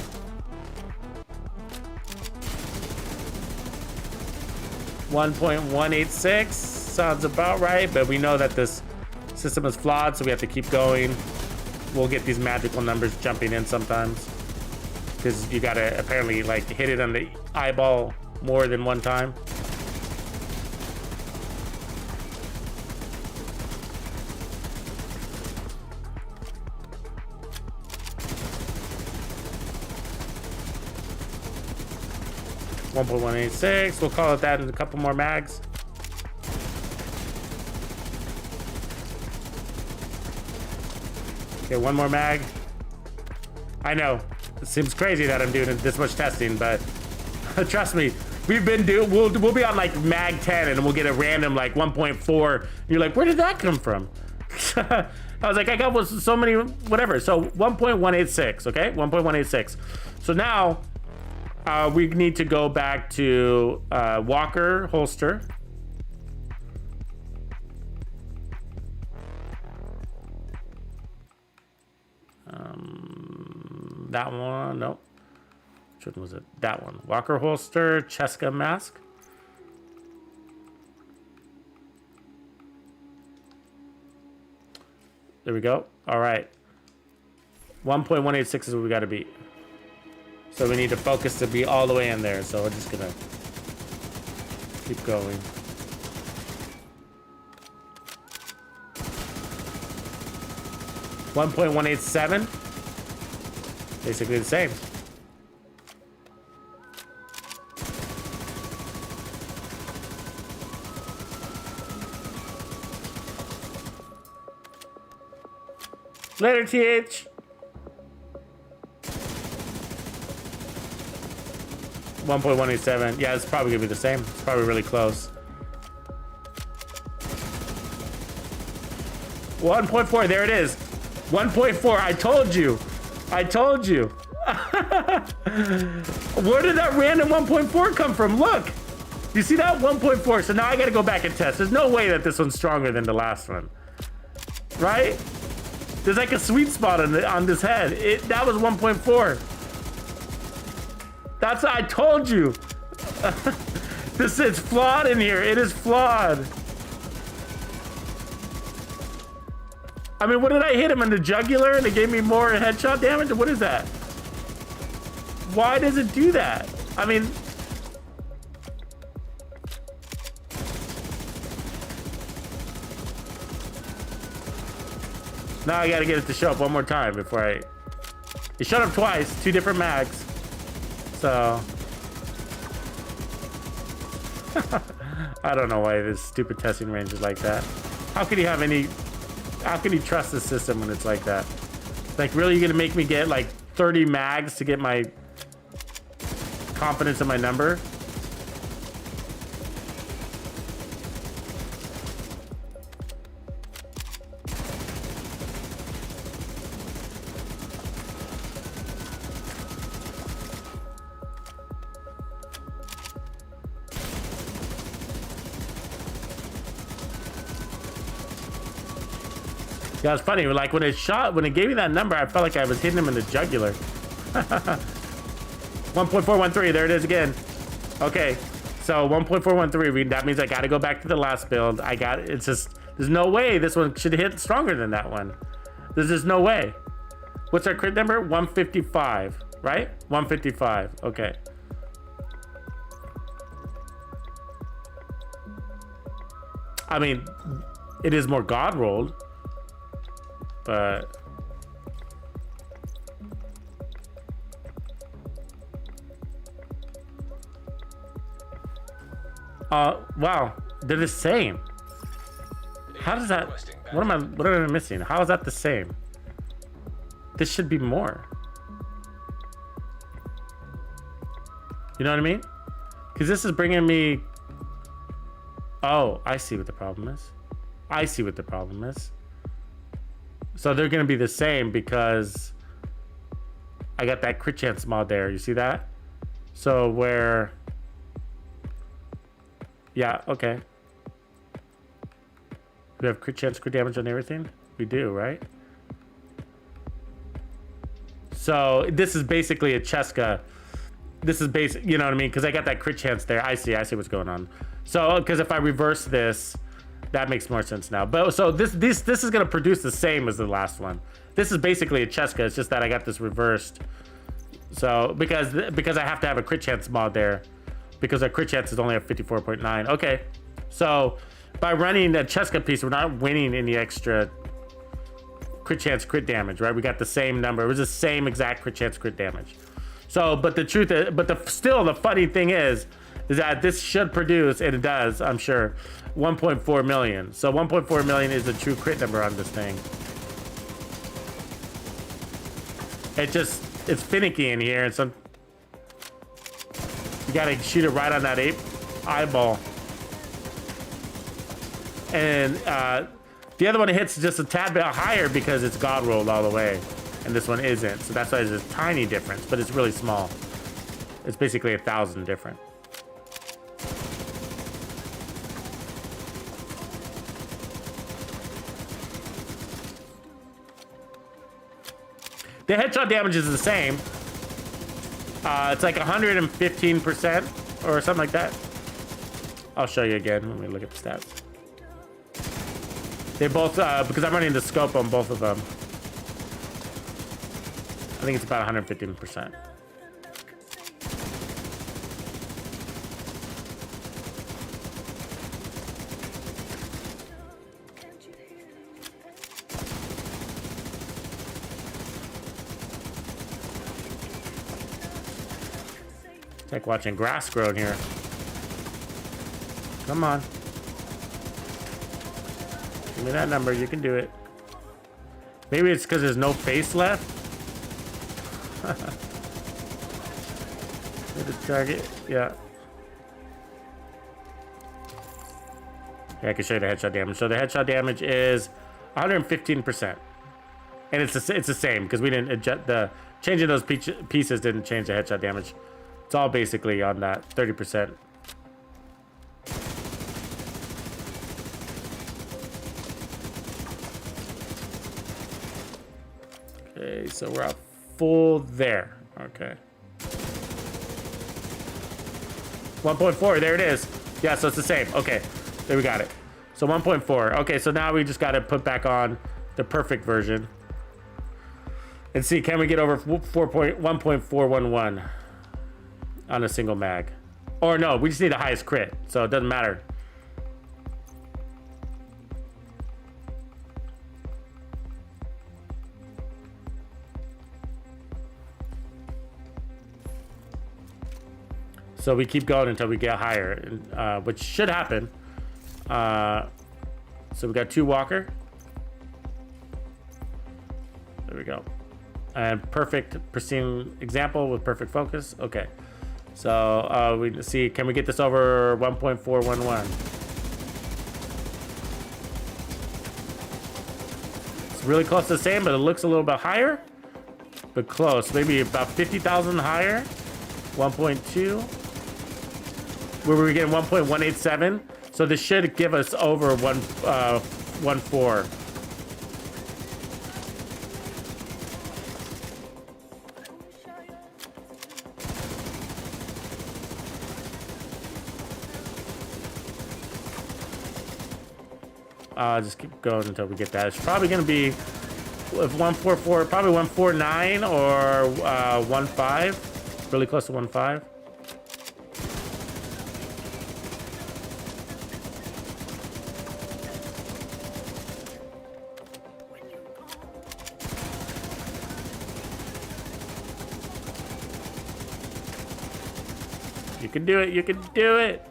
.186 sounds about right, but we know that this system is flawed, so we have to keep going. We'll get these magical numbers jumping in sometimes, because you gotta apparently like hit it on the eyeball more than one time. .186. We'll call it that in a couple more mags. Okay, one more mag. I know it seems crazy that I'm doing this much testing, but trust me, we've been doing. We'll be on like mag 10, and we'll get a random like 1.4. You're like, where did that come from? I was like, I got so many, whatever. So 1.186. Okay, 1.186. So now. We need to go back to Walker holster. That one, nope. Which one was it? That one. Walker holster, Cheska mask. There we go. All right. 1.186 is what we got to beat. So we need to focus to be all the way in there. So we're just gonna keep going. .187. Basically the same. Later, TH. 1.187. Yeah, it's probably gonna be the same. It's probably really close. 1.4. There it is. 1.4. I told you. I told you. Where did that random 1.4 come from? Look. You see that 1.4? So now I gotta go back and test. There's no way that this one's stronger than the last one, right? There's like a sweet spot on this head. That was 1.4. That's what I told you. This is flawed in here. It is flawed. I mean, what did I hit him in the jugular and it gave me more headshot damage? What is that? Why does it do that? I mean, now I gotta get it to show up one more time before it showed up twice, 2 different mags. So I don't know why this stupid testing range is like that. How can you trust the system when it's like that? Like, really, you're gonna make me get like 30 mags to get my confidence in my number? Yeah, it's funny. Like when it gave me that number, I felt like I was hitting him in the jugular. 1.413. There it is again. Okay, so 1.413. That means I got to go back to the last build. It's just, there's no way this one should hit stronger than that one. There's just no way. What's our crit number? 155, right? 155. Okay. I mean, it is more God rolled. But wow, they're the same. How does that? What am I missing? How is that the same? This should be more. You know what I mean? Because this is bringing me. Oh, I see what the problem is. I see what the problem is. So they're going to be the same because I got that crit chance mod there. You see that? So where... Yeah, okay. We have crit chance, crit damage on everything? We do, right? So this is basically a Cheska. This is basic, you know what I mean? Because I got that crit chance there. I see what's going on. So, because if I reverse this, that makes more sense now. But so this is gonna produce the same as the last one. This is basically a Cheska. It's just that I got this reversed. So because I have to have a crit chance mod there, because our crit chance is only at 54.9. Okay, so by running the Cheska piece, we're not winning any extra crit chance crit damage, right? We got the same number. It was the same exact crit chance crit damage. So, but the truth is, still the funny thing is that this should produce, and it does, I'm sure, 1.4 million. So 1.4 million is the true crit number on this thing. It's finicky in here, and some you gotta shoot it right on that eyeball. And the other one hits just a tad bit higher because it's God rolled all the way, and this one isn't. So that's why there's a tiny difference, but it's really small. It's basically 1,000 different. The headshot damage is the same. It's like 115% or something like that. I'll show you again when we look at the stats. They both, because I'm running the scope on both of them. I think it's about 115%. It's like watching grass grow in here. Come on. Give me that number. You can do it. Maybe it's because there's no face left. Hit the target. Yeah. Yeah, I can show you the headshot damage. So the headshot damage is 115%. And it's the same because we didn't adjust the changing those pieces didn't change the headshot damage. It's all basically on that 30%. Okay, so we're at full there. Okay. 1.4, there it is. Yeah, so it's the same. Okay, there we got it. So 1.4. Okay, so now we just got to put back on the perfect version. And see, can we get over 1.411 on a single mag? Or no, we just need the highest crit, so it doesn't matter. So we keep going until we get higher, which should happen. So we got 2 Walker. There we go. And perfect, pristine example with perfect focus. Okay. So we see, can we get this over 1.411? It's really close to the same, but it looks a little bit higher. But close, maybe about 50,000 higher. 1.2. Where we were getting 1.187. So this should give us over 1.4. Just keep going until we get that. It's probably going to be with 144, probably 149 or 15. Really close to 15. You can do it. You can do it.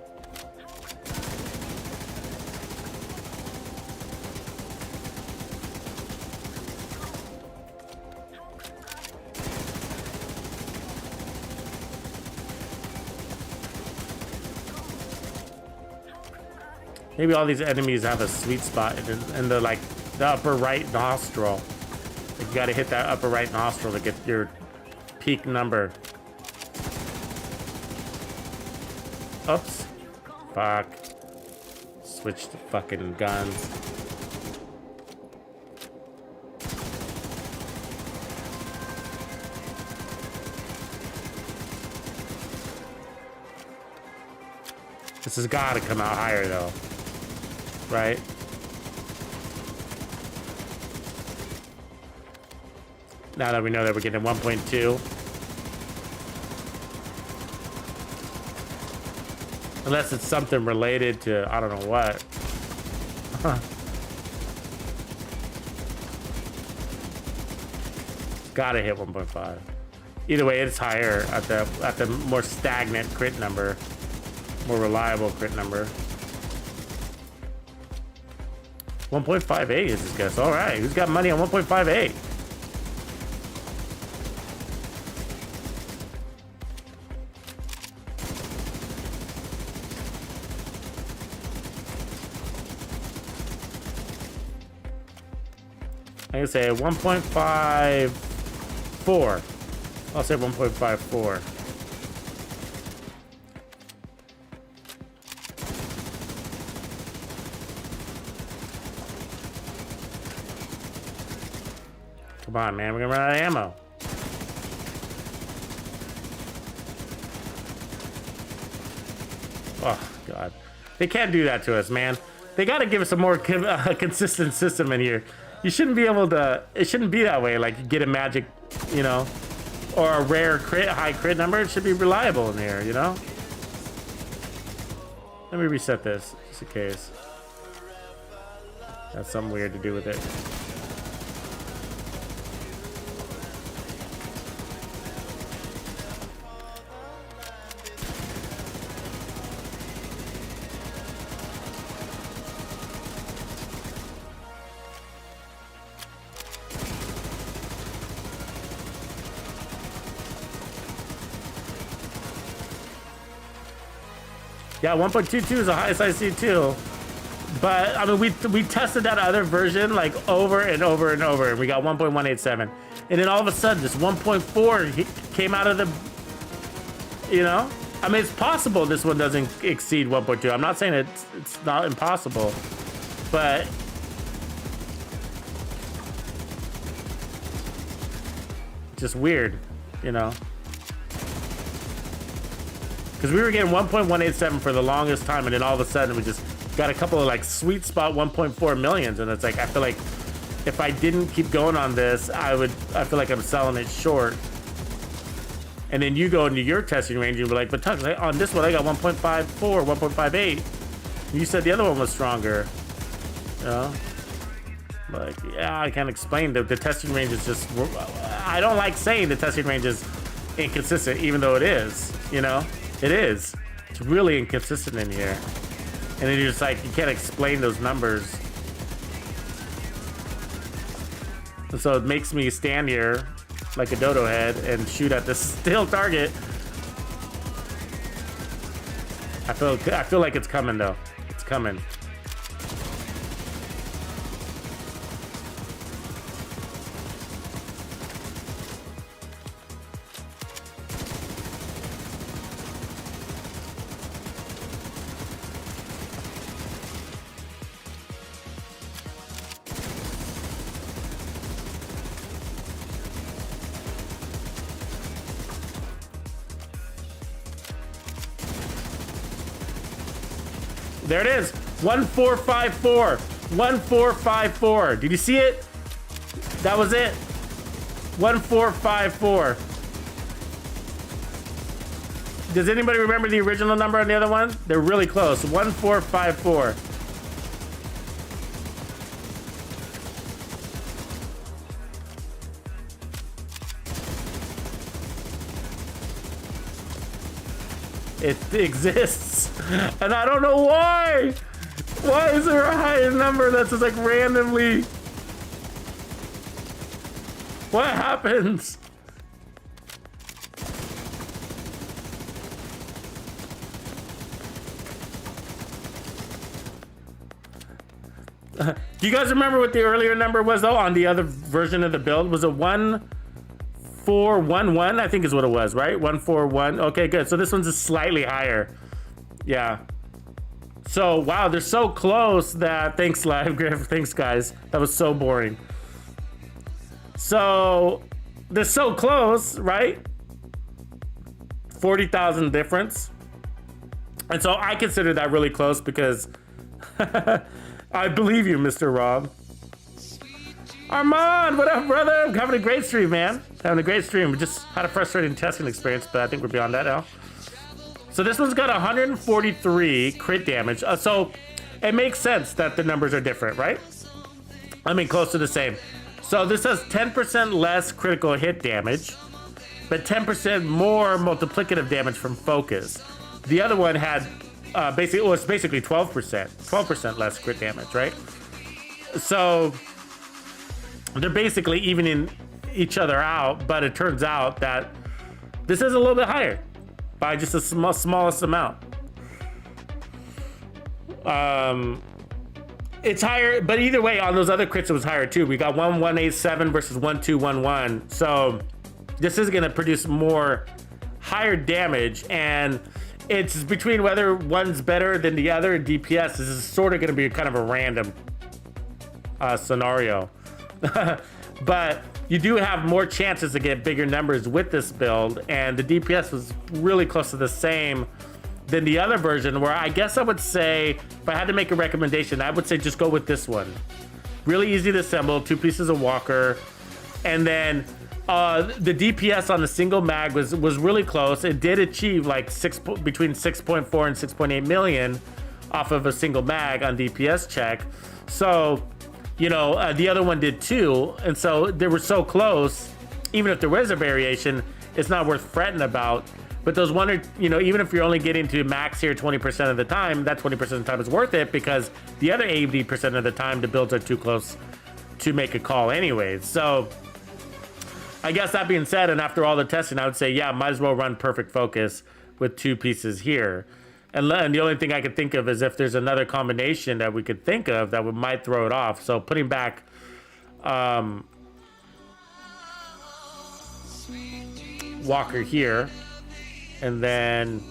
Maybe all these enemies have a sweet spot in the like the upper right nostril. Like you got to hit that upper right nostril to get your peak number. Oops. Fuck. Switch to fucking guns. This has got to come out higher though, right? Now that we know that we're getting 1.2. Unless it's something related to, I don't know what. Huh. Gotta hit 1.5. Either way, it's higher at the more stagnant crit number. More reliable crit number. 1.58 is his guess. All right, who's got money on 1.58? I'm gonna say 1.54. I'll say 1.54. Come on, man, we're gonna run out of ammo. Oh, God. They can't do that to us, man. They gotta give us a more consistent system in here. You shouldn't be able to, it shouldn't be that way, like you get a magic, you know, or a rare crit, high crit number. It should be reliable in here, you know? Let me reset this, just in case. That's something weird to do with it. Yeah, 1.22 is the highest I see too. But I mean, we tested that other version like over and over and over, and we got 1.187. And then all of a sudden, this 1.4 came out of the, you know? I mean, it's possible this one doesn't exceed 1.2. I'm not saying it's not impossible, but just weird, you know? Because we were getting 1.187 for the longest time, and then all of a sudden we just got a couple of like sweet spot 1.4 millions, and it's like I feel like if I didn't keep going on this, I feel like I'm selling it short. And then you go into your testing range and be like, but Tux, on this one I got 1.54, 1.58. You said the other one was stronger. You know? Like, yeah, I can't explain the testing range is just. I don't like saying the testing range is inconsistent, even though it is. You know. It is. It's really inconsistent in here. And then you're just like, you can't explain those numbers. And so it makes me stand here like a dodo head and shoot at this still target. I feel like it's coming though. It's coming. There it is. 1454. 1454. Did you see it? That was it. 1454. Does anybody remember the original number on the other one? They're really close. 1454. It exists, and I don't know why. Why is there a higher number that's just like randomly? What happens? Do you guys remember what the earlier number was though on the other version of the build? Was it 1411? I think is what it was, right? 141. Okay, good. So this one's just slightly higher. Yeah. So wow, they're so close that thanks Live Griff. Thanks guys. That was so boring. So they're so close, right? 40,000 difference. And so I consider that really close because I believe you, Mr. Rob. Armand, what up, brother? I'm having a great stream, man. Having a great stream. We just had a frustrating testing experience, but I think we're beyond that now. So this one's got 143 crit damage. So it makes sense that the numbers are different, right? I mean, close to the same. So this has 10% less critical hit damage, but 10% more multiplicative damage from focus. The other one had basically 12% less crit damage, right? So they're basically evening each other out, but it turns out that this is a little bit higher by just a smallest amount. It's higher, but either way, on those other crits, it was higher too. We got 1187 versus 1211. So this is gonna produce more higher damage, and it's between whether one's better than the other in DPS. This is sort of gonna be kind of a random scenario. But you do have more chances to get bigger numbers with this build, and the DPS was really close to the same than the other version, where I guess I would say, if I had to make a recommendation, I would say just go with this one. Really easy to assemble, 2 pieces of walker, and then the DPS on the single mag was really close. It did achieve like between 6.4 and 6.8 million off of a single mag on DPS check. So, you know, the other one did too, and so they were so close. Even if there was a variation, it's not worth fretting about. But those one, or you know, even if you're only getting to max here 20% of the time, that 20% of the time is worth it, because the other 80% of the time the builds are too close to make a call anyways. So I guess that being said, and after all the testing, I would say, yeah, might as well run perfect focus with 2 pieces here. And the only thing I could think of is if there's another combination that we could think of that might throw it off. So putting back Walker here, and then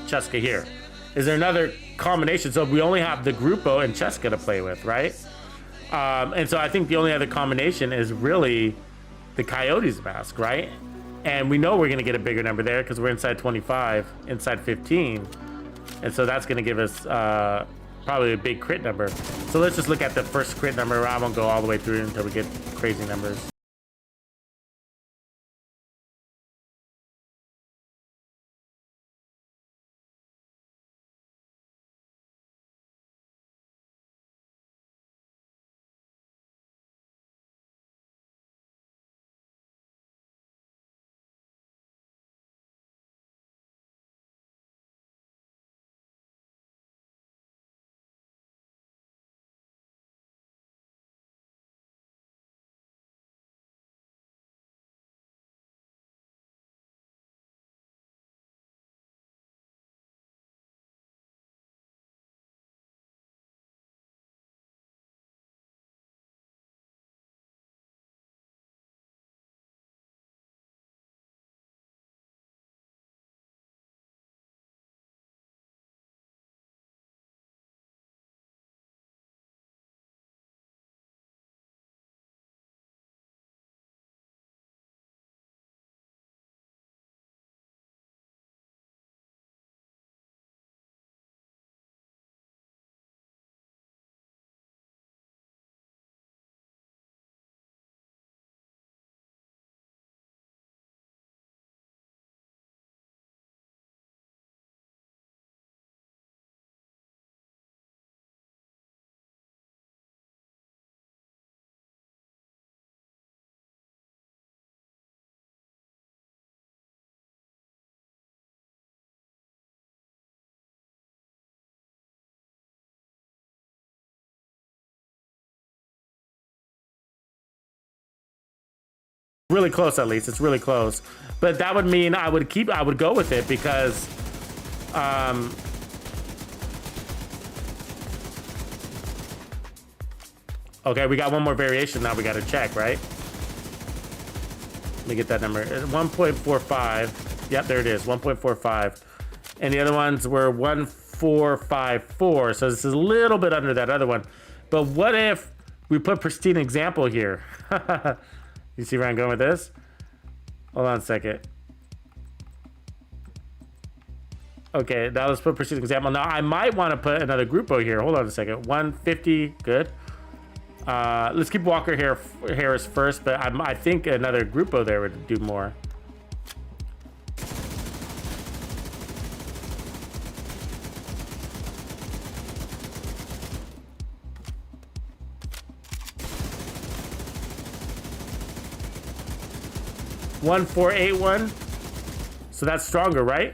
Cheska here. Is there another combination? So we only have the Grupo and Cheska to play with, right? And so I think the only other combination is really the Coyote's mask, right? And we know we're going to get a bigger number there because we're inside 25, inside 15. And so that's going to give us probably a big crit number. So let's just look at the first crit number. I won't go all the way through until we get crazy numbers. Really close, at least. It's really close. But that would mean I would go with it because okay, we got one more variation now we got to check, right? Let me get that number. 1.45. Yep, there it is. 1.45. And the other ones were 1454. So this is a little bit under that other one. But what if we put pristine example here? You see where I'm going with this? Hold on a second. Okay, now let's put pursuit example. Now I might want to put another Grupo here. Hold on a second. 150, good. Let's keep Walker Harris first, but I think another Grupo there would do more. One, 4, 8, 1. So that's stronger, right?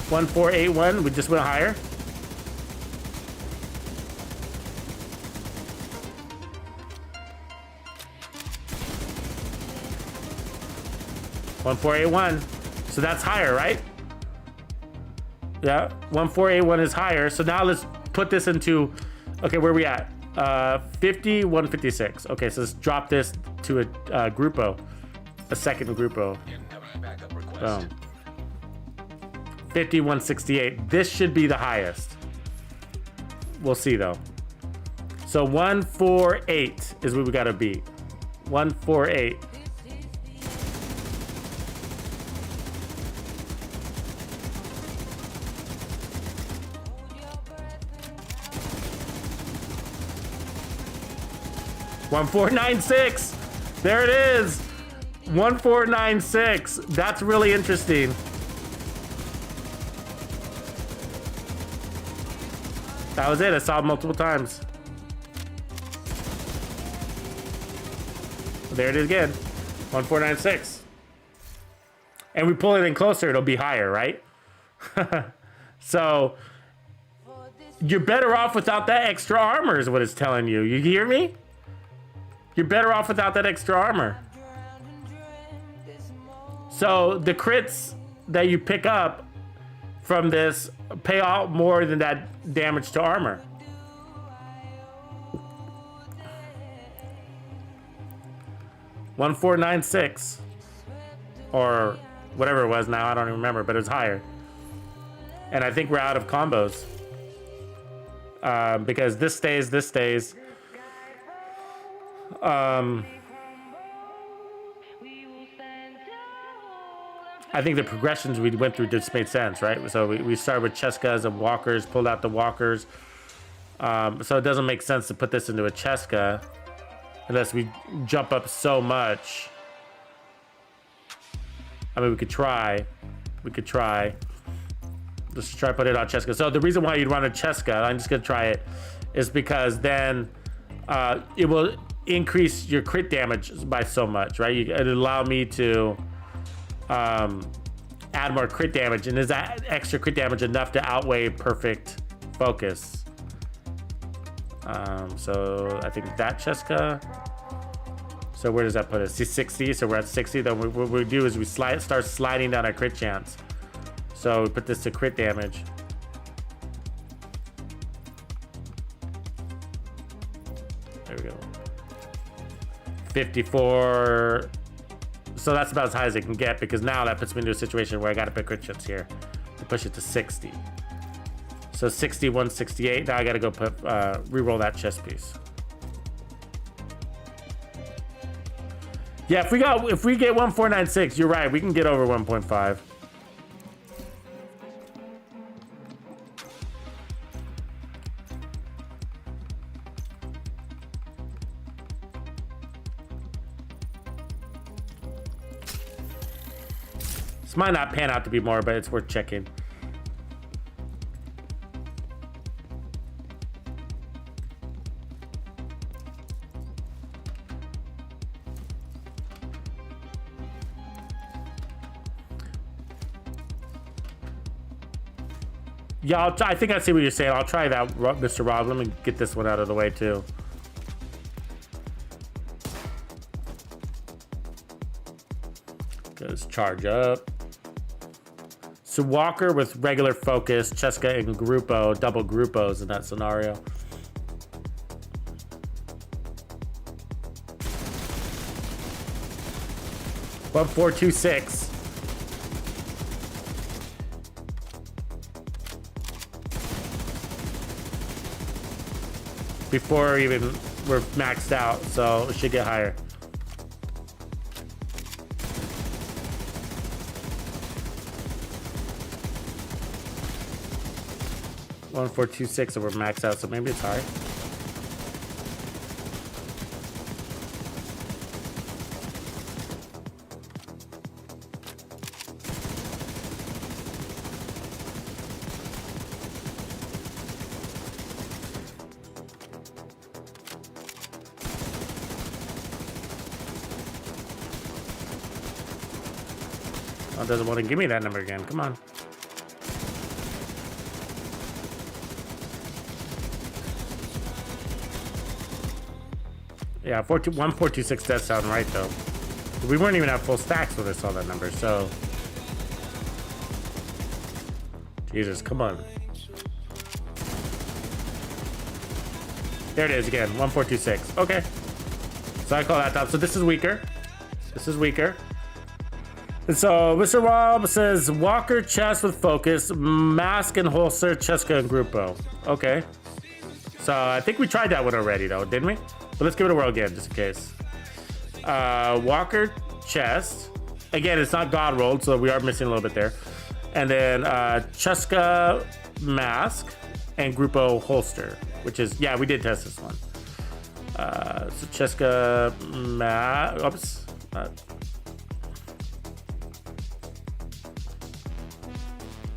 1, 4, 8, 1. We just went higher. One, 4, 8, 1. So that's higher, right? Yeah. 1, 4, 8, 1 is higher. So now let's put this into. Okay, where are we at? 50, 156. Okay, so let's drop this to a Grupo. A second Grupo. Incoming backup request. Boom. 50, 168. This should be the highest. We'll see though. So 148 is what we gotta beat. 148. $1496. There it is. 1496. That's really interesting. That was it. I saw it multiple times. There it is again. 1496. And we pull it in closer, it'll be higher, right? So you're better off without that extra armor is what it's telling you. You hear me? You're better off without that extra armor. So the crits that you pick up from this pay out more than that damage to armor. $1496 or whatever it was now, I don't even remember, but it was higher. And I think we're out of combos because this stays. I think the progressions we went through just made sense, right? So we started with Cheskas and Walkers, pulled out the Walkers. So it doesn't make sense to put this into a Cheska unless we jump up so much. I mean, we could try. Let's try put it on Cheska. So the reason why you'd run a Cheska, I'm just gonna try it, is because then it will increase your crit damage by so much, right? It'll allow me to add more crit damage, and is that extra crit damage enough to outweigh perfect focus? So I think that Cheska. So where does that put us? 60. So we're at 60. Then what we do is we start sliding down our crit chance. So we put this to crit damage. There we go. 54. So that's about as high as it can get, because now that puts me into a situation where I got to put crit chance here to push it to 60. So 60, 168. Now I got to go put re-roll that chest piece. Yeah, if we get 1496, you're right. We can get over 1.5. This might not pan out to be more, but it's worth checking. Yeah, I think I see what you're saying. I'll try that, Mr. Rob. Let me get this one out of the way, too. Let's charge up. So Walker with regular focus, Cheska and Grupo, double Grupos in that scenario. One, 4, 2, 6. Before even we're maxed out, so it should get higher. 1426, so we're maxed out, so maybe it's high. Oh, it doesn't want to give me that number again. Come on. Yeah, 1426 does sound right, though. We weren't even at full stacks when I saw that number, so... Jesus, come on. There it is again, 1426. Okay. So I call that top. So this is weaker. This is weaker. And so Mr. Rob says Walker, chest with focus, mask and holster, Cheska and Grupo. Okay. So I think we tried that one already, though, didn't we? But let's give it a whirl again, just in case. Walker, chest. Again, it's not God rolled, so we are missing a little bit there. And then Cheska, mask, and Grupo holster, which is, yeah, we did test this one. So Cheska, oops.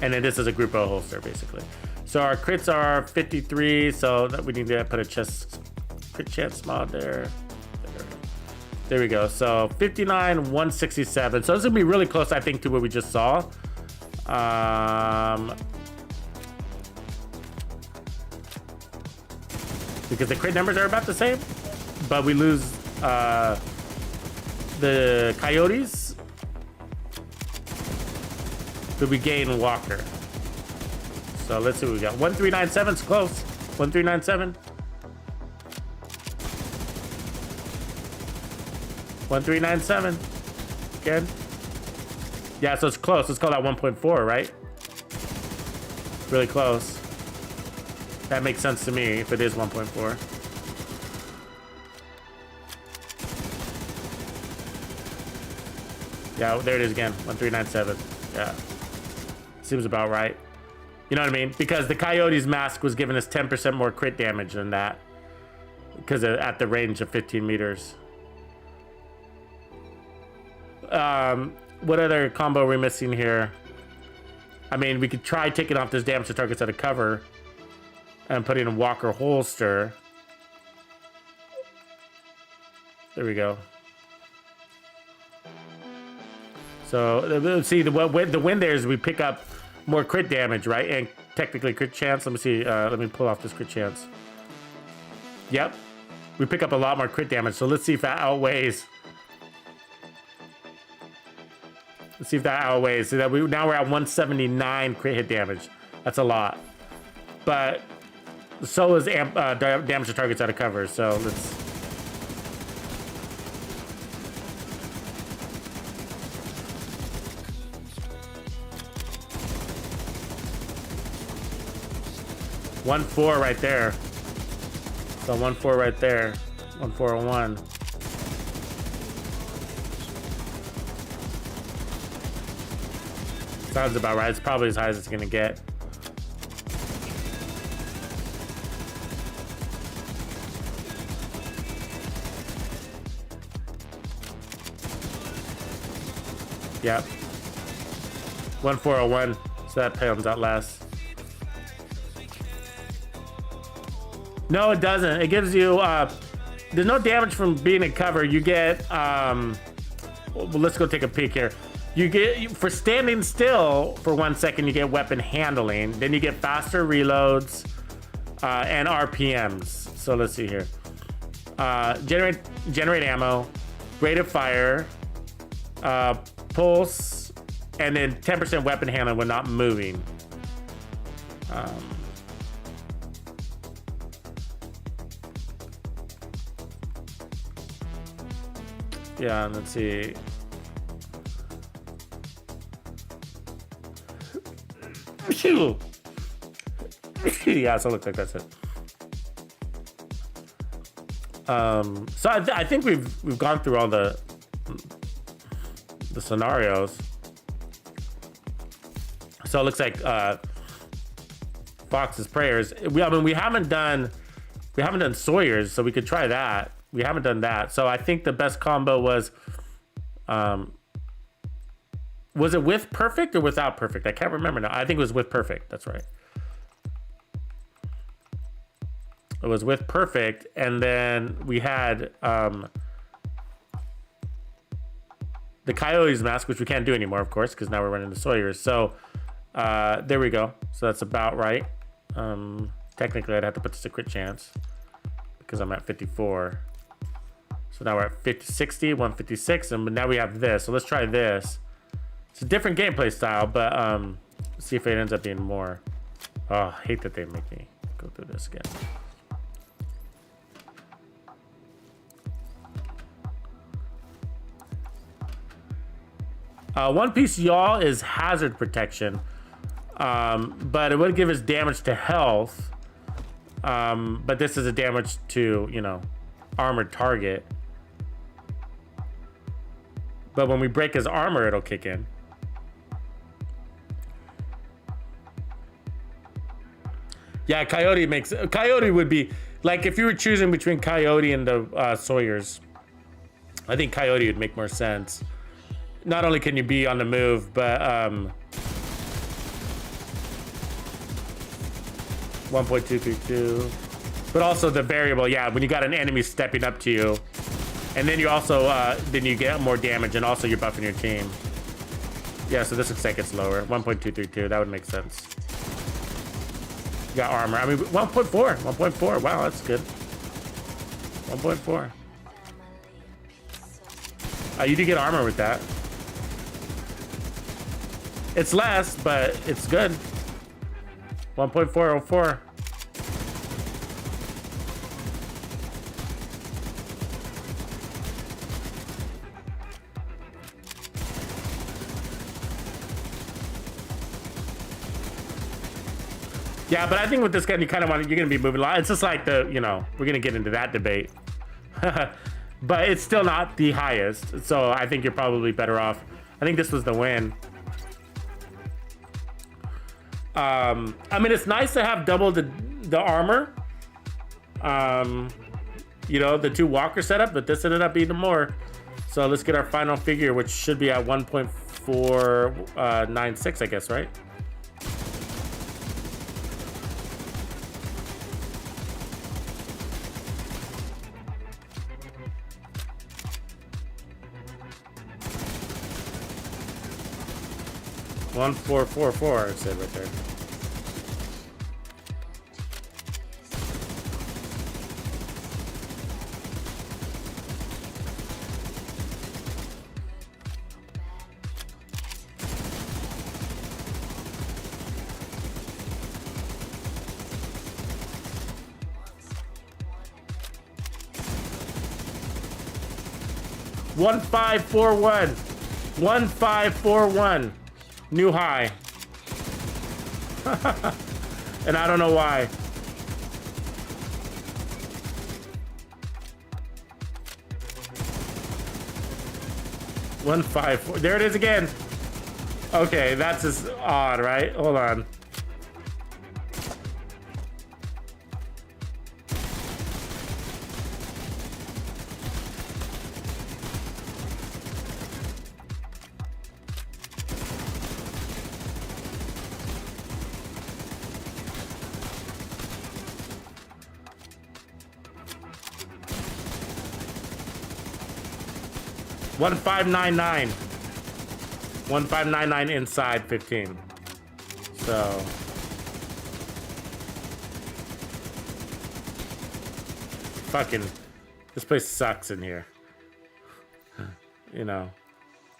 And then this is a Grupo holster, basically. So our crits are 53, so that we need to put a crit chance mod there. There we go. So 59, 167. So this is gonna be really close, I think, to what we just saw. Because the crit numbers are about the same, but we lose the coyotes, but we gain Walker. So let's see what we got. 1397 is close. 1397. 1397. Again. Yeah, so it's close. Let's call that 1.4, right? Really close. That makes sense to me if it is 1.4. Yeah, there it is again. 1397. Yeah. Seems about right. You know what I mean? Because the Coyote's mask was giving us 10% more crit damage than that. Because at the range of 15 meters. What other combo are we missing here? I mean, we could try taking off this damage to targets out of cover. And putting a Walker holster. There we go. So, see, the win there is we pick up more crit damage, right? And technically crit chance. Let me see. Let me pull off this crit chance. Yep. We pick up a lot more crit damage. So let's see if that outweighs. Let's see if that outweighs. So that now we're at 179 crit hit damage. That's a lot. But so is damage to targets out of cover. So let's. One four right there. So 1-4 right there. 1401. Sounds about right. It's probably as high as it's gonna get. Yep. 1401. So that comes out less. No, it doesn't. It gives you there's no damage from being in cover. You get well, let's go take a peek here. You get, for standing still for 1 second, you get weapon handling. Then you get faster reloads and RPMs. So let's see here. Generate ammo, rate of fire, pulse, and then 10% weapon handling when not moving. Yeah, let's see. Yeah, so it looks like that's it. So I think we've gone through all the scenarios. So it looks like Fox's prayers. I mean, we haven't done Sawyer's, so we could try that. We haven't done that. So I think the best combo was it with perfect or without perfect? I can't remember now. I think it was with perfect. That's right. It was with perfect, and then we had the Coyote's mask, which we can't do anymore, of course, because now we're running the Sawyer's. So there we go. So that's about right. Technically, I'd have to put this a crit chance because I'm at 54. So now we're at 60, 156, and now we have this. So let's try this. It's a different gameplay style, but see if it ends up being more. Oh, I hate that they make me go through this again. One piece y'all is hazard protection, but it would give us damage to health. But this is a damage to, you know, armored target. But when we break his armor, it'll kick in. Yeah, Coyote would be, like, if you were choosing between Coyote and the Sawyer's, I think Coyote would make more sense. Not only can you be on the move, but 1.232, but also the variable. Yeah, when you got an enemy stepping up to you, and then you also then you get more damage, and also you're buffing your team. Yeah, so this looks like it's lower. 1.232. That would make sense. You got armor. I mean, 1.4. 1.4. Wow, that's good. 1.4. You do get armor with that. It's less, but it's good. 1.404. Yeah, but I think with this gun, you kind of want you're gonna be moving a lot. It's just like the, you know, we're gonna get into that debate, but it's still not the highest. So I think you're probably better off. I think this was the win. I mean, it's nice to have double the armor. You know, the 2 walker setup, but this ended up being more. So let's get our final figure, which should be at 1.496, I guess, right? $1,444, it said right there. $1,541. 1,541. New high. And I don't know why. $1,540. There it is again. Okay, that's just odd, right? Hold on. $1,599. $1,599 inside 15. So fucking this place sucks in here. You know.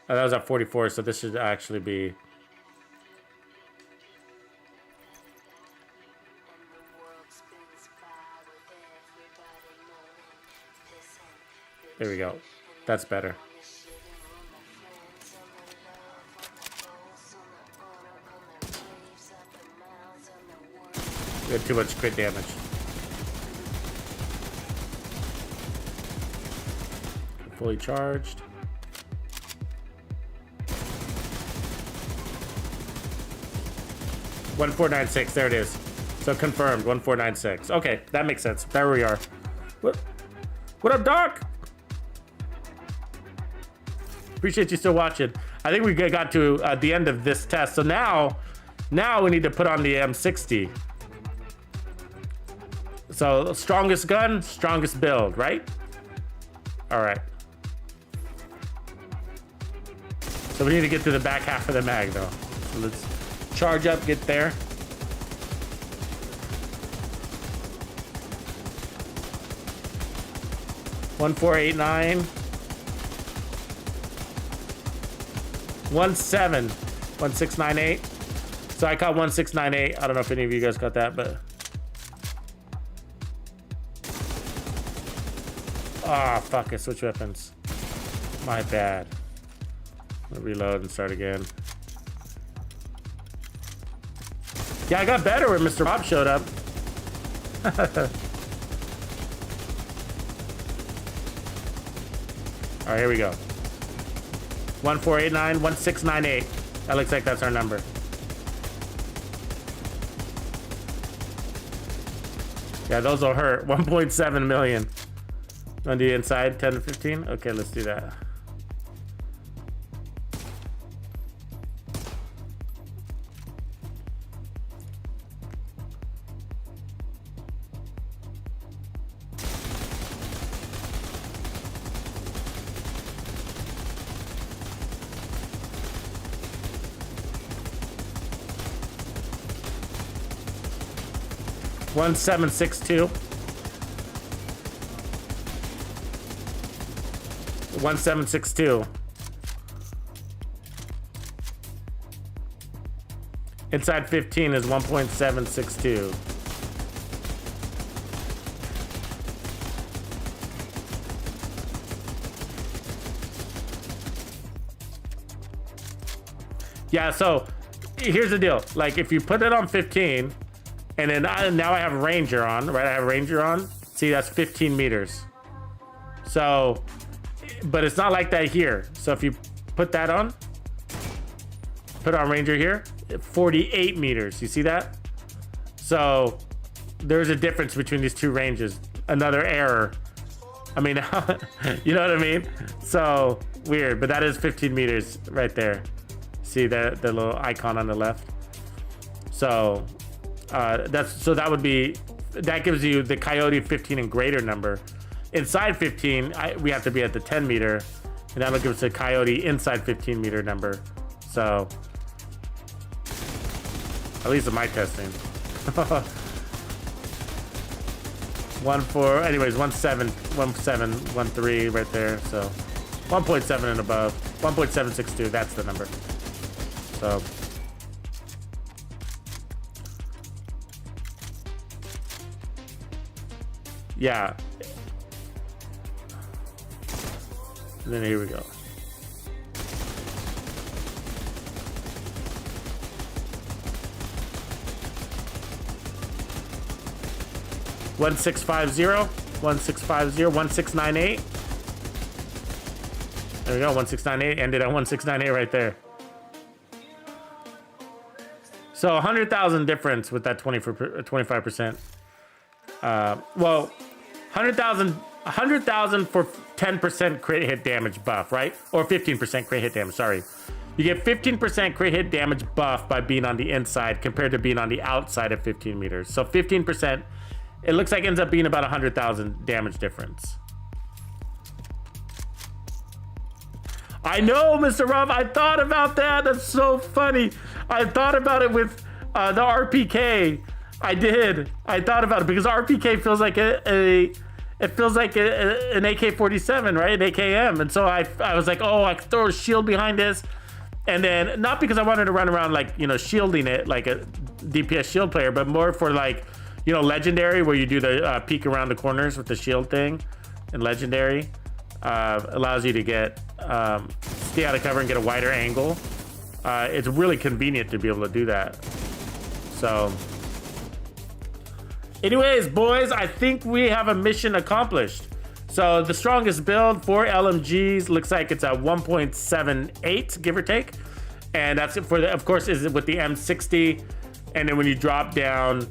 That was at 44, so this should actually be there we go. That's better. We had too much crit damage. Fully charged. $1,496. There it is. So So confirmed, 1496. Okay, that makes sense. There we are. What up, Doc? Appreciate you still watching. I think we got to the end of this test. So now we need to put on the M60. So strongest gun, strongest build, right? All right. So we need to get to the back half of the mag though. So let's charge up, get there. One, 489. 17 1698. So I caught 1698. I don't know if any of you guys got that, but fuck, I switched weapons. My bad. I'll reload and start again. Yeah, I got better when Mr. Bob showed up. All right, here we go. 1489 1698. That looks like that's our number. Yeah, those will hurt. 1.7 million. On the inside, 10 to 15. Okay, let's do that. One 762. 1762. Inside 15 is 1.762. Yeah, so here's the deal. Like if you put it on 15 and then now I have Ranger on, right? I have Ranger on. See, that's 15 meters. So, but it's not like that here. So if you put that on, put on Ranger here, 48 meters. You see that? So there's a difference between these two ranges. Another error. I mean, you know what I mean? So weird, but that is 15 meters right there. See the little icon on the left? So that would be, that gives you the Coyote 15 and greater number. Inside 15, we have to be at the 10 meter, and that'll give us a Coyote inside 15 meter number. So at least in my testing. 1.4, anyways, 1.713 right there. So 1.7 and above, 1.762, that's the number. So yeah. And then here we go. One 1650, 1650, 1698. There we go, 1698. Ended at 1698 right there. So 100,000 difference with that 25%. Well, 100,000 for 10% crit hit damage buff, right? Or 15% crit hit damage, sorry. You get 15% crit hit damage buff by being on the inside compared to being on the outside of 15 meters. So 15%, it looks like ends up being about 100,000 damage difference. I know, Mr. Rob, I thought about that. That's so funny. I thought about it with the RPK. I did. I thought about it because RPK feels like it feels like an AK-47, right? An AKM. And so I was like, oh, I could throw a shield behind this. And then, not because I wanted to run around like, you know, shielding it like a DPS shield player, but more for like, you know, Legendary, where you do the peek around the corners with the shield thing. And Legendary allows you to get, stay out of cover and get a wider angle. It's really convenient to be able to do that. So anyways, boys, I think we have a mission accomplished. So the strongest build for LMGs looks like it's a 1.78, give or take. And that's for the, of course, is with the M60. And then when you drop down,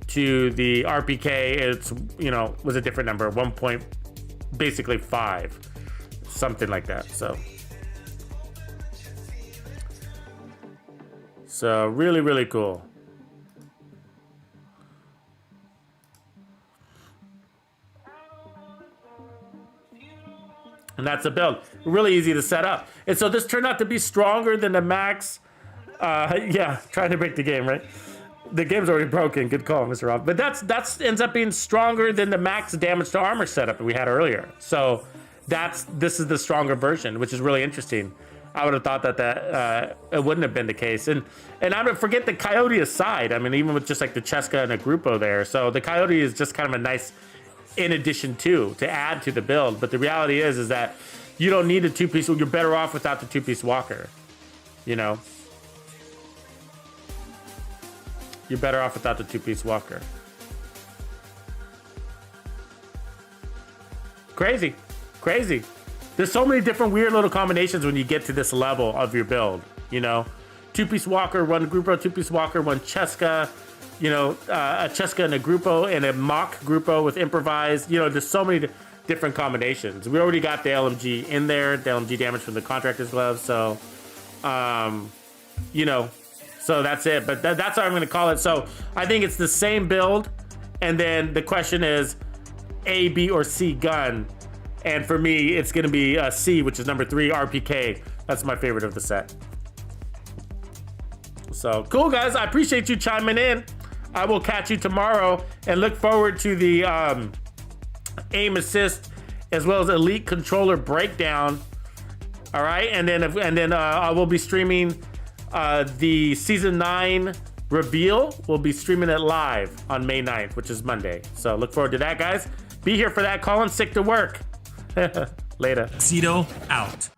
To the RPK, it's, you know, was a different number, basically 5, something like that. So really, really cool. And that's the build. Really easy to set up. And so this turned out to be stronger than the max. Yeah, trying to break the game, right? The game's already broken. Good call, Mr. Rob. But that's ends up being stronger than the max damage to armor setup that we had earlier. So this is the stronger version, which is really interesting. I would have thought that it wouldn't have been the case. And I don't forget the Coyote aside. I mean, even with just like the Cheska and a Grupo there. So the Coyote is just kind of a nice in addition to add to the build. But the reality is that you don't need a 2-piece. You're better off without the 2-piece walker, you know? You're better off without the 2-piece walker. Crazy. Crazy. There's so many different weird little combinations when you get to this level of your build, you know? 2-piece walker, 1 Grupo, 2-piece walker, 1 Cheska, you know, a Cheska and a Grupo, and a mock Grupo with improvised. You know, there's so many different combinations. We already got the LMG in there, the LMG damage from the Contractor's Glove, so, you know, so that's it. But that's how I'm going to call it. So I think it's the same build, and then the question is A, B, or C gun. And for me, it's going to be C, which is number 3, RPK. That's my favorite of the set. So cool, guys. I appreciate you chiming in. I will catch you tomorrow, and look forward to the aim assist as well as elite controller breakdown. All right, and then I will be streaming the season 9 reveal. We'll be streaming it live on May 9th, which is Monday. So look forward to that, guys. Be here for that. Colin sick to work. Later. Tuxedo out.